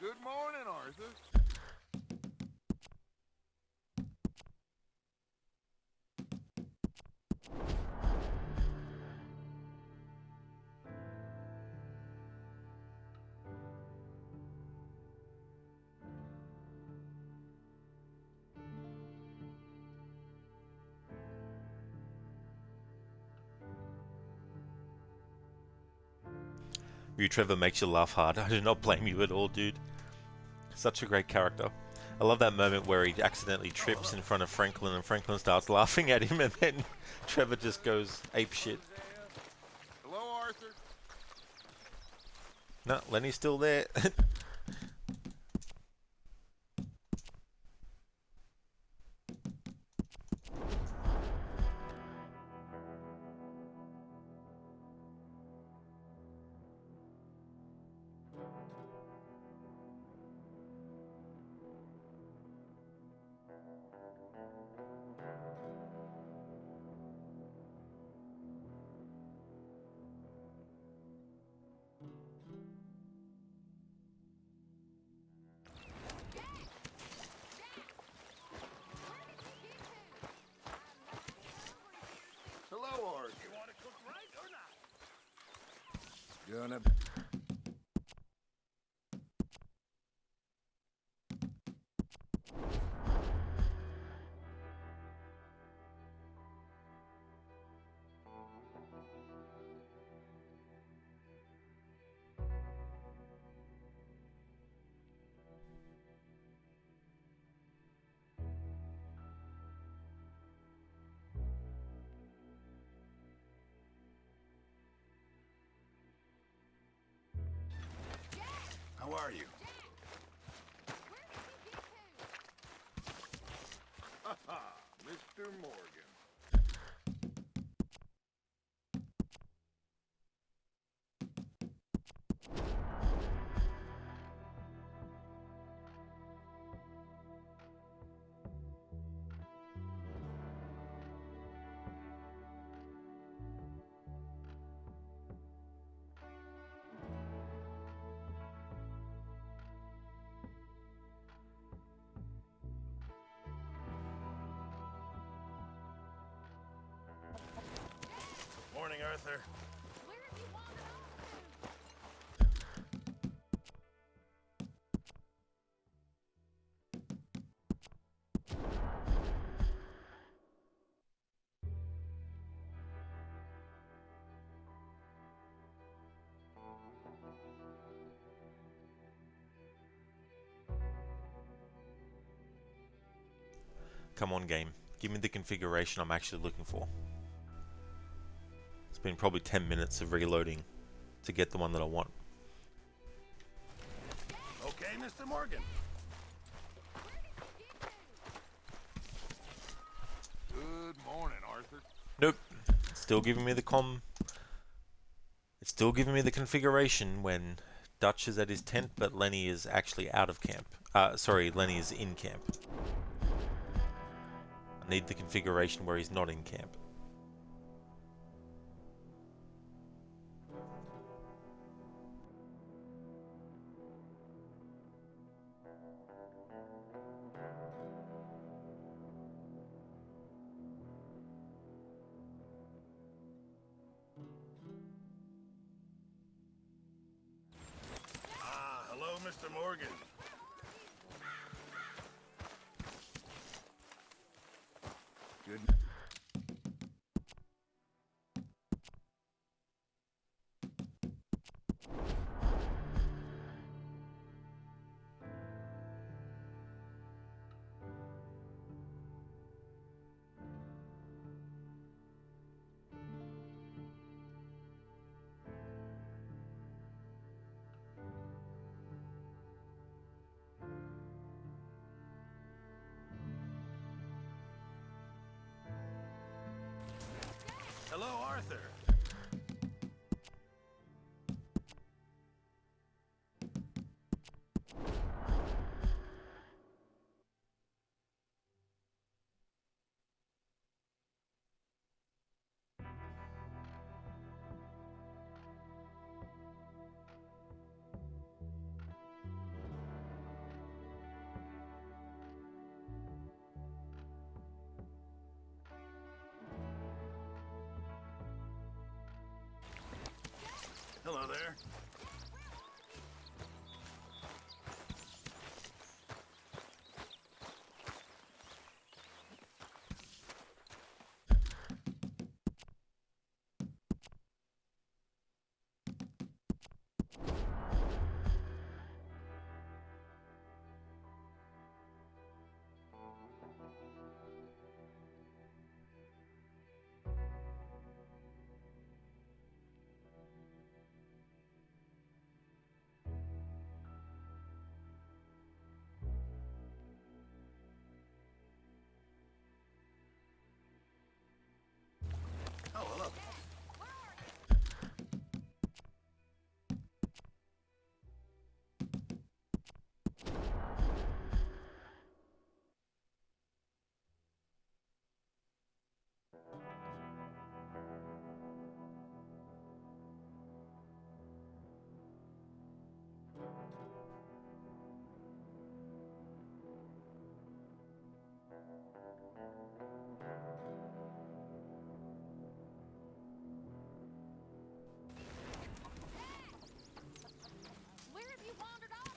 Good morning, Arthur. You, Trevor, makes you laugh hard. I do not blame you at all, dude. Such a great character. I love that moment where he accidentally trips in front of Franklin and Franklin starts laughing at him and then Trevor just goes apeshit. Hello, Arthur. No, Lenny's still there. Hello, Arthur. You want to cook right or not? Gonna. are you? Mr. Morgan. Morning, Arthur. Come on, game. Give me the configuration I'm actually looking for. It's been probably 10 minutes of reloading to get the one that I want. Okay, Mr. Morgan. Good morning, Arthur. Nope. It's still giving me the It's still giving me the configuration when Dutch is at his tent, but Lenny is actually out of camp. Sorry, Lenny is in camp. I need the configuration where he's not in camp. Hello, Mr. Morgan. Good. Hello, Arthur. Hello there. Oh, hello. Where have you wandered off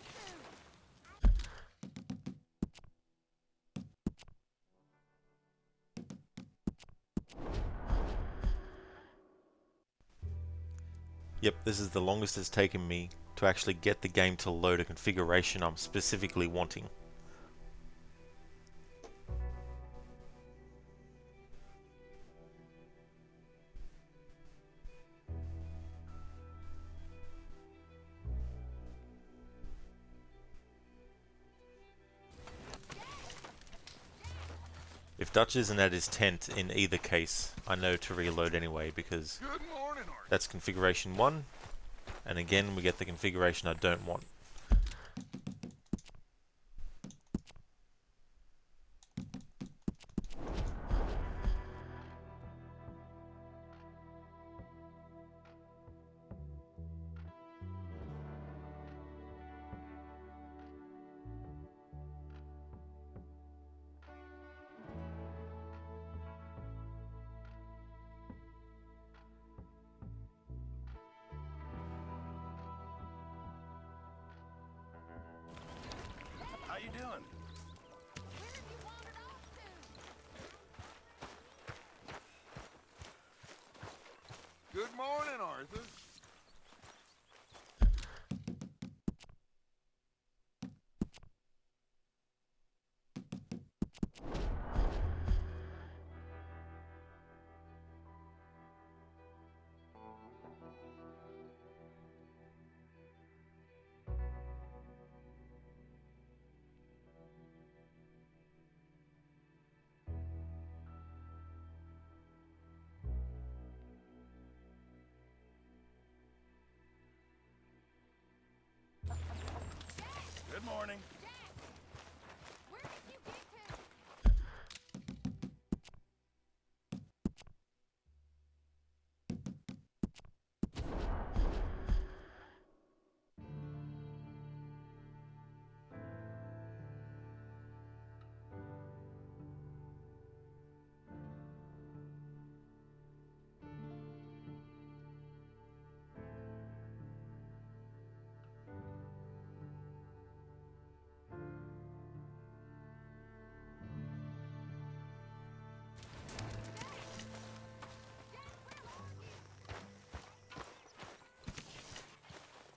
Yep, this is the longest it's taken me to actually get the game to load a configuration I'm specifically wanting. If Dutch isn't at his tent in either case, I know to reload anyway, because that's configuration 1, and again we get the configuration I don't want. How you doing? Good morning, Arthur. Good morning.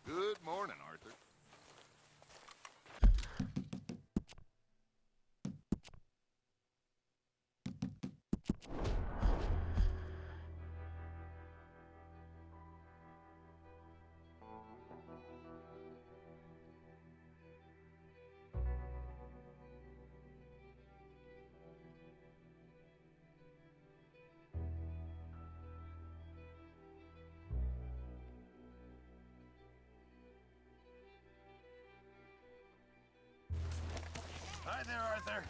Good morning, Arthur. Hi there, Arthur.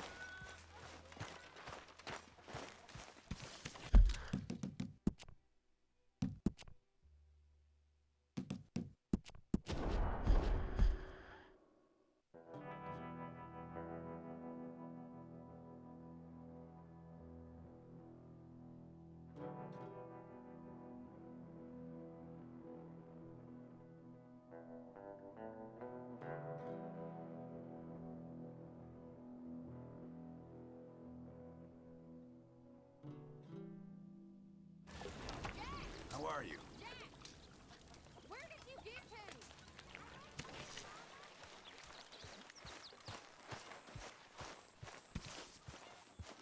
How are you? Where did you get to?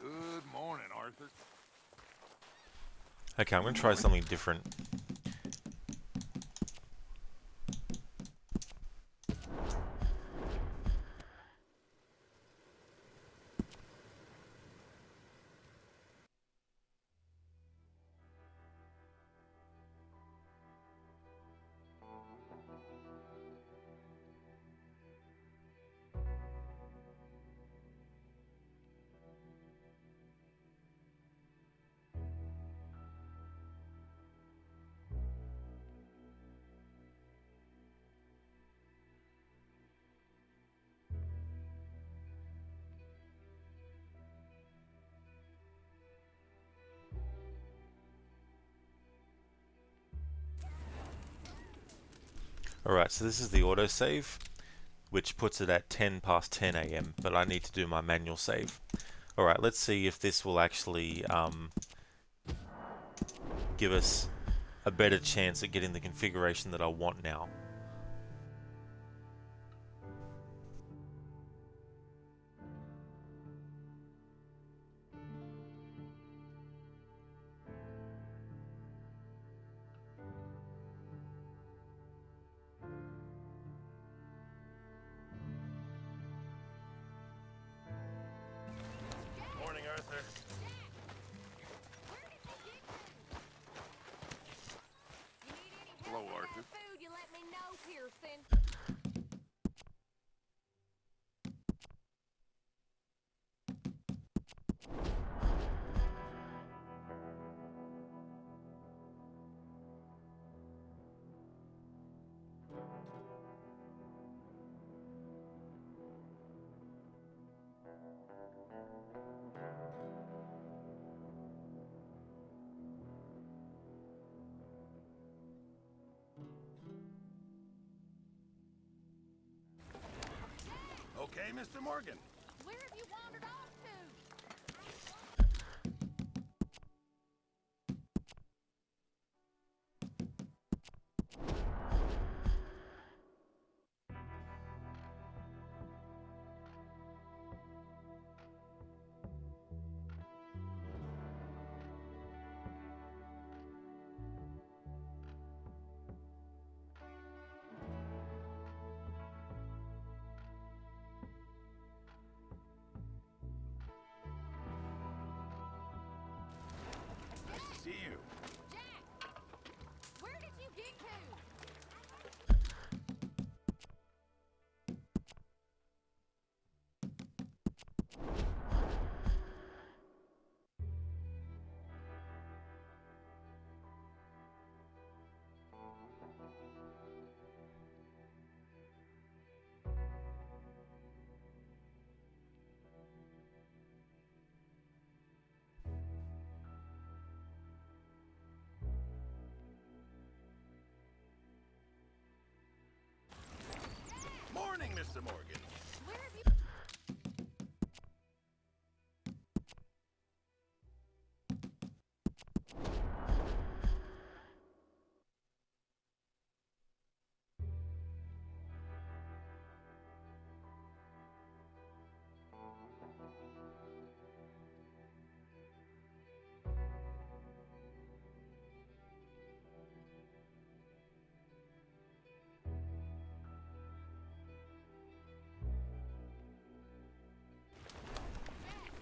Good morning, Arthur. Okay, I'm going to try something different. Alright, so this is the autosave, which puts it at 10 past 10 AM, but I need to do my manual save. Alright, let's see if this will actually give us a better chance at getting the configuration that I want now. Morning, Arthur. Hello, Arthur. Food, you let me know, Pearson. Okay, Mr. Morgan. Where have you wandered off to? Nice to see you. Jack! Where did you get to? Morning, Mr. Morgan. Where have you...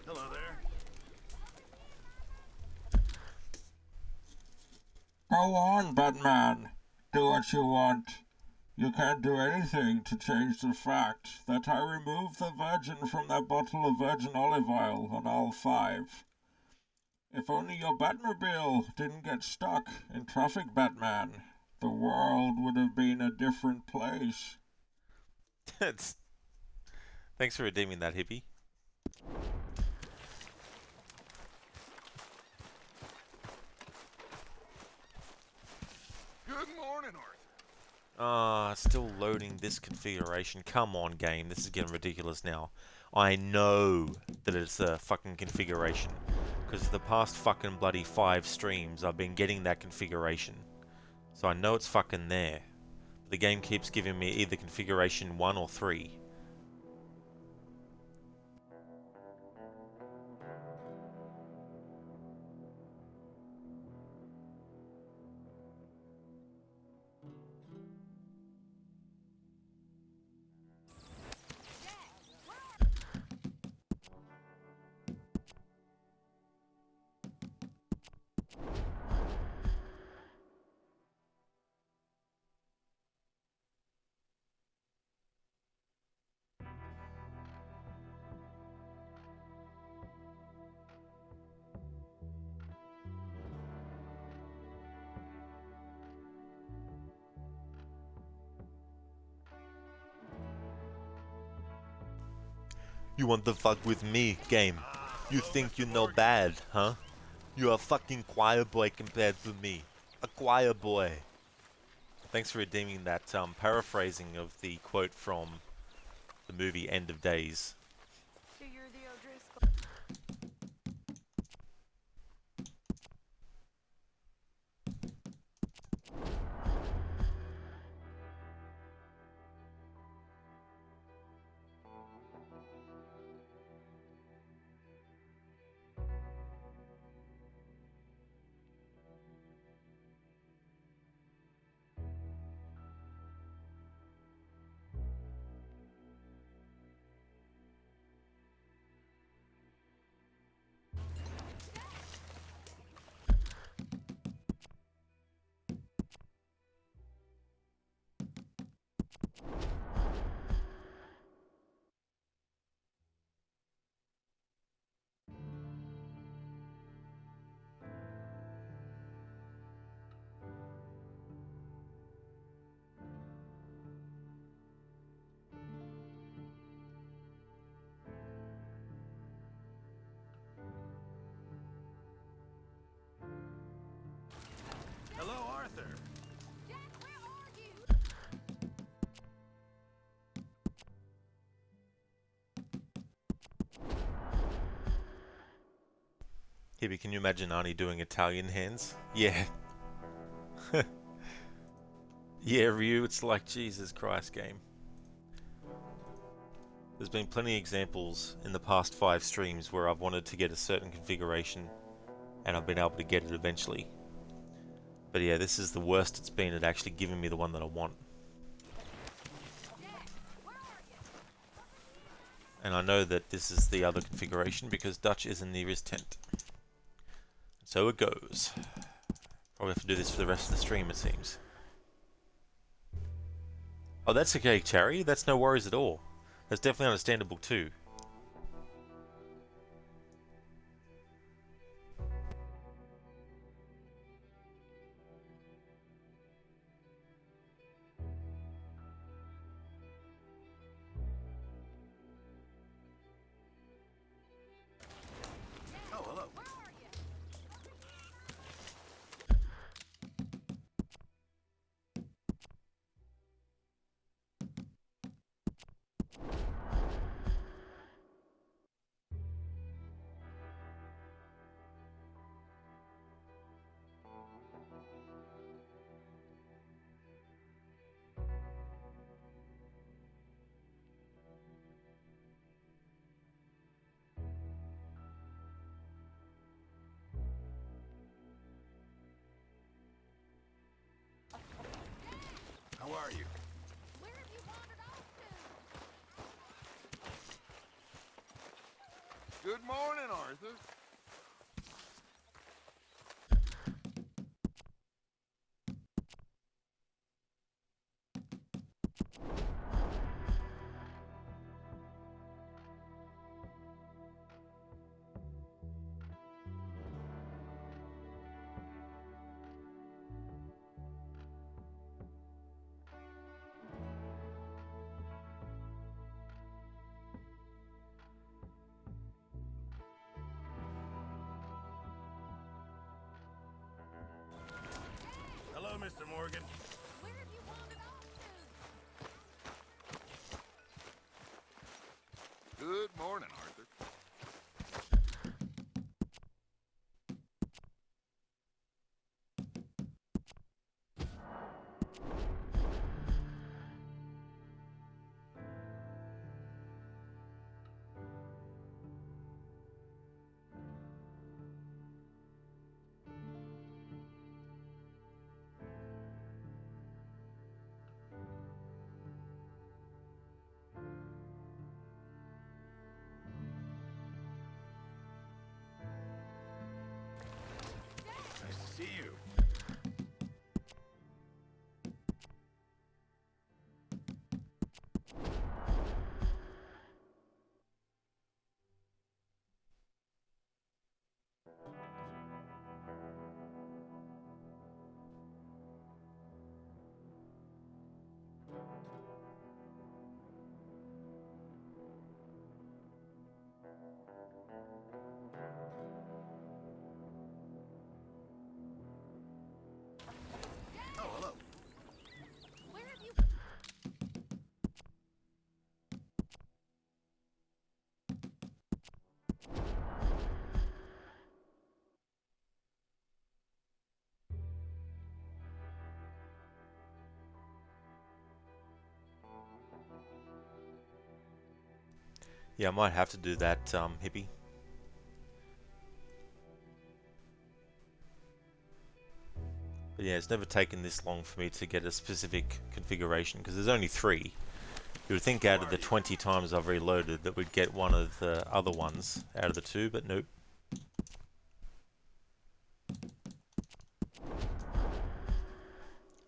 Hello there. Go on, Batman. Do what you want. You can't do anything to change the fact that I removed the virgin from that bottle of virgin olive oil on all five. If only your Batmobile didn't get stuck in traffic, Batman, the world would have been a different place. Thanks for redeeming that, hippie. Good morning, Arthur. Still loading this configuration. Come on, game. This is getting ridiculous now. I know that it's a fucking configuration. Because the past fucking bloody 5 streams, I've been getting that configuration. So I know it's fucking there. The game keeps giving me either configuration 1 or 3. You want to fuck with me, game? You think you know bad, huh? You're a fucking choir boy compared to me. A choir boy. Thanks for redeeming that paraphrasing of the quote from the movie End of Days. So you're the O'Driscoll. Hello, Arthur. Hippie, can you imagine Arnie doing Italian hands? Yeah. Yeah, Ryu, it's like Jesus Christ game. There's been plenty of examples in the past 5 streams where I've wanted to get a certain configuration and I've been able to get it eventually. But yeah, this is the worst it's been at actually giving me the one that I want. And I know that this is the other configuration because Dutch isn't near his tent. So it goes. Probably have to do this for the rest of the stream, it seems. Oh, that's okay, Charry. That's no worries at all. That's definitely understandable too. Oh, hello. How are you? Good morning, Arthur. Hello, Mr. Morgan. Good morning, Arthur. Nice to see you. Oh, hello. Yeah, I might have to do that, Hippie. But yeah, it's never taken this long for me to get a specific configuration, because there's only 3. You would think out of the 20 times I've reloaded that we'd get one of the other ones out of the 2, but nope.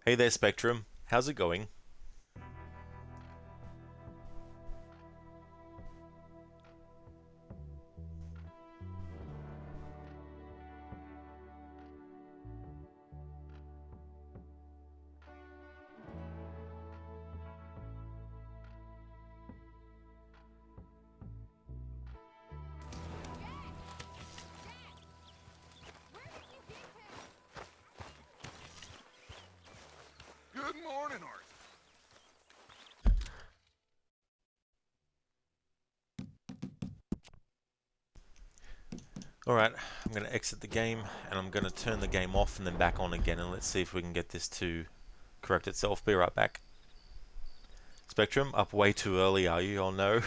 Hey there, Spectrum. How's it going? Good morning, Arthur. Alright, I'm going to exit the game and I'm going to turn the game off and then back on again, and let's see if we can get this to correct itself. Be right back. Spectrum, up way too early, are you? Oh no.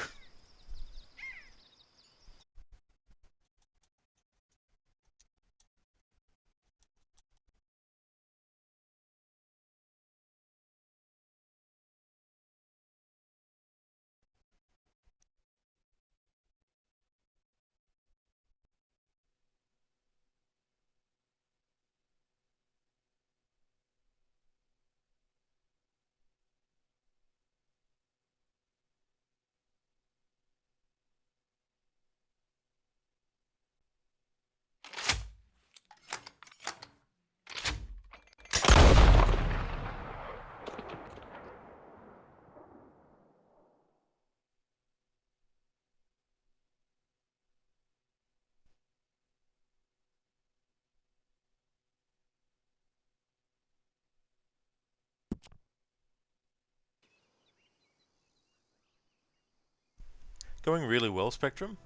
Going really well, Spectrum.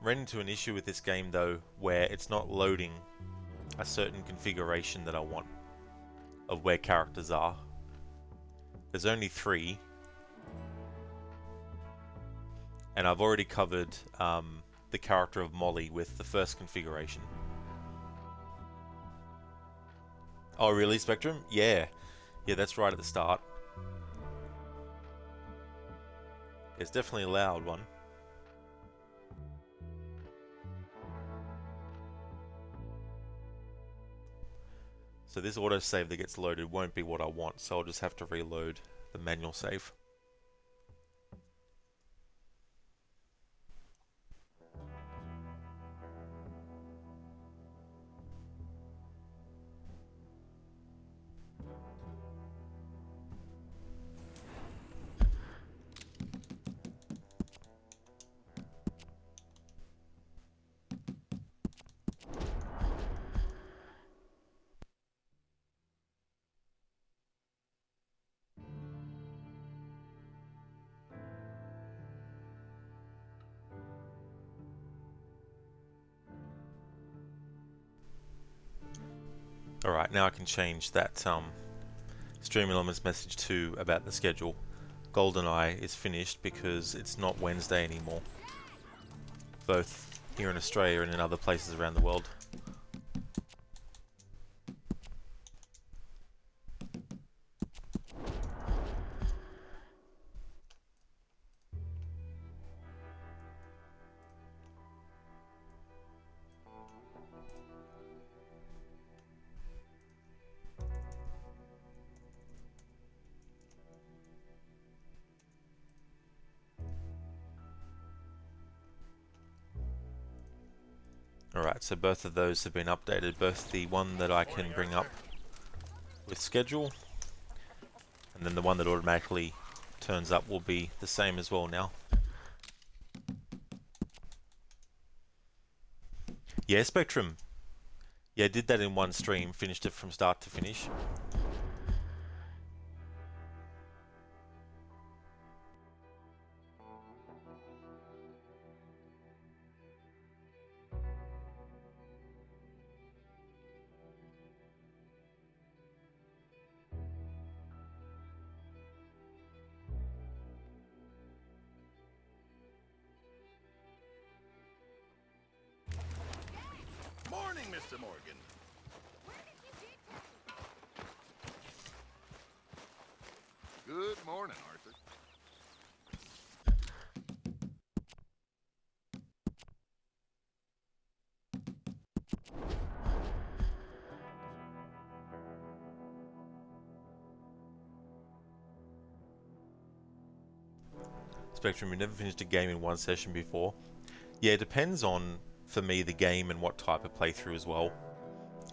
Ran into an issue with this game though, where it's not loading a certain configuration that I want of where characters are. There's only 3, and I've already covered the character of Molly with the first configuration. Oh really, Spectrum? Yeah, that's right at the start. It's definitely a loud one. So this autosave that gets loaded won't be what I want, so I'll just have to reload the manual save. Alright, now I can change that Stream Elements message to about the schedule. GoldenEye is finished because it's not Wednesday anymore, both here in Australia and in other places around the world. Alright, so both of those have been updated, both the one that I can bring up with schedule, and then the one that automatically turns up will be the same as well now. Yeah, Spectrum. Yeah, did that in one stream, finished it from start to finish. Morning, Mr. Morgan. Good morning, Arthur. Spectrum, you never finished a game in one session before. Yeah, it depends on, for me, the game and what type of playthrough as well.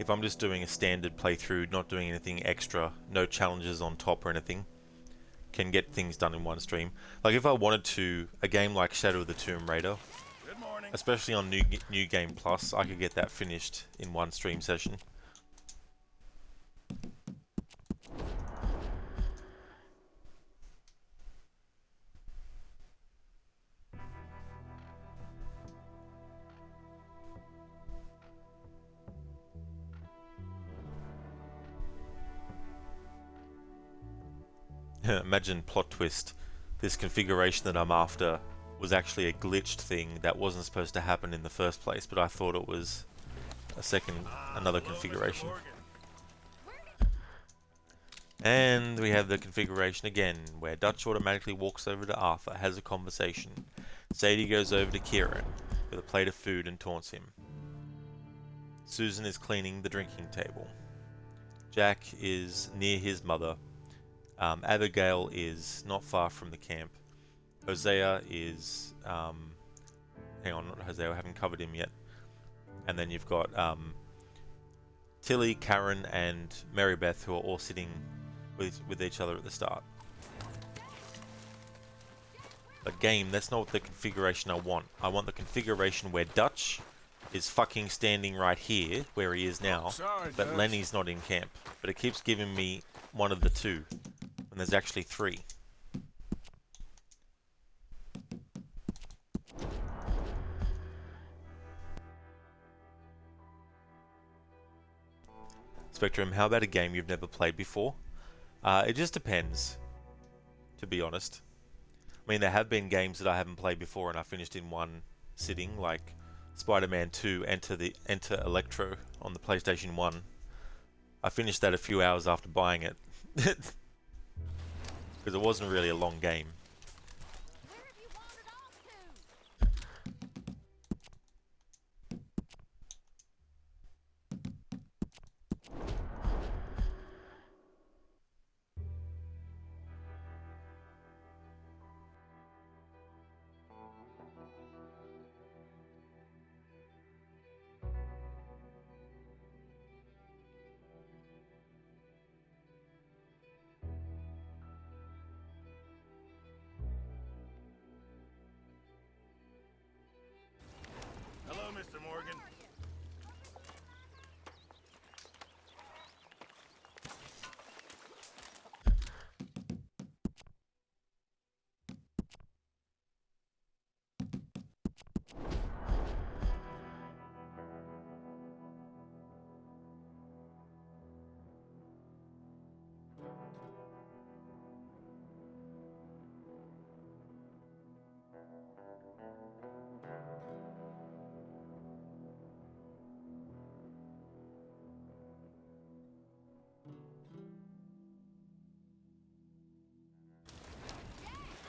If I'm just doing a standard playthrough, not doing anything extra, no challenges on top or anything, can get things done in one stream. Like if I wanted to, a game like Shadow of the Tomb Raider, especially on New Game Plus, I could get that finished in one stream session. Imagine plot twist. This configuration that I'm after was actually a glitched thing that wasn't supposed to happen in the first place, but I thought it was another configuration. And we have the configuration again, where Dutch automatically walks over to Arthur, has a conversation. Sadie goes over to Kieran with a plate of food and taunts him. Susan is cleaning the drinking table. Jack is near his mother. Abigail is not far from the camp. Hosea is... hang on, not Hosea, I haven't covered him yet. And then you've got Tilly, Karen, and Mary Beth, who are all sitting with each other at the start. But game, that's not the configuration I want. I want the configuration where Dutch is fucking standing right here, where he is now, but Lenny's not in camp. But it keeps giving me one of the two, when there's actually three. Spectrum, how about a game you've never played before? It just depends, to be honest. I mean, there have been games that I haven't played before and I finished in one sitting, like Spider-Man 2 Enter Electro on the PlayStation 1. I finished that a few hours after buying it. Because it wasn't really a long game. Hello, Mr. Morgan.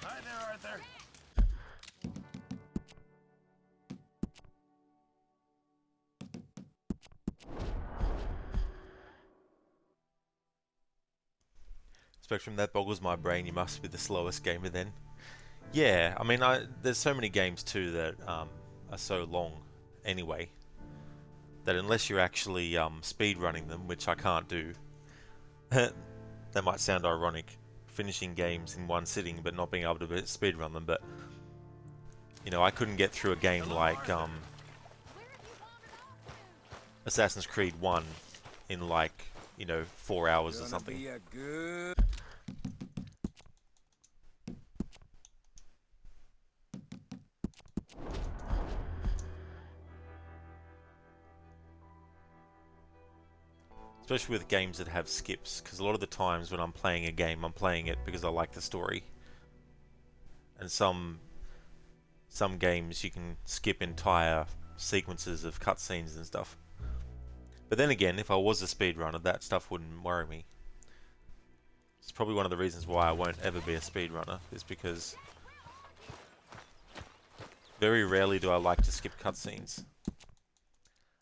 Hi there, Arthur. Spectrum, that boggles my brain. You must be the slowest gamer then. Yeah, I mean, there's so many games too that are so long anyway, that unless you're actually speed running them, which I can't do, that might sound ironic, finishing games in one sitting but not being able to speed run them, but you know, I couldn't get through a game like Assassin's Creed 1 in like, you know, 4 hours or something. Especially with games that have skips, because a lot of the times when I'm playing a game, I'm playing it because I like the story. And some games you can skip entire sequences of cutscenes and stuff. But then again, if I was a speedrunner, that stuff wouldn't worry me. It's probably one of the reasons why I won't ever be a speedrunner, is because very rarely do I like to skip cutscenes.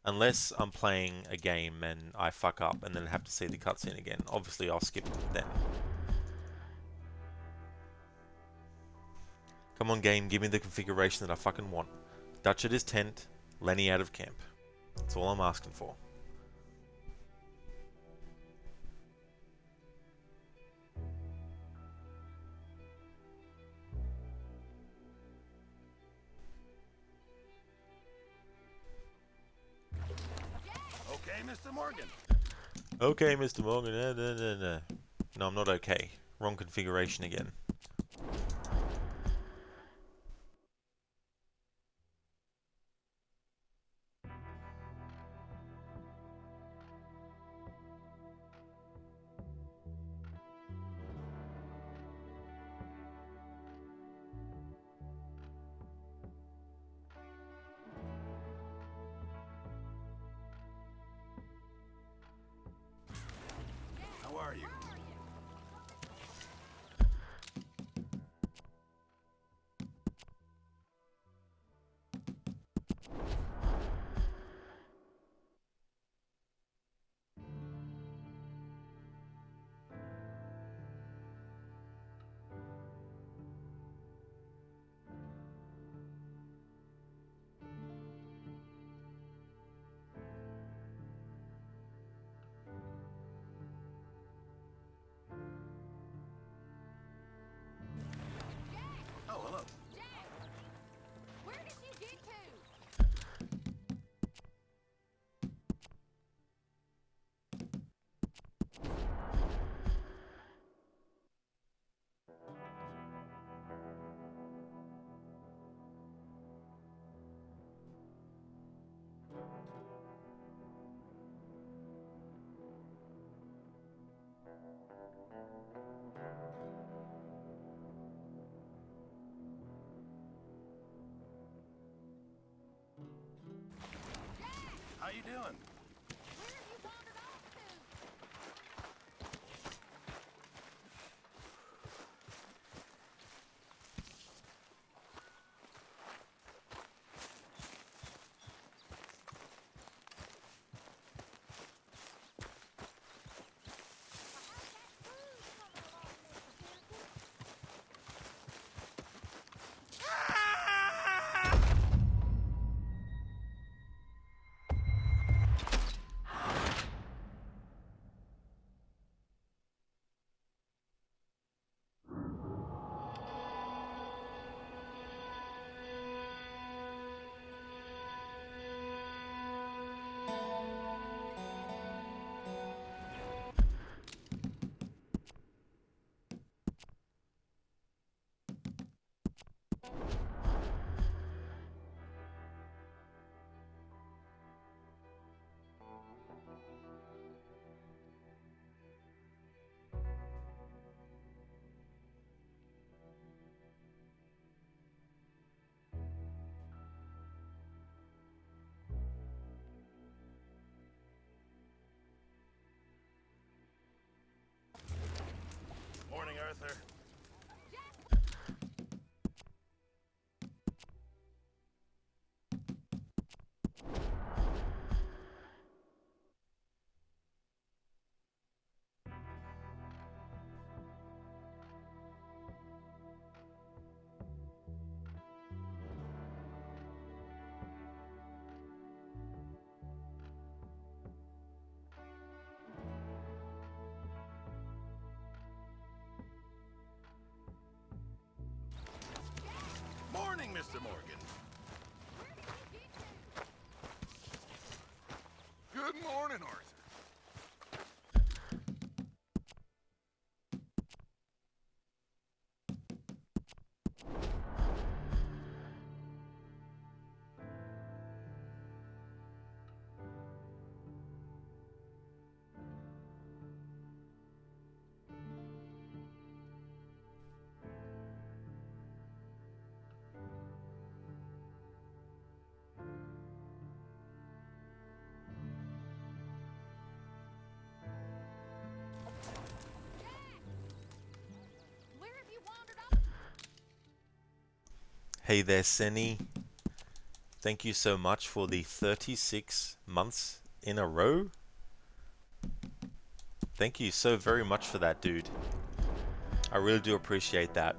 Unless I'm playing a game and I fuck up and then have to see the cutscene again. Obviously I'll skip it then. Come on game, give me the configuration that I fucking want. Dutch at his tent, Lenny out of camp. That's all I'm asking for. Okay, Mr. Morgan. Okay, Mr. Morgan. No, I'm not okay. Wrong configuration again. doing? Morning, Arthur. Morning, Mr. Morgan. Good morning, Arthur. Hey there, Senny. Thank you so much for the 36 months in a row. Thank you so very much for that, dude. I really do appreciate that.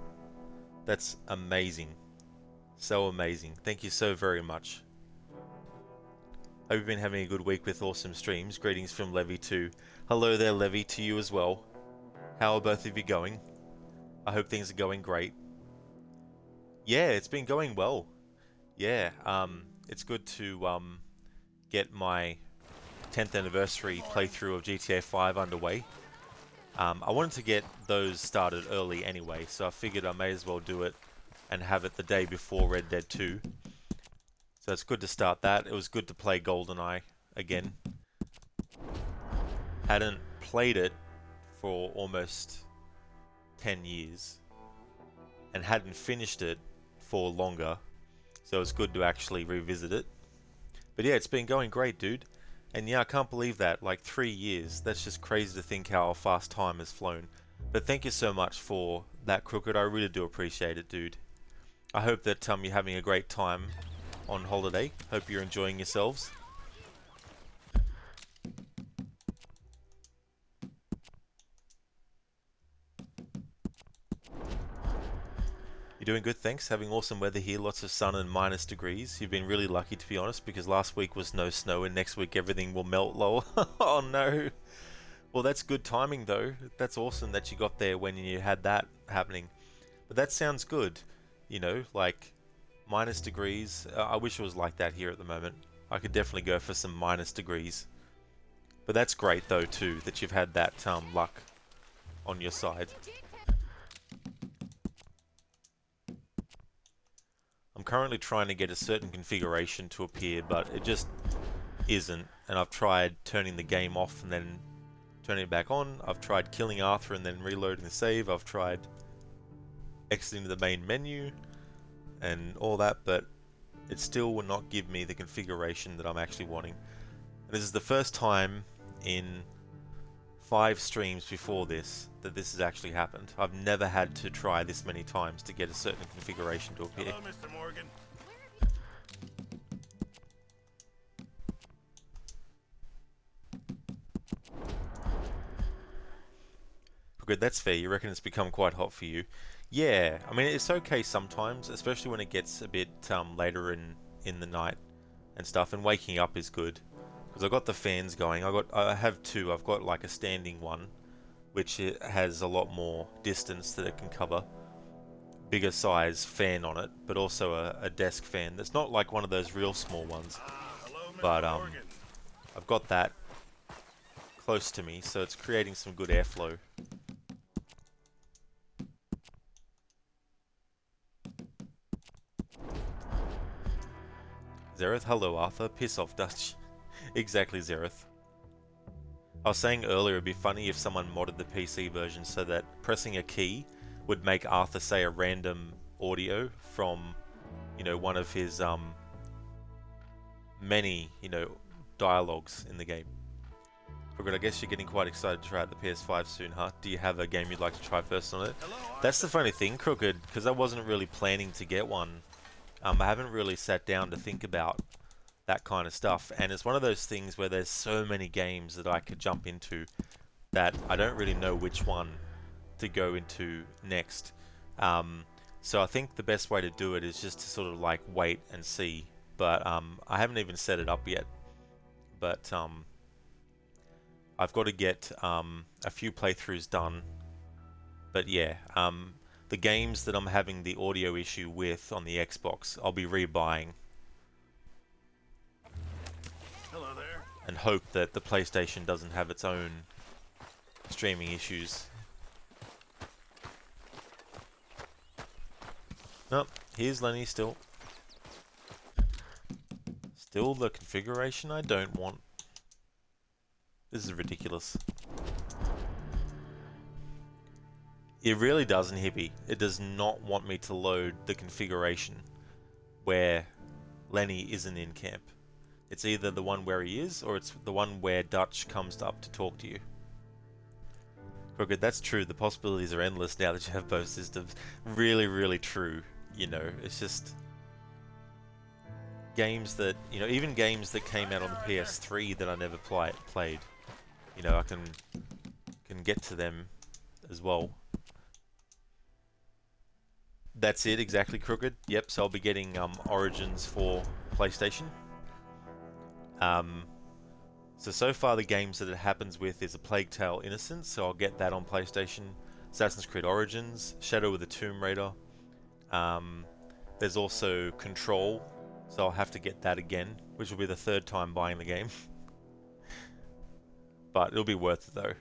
That's amazing. So amazing. Thank you so very much. Hope you've been having a good week with awesome streams. Greetings from Levy too. Hello there, Levy, to you as well. How are both of you going? I hope things are going great. Yeah, it's been going well. Yeah, it's good to get my 10th anniversary playthrough of GTA 5 underway. I wanted to get those started early anyway, so I figured I may as well do it and have it the day before Red Dead 2. So it's good to start that. It was good to play GoldenEye again. Hadn't played it for almost 10 years and hadn't finished it for longer, so it's good to actually revisit it. But yeah, it's been going great, dude. And yeah, I can't believe that, like 3 years. That's just crazy to think how fast time has flown. But thank you so much for that, Crooked. I really do appreciate it, dude. I hope that you're having a great time on holiday. Hope you're enjoying yourselves. You're doing good, thanks. Having awesome weather here, lots of sun and minus degrees. You've been really lucky, to be honest, because last week was no snow and next week everything will melt lower. Oh no. Well, that's good timing though. That's awesome that you got there when you had that happening. But that sounds good. You know, like minus degrees. I wish it was like that here at the moment. I could definitely go for some minus degrees. But that's great though too, that you've had that luck on your side. I'm currently trying to get a certain configuration to appear, but it just isn't. And I've tried turning the game off and then turning it back on. I've tried killing Arthur and then reloading the save. I've tried exiting the main menu and all that, but it still will not give me the configuration that I'm actually wanting. And this is the first time in 5 streams before this that this has actually happened. I've never had to try this many times to get a certain configuration to appear. Hello, Mr. Morgan. Good, that's fair. You reckon it's become quite hot for you? Yeah, I mean it's okay sometimes, especially when it gets a bit later in the night and stuff. And waking up is good because I've got the fans going. I have 2. I've got like a standing one, which it has a lot more distance that it can cover. Bigger size fan on it, but also a desk fan that's not like one of those real small ones. Hello, Mr. But Morgan. I've got that close to me, so it's creating some good airflow. Zereth, hello Arthur, piss off Dutch. Exactly, Zereth. I was saying earlier it'd be funny if someone modded the PC version so that pressing a key would make Arthur say a random audio from, you know, one of his many, you know, dialogues in the game. But I guess you're getting quite excited to try out the PS5 soon, huh? Do you have a game you'd like to try first on it? That's the funny thing, Crooked, because I wasn't really planning to get one. I haven't really sat down to think about that kind of stuff, and it's one of those things where there's so many games that I could jump into that I don't really know which one to go into next. So I think the best way to do it is just to sort of like wait and see, but I haven't even set it up yet. But I've got to get a few playthroughs done. But yeah, the games that I'm having the audio issue with on the Xbox, I'll be rebuying. Hello there. And hope that the PlayStation doesn't have its own streaming issues. Nope, here's Lenny still. Still the configuration I don't want. This is ridiculous. It really doesn't, Hippie. It does not want me to load the configuration where Lenny isn't in camp. It's either the one where he is, or it's the one where Dutch comes up to talk to you. Crooked, that's true. The possibilities are endless now that you have both systems. Really, really true. You know, it's just games that, you know, even games that came out on the PS3 that I never played. You know, I can get to them as well. That's it, exactly, Crooked. Yep, so I'll be getting Origins for PlayStation. So far the games that it happens with is A Plague Tale Innocence, so I'll get that on PlayStation. Assassin's Creed Origins, Shadow of the Tomb Raider. There's also Control, so I'll have to get that again, which will be the 3rd time buying the game. But it'll be worth it though.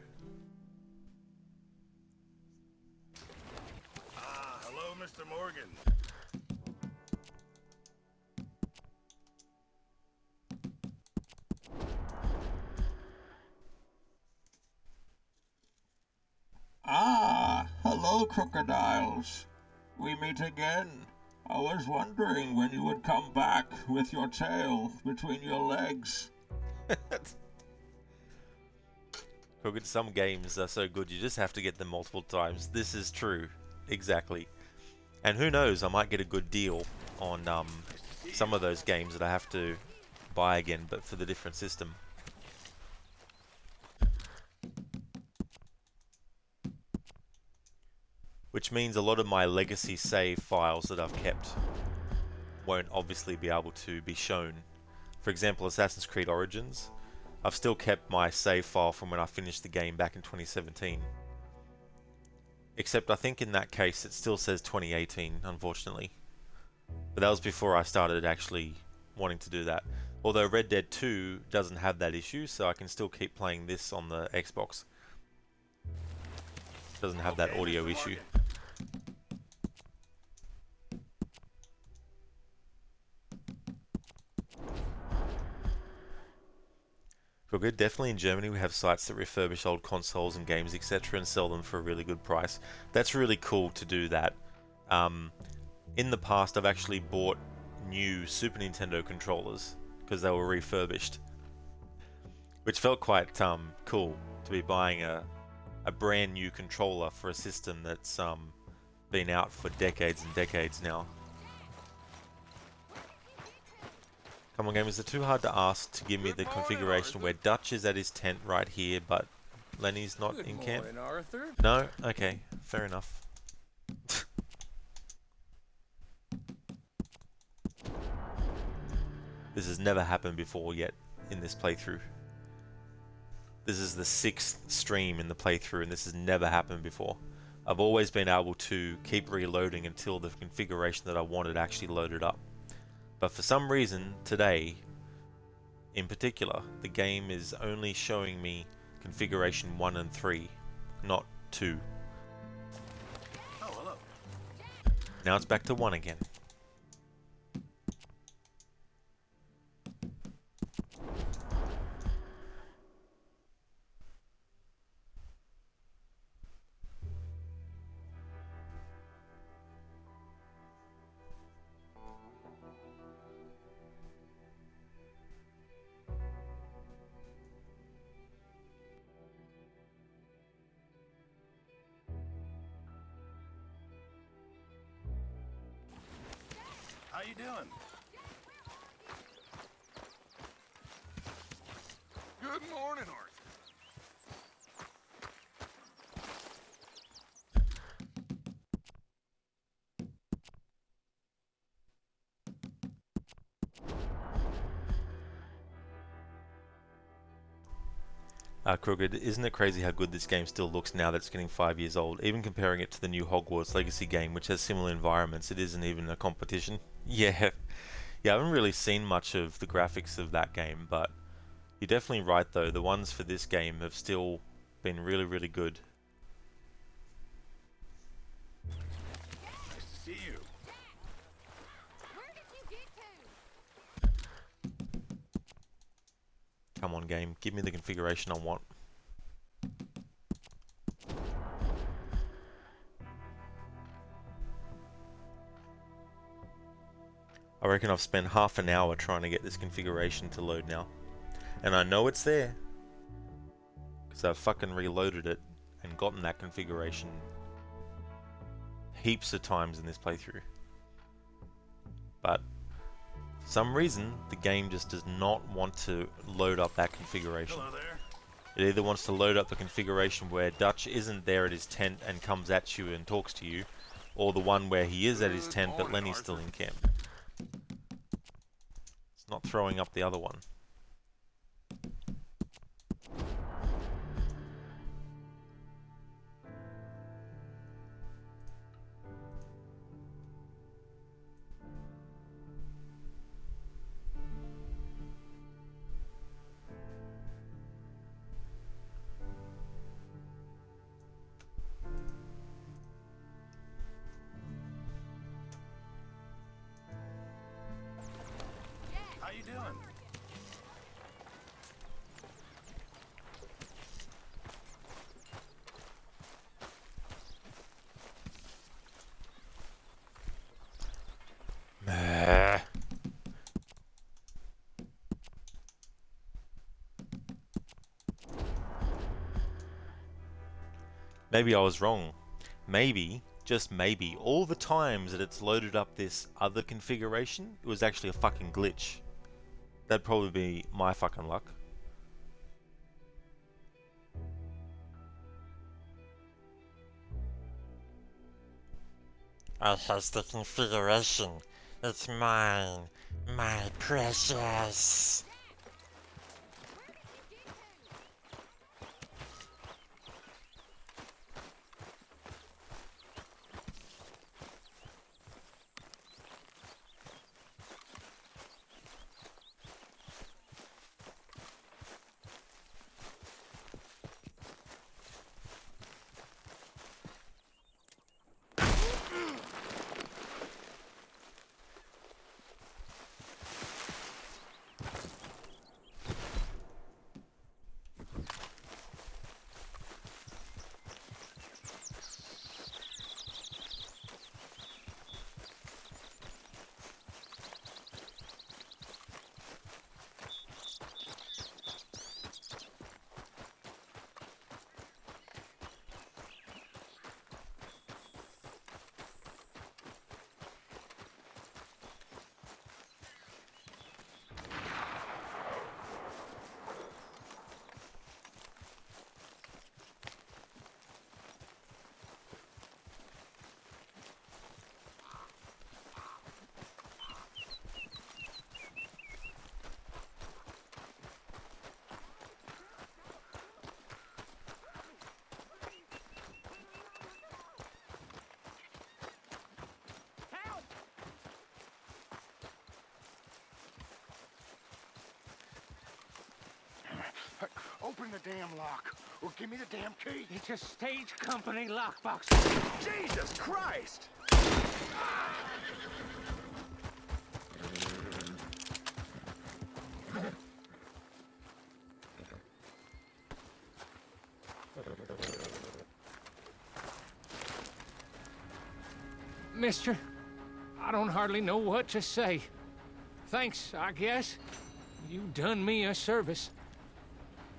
Hello, Mr. Morgan. Ah, hello, crocodiles. We meet again. I was wondering when you would come back with your tail between your legs. Crooked, some games are so good you just have to get them multiple times. This is true. Exactly. And who knows, I might get a good deal on some of those games that I have to buy again, but for the different system. Which means a lot of my legacy save files that I've kept won't obviously be able to be shown. For example, Assassin's Creed Origins. I've still kept my save file from when I finished the game back in 2017. Except I think in that case it still says 2018, unfortunately. But that was before I started actually wanting to do that. Although Red Dead 2 doesn't have that issue, so I can still keep playing this on the Xbox. It doesn't have that audio issue. Well, good. Definitely in Germany we have sites that refurbish old consoles and games, etc., and sell them for a really good price. That's really cool to do that. In the past I've actually bought new Super Nintendo controllers because they were refurbished. which felt quite cool to be buying a brand new controller for a system that's been out for decades and decades now. Come on, game, is it too hard to ask to give me the configuration where Dutch is at his tent right here, but Lenny's not in camp? Arthur. No? Okay, fair enough. This has never happened before yet in this playthrough. This is the 6th stream in the playthrough, and this has never happened before. I've always been able to keep reloading until the configuration that I wanted actually loaded up. But for some reason, today, in particular, the game is only showing me configuration 1 and 3, not 2. Oh, hello. Now it's back to 1 again. How you doing? Good morning, Arthur. Kruger, isn't it crazy how good this game still looks now that it's getting 5 years old? Even comparing it to the new Hogwarts Legacy game, which has similar environments, it isn't even a competition. Yeah, I haven't really seen much of the graphics of that game, but you're definitely right though. The ones for this game have still been really, really good. Nice to see you. Come on, game, give me the configuration I want. I reckon I've spent half an hour trying to get this configuration to load now. And I know it's there, because I've fucking reloaded it and gotten that configuration heaps of times in this playthrough. But for some reason, the game just does not want to load up that configuration. Hello there. It either wants to load up the configuration where Dutch isn't there at his tent and comes at you and talks to you, or the one where he is at his tent but Lenny's still in camp. It's not throwing up the other one. How you doing? Meh. Maybe I was wrong. Maybe, just maybe, all the times that it's loaded up this other configuration, it was actually a fucking glitch. That'd probably be my fucking luck. I has the configuration. It's mine. My precious. Open the damn lock, or give me the damn key. It's a stage company lockbox. Jesus Christ! Mister, I don't hardly know what to say. Thanks, I guess. You done me a service.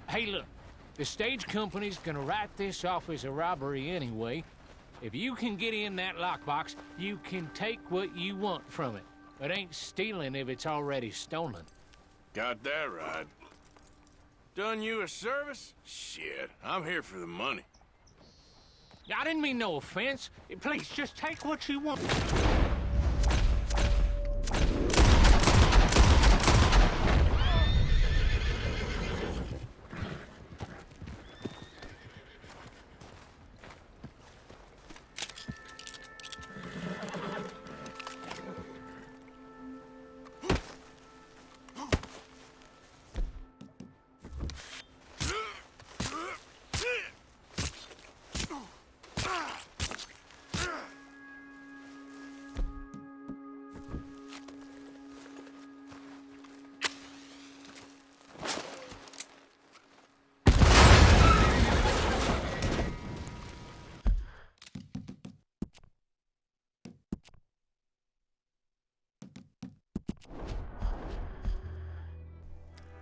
Hey, look, the stage company's gonna write this off as a robbery anyway. If you can get in that lockbox, you can take what you want from it. But ain't stealing if it's already stolen. Got that right. Done you a service? Shit, I'm here for the money. I didn't mean no offense. Please, just take what you want.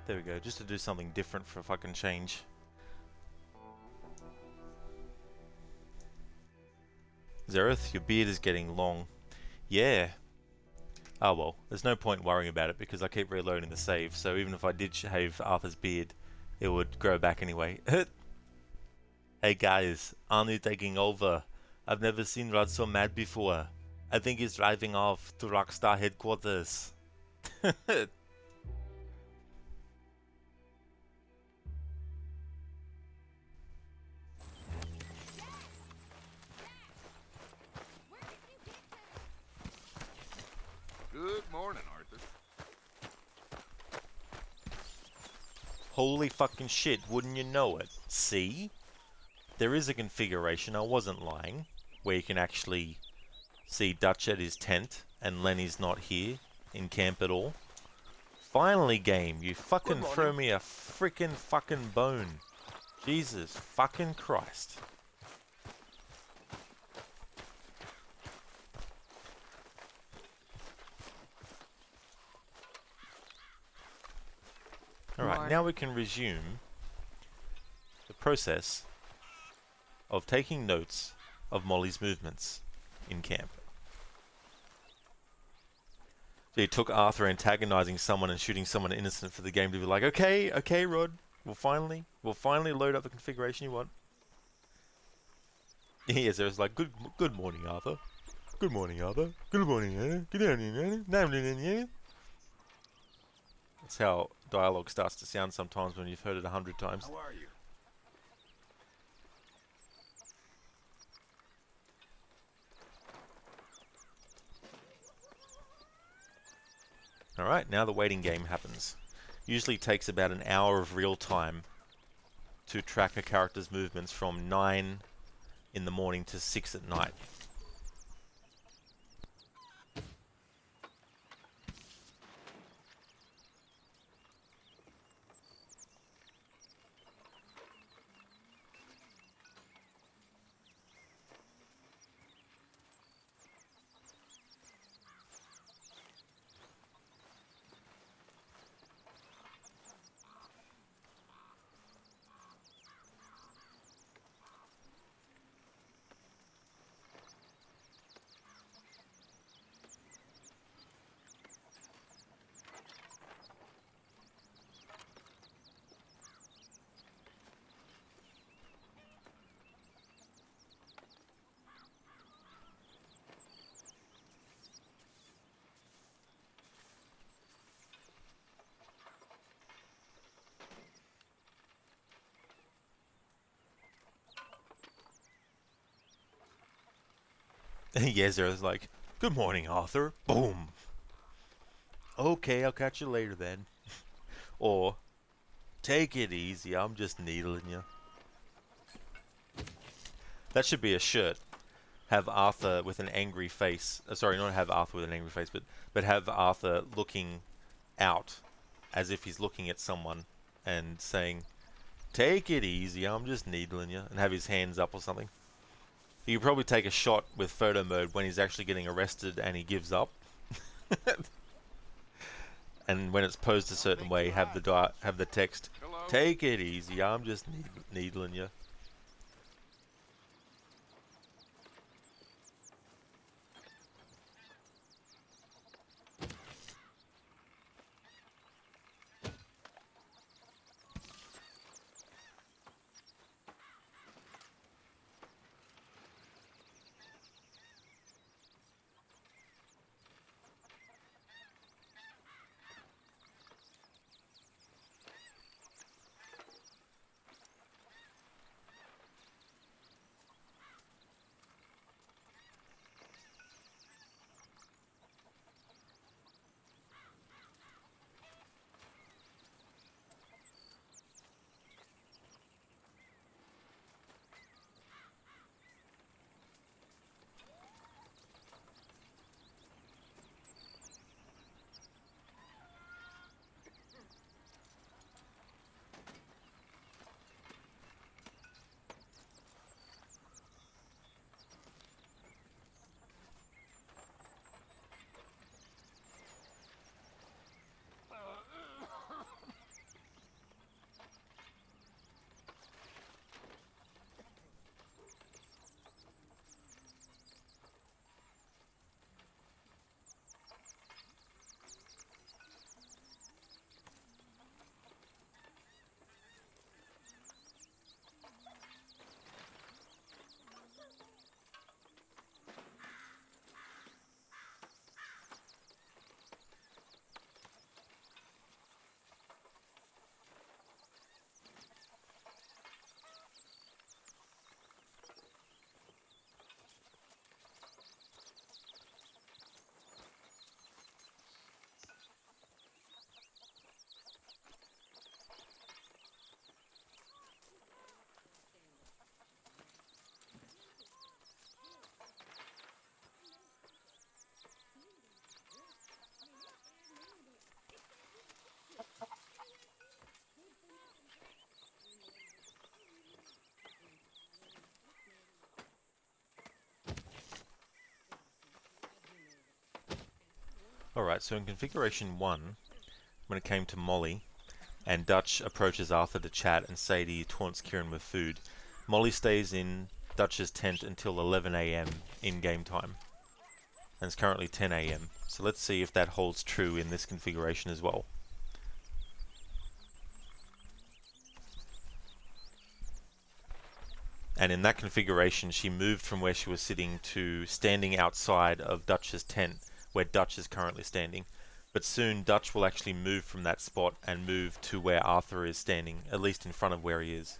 There we go, just to do something different for a fucking change. Zareth, your beard is getting long. Yeah. Oh well, there's no point worrying about it because I keep reloading the save, so even if I did shave Arthur's beard, it would grow back anyway. Hey guys, Arnie taking over. I've never seen Rod so mad before. I think he's driving off to Rockstar headquarters. Good morning, Arthur. Holy fucking shit, wouldn't you know it? See? There is a configuration, I wasn't lying, where you can actually see Dutch at his tent and Lenny's not here in camp at all. Finally, game, you fucking throw me a freaking fucking bone. Jesus fucking Christ. Alright, now we can resume the process of taking notes of Molly's movements in camp. So it took Arthur antagonizing someone and shooting someone innocent for the game to be like, okay, Rod, we'll finally load up the configuration you want. Yes, there's like, good morning, Arthur. Good morning, Arthur. Good morning, Anna. Good morning, Anna. That's how dialogue starts to sound sometimes when you've heard it 100 times. How are you? Alright, now the waiting game happens. Usually takes about an hour of real time to track a character's movements from 9 in the morning to 6 at night. Yezero's like, good morning, Arthur. Boom. Okay, I'll catch you later then. Or, Take it easy, I'm just needling you. That should be a shirt. Have Arthur with an angry face. Sorry, not have Arthur with an angry face, but have Arthur looking out as if he's looking at someone and saying, take it easy, I'm just needling you, and have his hands up or something. You could probably take a shot with photo mode when he's actually getting arrested and he gives up. And when it's posed a certain way, have the text, take it easy, I'm just needling you. Alright, so in configuration 1, when it came to Molly, and Dutch approaches Arthur to chat and Sadie taunts Kieran with food, Molly stays in Dutch's tent until 11 AM in game time. And it's currently 10 AM. So let's see if that holds true in this configuration as well. And in that configuration, she moved from where she was sitting to standing outside of Dutch's tent, where Dutch is currently standing. But soon Dutch will actually move from that spot and move to where Arthur is standing, at least in front of where he is.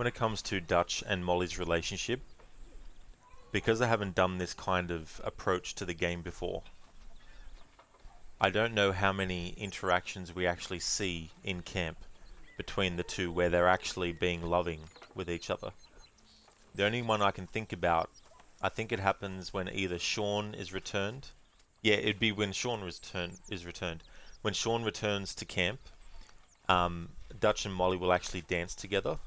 when it comes to Dutch and Molly's relationship, because I haven't done this kind of approach to the game before, I don't know how many interactions we actually see in camp between the two where they're actually being loving with each other. The only one I can think about, I think it happens when either Sean is returned. Yeah, it'd be when Sean is returned. When Sean returns to camp, Dutch and Molly will actually dance together,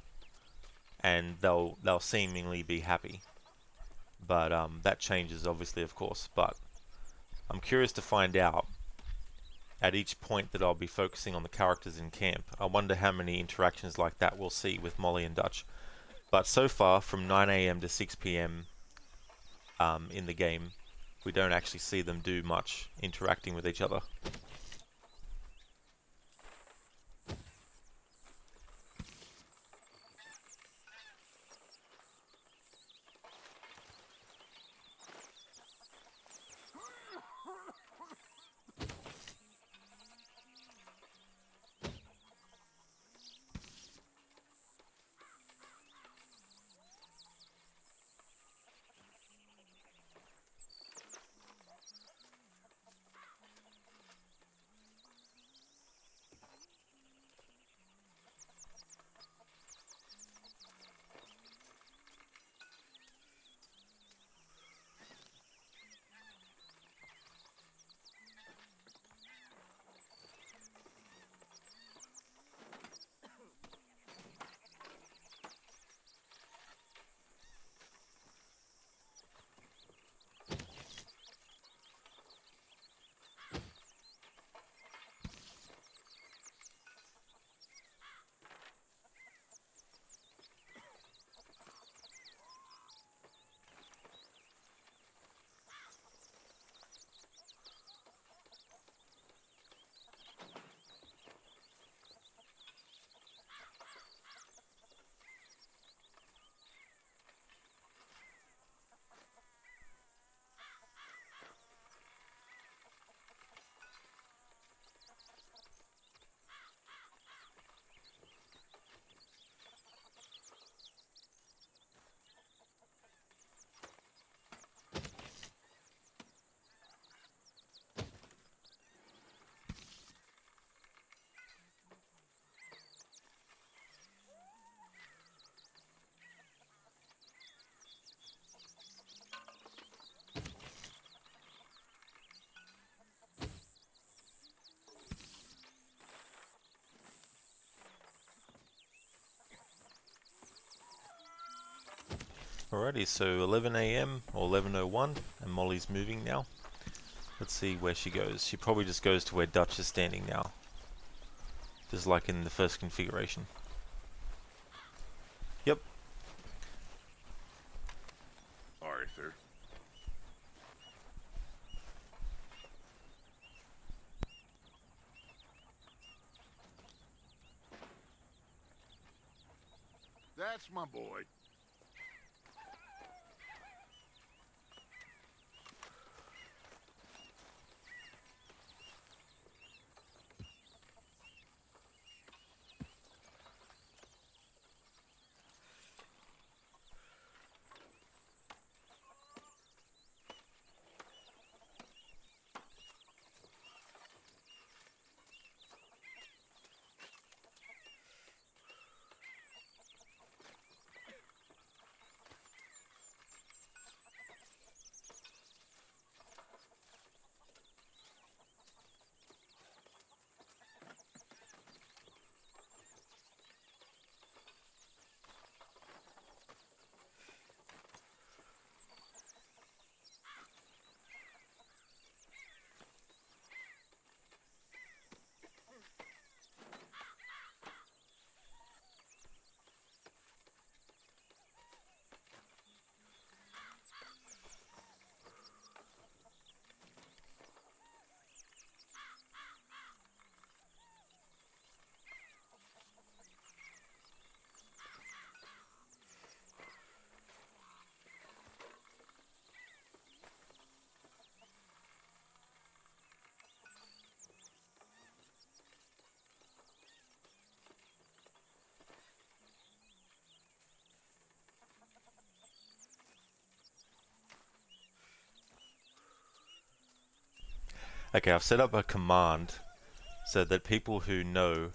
and they'll seemingly be happy. But that changes, obviously, of course. But I'm curious to find out at each point that I'll be focusing on the characters in camp. I wonder how many interactions like that we'll see with Molly and Dutch. But so far, from 9 AM to 6 PM in the game, we don't actually see them do much interacting with each other. Alrighty, so 11 AM or 11:01, and Molly's moving now. Let's see where she goes. She probably just goes to where Dutch is standing now, just like in the first configuration. Yep. Arthur. That's my boy. Okay, I've set up a command so that people who know,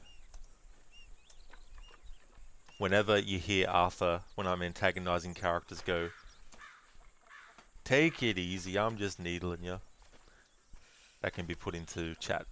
whenever you hear Arthur, when I'm antagonizing characters, go, "Take it easy, I'm just needling you." That can be put into chat.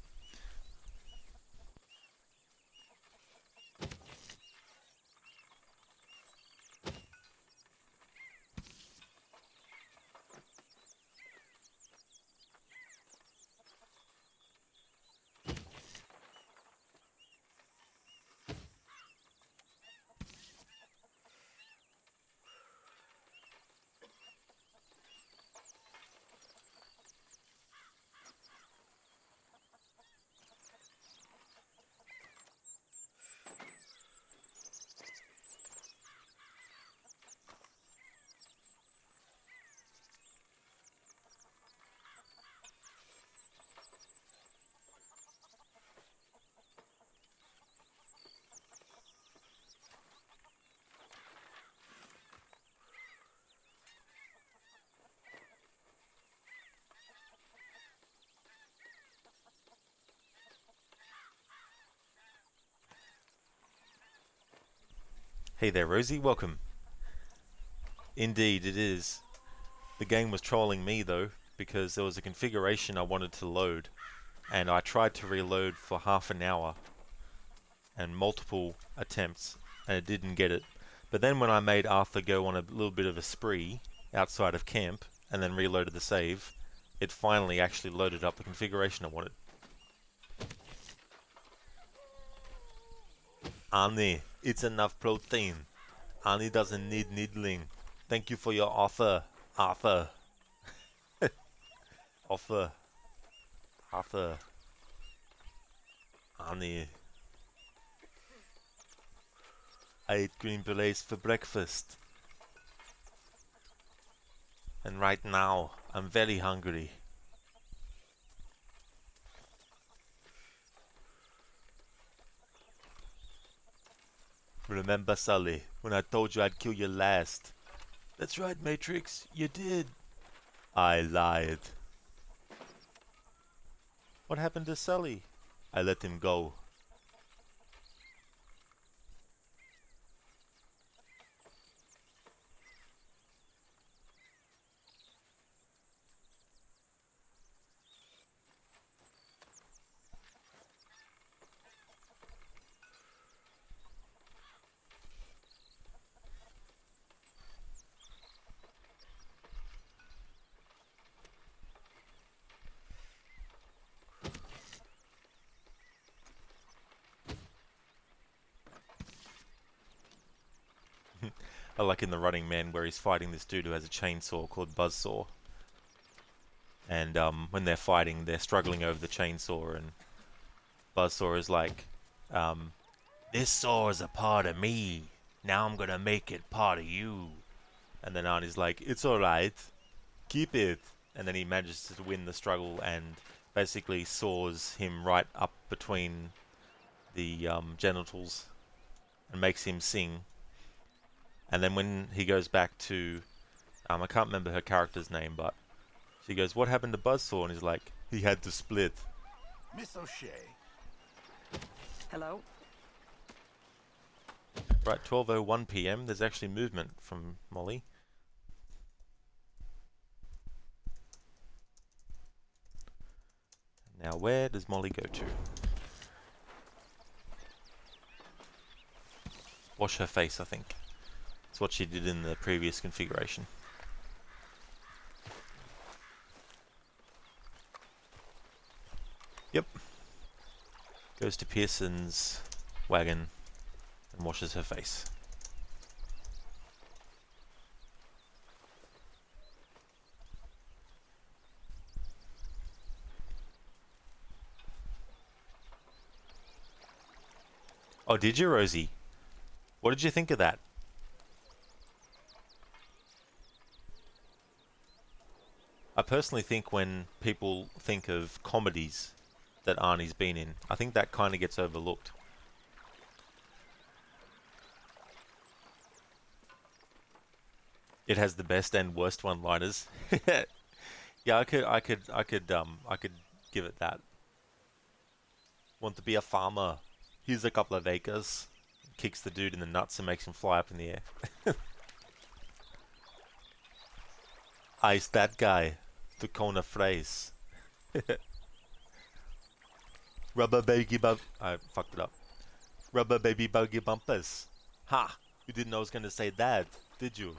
Hey there, Rosie, welcome. Indeed, it is. The game was trolling me though, because there was a configuration I wanted to load, and I tried to reload for half an hour and multiple attempts, and it didn't get it. But then when I made Arthur go on a little bit of a spree outside of camp, and then reloaded the save, it finally actually loaded up the configuration I wanted. Annie, it's enough protein. Annie doesn't need needling. Thank you for your offer, Arthur. Offer. Arthur. Annie. I ate green berets for breakfast. And right now, I'm very hungry. Remember, Sully, when I told you I'd kill you last? That's right, Matrix, you did. I lied. What happened to Sully? I let him go. I like in The Running Man where he's fighting this dude who has a chainsaw called Buzzsaw. And when they're fighting, they're struggling over the chainsaw, and Buzzsaw is like, "This saw is a part of me. Now I'm gonna make it part of you." And then Arnie's like, "It's alright. Keep it." And then he manages to win the struggle and basically saws him right up between the genitals and makes him sing. And then when he goes back to, I can't remember her character's name, but she goes, "What happened to Buzzsaw?" And he's like, "He had to split." Miss O'Shea. Hello? Right, 12:01 PM. There's actually movement from Molly. Now where does Molly go to? Wash her face, I think. That's what she did in the previous configuration. Yep. Goes to Pearson's wagon and washes her face. Oh, did you, Rosie? What did you think of that? I personally think when people think of comedies that Arnie's been in, I think that kind of gets overlooked. It has the best and worst one-liners. Yeah, I could Give it that. Want to be a farmer? Here's a couple of acres. Kicks the dude in the nuts and makes him fly up in the air. Ice that guy. The Kona phrase. Rubber baby bug. I fucked it up. Rubber baby buggy bumpers. Ha! You didn't know I was gonna say that, did you?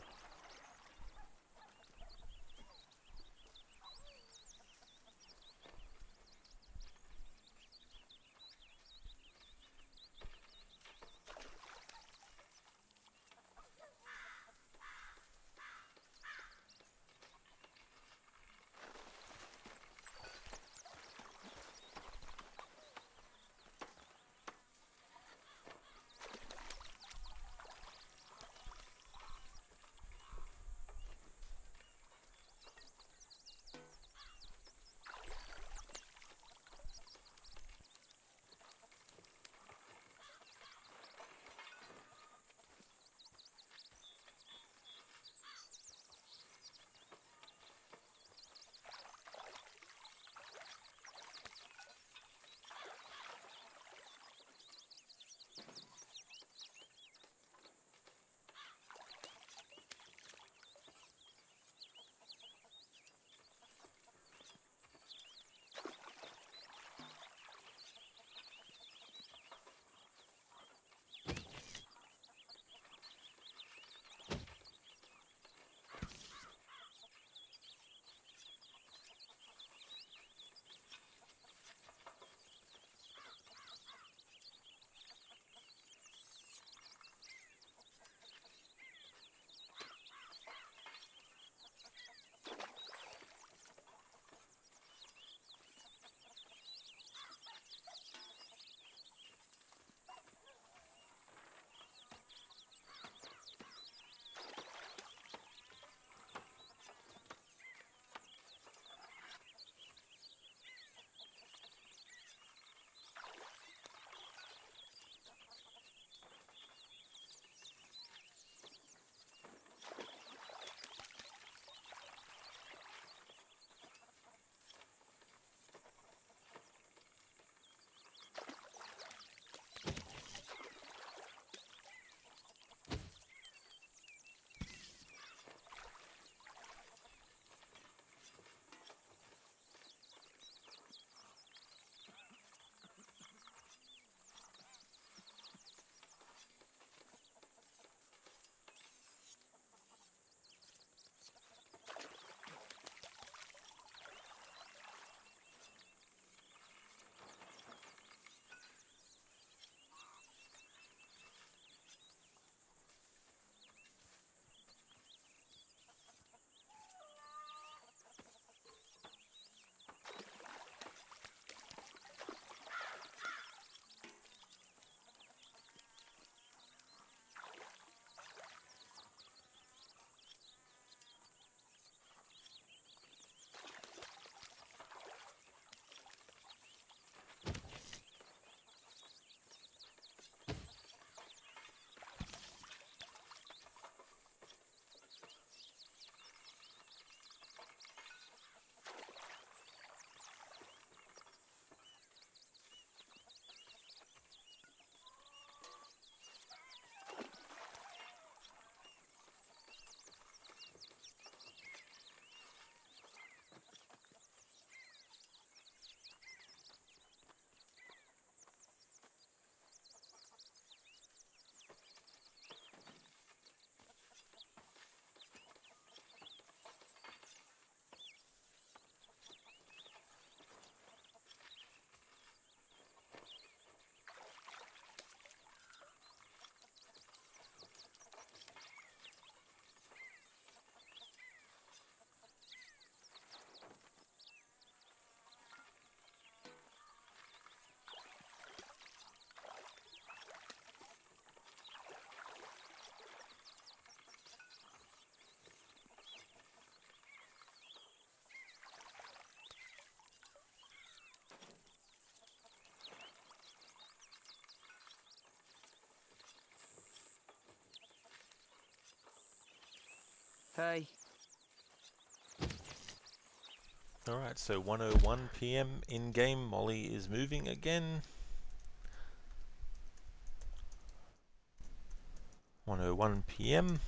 Hey. Alright, so 1:01 PM in-game. Molly is moving again. 1:01 PM.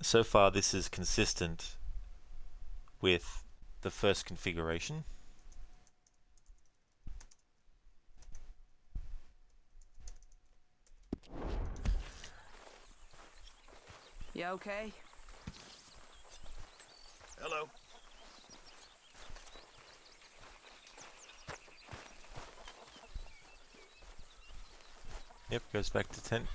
So far this is consistent with the first configuration. You okay? Hello. Yep, goes back to tent.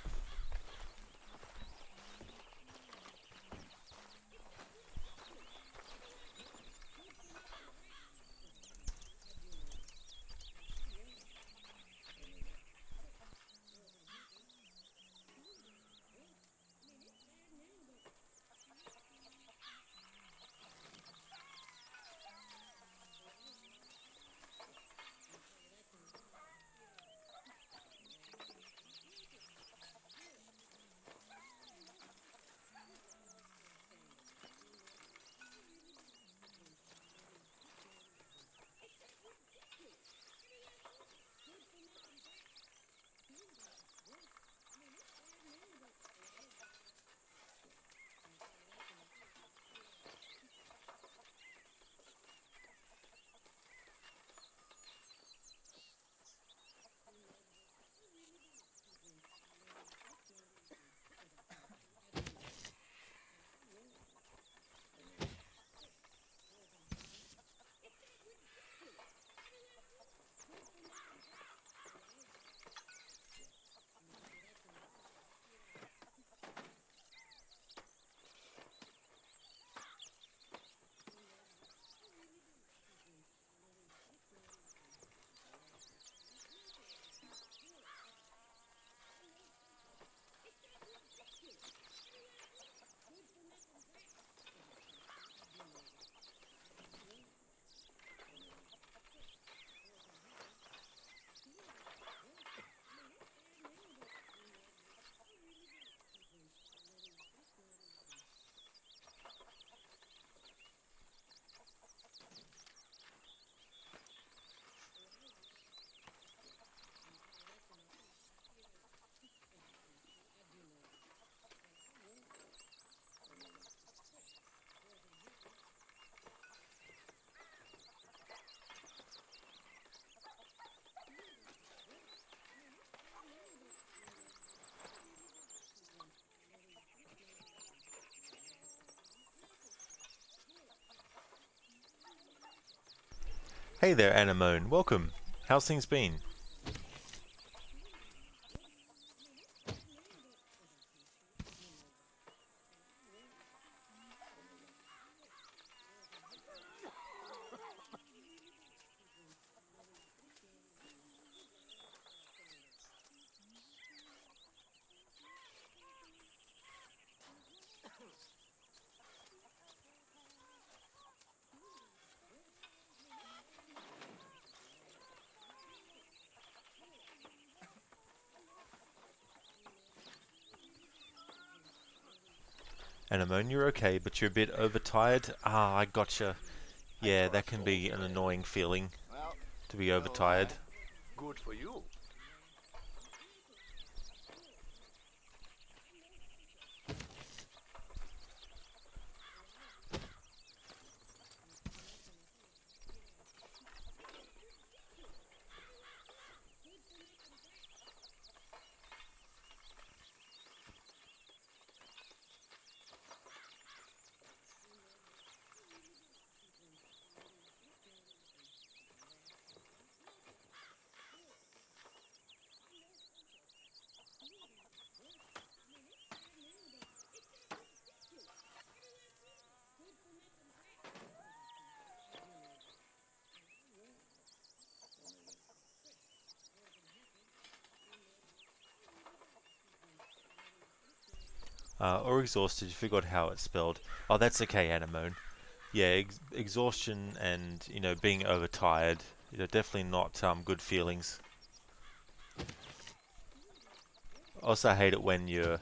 Hey there, Anemone. Welcome. How's things been? Anemone, you're okay, but you're a bit overtired. Ah, I gotcha. Yeah, that can be an annoying feeling, to be overtired. Good for you. Or exhausted, you forgot how it's spelled. Oh, that's okay, Anemone. Yeah, exhaustion and, being overtired, definitely not good feelings. Also, I hate it when you're,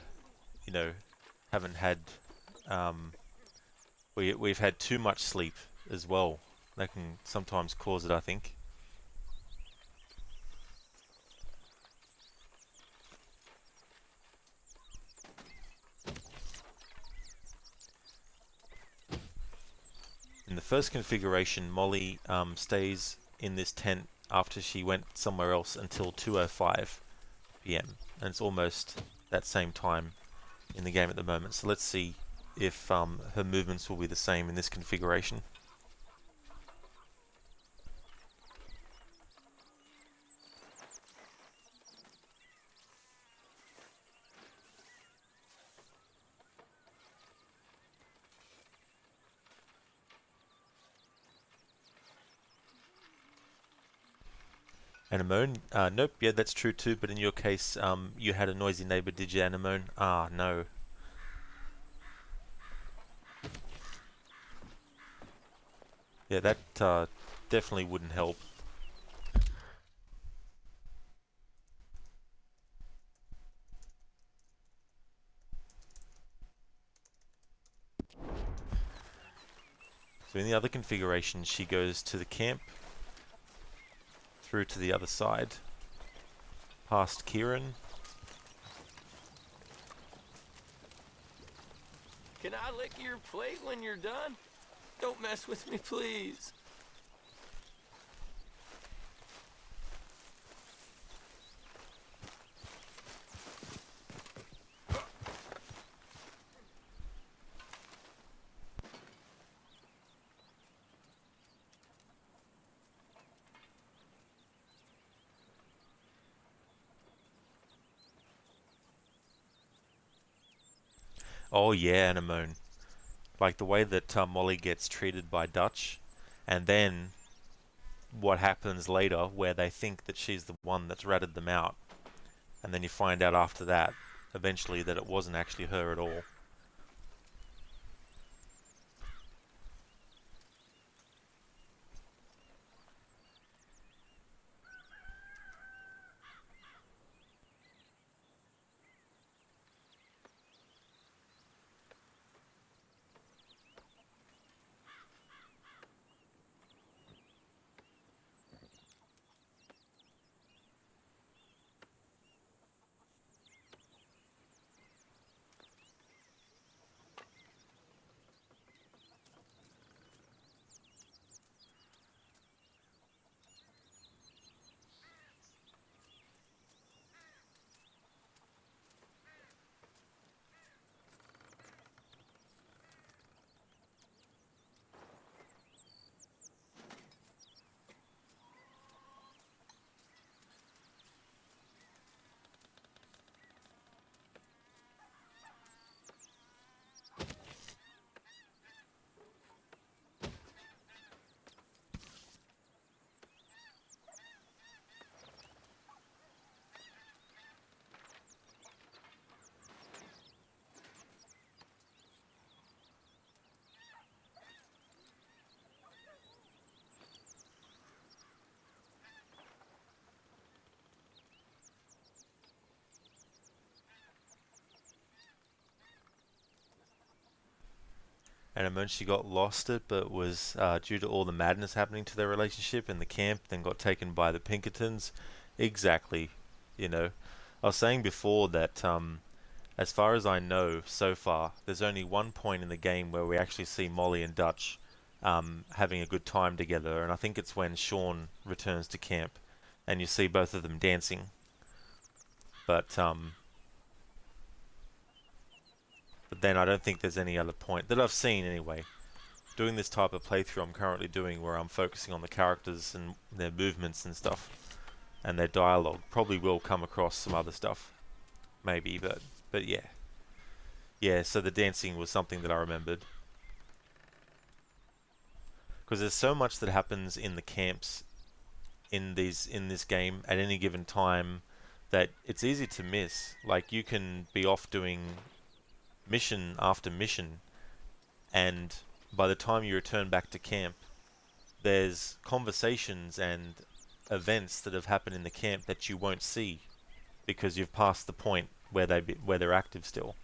haven't had, We've had too much sleep as well. That can sometimes cause it, I think. In the first configuration, Molly stays in this tent after she went somewhere else until 2:05 p.m. and it's almost that same time in the game at the moment. So let's see if her movements will be the same in this configuration. Anemone? Nope, yeah, that's true too, but in your case, you had a noisy neighbor, did you, Anemone? Ah, no. Yeah, that definitely wouldn't help. So in the other configuration, she goes to the camp, through to the other side, past Kieran. Can I lick your plate when you're done? Don't mess with me, please. Oh yeah, Anemone. Like the way that Molly gets treated by Dutch, and then what happens later where they think that she's the one that's ratted them out, and then you find out after that, eventually, that it wasn't actually her at all. And when she got lost it, but was due to all the madness happening to their relationship in the camp, then got taken by the Pinkertons. Exactly. You know, I was saying before that as far as I know so far, there's only one point in the game where we actually see Molly and Dutch having a good time together, and I think it's when Sean returns to camp and you see both of them dancing. But then I don't think there's any other point that I've seen anyway. Doing this type of playthrough I'm currently doing, where I'm focusing on the characters and their movements and stuff and their dialogue, probably will come across some other stuff, maybe, but yeah. So the dancing was something that I remembered, because there's so much that happens in the camps in this game at any given time that it's easy to miss. Like, you can be off doing mission after mission, and by the time you return back to camp, there's conversations and events that have happened in the camp that you won't see because you've passed the point where they're active still.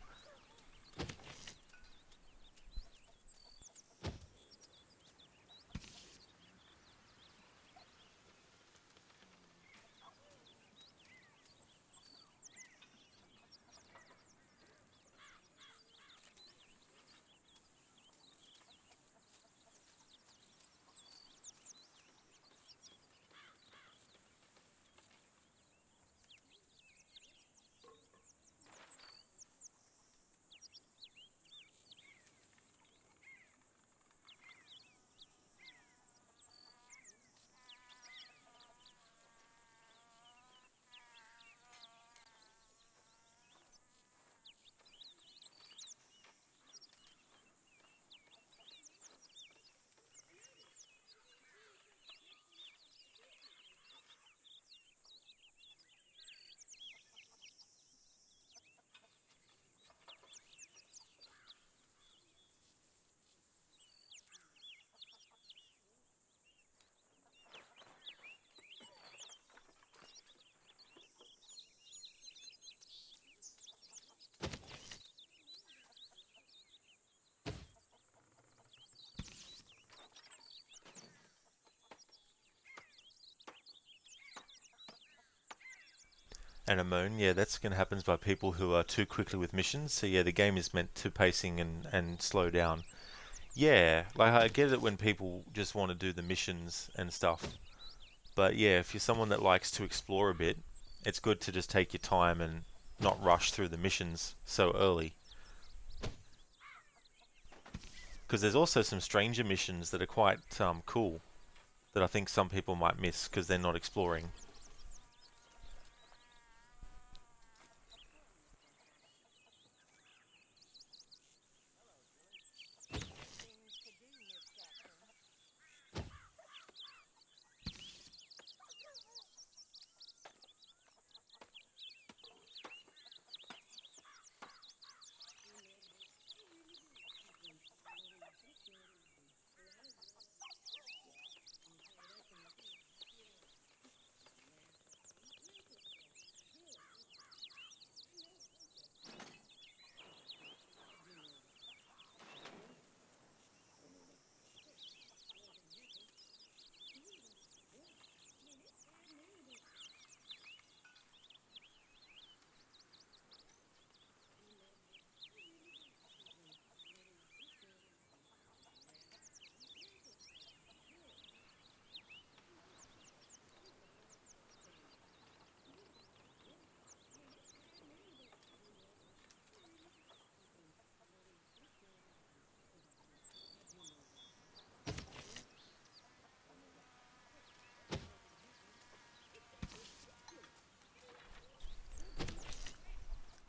Anemone. Yeah, that's going to happen by people who are too quickly with missions. So yeah, the game is meant to pacing and slow down. Yeah, like I get it when people just want to do the missions and stuff. But yeah, if you're someone that likes to explore a bit, it's good to just take your time and not rush through the missions so early. Because there's also some stranger missions that are quite cool that I think some people might miss because they're not exploring.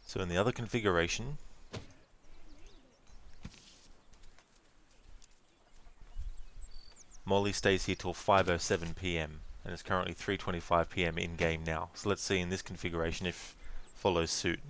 So in the other configuration, Molly stays here till 5:07 PM and it's currently 3:25 PM in game now. So let's see in this configuration if follows suit.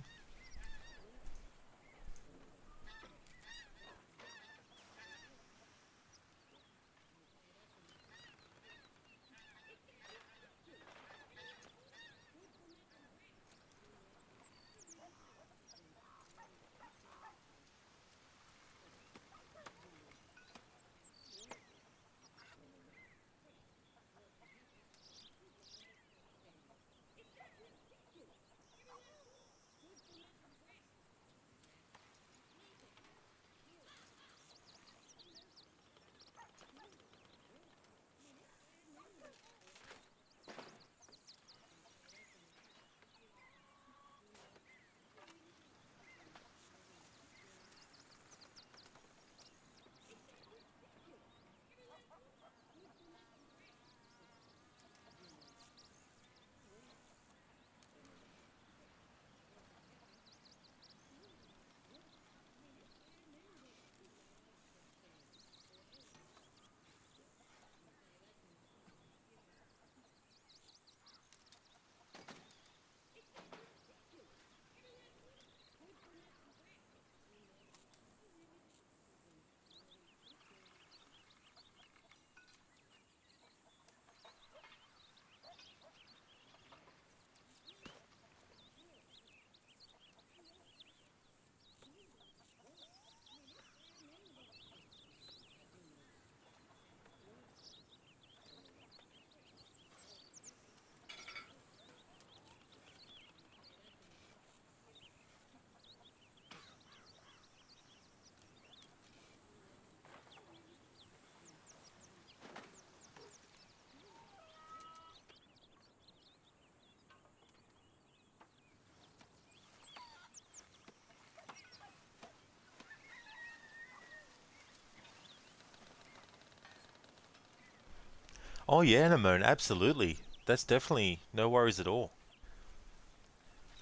Oh yeah, Anemone, absolutely. That's definitely no worries at all.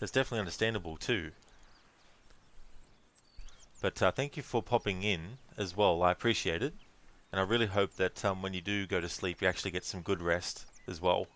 That's definitely understandable too. But thank you for popping in as well. I appreciate it. And I really hope that when you do go to sleep, you actually get some good rest as well.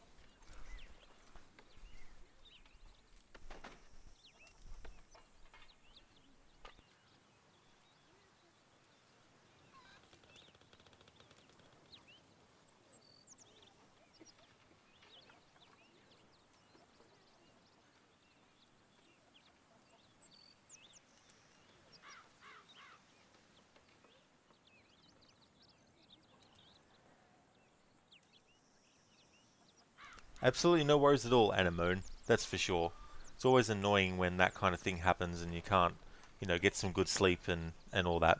Absolutely no worries at all, Anemone. That's for sure. It's always annoying when that kind of thing happens and you can't, get some good sleep and all that.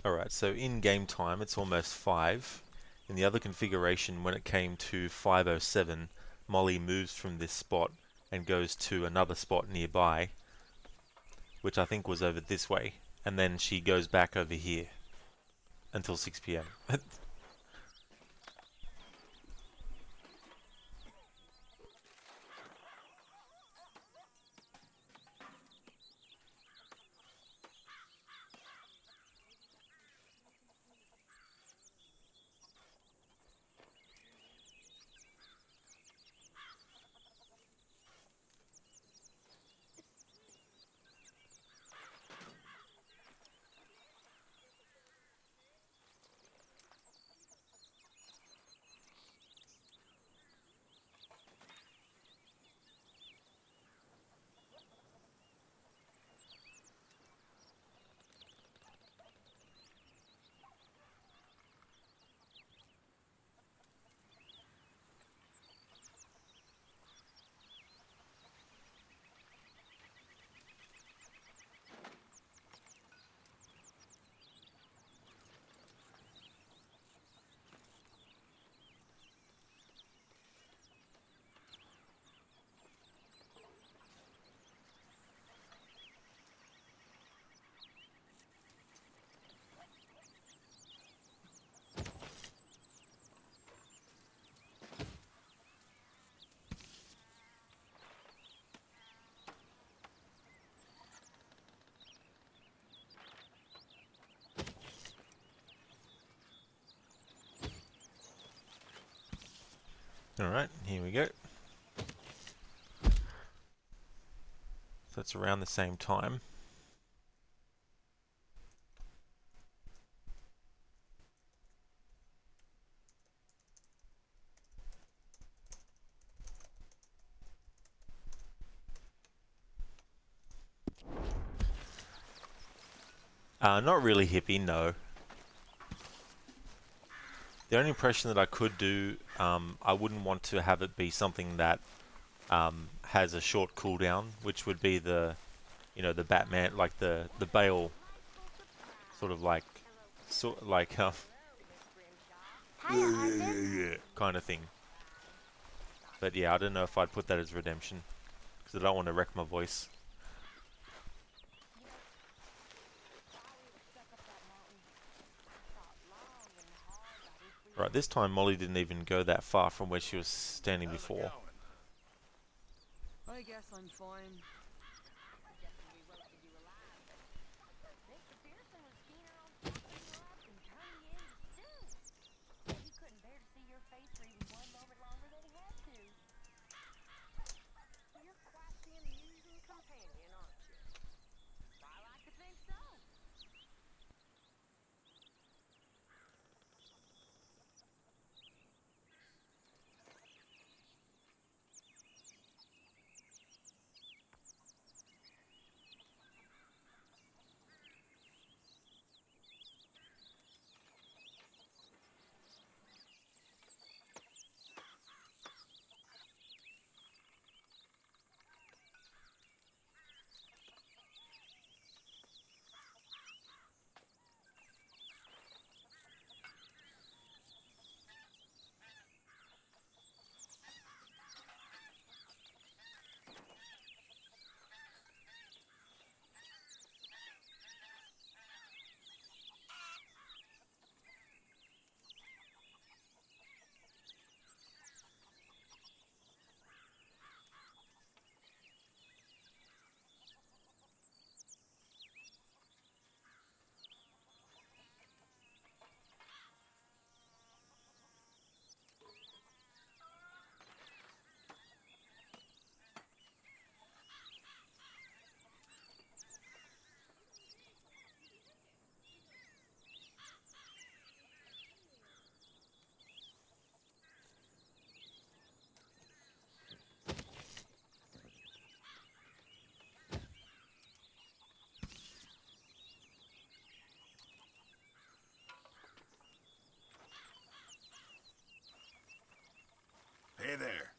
Alright, so in game time it's almost 5. In the other configuration, when it came to 5:07, Molly moves from this spot and goes to another spot nearby, which I think was over this way, and then she goes back over here until 6 p.m. Alright, here we go. So it's around the same time. Not really hippie, no. The only impression that I could do, I wouldn't want to have it be something that has a short cooldown, which would be the, you know, the Batman, like the Bale, sort of like, kind of thing. But yeah, I don't know if I'd put that as redemption, because I don't want to wreck my voice. Right, this time Molly didn't even go that far from where she was standing before. I guess I'm fine. Hey there.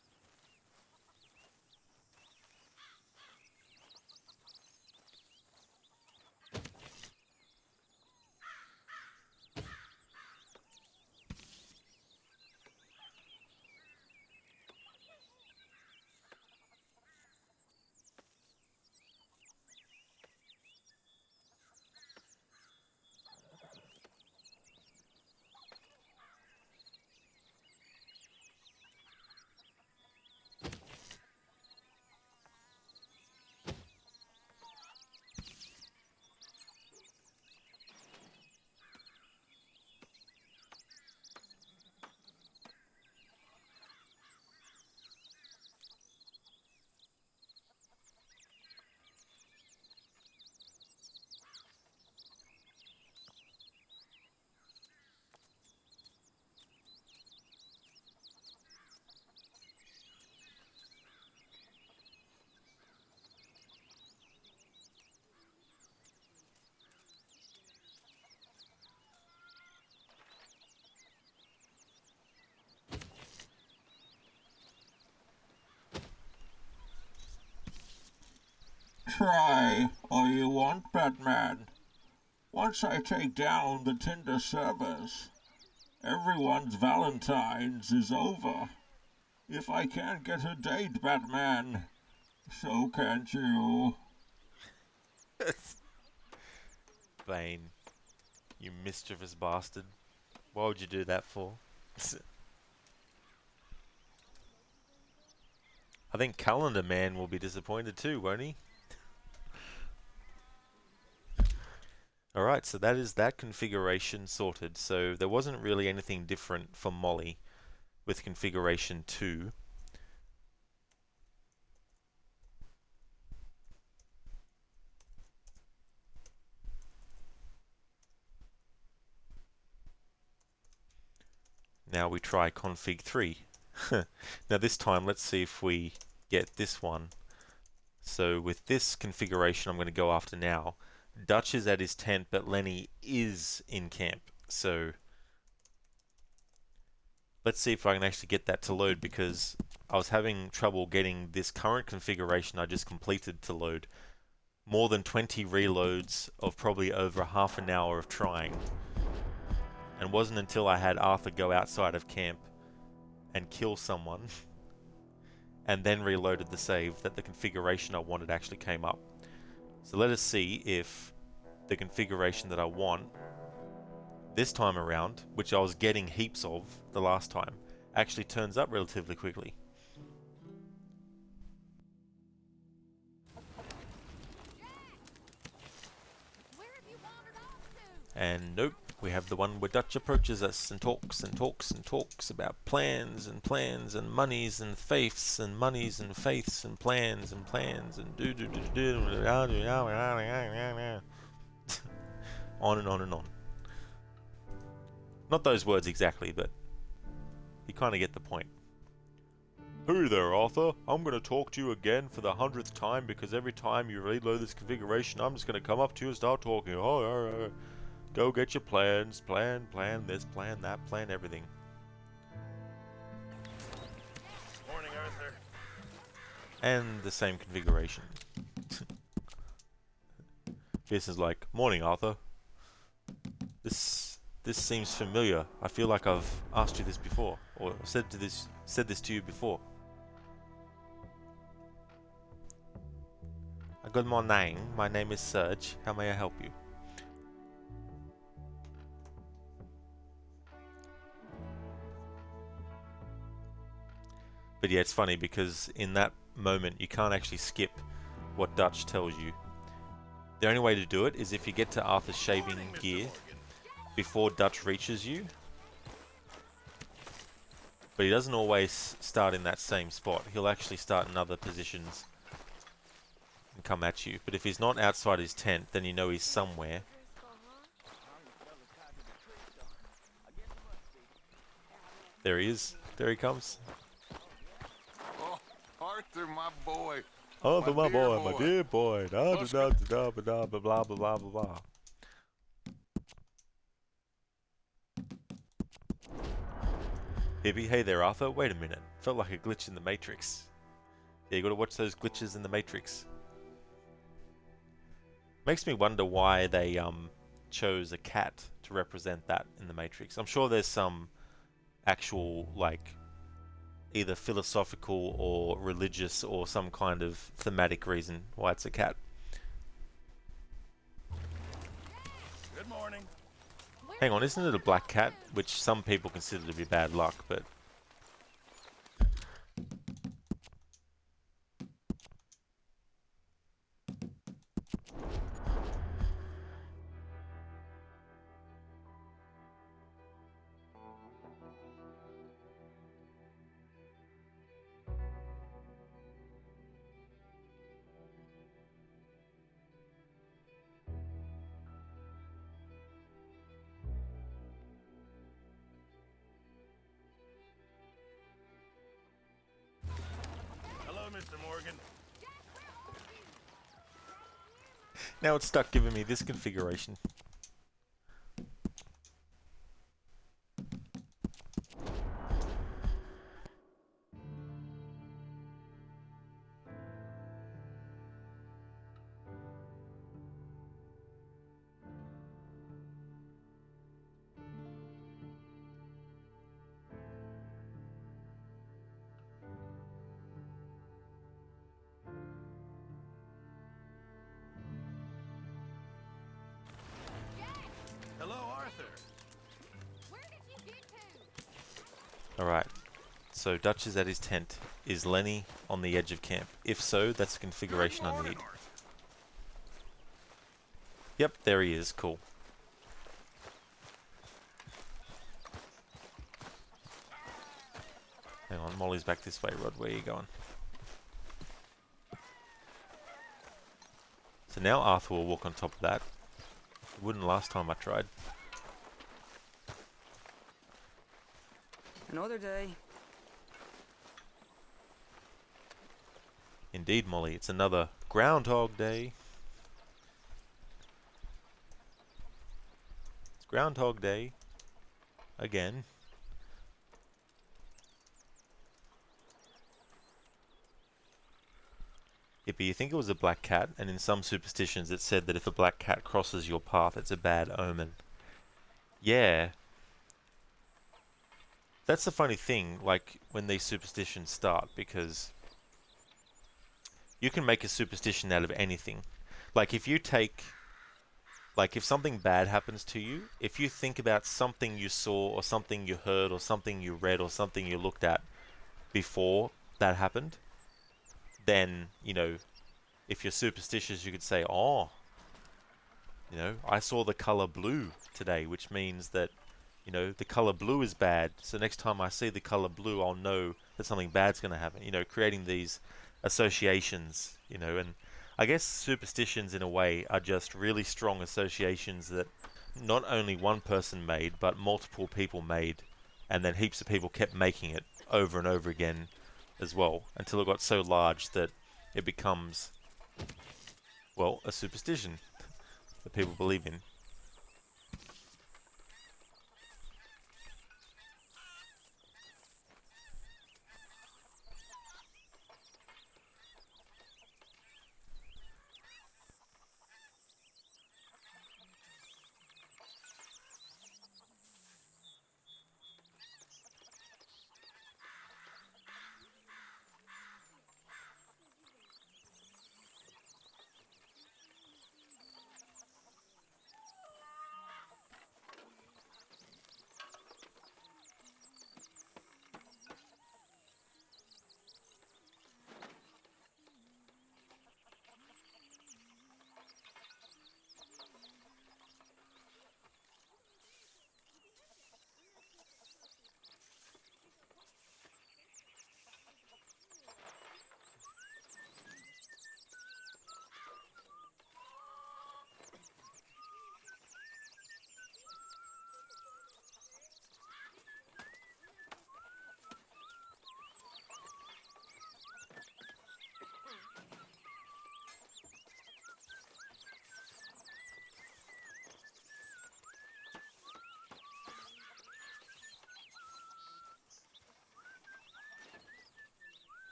Try all you want, Batman. Once I take down the Tinder servers, everyone's Valentine's is over. If I can't get a date, Batman, so can't you. Bane, you mischievous bastard. Why would you do that for? I think Calendar Man will be disappointed too, won't he? Alright, so that is that configuration sorted. So there wasn't really anything different for Molly. with configuration 2. Now we try config 3. Now this time let's see if we get this one. So with this configuration I'm going to go after now. Dutch is at his tent, but Lenny is in camp. So let's see if I can actually get that to load, because I was having trouble getting this current configuration I just completed to load. More than 20 reloads of probably over half an hour of trying. And it wasn't until I had Arthur go outside of camp and kill someone and then reloaded the save that the configuration I wanted actually came up. So let us see if the configuration that I want this time around, which I was getting heaps of the last time, actually turns up relatively quickly. And nope, we have the one where Dutch approaches us and talks and talks and talks about plans and plans and monies and faiths and monies and faiths and plans and on and on and on. Not those words exactly, but you kind of get the point. Hey there, Arthur. I'm going to talk to you again for the 100th time, because every time you reload this configuration, I'm just going to come up to you and start talking. Oh, go get your plans, plan this, plan that, plan everything. Morning, Arthur. And the same configuration. This is like, morning, Arthur. This seems familiar. I feel like I've asked you this before, or said this to you before. Good morning. My name is Serge. How may I help you? But yeah, it's funny because in that moment you can't actually skip what Dutch tells you. The only way to do it is if you get to Arthur's shaving gear before Dutch reaches you. But he doesn't always start in that same spot. He'll actually start in other positions and come at you. But if he's not outside his tent, then you know he's somewhere. There he is. There he comes. Oh, Arthur, my boy. Arthur, my boy, my dear boy. Da da da da da blah blah blah blah blah. Hippie, hey there, Arthur. Wait a minute. Felt like a glitch in the Matrix. Yeah, you gotta watch those glitches in the Matrix. Makes me wonder why they chose a cat to represent that in the Matrix. I'm sure there's some actual, like, either philosophical or religious or some kind of thematic reason why it's a cat. Good morning. Hang on, isn't it a black cat? Which some people consider to be bad luck, but... Mr. Morgan. Now it's stuck giving me this configuration. Alright, so Dutch is at his tent. Is Lenny on the edge of camp? If so, that's the configuration I need. Yep, there he is. Cool. Molly's back this way, Rod. Where are you going? So now Arthur will walk on top of that. It wouldn't last time I tried. Another day. Indeed, Molly. It's another Groundhog Day. It's Groundhog Day. Again. Yeah, but you think it was a black cat, and in some superstitions it said that if a black cat crosses your path, it's a bad omen. Yeah. That's the funny thing, like, when these superstitions start, because you can make a superstition out of anything. Like, if you take... Like, if something bad happens to you, if you think about something you saw, or something you heard, or something you read, or something you looked at before that happened, then, you know, if you're superstitious, you could say, oh, you know, I saw the color blue today, which means that, you know, the color blue is bad. So next time I see the color blue, I'll know that something bad's going to happen. You know, creating these associations, you know, and I guess superstitions in a way are just really strong associations that not only one person made, but multiple people made, and then heaps of people kept making it over and over again as well, until it got so large that it becomes, well, a superstition that people believe in.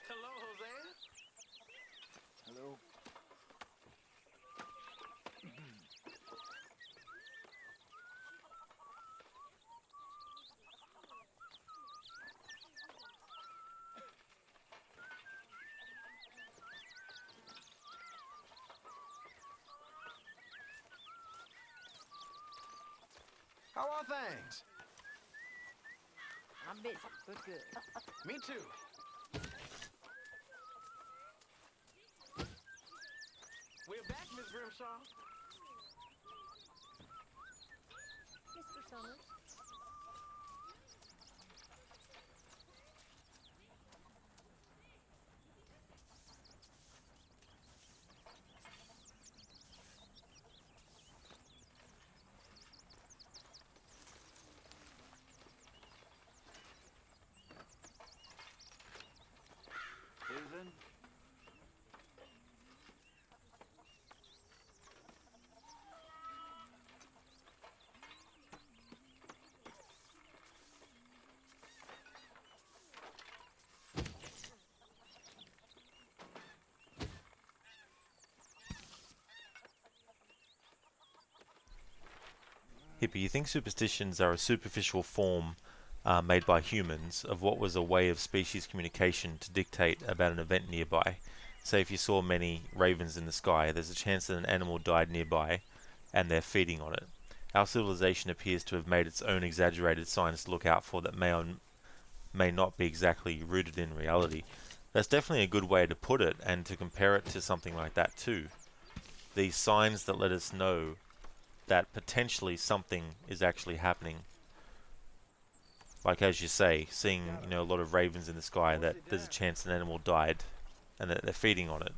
Hello, Hosea. Hello. How are things? I'm busy, but good. Me too. We're back, Miss Grimshaw. Mr. Summers. Susan? Hippie, you think superstitions are a superficial form made by humans of what was a way of species communication to dictate about an event nearby? Say if you saw many ravens in the sky, there's a chance that an animal died nearby and they're feeding on it. Our civilization appears to have made its own exaggerated signs to look out for that may or may not be exactly rooted in reality. That's definitely a good way to put it, and to compare it to something like that too. these signs that let us know that potentially something is actually happening. Like as you say, seeing, you know, a lot of ravens in the sky, that there's a chance an animal died and that they're feeding on it.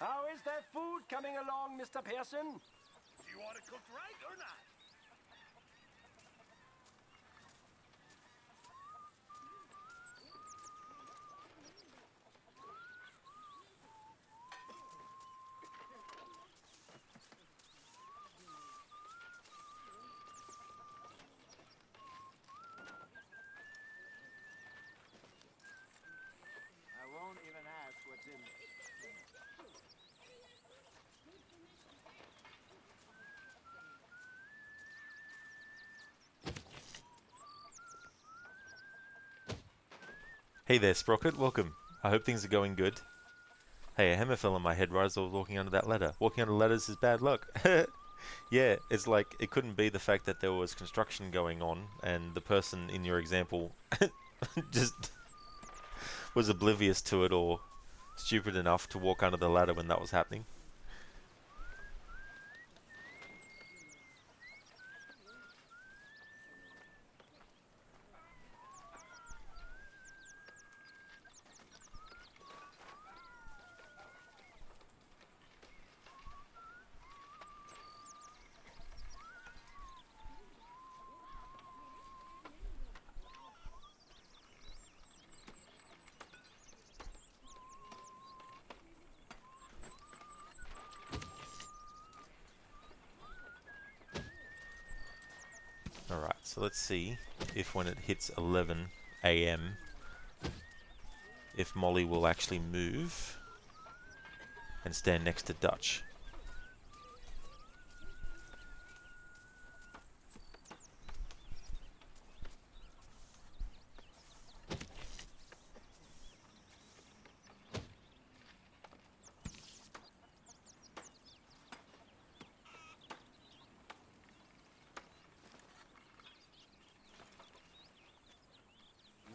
How is that food coming along, Mr. Pearson? Do you want it cooked right or not? I won't even ask what's in it. Hey there, Sprocket, welcome. I hope things are going good. Hey, a hammer fell on my head right as I was walking under that ladder. Walking under ladders is bad luck. Yeah, it's like, it couldn't be the fact that there was construction going on and the person in your example just was oblivious to it or stupid enough to walk under the ladder when that was happening. Alright, so let's see if when it hits 11 AM, if Molly will actually move and stand next to Dutch.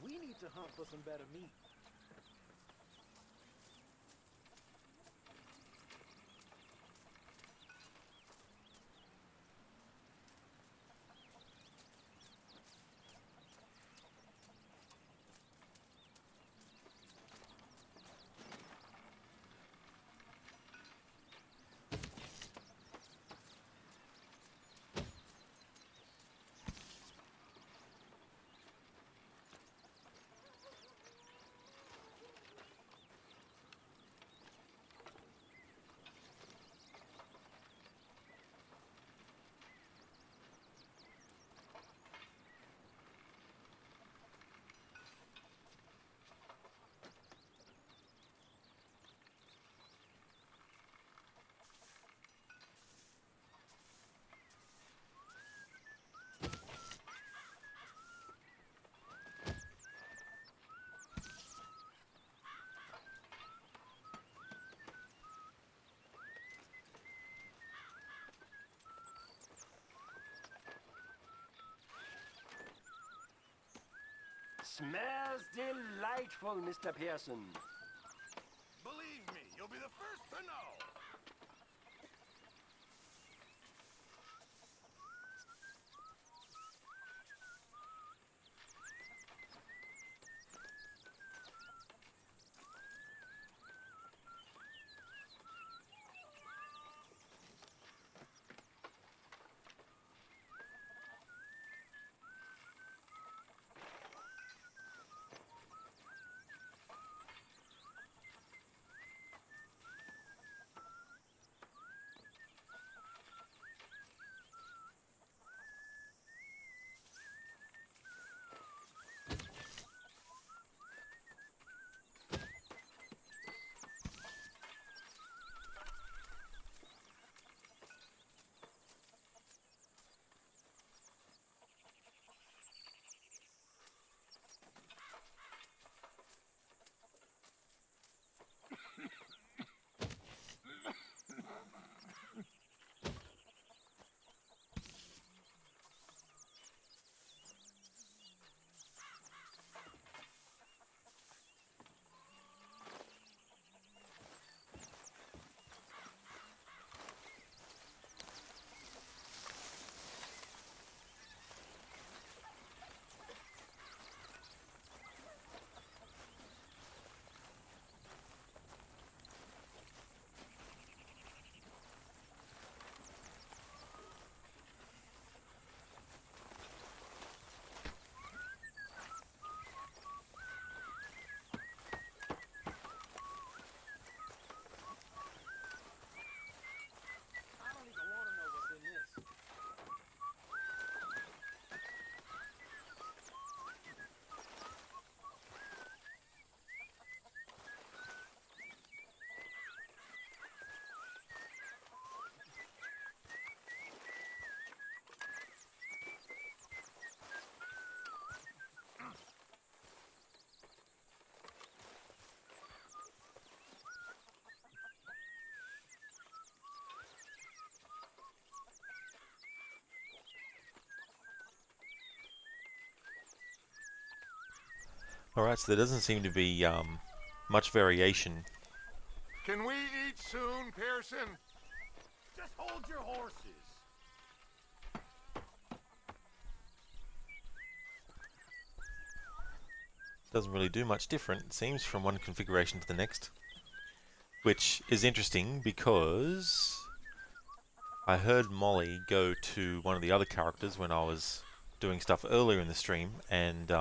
We need to hunt for some better meat. Smells delightful, Mr. Pearson. Believe me, you'll be the first to know. Alright, so there doesn't seem to be much variation. Can we eat soon, Pearson? Just hold your horses. Doesn't really do much different, it seems, from one configuration to the next. Which is interesting because I heard Molly go to one of the other characters when I was doing stuff earlier in the stream, and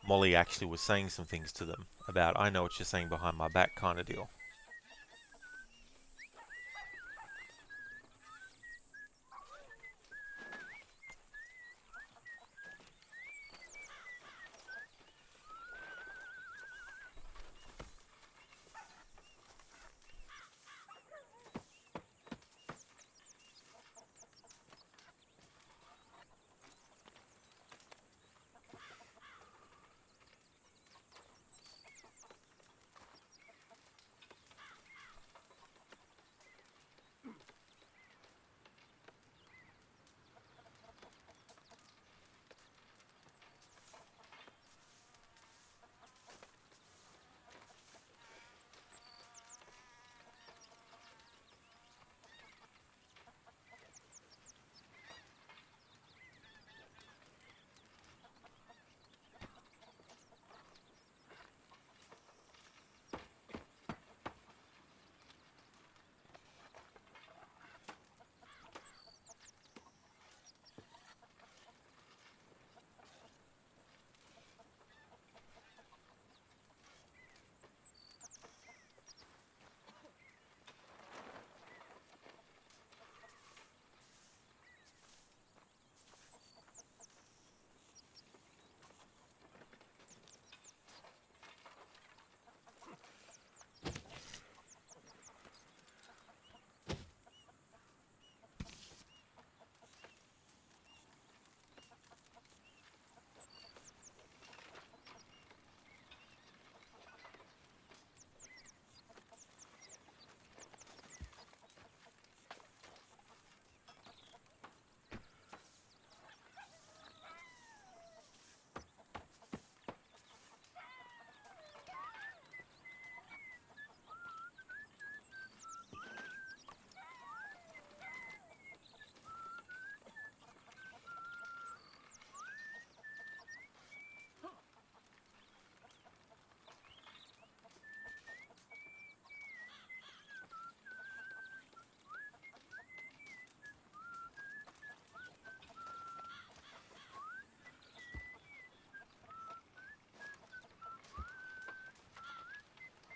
Molly actually was saying some things to them about, I know what you're saying behind my back kind of deal.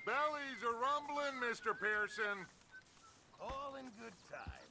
Bellies are rumbling, Mr. Pearson. All in good time.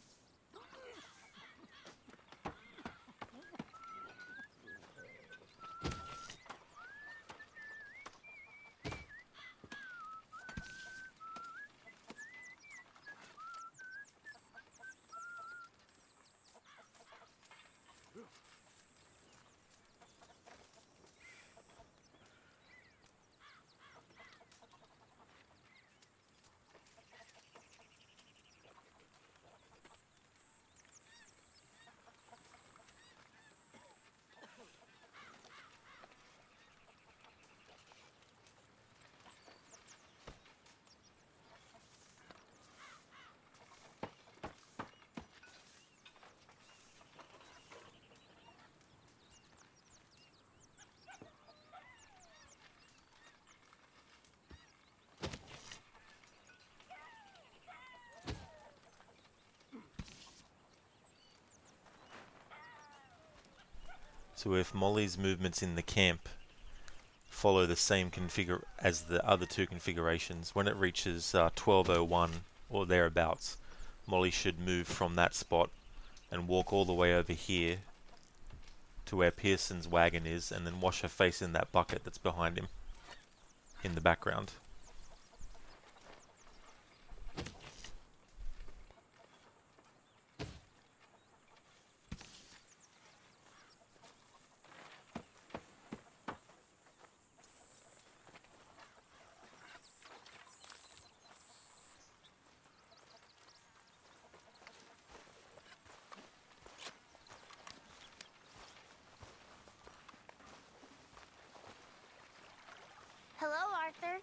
So if Molly's movements in the camp follow the same configure as the other two configurations, when it reaches 1201 or thereabouts, Molly should move from that spot and walk all the way over here to where Pearson's wagon is, and then wash her face in that bucket that's behind him in the background. Arthur?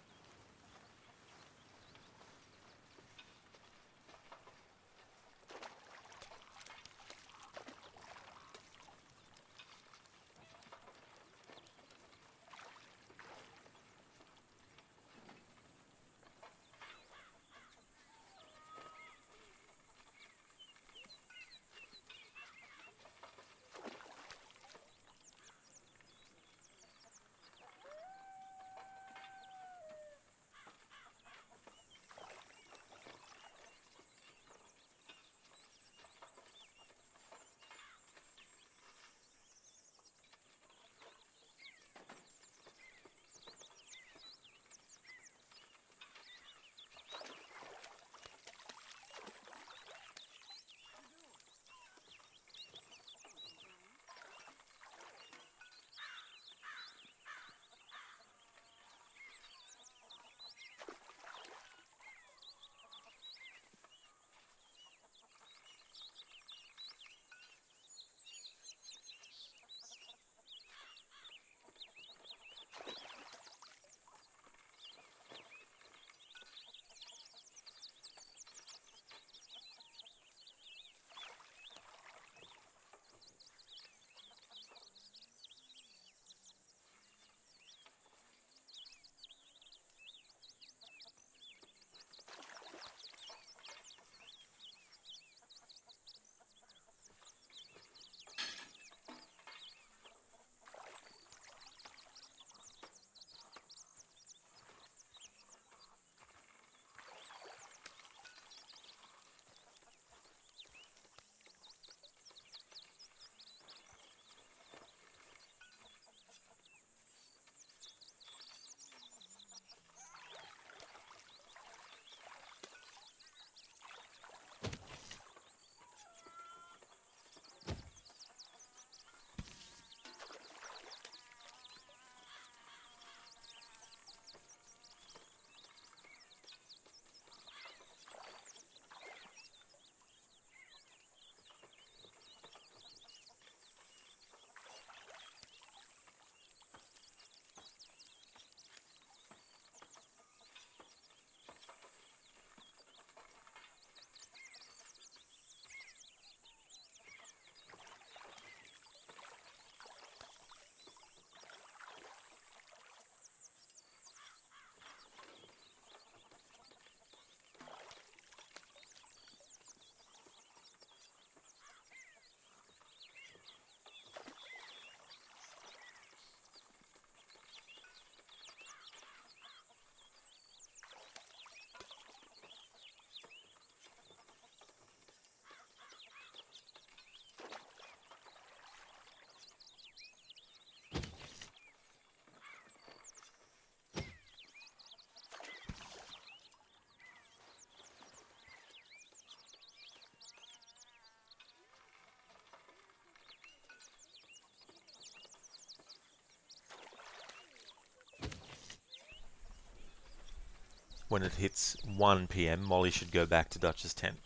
When it hits 1 p.m., Molly should go back to Dutch's tent,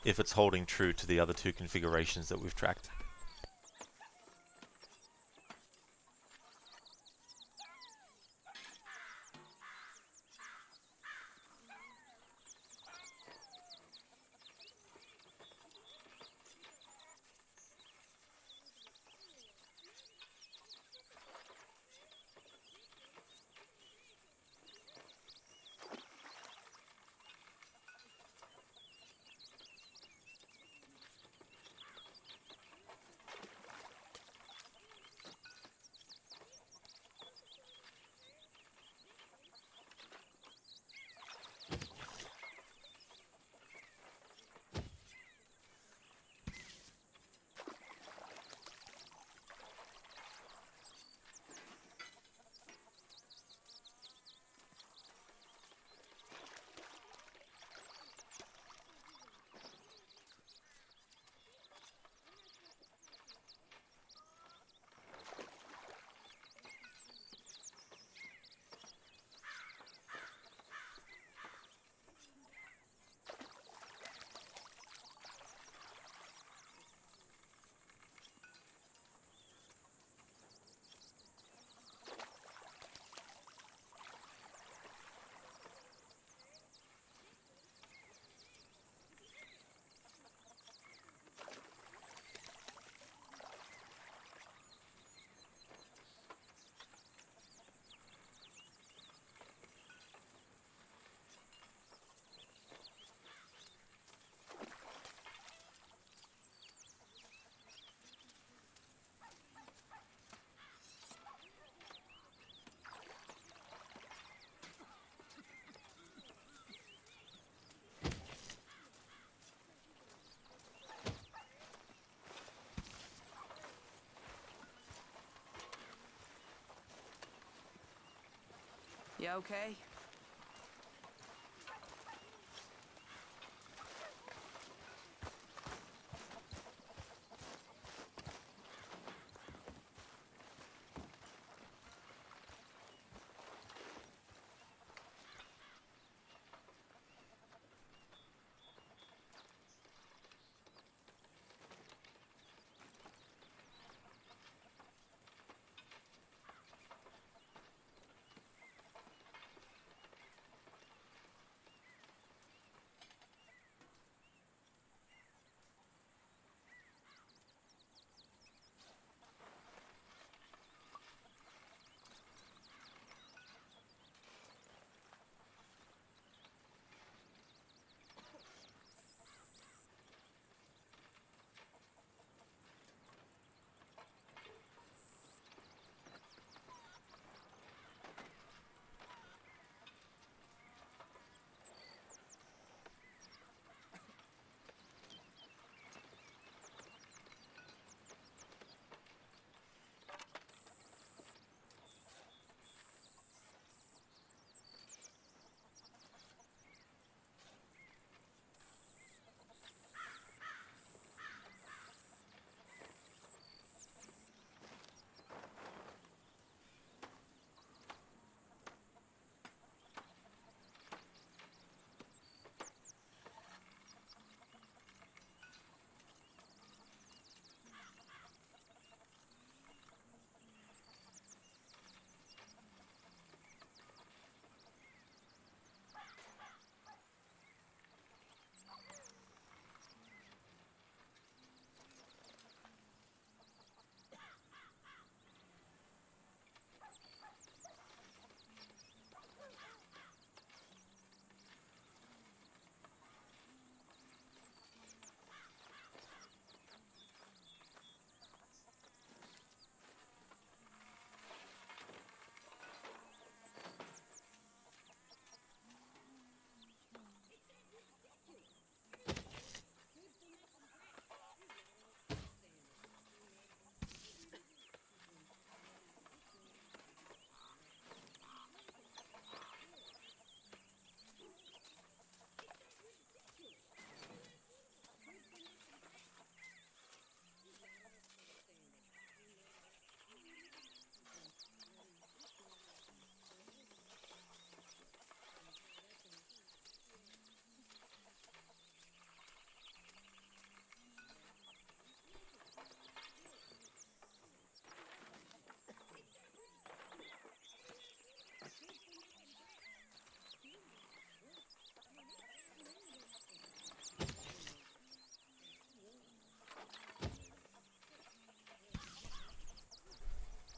if it's holding true to the other two configurations that we've tracked. You okay?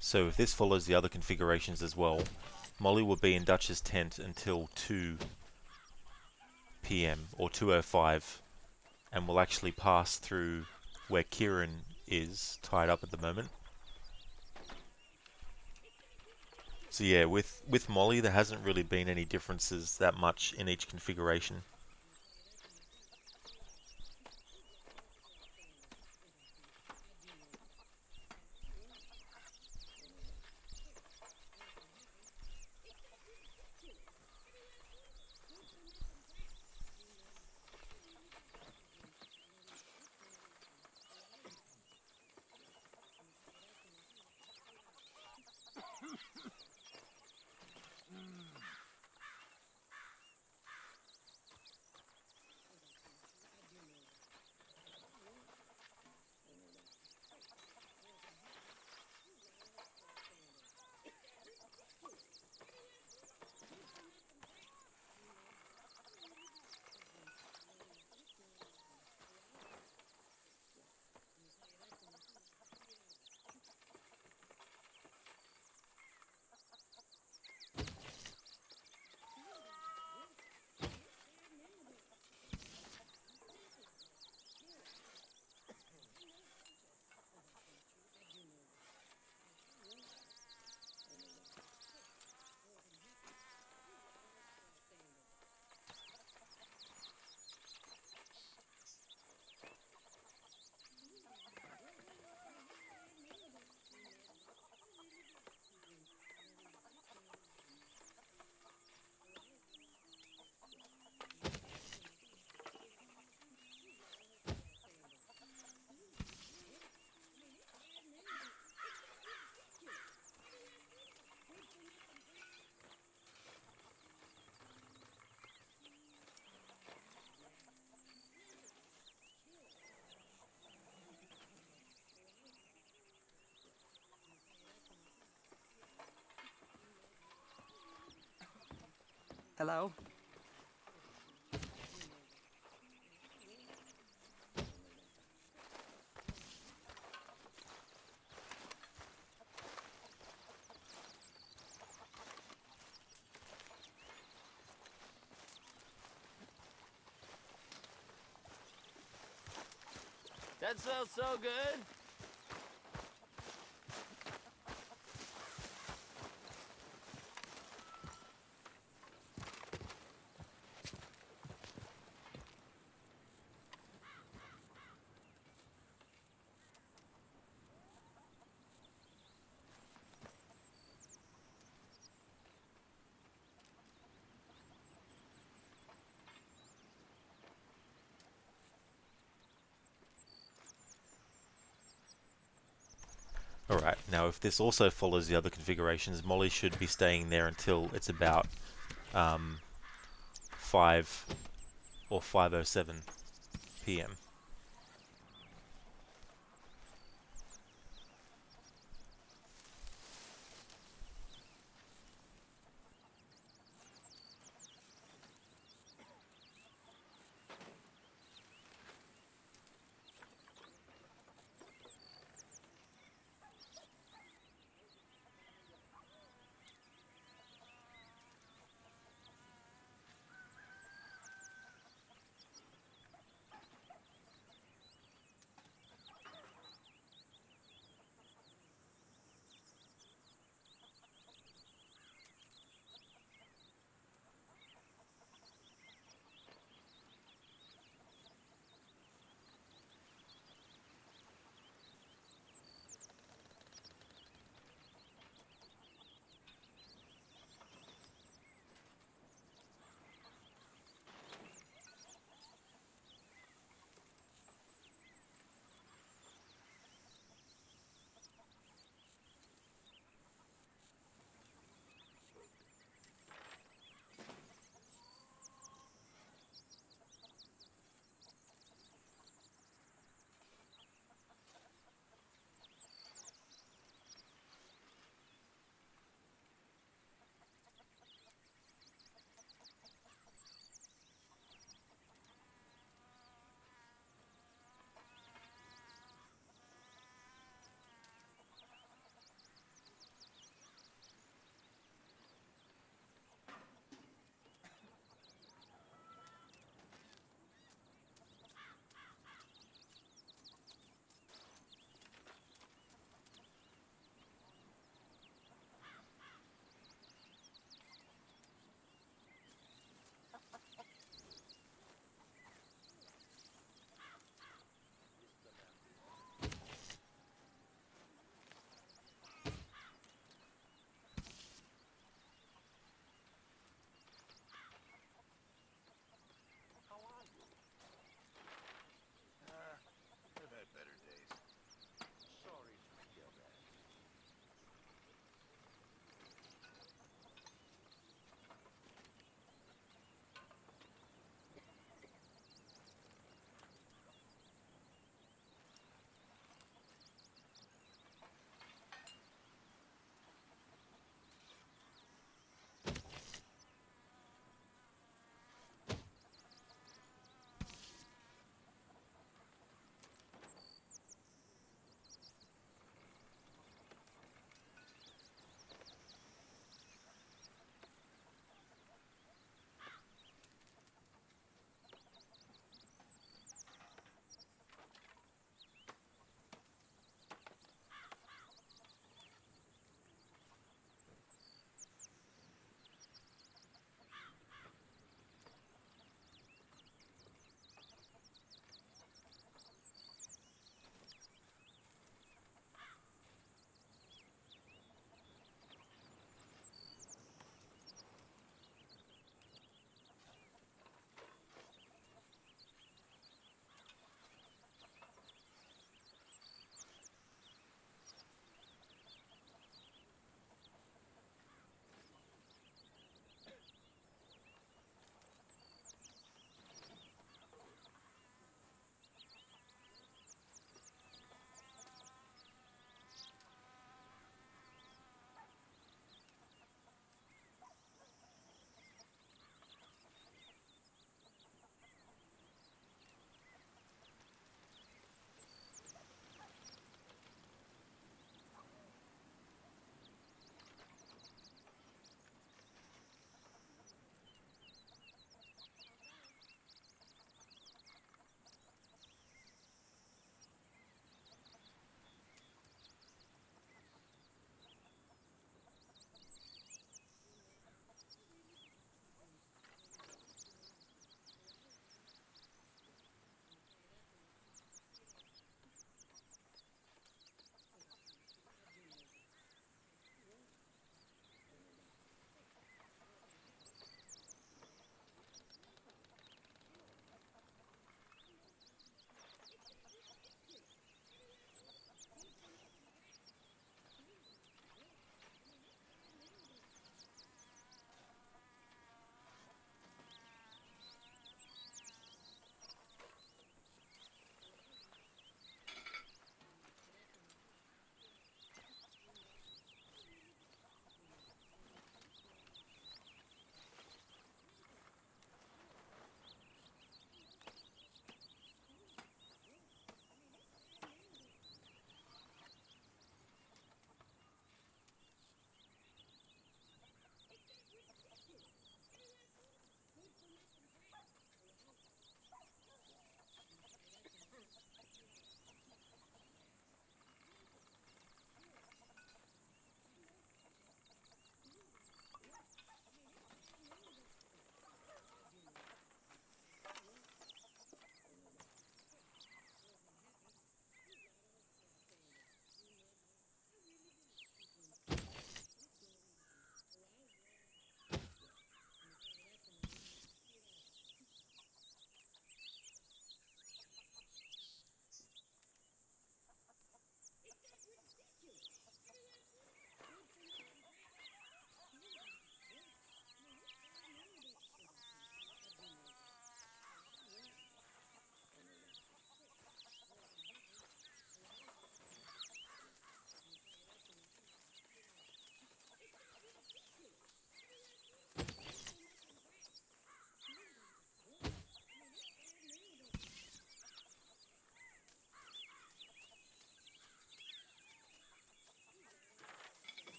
So if this follows the other configurations as well, Molly will be in Dutch's tent until 2 PM or 2:05, and will actually pass through where Kieran is tied up at the moment. So yeah, with Molly there hasn't really been any differences that much in each configuration. Hello? That smells so good. Alright, now if this also follows the other configurations, Molly should be staying there until it's about 5 or 5:07 p.m.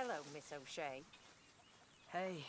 Hello, Miss O'Shea. Hey.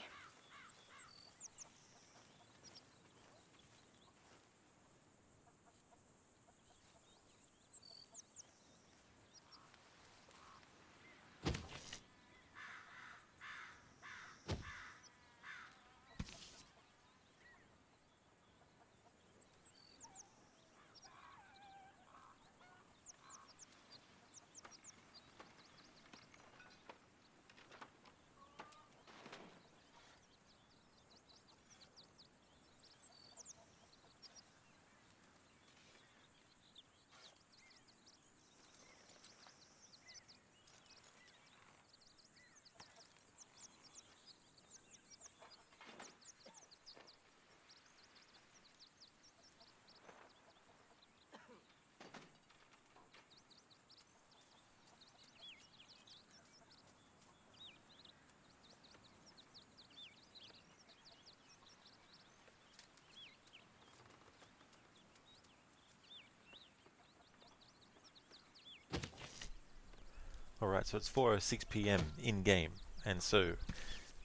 Alright, so it's 4:06 p.m. in-game, and so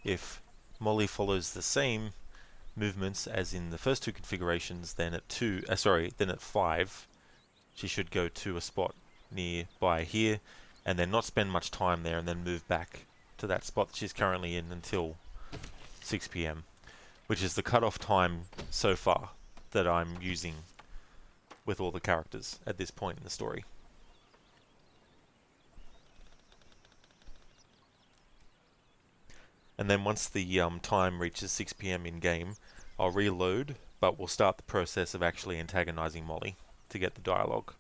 if Molly follows the same movements as in the first two configurations, then at then at 5 she should go to a spot nearby here and then not spend much time there and then move back to that spot that she's currently in until 6 p.m., which is the cutoff time so far that I'm using with all the characters at this point in the story. And then once the time reaches 6 p.m. in game, I'll reload, but we'll start the process of actually antagonizing Molly to get the dialogue.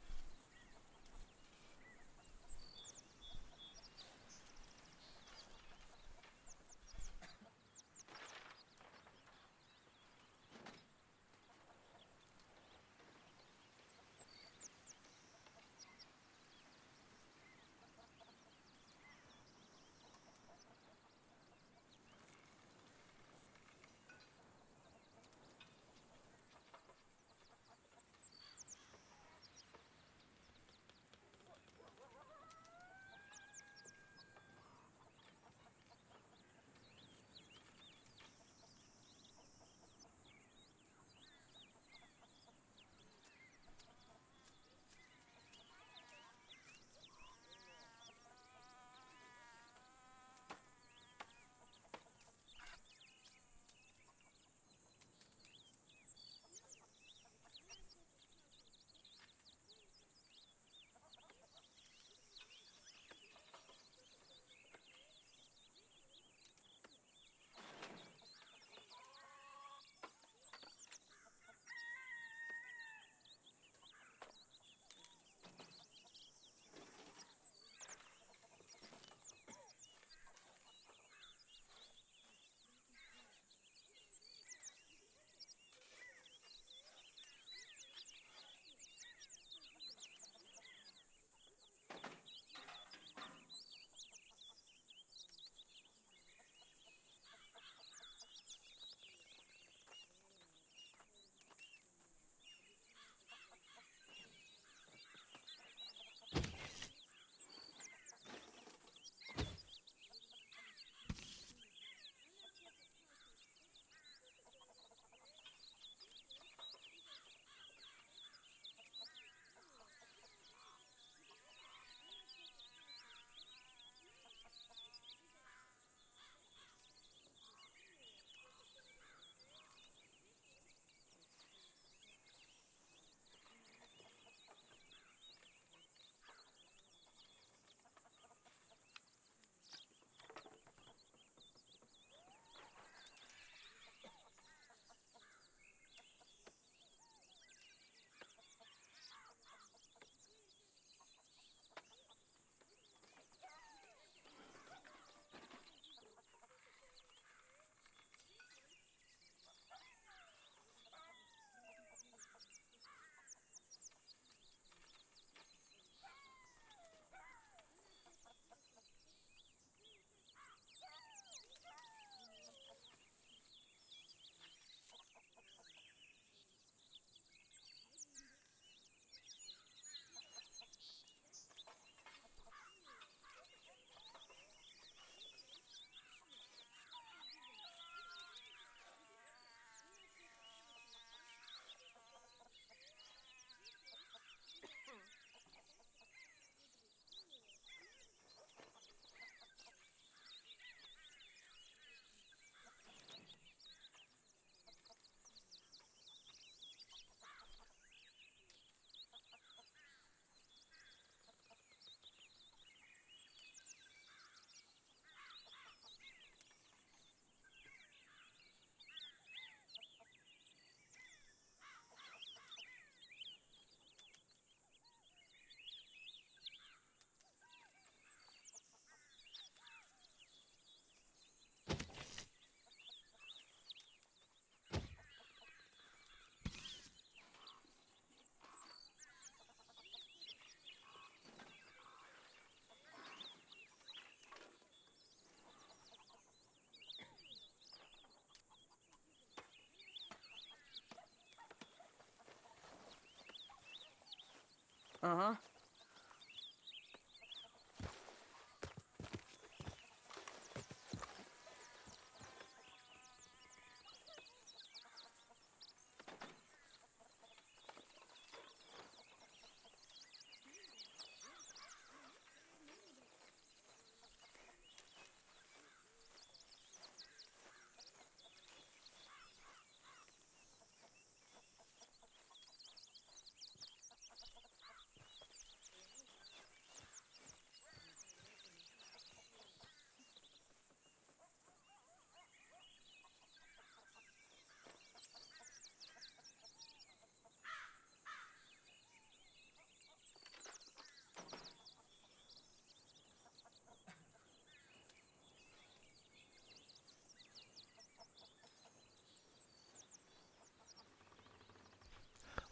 Uh-huh.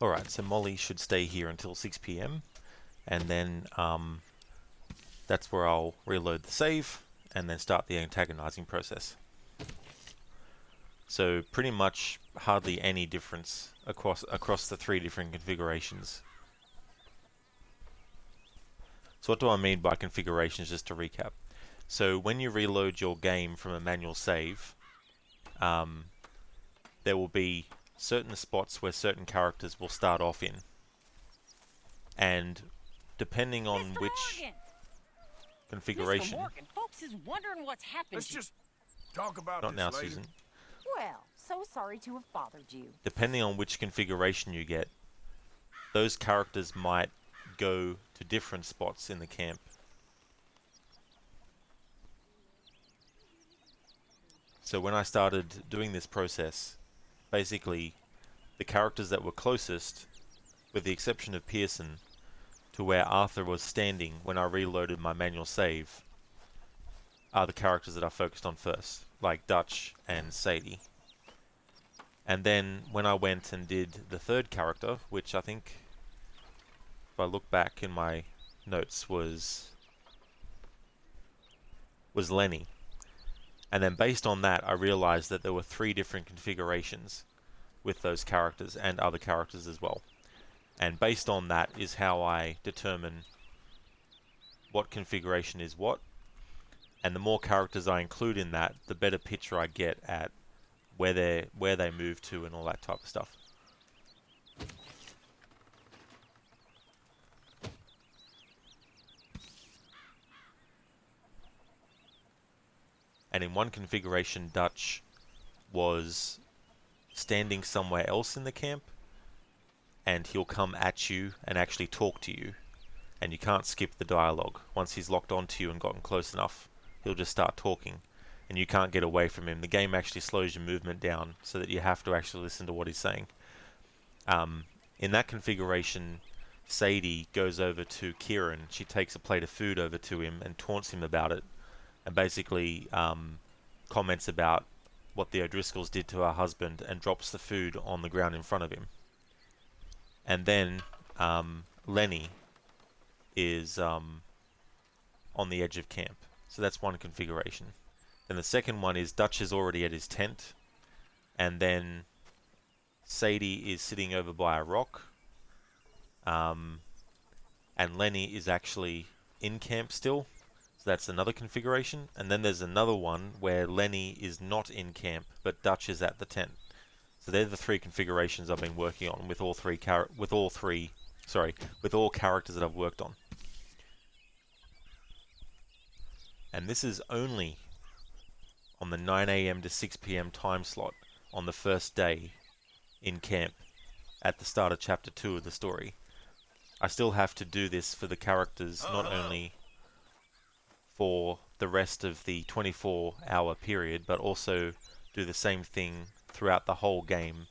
Alright, so Molly should stay here until 6 p.m. and then that's where I'll reload the save and then start the antagonizing process. So pretty much hardly any difference across the 3 different configurations. So what do I mean by configurations, just to recap? So when you reload your game from a manual save, there will be certain spots where certain characters will start off in. And depending on which configuration... Mr. Morgan, folks is wondering what's happened. Let's just talk about Not this now, later. Susan. Well, so sorry to have bothered you. Depending on which configuration you get, those characters might go to different spots in the camp. So when I started doing this process, basically the characters that were closest, with the exception of Pearson, to where Arthur was standing when I reloaded my manual save, are the characters that I focused on first, like Dutch and Sadie. And then when I went and did the third character, which I think, if I look back in my notes, was Lenny. And then based on that, I realized that there were 3 different configurations with those characters and other characters as well. And based on that is how I determine what configuration is what. And the more characters I include in that, the better picture I get at where they move to and all that type of stuff. And in one configuration, Dutch was standing somewhere else in the camp, and he'll come at you and actually talk to you, and you can't skip the dialogue. Once he's locked onto you and gotten close enough, he'll just start talking, and you can't get away from him. The game actually slows your movement down so that you have to actually listen to what he's saying. In that configuration, Sadie goes over to Kieran. She takes a plate of food over to him and taunts him about it, and basically comments about what the O'Driscolls did to her husband and drops the food on the ground in front of him. And then Lenny is on the edge of camp. So that's one configuration. Then the second one is Dutch is already at his tent, and then Sadie is sitting over by a rock, and Lenny is actually in camp still. So that's another configuration. And then there's another one where Lenny is not in camp, but Dutch is at the tent. So they're the 3 configurations I've been working on with all characters that I've worked on. And this is only on the 9 AM to 6 PM time slot on the first day in camp at the start of chapter 2 of the story. I still have to do this for the characters, not only for the rest of the 24-hour period, but also do the same thing throughout the whole game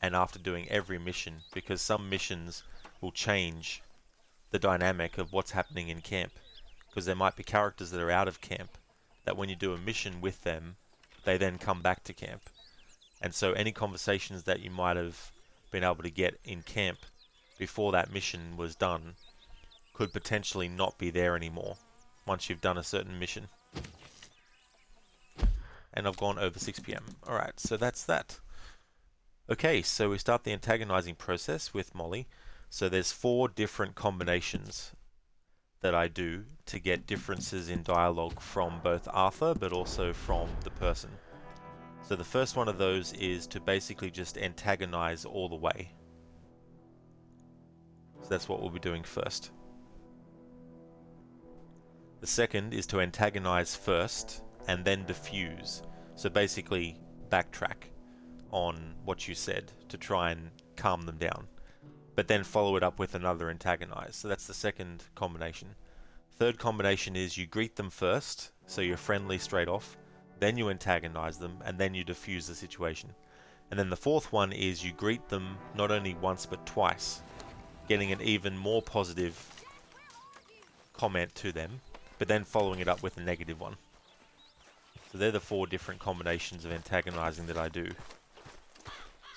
and after doing every mission, because some missions will change the dynamic of what's happening in camp, because there might be characters that are out of camp that when you do a mission with them, they then come back to camp. And so any conversations that you might have been able to get in camp before that mission was done could potentially not be there anymore once you've done a certain mission. And I've gone over 6 PM. Alright, so that's that. Okay, so we start the antagonizing process with Molly. So there's 4 different combinations that I do to get differences in dialogue from both Arthur but also from the person. So the first one of those is to basically just antagonize all the way. So that's what we'll be doing first. The second is to antagonize first and then diffuse. So basically backtrack on what you said to try and calm them down, but then follow it up with another antagonize. So that's the second combination. Third combination is you greet them first, so you're friendly straight off, then you antagonize them, and then you diffuse the situation. And then the fourth one is you greet them not only once but twice, getting an even more positive comment to them, but then following it up with a negative one. So they're the 4 different combinations of antagonizing that I do.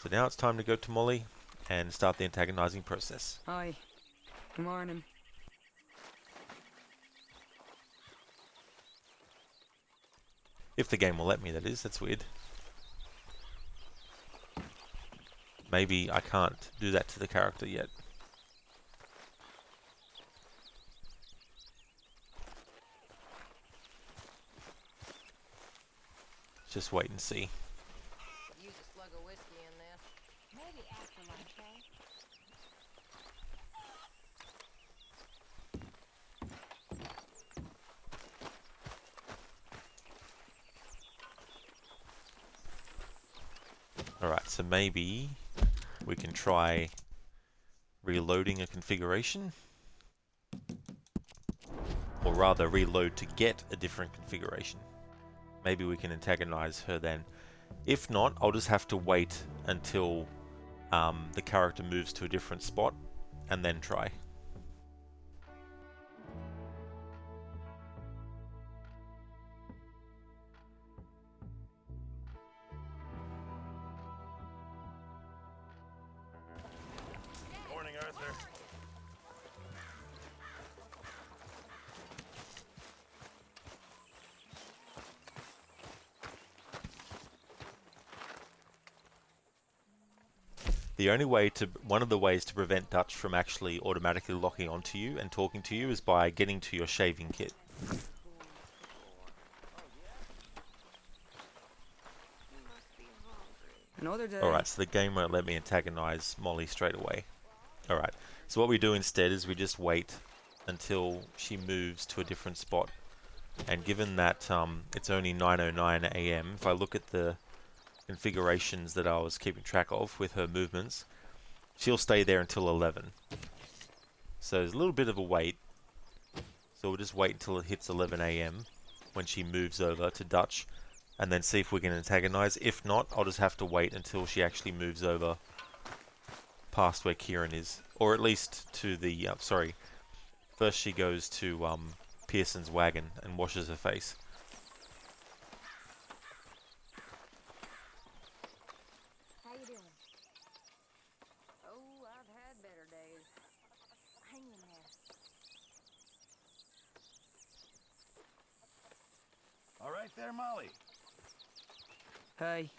So now it's time to go to Molly and start the antagonizing process. Hi. Good morning. If the game will let me, that is. That's weird. Maybe I can't do that to the character yet. Just wait and see. Use a slug of whiskey in this. Maybe after lunch, eh? Alright, so maybe we can try reloading a configuration. Or rather, reload to get a different configuration. Maybe we can antagonize her then. If not, I'll just have to wait until the character moves to a different spot and then try. Morning, Arthur. The only way to, one of the ways to prevent Dutch from actually automatically locking onto you and talking to you is by getting to your shaving kit. Another day. Alright, so the game won't let me antagonize Molly straight away. Alright, so what we do instead is we just wait until she moves to a different spot. And given that it's only 9:09 AM, if I look at the configurations that I was keeping track of with her movements, she'll stay there until 11. So there's a little bit of a wait. So we'll just wait until it hits 11 AM when she moves over to Dutch, and then see if we can antagonize. If not, I'll just have to wait until she actually moves over past where Kieran is, or at least to the first she goes to Pearson's wagon and washes her face. How you doing? Oh, I've had better days. Hang in there. All right there, Molly. Hey.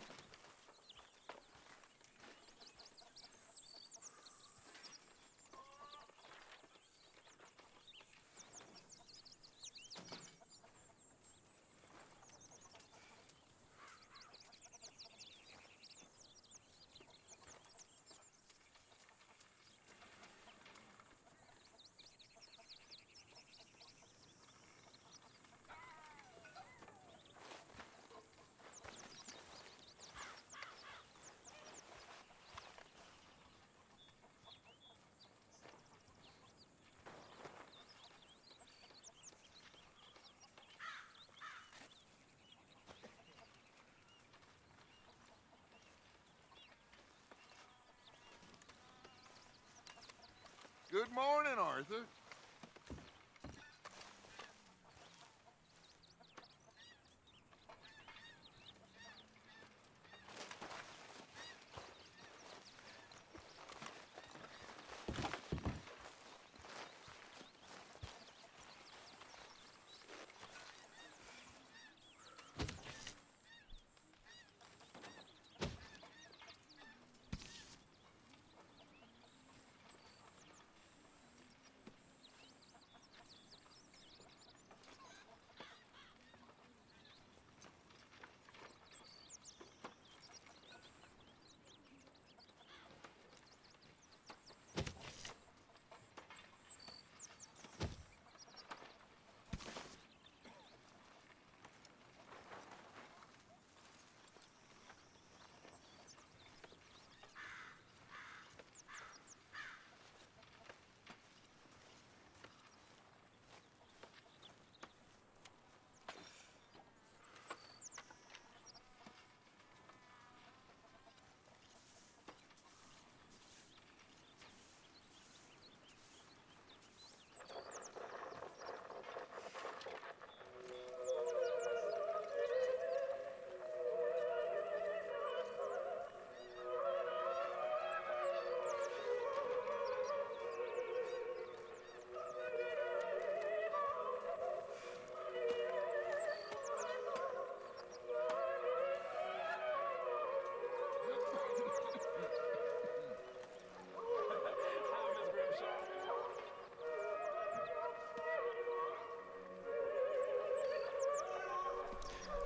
Good morning, Arthur.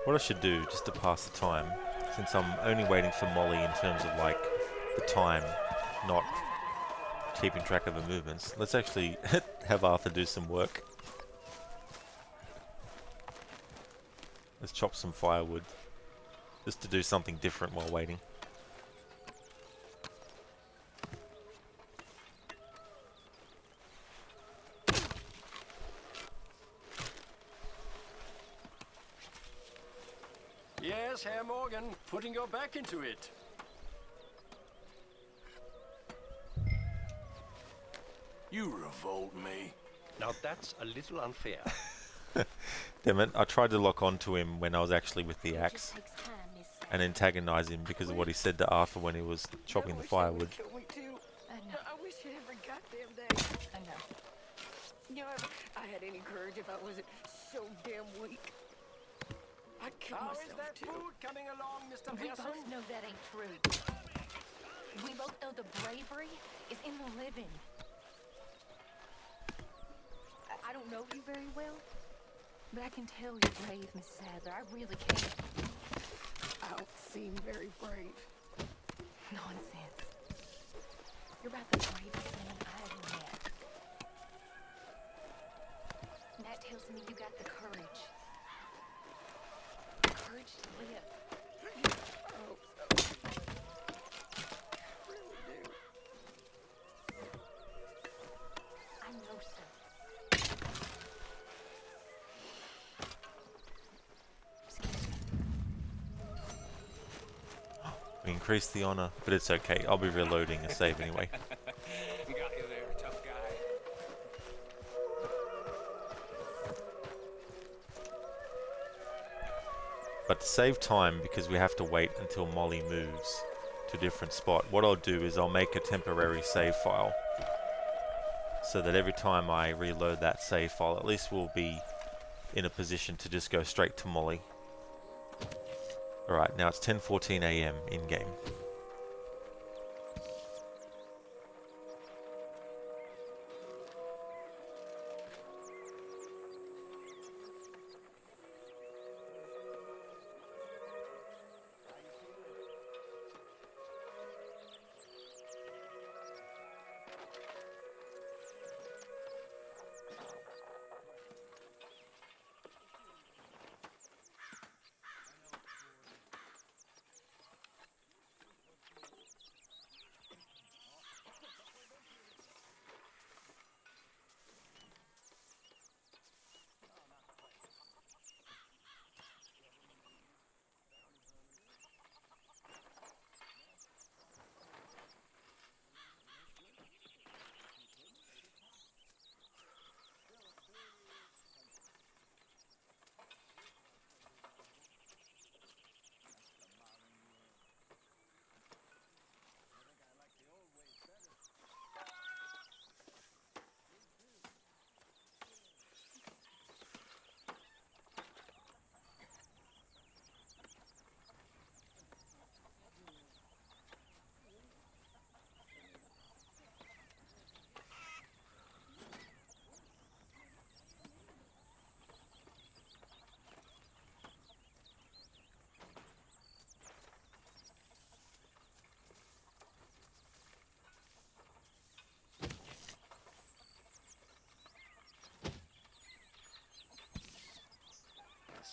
What I should do, just to pass the time, since I'm only waiting for Molly in terms of like the time, not keeping track of her movements, let's actually have Arthur do some work. Let's chop some firewood, just to do something different while waiting. Yes, Herr Morgan, putting your back into it. You revolt me. Now that's a little unfair. Damn it, I tried to lock onto him when I was actually with the axe and antagonize him because of what he said to Arthur when he was chopping the firewood. I wish it every goddamn day. I know. You know, I had any courage if I wasn't so damn weak. I'd kill How myself is that too. food coming along, Mr. We Pearson? both know that ain't true. We both know the bravery is in the living. I don't know you very well, but I can tell you're brave, Miss Sadler. I really can. I don't seem very brave. Nonsense. You're about the bravest woman I ever met. And that tells me you got the courage. The courage to live. I hope so. I really do. I know so. We increased the honor, but it's okay. I'll be reloading a save anyway. Got you there, tough guy. But to save time, because we have to wait until Molly moves to a different spot, what I'll do is I'll make a temporary save file so that every time I reload that save file, at least we'll be in a position to just go straight to Molly. Alright, now it's 10:14 AM in-game.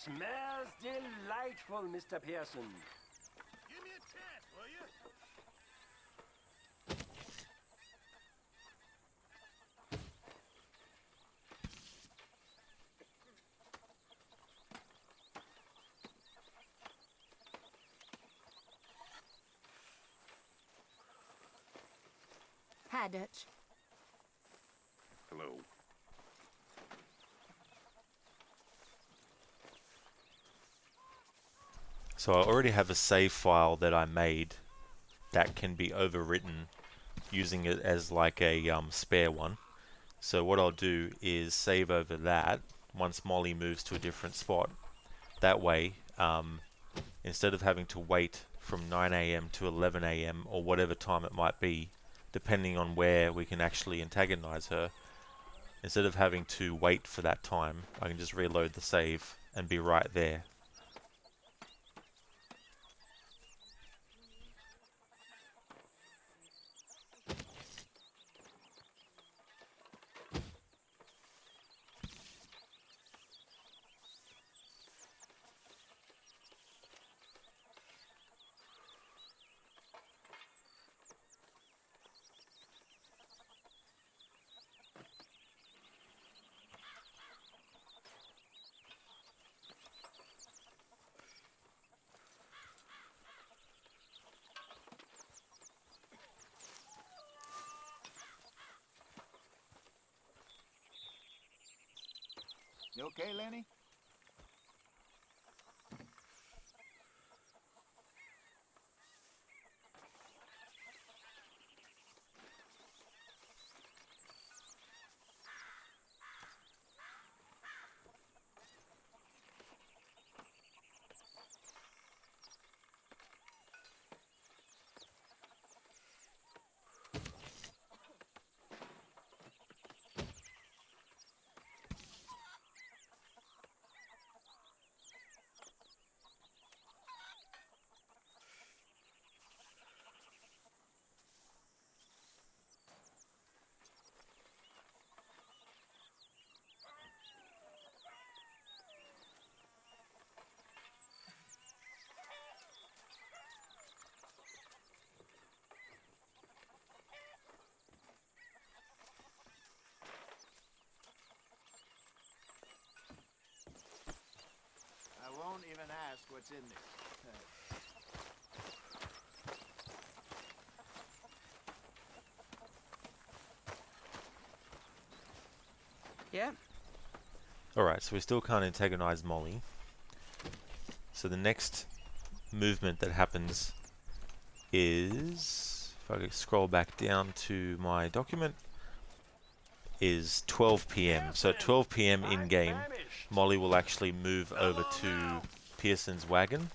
Smells delightful, Mr. Pearson. Give me a chance, will you? Hi, Dutch. Hello. So I already have a save file that I made that can be overwritten using it as like a spare one. So what I'll do is save over that once Molly moves to a different spot. That way, instead of having to wait from 9 AM to 11 AM or whatever time it might be, depending on where we can actually antagonize her, instead of having to wait for that time, I can just reload the save and be right there. You okay, Lenny? I won't even ask what's in there. Yeah? Alright, so we still can't antagonize Molly. So the next movement that happens is, if I could scroll back down to my document, is 12 p.m. So at 12 p.m. in-game, Molly will actually move over to Pearson's wagon,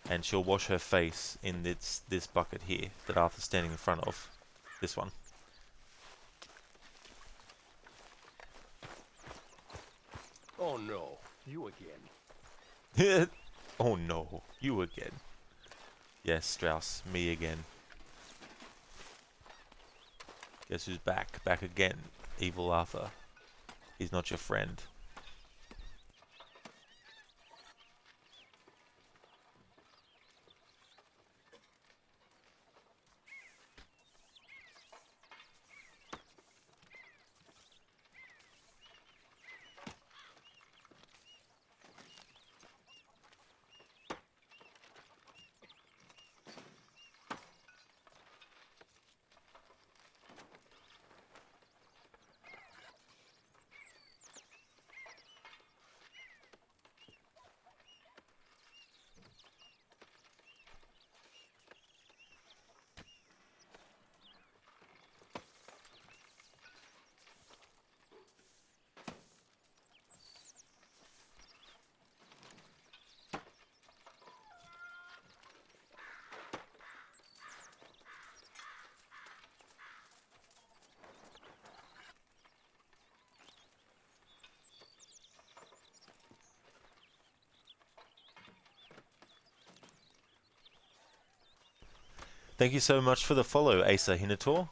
and she'll wash her face in this bucket here that Arthur's standing in front of. This one. Oh no, you again. Oh no, you again. Yes, Strauss, me again. Guess who's back? Back again. Evil Arthur. He's not your friend. Thank you so much for the follow, Asa Hinator.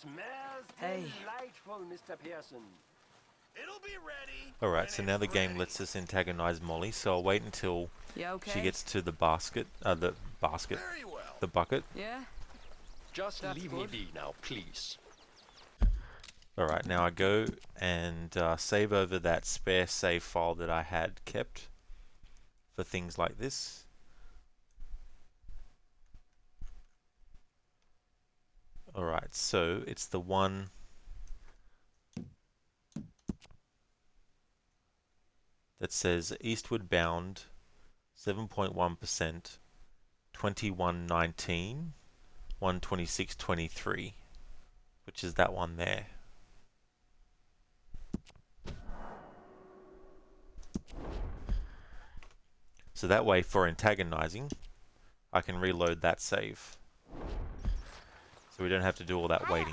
Smells Hey. delightful, Mr. Pearson. It'll be ready. Alright, so now the game lets us antagonize Molly, so I'll wait until You okay? she gets to the bucket. The bucket. Yeah? Just That's leave good. me be now, please. Alright, now I go and save over that spare save file that I had kept for things like this. Alright, so it's the one that says Eastward Bound 7.1%, 2119, 126.23, which is that one there. So that way, for antagonizing, I can reload that save. So we don't have to do all that waiting.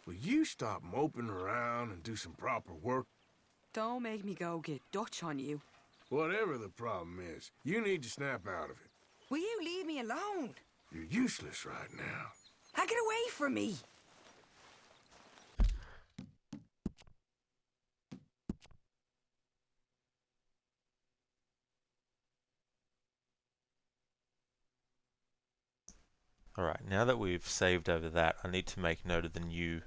Will you stop moping around and do some proper work? Don't make me go get Dutch on you. Whatever the problem is, you need to snap out of it. Will you leave me alone? You're useless right now. Get away from me! Alright, now that we've saved over that, I need to make note of the new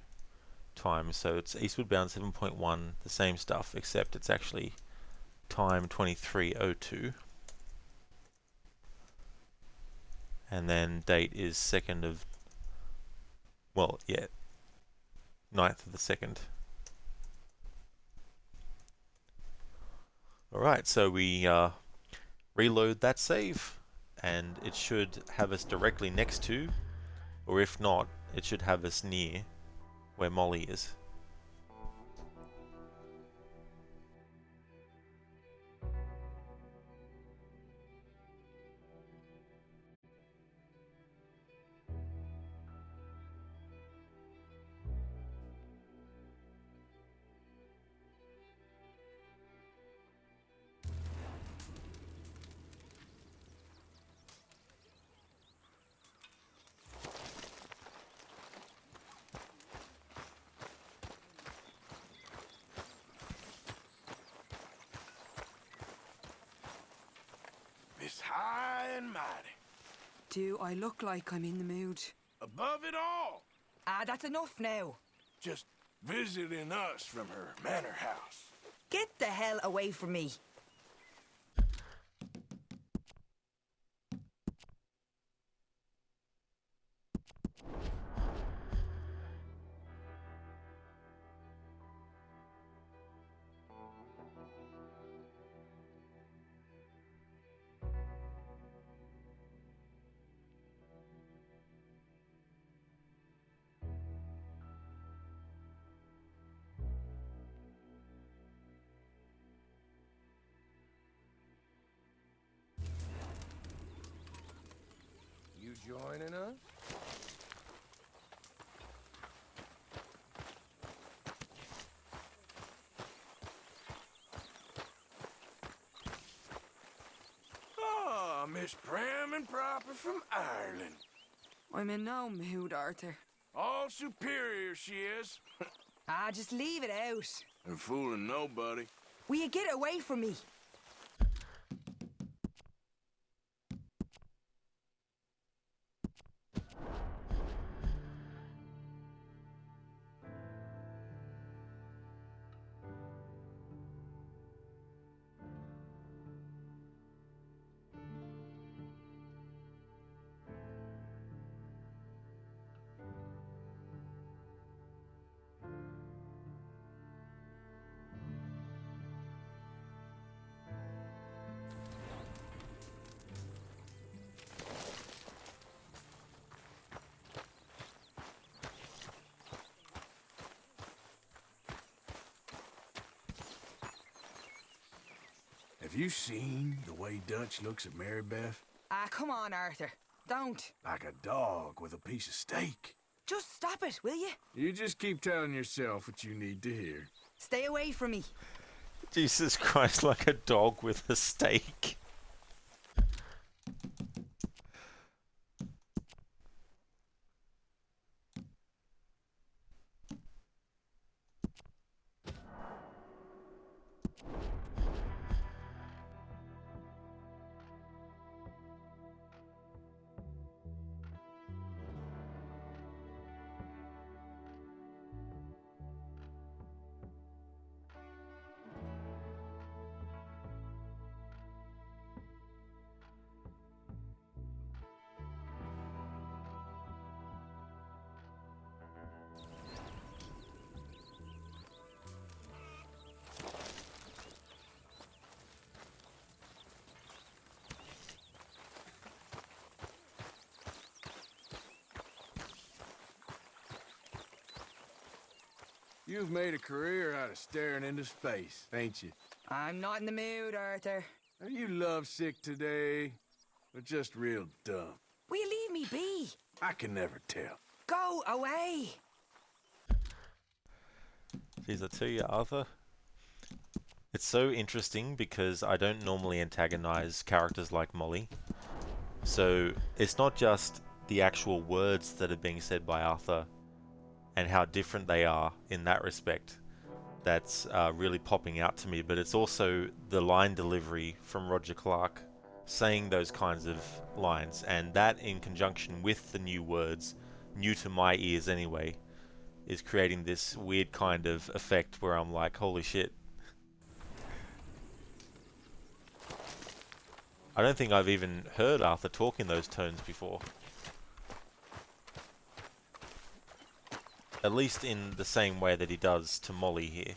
time. So it's Eastward Bound 7.1, the same stuff, except it's actually time 23:02. And then date is 2nd of, well, yeah, 9th of the 2nd. Alright, so we reload that save, and it should have us directly next to, or if not, it should have us near where Molly is. Miss High and Mighty. Do I look like I'm in the mood? Above it all. That's enough now. Just visiting us from her manor house. Get the hell away from me. You joining us? Ah, Miss Prim and Proper from Ireland. I'm in no mood, Arthur. All superior she is. Just leave it out. And fooling nobody. Will you get away from me? Have you seen the way Dutch looks at Mary Beth? Come on, Arthur. Don't. Like a dog with a piece of steak. Just stop it, will you? You just keep telling yourself what you need to hear. Stay away from me. Jesus Christ, like a dog with a steak. You've made a career out of staring into space, ain't you? I'm not in the mood, Arthur. Are you lovesick today? Or just real dumb? Will you leave me be? I can never tell. Go away! Jeez, I tell you, Arthur, it's so interesting because I don't normally antagonize characters like Molly. So it's not just the actual words that are being said by Arthur and how different they are in that respect that's really popping out to me, but it's also the line delivery from Roger Clark saying those kinds of lines, and that in conjunction with the new words, new to my ears anyway, is creating this weird kind of effect where I'm like, holy shit. I don't think I've even heard Arthur talk in those tones before. At least in the same way that he does to Molly here.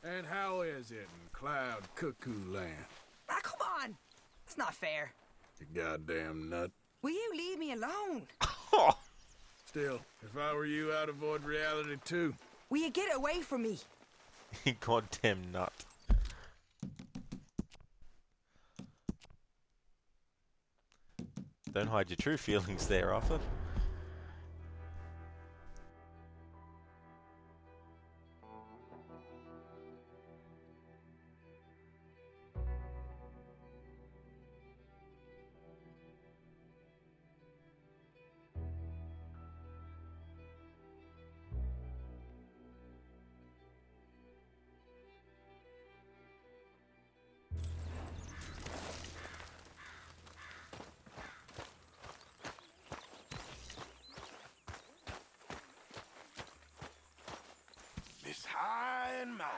And how is it in Cloud Cuckoo Land? Ah, come on! That's not fair. You goddamn nut. Will you leave me alone? Still, if I were you, I'd avoid reality too. Will you get away from me? Goddamn nut. Don't hide your true feelings there, Arthur. Miss High and Mighty.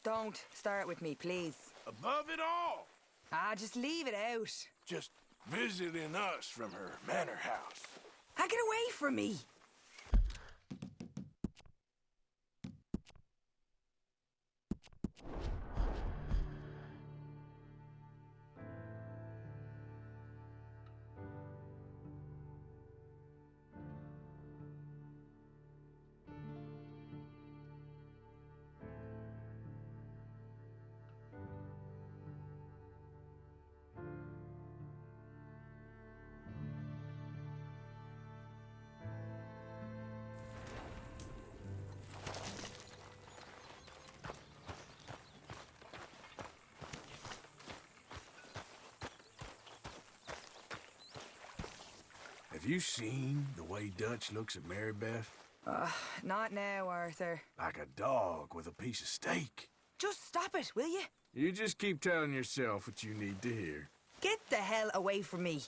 Don't start with me, please. Above it all. Ah, just leave it out. Just visiting us from her manor house. Ah, get away from me. Have you seen the way Dutch looks at Mary Beth? Not now, Arthur. Like a dog with a piece of steak. Just stop it, will you? You just keep telling yourself what you need to hear. Get the hell away from me.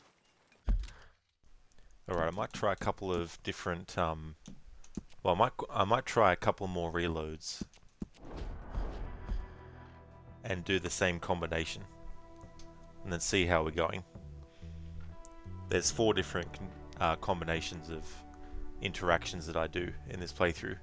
Alright, I might try a couple of different, well, I might try a couple more reloads. And do the same combination. And then see how we're going. There's 4 different combinations of interactions that I do in this playthrough.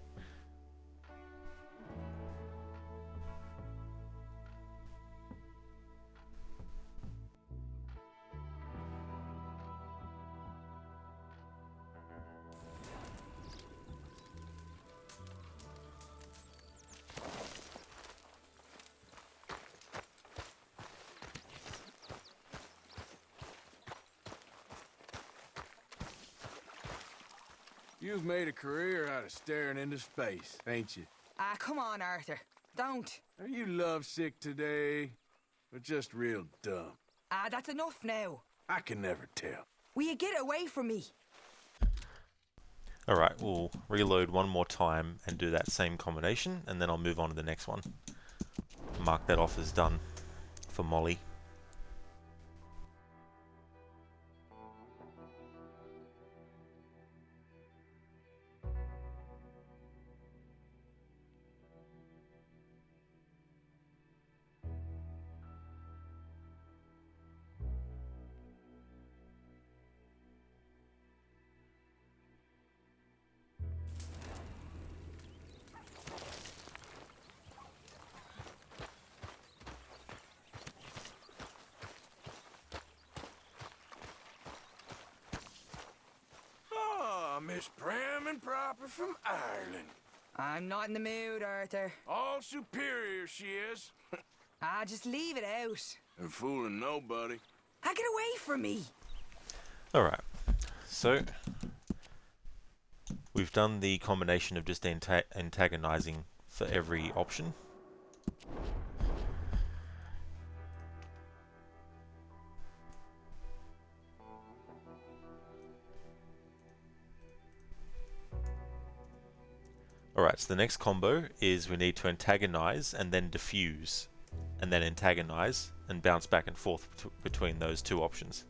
You've made a career out of staring into space, ain't you? Ah, come on, Arthur. Don't. Are you lovesick today? Or just real dumb? Ah, that's enough now. I can never tell. Will you get away from me? Alright, we'll reload one more time and do that same combination, and then I'll move on to the next one. Mark that off as done for Molly. Miss Prim and Proper from Ireland. I'm not in the mood, Arthur. All superior she is. Just leave it out. And fooling nobody. Get away from me. Alright, so we've done the combination of just antagonizing for every option. Alright, so the next combo is we need to antagonize and then diffuse, and then antagonize and bounce back and forth between those two options.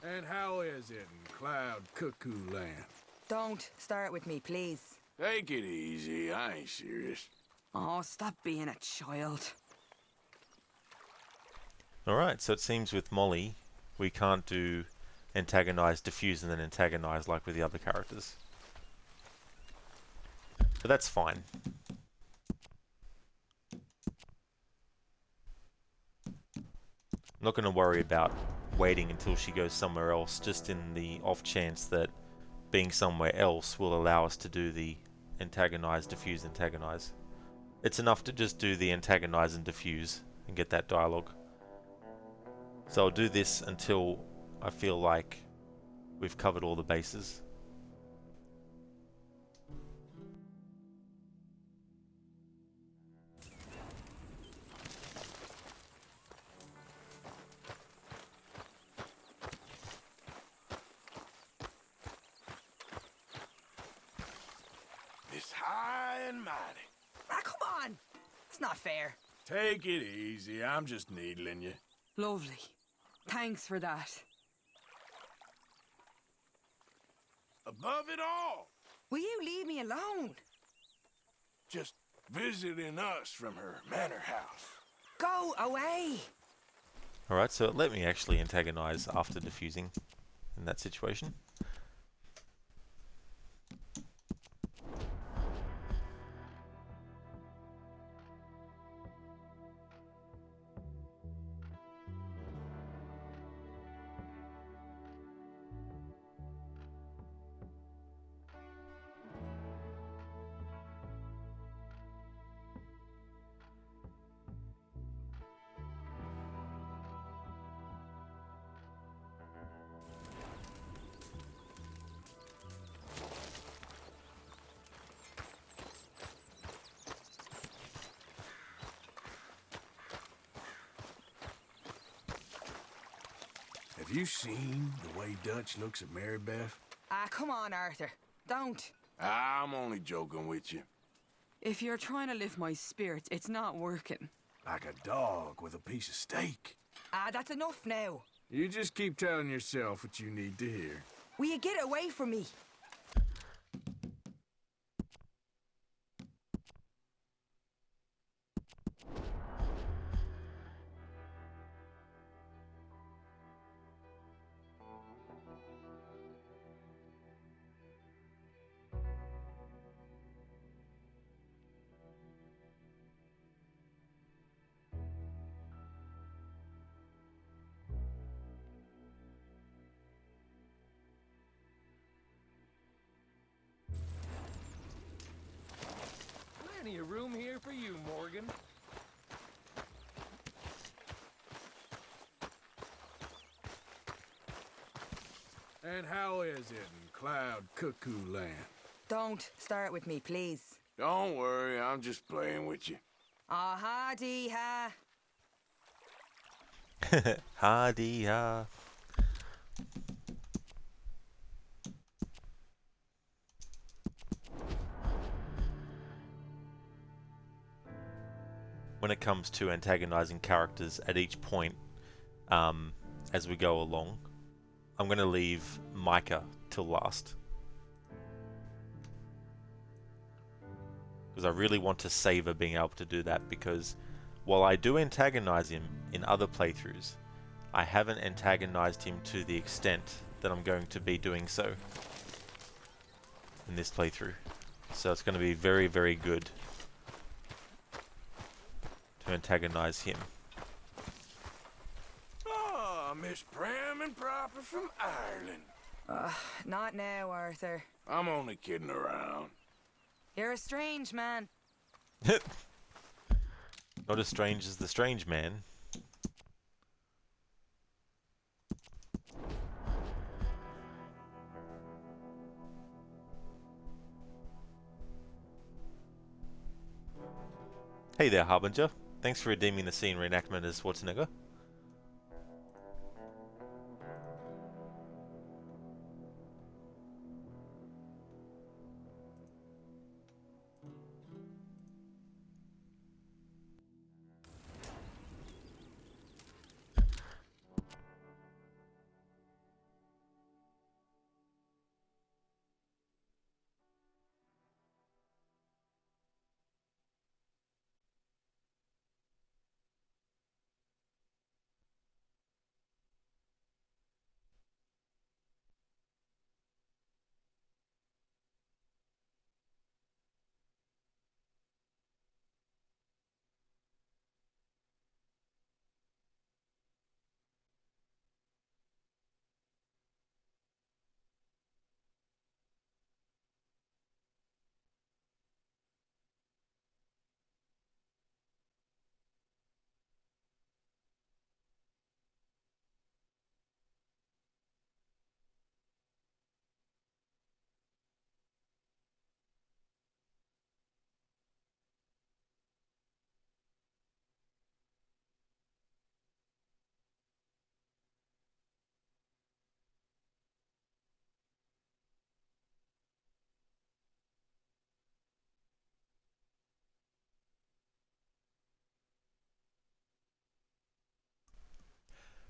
And how is it in Cloud Cuckoo Land? Don't start with me, please. Take it easy, I ain't serious. Oh, stop being a child. Alright, so it seems with Molly, we can't do antagonize, diffuse, and then antagonize like with the other characters. But that's fine. I'm not going to worry about waiting until she goes somewhere else, just in the off chance that being somewhere else will allow us to do the antagonize, diffuse, antagonize. It's enough to just do the antagonize and diffuse and get that dialogue. So I'll do this until I feel like we've covered all the bases. It's high and mighty. Come on! It's not fair. Take it easy, I'm just needling you. Lovely. Thanks for that. Above it all, Will you leave me alone? just visiting us from her manor house. Go away! Alright, so let me actually antagonize after diffusing in that situation. Have you seen the way Dutch looks at Mary Beth? Come on, Arthur. Don't. I'm only joking with you. If you're trying to lift my spirits, it's not working. Like a dog with a piece of steak. That's enough now. You just keep telling yourself what you need to hear. Will you get away from me? Plenty of room here for you, Morgan. And how is it in Cloud Cuckoo Land? Don't start with me, please. Don't worry, I'm just playing with you. Ha-dee-ha. Ha-dee-ha. When it comes to antagonizing characters at each point as we go along, I'm going to leave Micah till last. Because I really want to savor being able to do that, because while I do antagonize him in other playthroughs, I haven't antagonized him to the extent that I'm going to be doing so in this playthrough. So it's going to be very, very good to antagonize him. Oh, Miss Prim and Proper from Ireland. Not now, Arthur. I'm only kidding around. You're a strange man. Not as strange as the strange man. Hey there, Harbinger. Thanks for redeeming the scene reenactment as Schwarzenegger.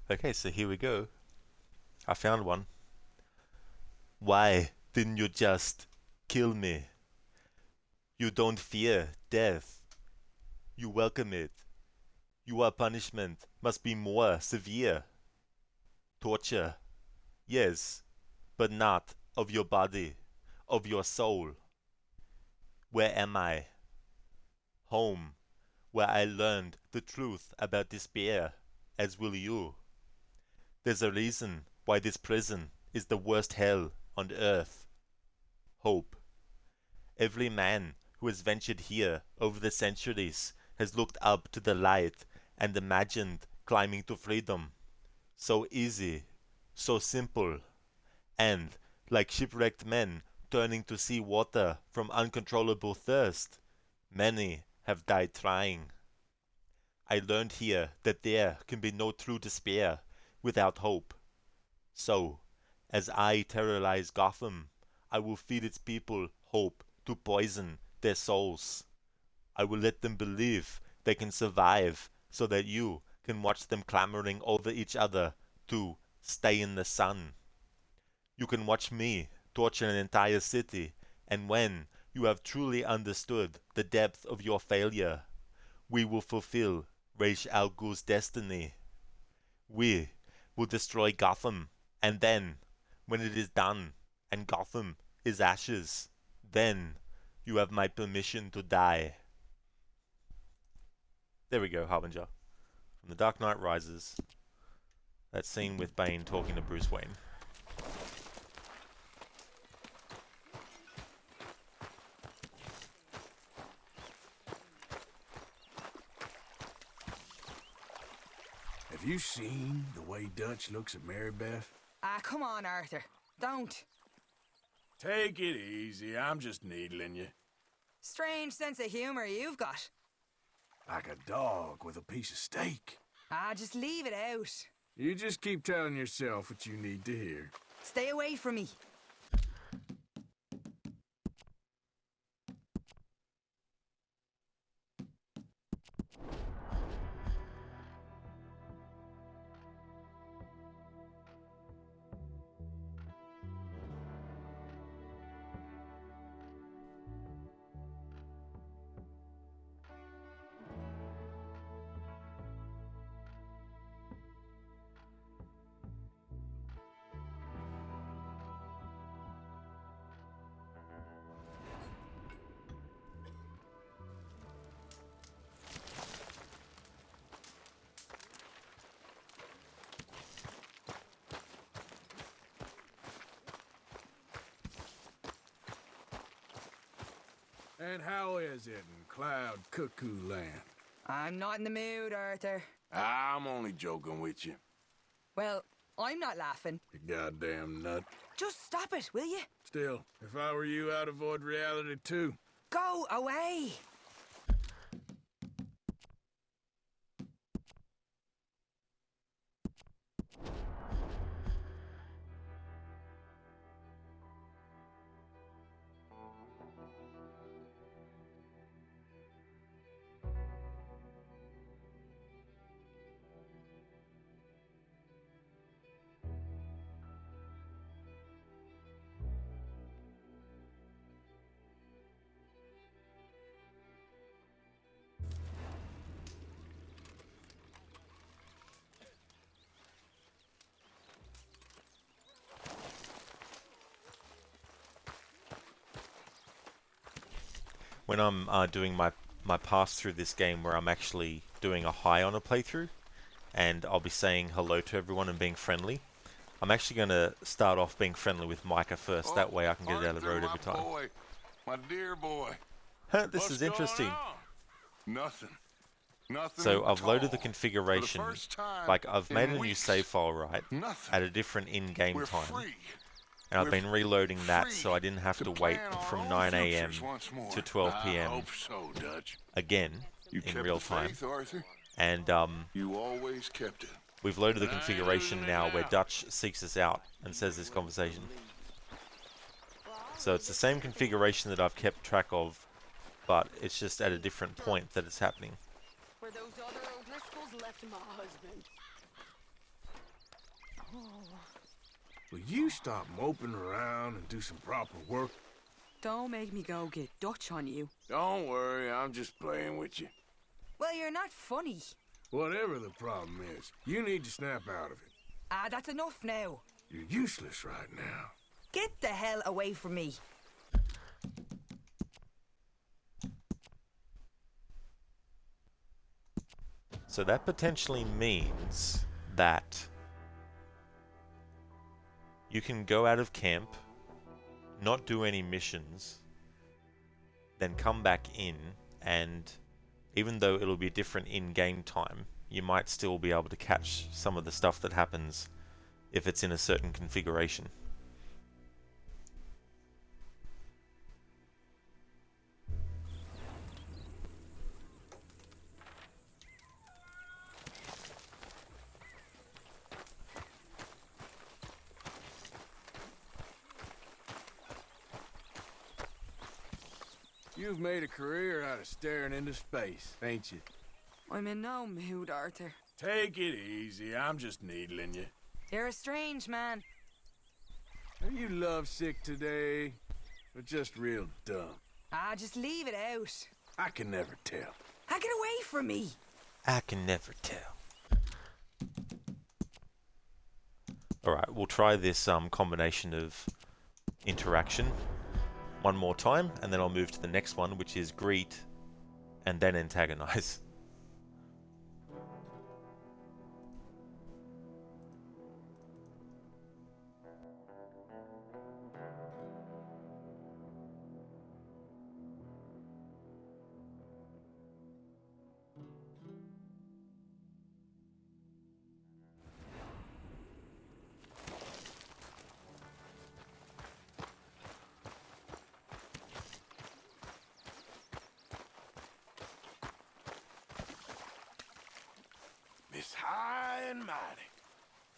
Okay, so here we go. I found one. Why didn't you just kill me? You don't fear death. You welcome it. Your punishment must be more severe. Torture. Yes, but not of your body, of your soul. Where am I? Home, where I learned the truth about despair, as will you. There's a reason why this prison is the worst hell on earth. Hope. Every man who has ventured here over the centuries has looked up to the light and imagined climbing to freedom. So easy, so simple, and, like shipwrecked men turning to sea water from uncontrollable thirst, many have died trying. I learned here that there can be no true despair without hope. So, as I terrorize Gotham, I will feed its people hope to poison their souls. I will let them believe they can survive so that you can watch them clamoring over each other to stay in the sun. You can watch me torture an entire city, and when you have truly understood the depth of your failure, we will fulfill Ra's al Ghul's destiny. We will destroy Gotham, and then, when it is done, and Gotham is ashes, then you have my permission to die. There we go, Harbinger. From The Dark Knight Rises. That scene with Bane talking to Bruce Wayne. Have you seen the way Dutch looks at Mary Beth? Ah, come on, Arthur. Don't. Take it easy. I'm just needling you. Strange sense of humor you've got. Like a dog with a piece of steak. Ah, just leave it out. You just keep telling yourself what you need to hear. Stay away from me. And how is it in Cloud Cuckoo Land? I'm not in the mood, Arthur. I'm only joking with you. Well, I'm not laughing. You goddamn nut. Just stop it, will you? Still, if I were you, I'd avoid reality too. Go away! When I'm doing my pass through this game where I'm actually doing a high on a playthrough, and I'll be saying hello to everyone and being friendly, I'm actually going to start off being friendly with Micah first. That way I can get it out of the road every time. Boy, my dear boy. Huh, this is interesting. Nothing. Nothing. So I've at loaded the all. configuration, For the first time like I've made in a new weeks. save file, right, Nothing. at a different in-game We're time. free. And I've We're been reloading that free so I didn't have to to wait plan our from own 9 a.m. futures once more. to 12 I p.m. hope so, Dutch. again You in kept real the time. faith, Arthur. And You always kept it. we've loaded the configuration now where Dutch seeks us out and says this conversation. So it's the same configuration that I've kept track of, but it's just at a different point that it's happening. Where those other O'Driscolls left my husband. Will you stop moping around and do some proper work? Don't make me go get Dutch on you. Don't worry, I'm just playing with you. Well, you're not funny. Whatever the problem is, you need to snap out of it. Ah, that's enough now. You're useless right now. Get the hell away from me. So that potentially means that you can go out of camp, not do any missions, then come back in, and even though it'll be different in-game time, you might still be able to catch some of the stuff that happens if it's in a certain configuration. You've made a career out of staring into space, ain't you? I'm in no mood, Arthur. Take it easy, I'm just needling you. You're a strange man. Are you lovesick today? Or just real dumb? Ah, just leave it out. I can never tell. Ah, get away from me. I can never tell. Alright, we'll try this combination of interaction one more time, and then I'll move to the next one, which is greet and then antagonize. Miss High and Mighty.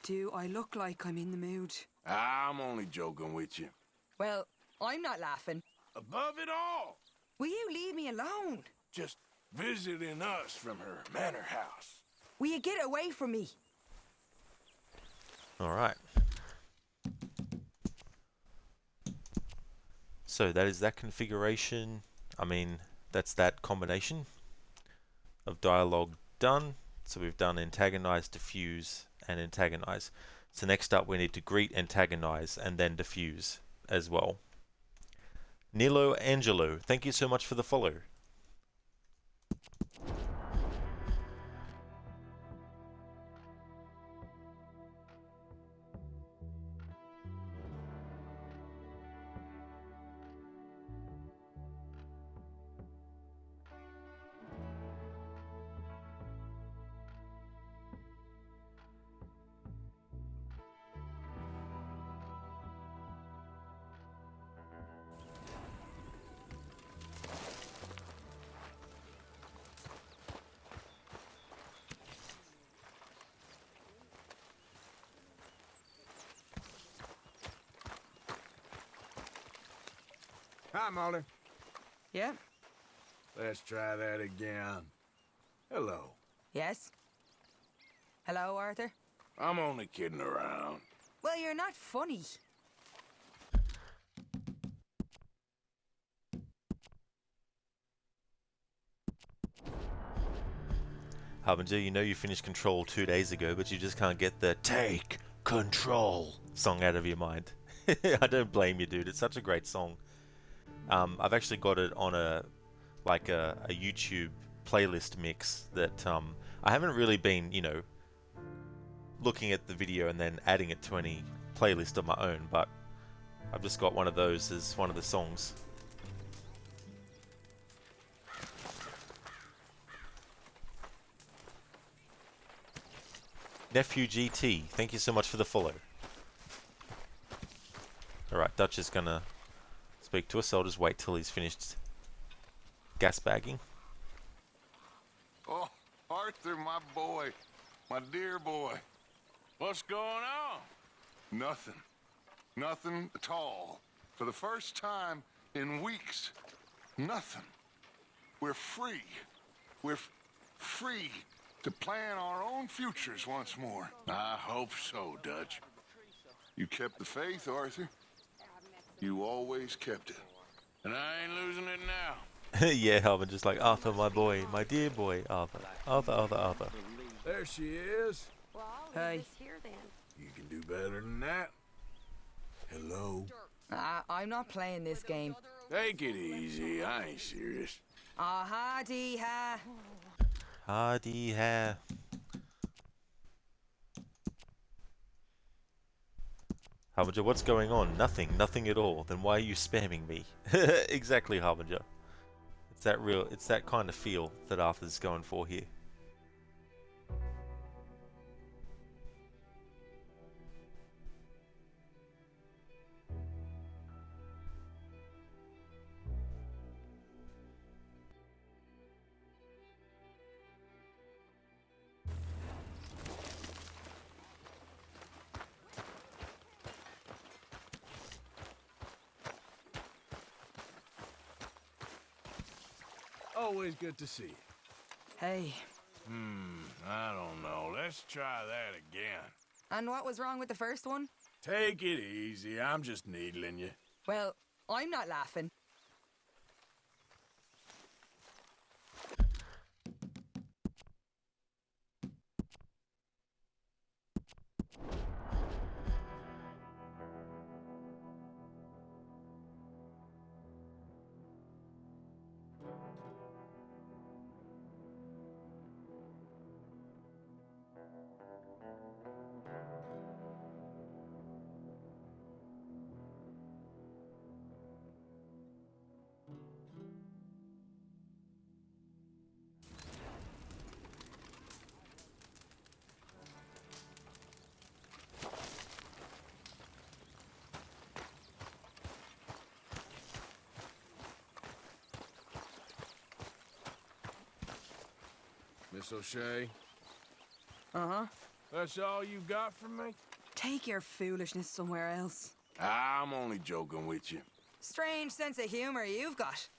Do I look like I'm in the mood? I'm only joking with you. Well, I'm not laughing. Above it all, Will you leave me alone? just visiting us from her manor house. Will you get away from me? Alright. So that is that configuration. I mean, that's that combination of dialogue done. So we've done antagonize, diffuse, and antagonize. So next up we need to greet, antagonize, and then diffuse as well. Nilo Angelo, thank you so much for the follow. Hi, Molly. Yeah? Let's try that again. Hello. Yes? Hello, Arthur? I'm only kidding around. Well, you're not funny. Harbinger, you know you finished Control 2 days ago, but you just can't get the "Take Control" song out of your mind. I don't blame you, dude. It's such a great song. I've actually got it on a YouTube playlist mix that I haven't really been, looking at the video and then adding it to any playlist of my own, but I've just got one of those as one of the songs. Nephew GT, thank you so much for the follow. Alright, Dutch is gonna speak to us, so I'll just wait till he's finished gas bagging. Oh, Arthur, my boy. My dear boy. What's going on? Nothing. Nothing at all. For the first time in weeks, nothing. We're free. We're free to plan our own futures once more. I hope so, Dutch. You kept the faith, Arthur. You always kept it. And I ain't losing it now. Yeah, Harbinger, just like Arthur, my boy, my dear boy, Arthur. Arthur. There she is. Well, I'll Hey. leave this here then. You can do better than that. Hello. I'm not playing this game. Take it easy. I ain't serious. Ah-ha, dee-ha. Hardy hair. Harbinger, what's going on? Nothing at all. Then why are you spamming me? Exactly, Harbinger. It's that kind of feel that Arthur's going for here. Always good to see you. Hey. I don't know. Let's try that again. And what was wrong with the first one? Take it easy. I'm just needling you. Well, I'm not laughing. Miss O'Shea. Uh-huh. That's all you got for me? Take your foolishness somewhere else. I'm only joking with you. Strange sense of humor you've got.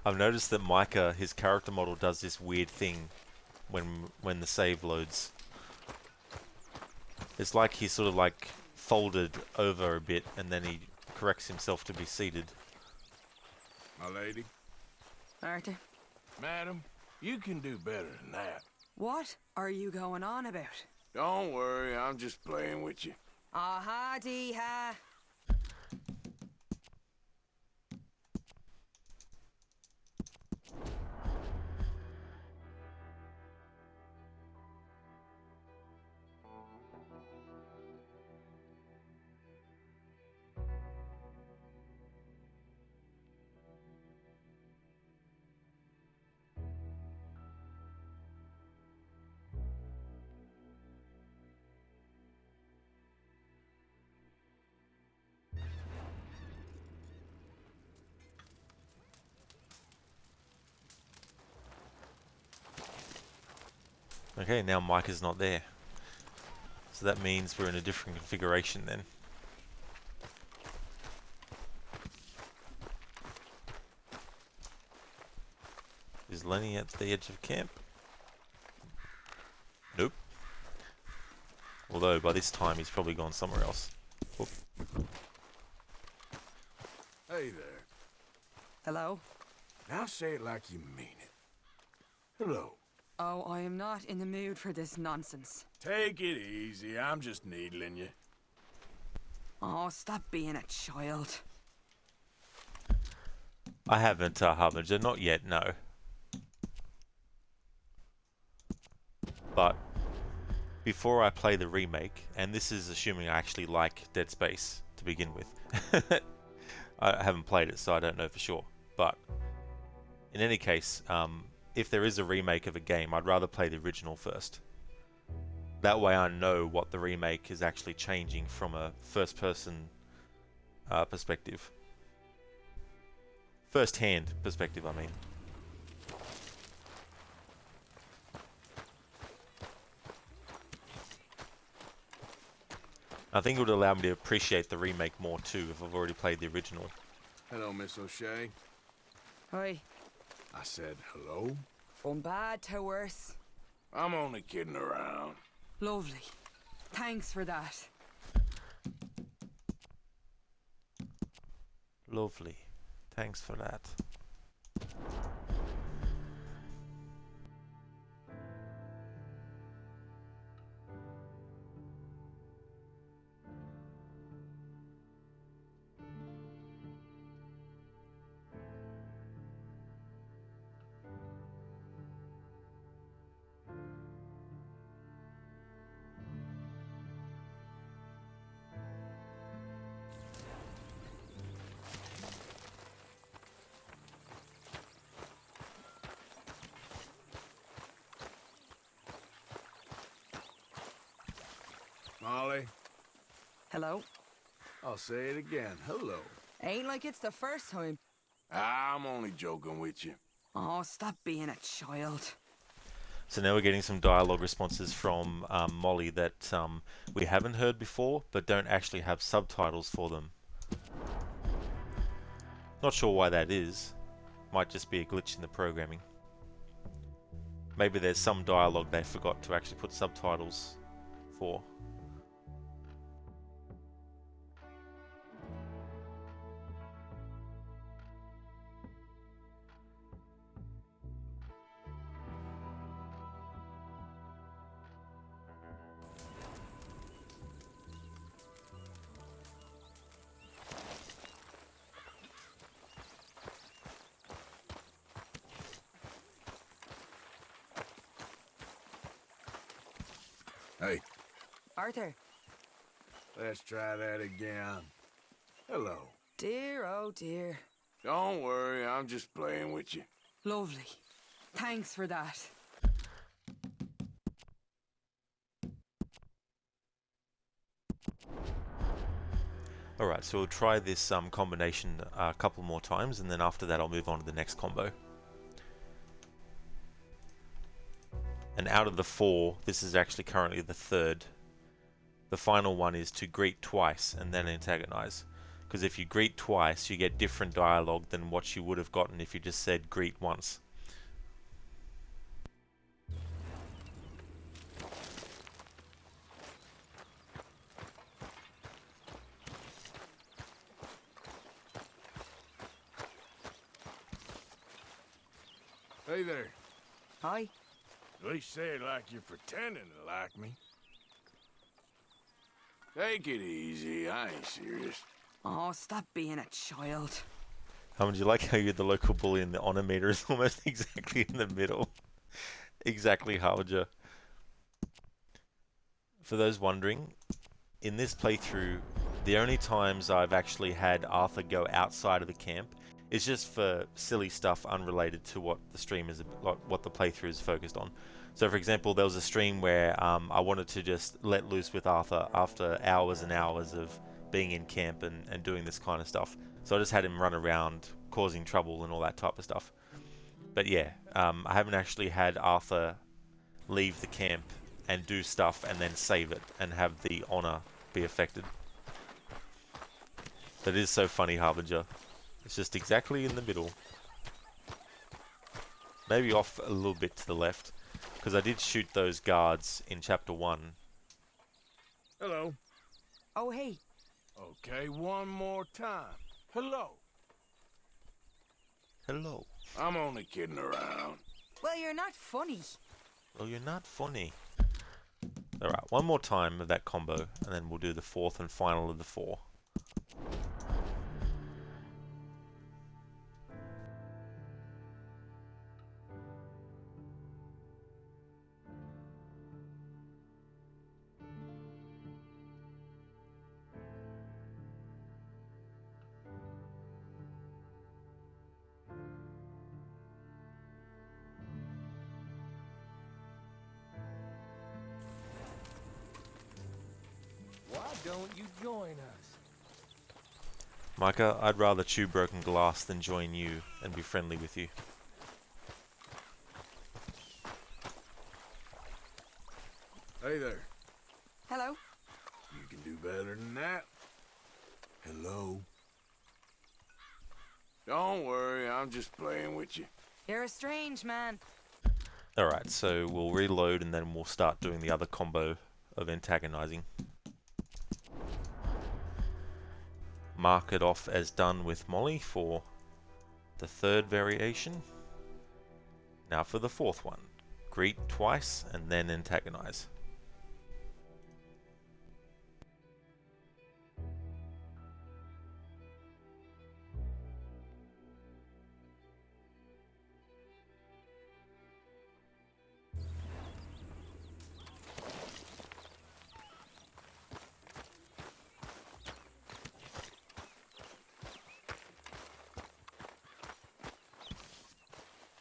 I've noticed that Micah, his character model, does this weird thing when the save loads. It's like he's sort of like folded over a bit and then he corrects himself to be seated. My lady. Arthur. Madam, you can do better than that. What are you going on about? Don't worry, I'm just playing with you. Ah-ha, dee-ha. Okay, now Micah's not there. So that means we're in a different configuration then. Is Lenny at the edge of camp? Nope. Although by this time he's probably gone somewhere else. Oop. Hey there. Hello? Now say it like you mean it. Hello. Oh, I am not in the mood for this nonsense. Take it easy. I'm just needling you. Oh, stop being a child. I haven't, Harbinger. Not yet, no. But before I play the remake, and this is assuming I actually like Dead Space to begin with. I haven't played it, so I don't know for sure. But in any case, if there is a remake of a game, I'd rather play the original first. That way I know what the remake is actually changing from a first-person perspective. First-hand perspective, I mean. I think it would allow me to appreciate the remake more too if I've already played the original. Hello, Miss O'Shea. Hi. I said hello? From bad to worse. I'm only kidding around. Lovely. Thanks for that. Lovely. Thanks for that. Molly? Hello? I'll say it again. Hello. Ain't like it's the first time. I'm only joking with you. Oh, stop being a child. So now we're getting some dialogue responses from Molly that we haven't heard before, but don't actually have subtitles for them. Not sure why that is. Might just be a glitch in the programming. Maybe there's some dialogue they forgot to actually put subtitles for. Hey, Arthur. let's try that again. Hello. Dear, oh dear. Don't worry, I'm just playing with you. Lovely. Thanks for that. Alright, so we'll try this combination a couple more times, and then after that I'll move on to the next combo. And out of the 4, this is actually currently the 3rd. The final one is to greet twice and then antagonize. Because if you greet twice, you get different dialogue than what you would have gotten if you just said greet once. Hey there. Hi. At least say it like you're pretending to like me. Take it easy, I ain't serious. Oh, stop being a child. Would you like how you're the local bully and the honor meter is almost exactly in the middle? Exactly, Harbinger. For those wondering, in this playthrough, the only times I've actually had Arthur go outside of the camp is just for silly stuff unrelated to what the stream is, what the playthrough is focused on. So for example, there was a stream where I wanted to just let loose with Arthur after hours and hours of being in camp and doing this kind of stuff. So I just had him run around causing trouble and all that type of stuff. But yeah, I haven't actually had Arthur leave the camp and do stuff and then save it and have the honor be affected. That is so funny, Harbinger. It's just exactly in the middle. Maybe off a little bit to the left, because I did shoot those guards in chapter 1. Hello. Oh, hey. Okay, one more time. Hello. Hello. I'm only kidding around. Well, you're not funny. Well, you're not funny. Alright, one more time of that combo, and then we'll do the fourth and final of the 4. Why don't you join us? Micah, I'd rather chew broken glass than join you and be friendly with you. Hey there. Hello. You can do better than that. Hello. Don't worry, I'm just playing with you. You're a strange man. Alright, so we'll reload and then we'll start doing the other combo of antagonizing. Mark it off as done with Molly for the 3rd variation. Now for the 4th one. Greet twice and then antagonize.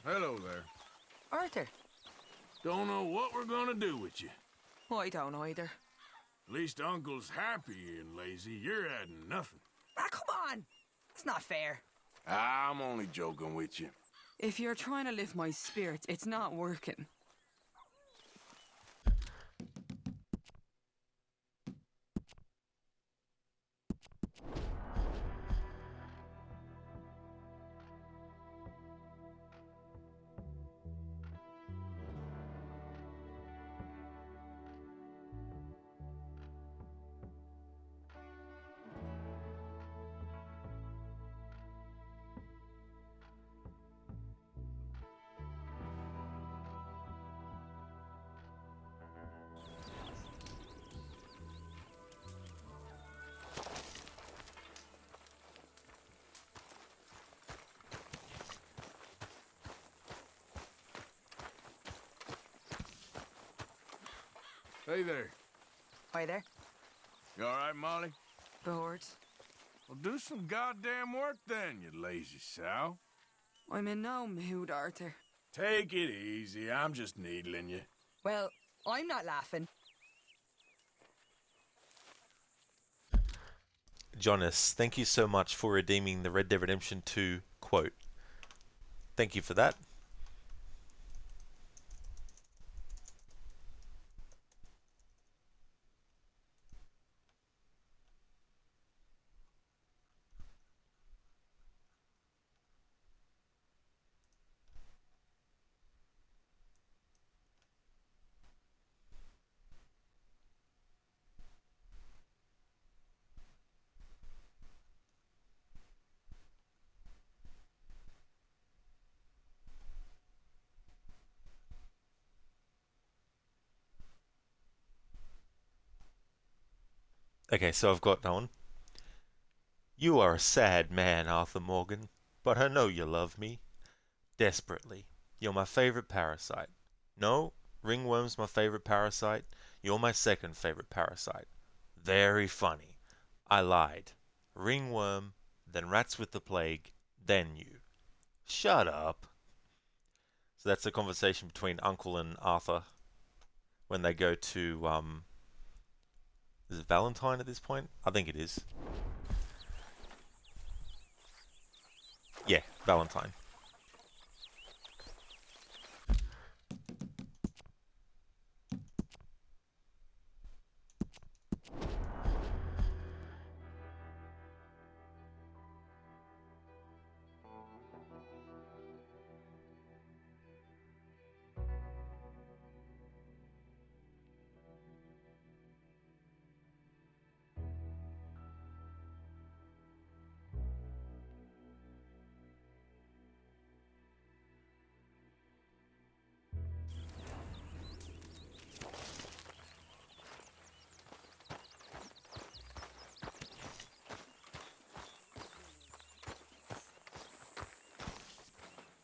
Hello there. Arthur. Don't know what we're gonna do with you. I don't either. At least Uncle's happy and lazy. You're adding nothing. Ah, come on! It's not fair. I'm only joking with you. If you're trying to lift my spirits, it's not working. Hey there. Hi there. You alright, Molly? Bored. Well, do some goddamn work then, you lazy sow. I'm in no mood, Arthur. Take it easy. I'm just needling you. Well, I'm not laughing. Jonas, thank you so much for redeeming the Red Dead Redemption 2 quote. Thank you for that. Okay, so I've got on. You are a sad man, Arthur Morgan, but I know you love me. Desperately. You're my favorite parasite. No, ringworm's my favorite parasite. You're my second favorite parasite. Very funny. I lied. Ringworm, then rats with the plague, then you. Shut up. So that's a conversation between Uncle and Arthur when they go to, is it Valentine at this point? I think it is. Yeah, Valentine.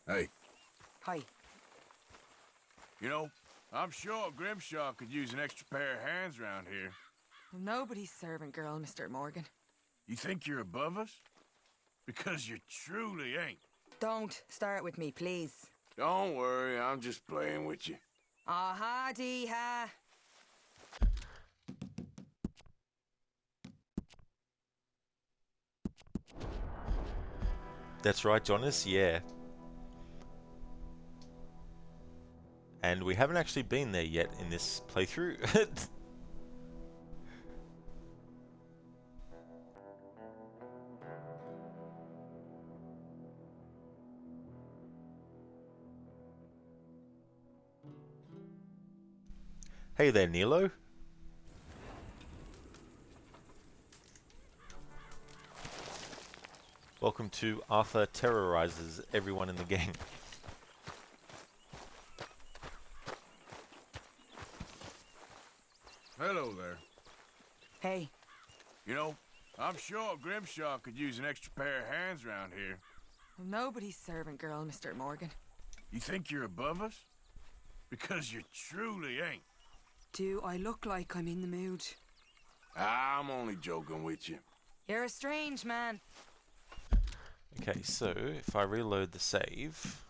Hey. Hi. You know, I'm sure Grimshaw could use an extra pair of hands around here. Well, nobody's servant girl, Mr. Morgan. You think you're above us? Because you truly ain't. Don't start with me, please. Don't worry, I'm just playing with you. Aha, dee ha. That's right, Jonas, yeah. And we haven't actually been there yet in this playthrough. Hey there, Nilo. Welcome to Arthur Terrorizes Everyone in the Game. Hello there. Hey. You know, I'm sure Grimshaw could use an extra pair of hands around here. Well, nobody's servant girl, Mr. Morgan. You think you're above us? Because you truly ain't. Do I look like I'm in the mood? I'm only joking with you. You're a strange man. Okay, so if I reload the save...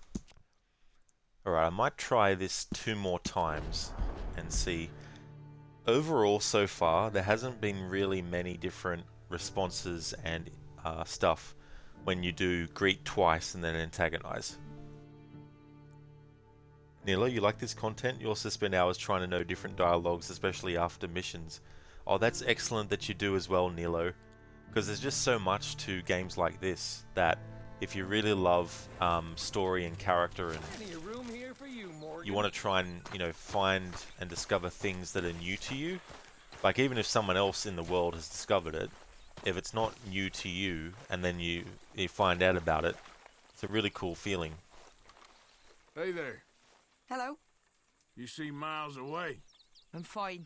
Alright, I might try this 2 more times and see. Overall, so far, there hasn't been really many different responses and stuff when you do greet twice and then antagonize. Nilo, you like this content? You also spend hours trying to know different dialogues, especially after missions. Oh, that's excellent that you do as well, Nilo. Because there's just so much to games like this that if you really love story and character and you want to try and, you know, find and discover things that are new to you, like even if someone else in the world has discovered it, if it's not new to you and then you find out about it, it's a really cool feeling. Hey there. Hello. You seem miles away. I'm fine.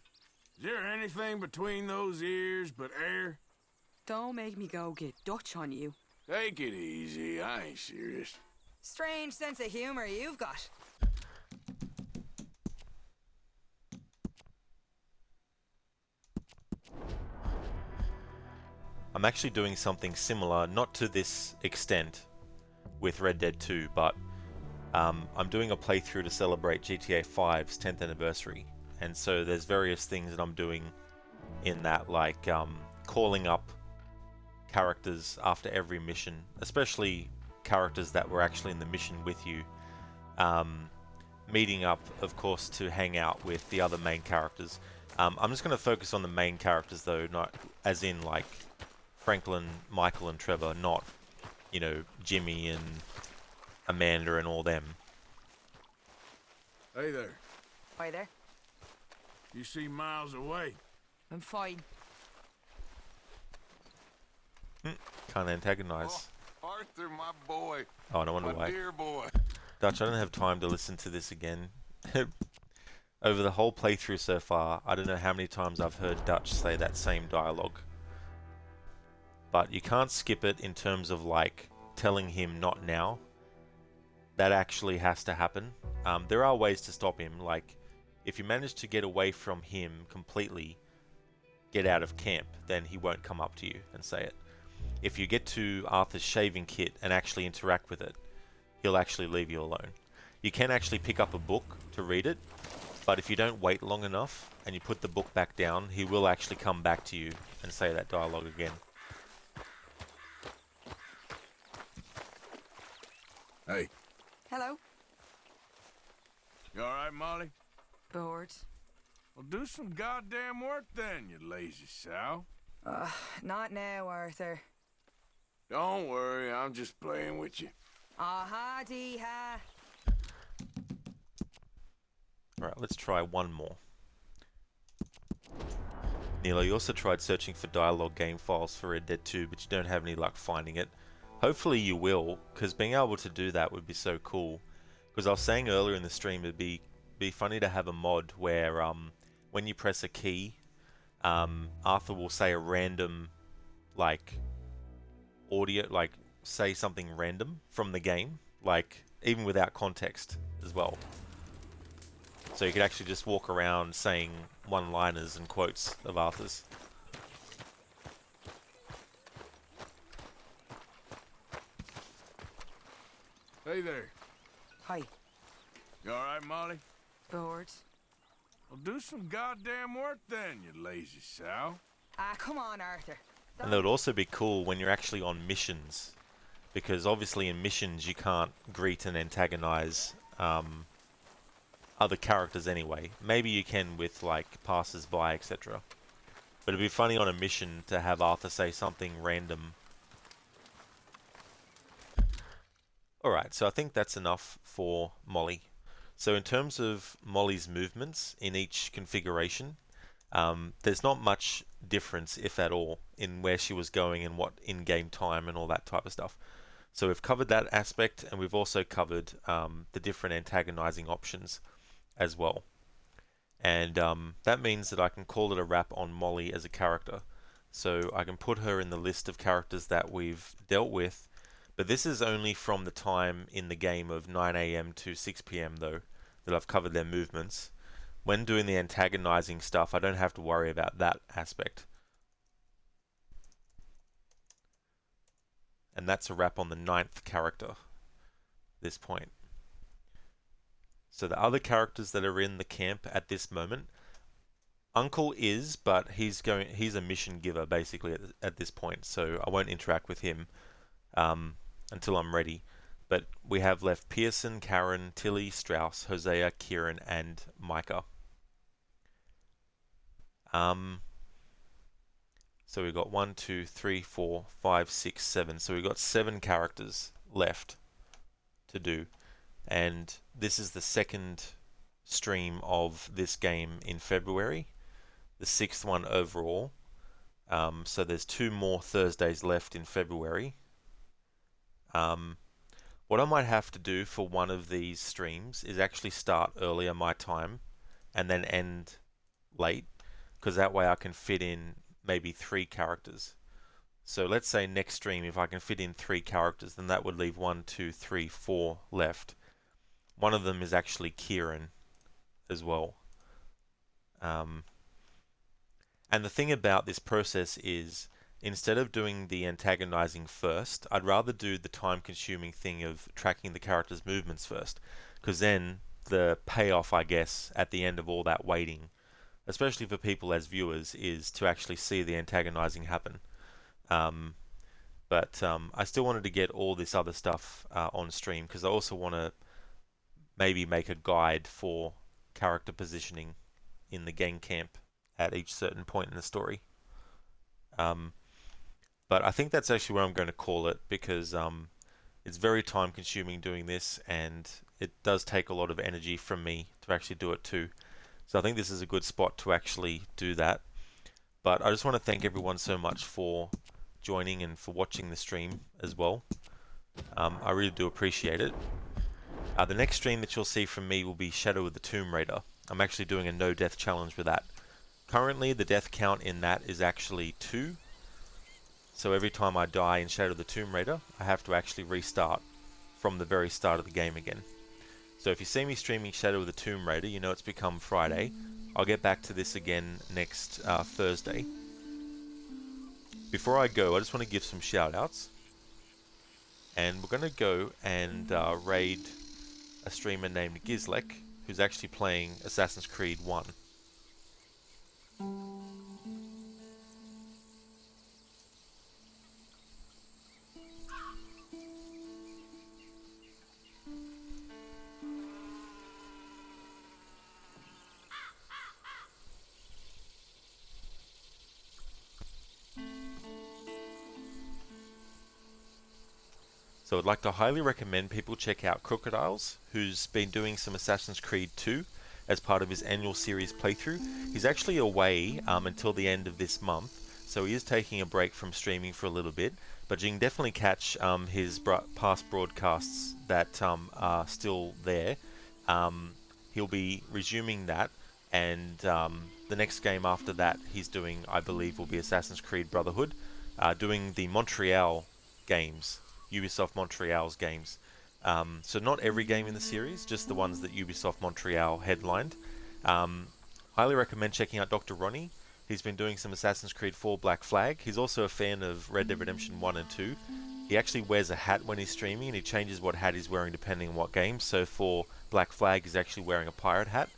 Is there anything between those ears but air? Don't make me go get Dutch on you. Take it easy, I ain't serious. Strange sense of humor you've got. I'm actually doing something similar, not to this extent, with Red Dead 2, but I'm doing a playthrough to celebrate GTA 5's 10th anniversary. And so there's various things that I'm doing in that, like calling up characters after every mission, especially characters that were actually in the mission with you. Meeting up, of course, to hang out with the other main characters. I'm just going to focus on the main characters though, not as in like Franklin, Michael and Trevor, not, you know, Jimmy and Amanda and all them. Hey there. Hi there. You seem miles away. I'm fine. Can't antagonize. Oh, Arthur, my boy. Oh, no wonder my why. Dear boy. Dutch, I don't have time to listen to this again. Over the whole playthrough so far, I don't know how many times I've heard Dutch say that same dialogue. But you can't skip it in terms of like telling him not now. That actually has to happen. There are ways to stop him, like if you manage to get away from him completely, get out of camp, then he won't come up to you and say it. If you get to Arthur's shaving kit and actually interact with it, he'll actually leave you alone. You can actually pick up a book to read it, but if you don't wait long enough and you put the book back down, he will actually come back to you and say that dialogue again. Hey. Hello. You alright, Molly? Bored. Well, do some goddamn work then, you lazy sow. Not now, Arthur. Don't worry, I'm just playing with you. Aha, dee ha. Alright, let's try one more. Nilo, you also tried searching for dialogue game files for Red Dead 2, but you don't have any luck finding it. Hopefully you will, because being able to do that would be so cool. Because I was saying earlier in the stream, it'd be funny to have a mod where when you press a key, Arthur will say a random, like, audio, like, say something random from the game. Like, even without context as well. So you could actually just walk around saying one-liners and quotes of Arthur's. Hey there. Hi. You alright, Molly? Bored. Well, do some goddamn work then, you lazy sow. Ah, come on, Arthur. And that would also be cool when you're actually on missions, because obviously in missions you can't greet and antagonize other characters anyway. Maybe you can with like passers-by, etc. But it'd be funny on a mission to have Arthur say something random. Alright, so I think that's enough for Molly. So in terms of Molly's movements in each configuration, there's not much difference, if at all, in where she was going and what in-game time and all that type of stuff. So we've covered that aspect, and we've also covered the different antagonizing options as well. And that means that I can call it a wrap on Molly as a character. So I can put her in the list of characters that we've dealt with, but this is only from the time in the game of 9 AM to 6 PM though, that I've covered their movements. When doing the antagonizing stuff, I don't have to worry about that aspect. And that's a wrap on the 9th character at this point. So the other characters that are in the camp at this moment, Uncle is, but he's a mission giver basically at this point, so I won't interact with him until I'm ready. But we have left Pearson, Karen, Tilly, Strauss, Hosea, Kieran, and Micah. So we've got 1, 2, 3, 4, 5, 6, 7. So we've got 7 characters left to do. And this is the second stream of this game in February, the 6th one overall. So there's 2 more Thursdays left in February. What I might have to do for one of these streams is actually start earlier my time and then end late, because that way I can fit in maybe 3 characters. So let's say next stream, if I can fit in 3 characters, then that would leave 1, 2, 3, 4 left. One of them is actually Kieran as well. And the thing about this process is, instead of doing the antagonizing first, I'd rather do the time-consuming thing of tracking the character's movements first, because then the payoff, I guess, at the end of all that waiting, especially for people as viewers, is to actually see the antagonizing happen. But I still wanted to get all this other stuff on stream, because I also want to maybe make a guide for character positioning in the gang camp at each certain point in the story. But I think that's actually where I'm going to call it, because it's very time consuming doing this, and it does take a lot of energy from me to actually do it too. So I think this is a good spot to actually do that. But I just want to thank everyone so much for joining and for watching the stream as well. I really do appreciate it. The next stream that you'll see from me will be Shadow of the Tomb Raider. I'm actually doing a no death challenge with that. Currently the death count in that is actually 2. So every time I die in Shadow of the Tomb Raider, I have to actually restart from the very start of the game again. So if you see me streaming Shadow of the Tomb Raider, you know it's become Friday. I'll get back to this again next Thursday. Before I go, I just want to give some shout outs. And we're going to go and raid a streamer named Gizlek, who's actually playing Assassin's Creed 1. So I'd like to highly recommend people check out Crocodiles, who's been doing some Assassin's Creed 2 as part of his annual series playthrough. He's actually away until the end of this month, so he is taking a break from streaming for a little bit, but you can definitely catch his past broadcasts that are still there. He'll be resuming that, and the next game after that he's doing, I believe, will be Assassin's Creed Brotherhood, doing the Montreal games, Ubisoft Montreal's games. So not every game in the series, just the ones that Ubisoft Montreal headlined. Highly recommend checking out Dr. Ronnie. He's been doing some Assassin's Creed 4 Black Flag. He's also a fan of Red Dead Redemption 1 and 2. He actually wears a hat when he's streaming, and he changes what hat he's wearing depending on what game. So for Black Flag, he's actually wearing a pirate hat.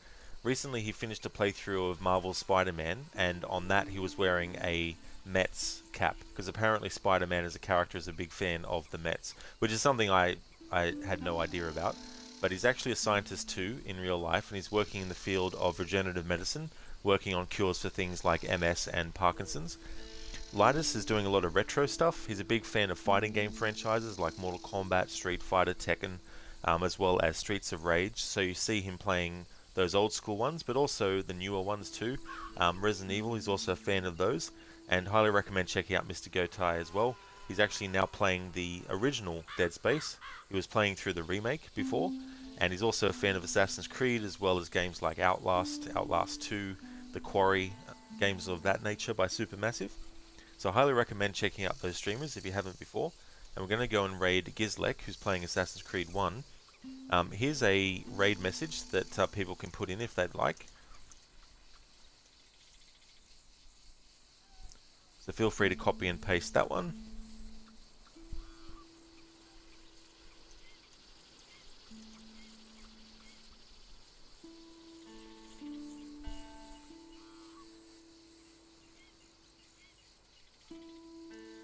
Recently, he finished a playthrough of Marvel's Spider-Man, and on that he was wearing a Mets cap, because apparently Spider-Man as a character is a big fan of the Mets, which is something I had no idea about. But he's actually a scientist too in real life, and he's working in the field of regenerative medicine, working on cures for things like MS and Parkinson's. Lidus is doing a lot of retro stuff. He's a big fan of fighting game franchises like Mortal Kombat, Street Fighter, Tekken, as well as Streets of Rage. So you see him playing those old school ones, but also the newer ones too. Resident Evil, he's also a fan of those, and highly recommend checking out Mr. Gotai as well. He's actually now playing the original Dead Space. He was playing through the remake before, and he's also a fan of Assassin's Creed, as well as games like Outlast, Outlast 2, The Quarry, games of that nature by Supermassive. So I highly recommend checking out those streamers if you haven't before. And we're going to go and raid Gizlek, who's playing Assassin's Creed 1. Here's a raid message that people can put in if they'd like. So feel free to copy and paste that one.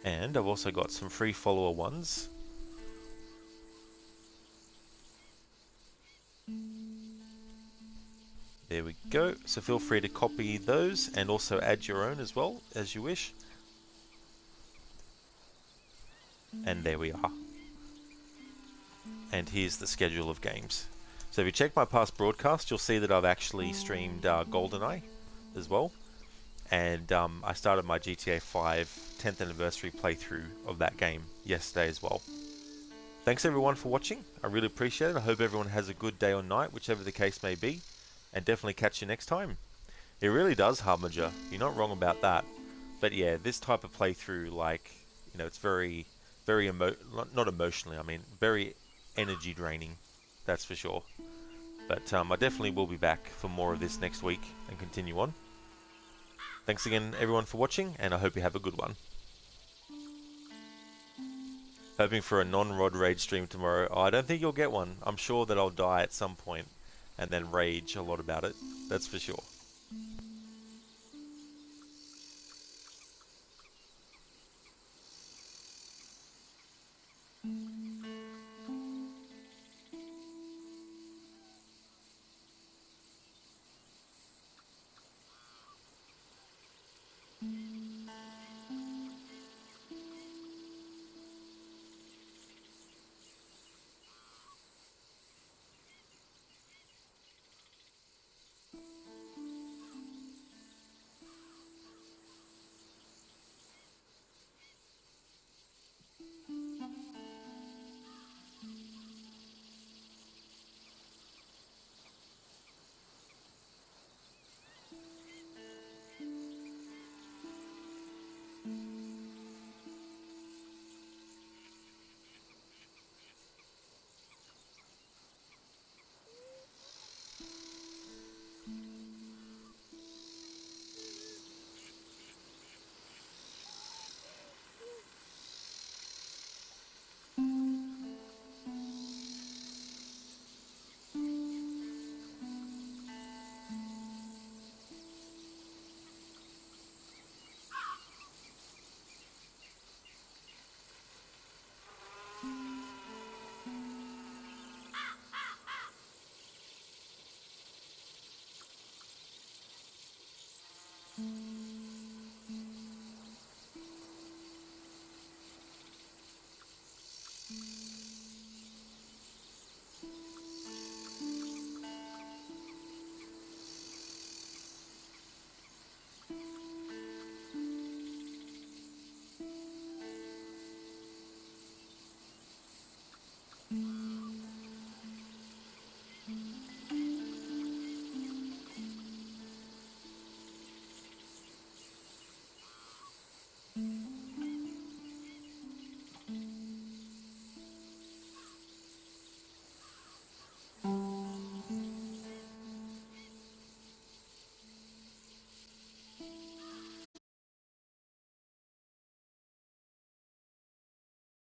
And I've also got some free follower ones. There we go. So feel free to copy those and also add your own as well, as you wish. And there we are. And here's the schedule of games. So if you check my past broadcast, you'll see that I've actually streamed GoldenEye as well. And I started my GTA 5 10th anniversary playthrough of that game yesterday as well. Thanks everyone for watching. I really appreciate it. I hope everyone has a good day or night, whichever the case may be. And definitely catch you next time. It really does, Harbinger. You're not wrong about that. But yeah, this type of playthrough, like, you know, it's very not emotionally, I mean, very energy draining. That's for sure. But I definitely will be back for more of this next week and continue on. Thanks again everyone for watching, and I hope you have a good one. Hoping for a non-Rod Rage stream tomorrow. Oh, I don't think you'll get one. I'm sure that I'll die at some point and then rage a lot about it. That's for sure.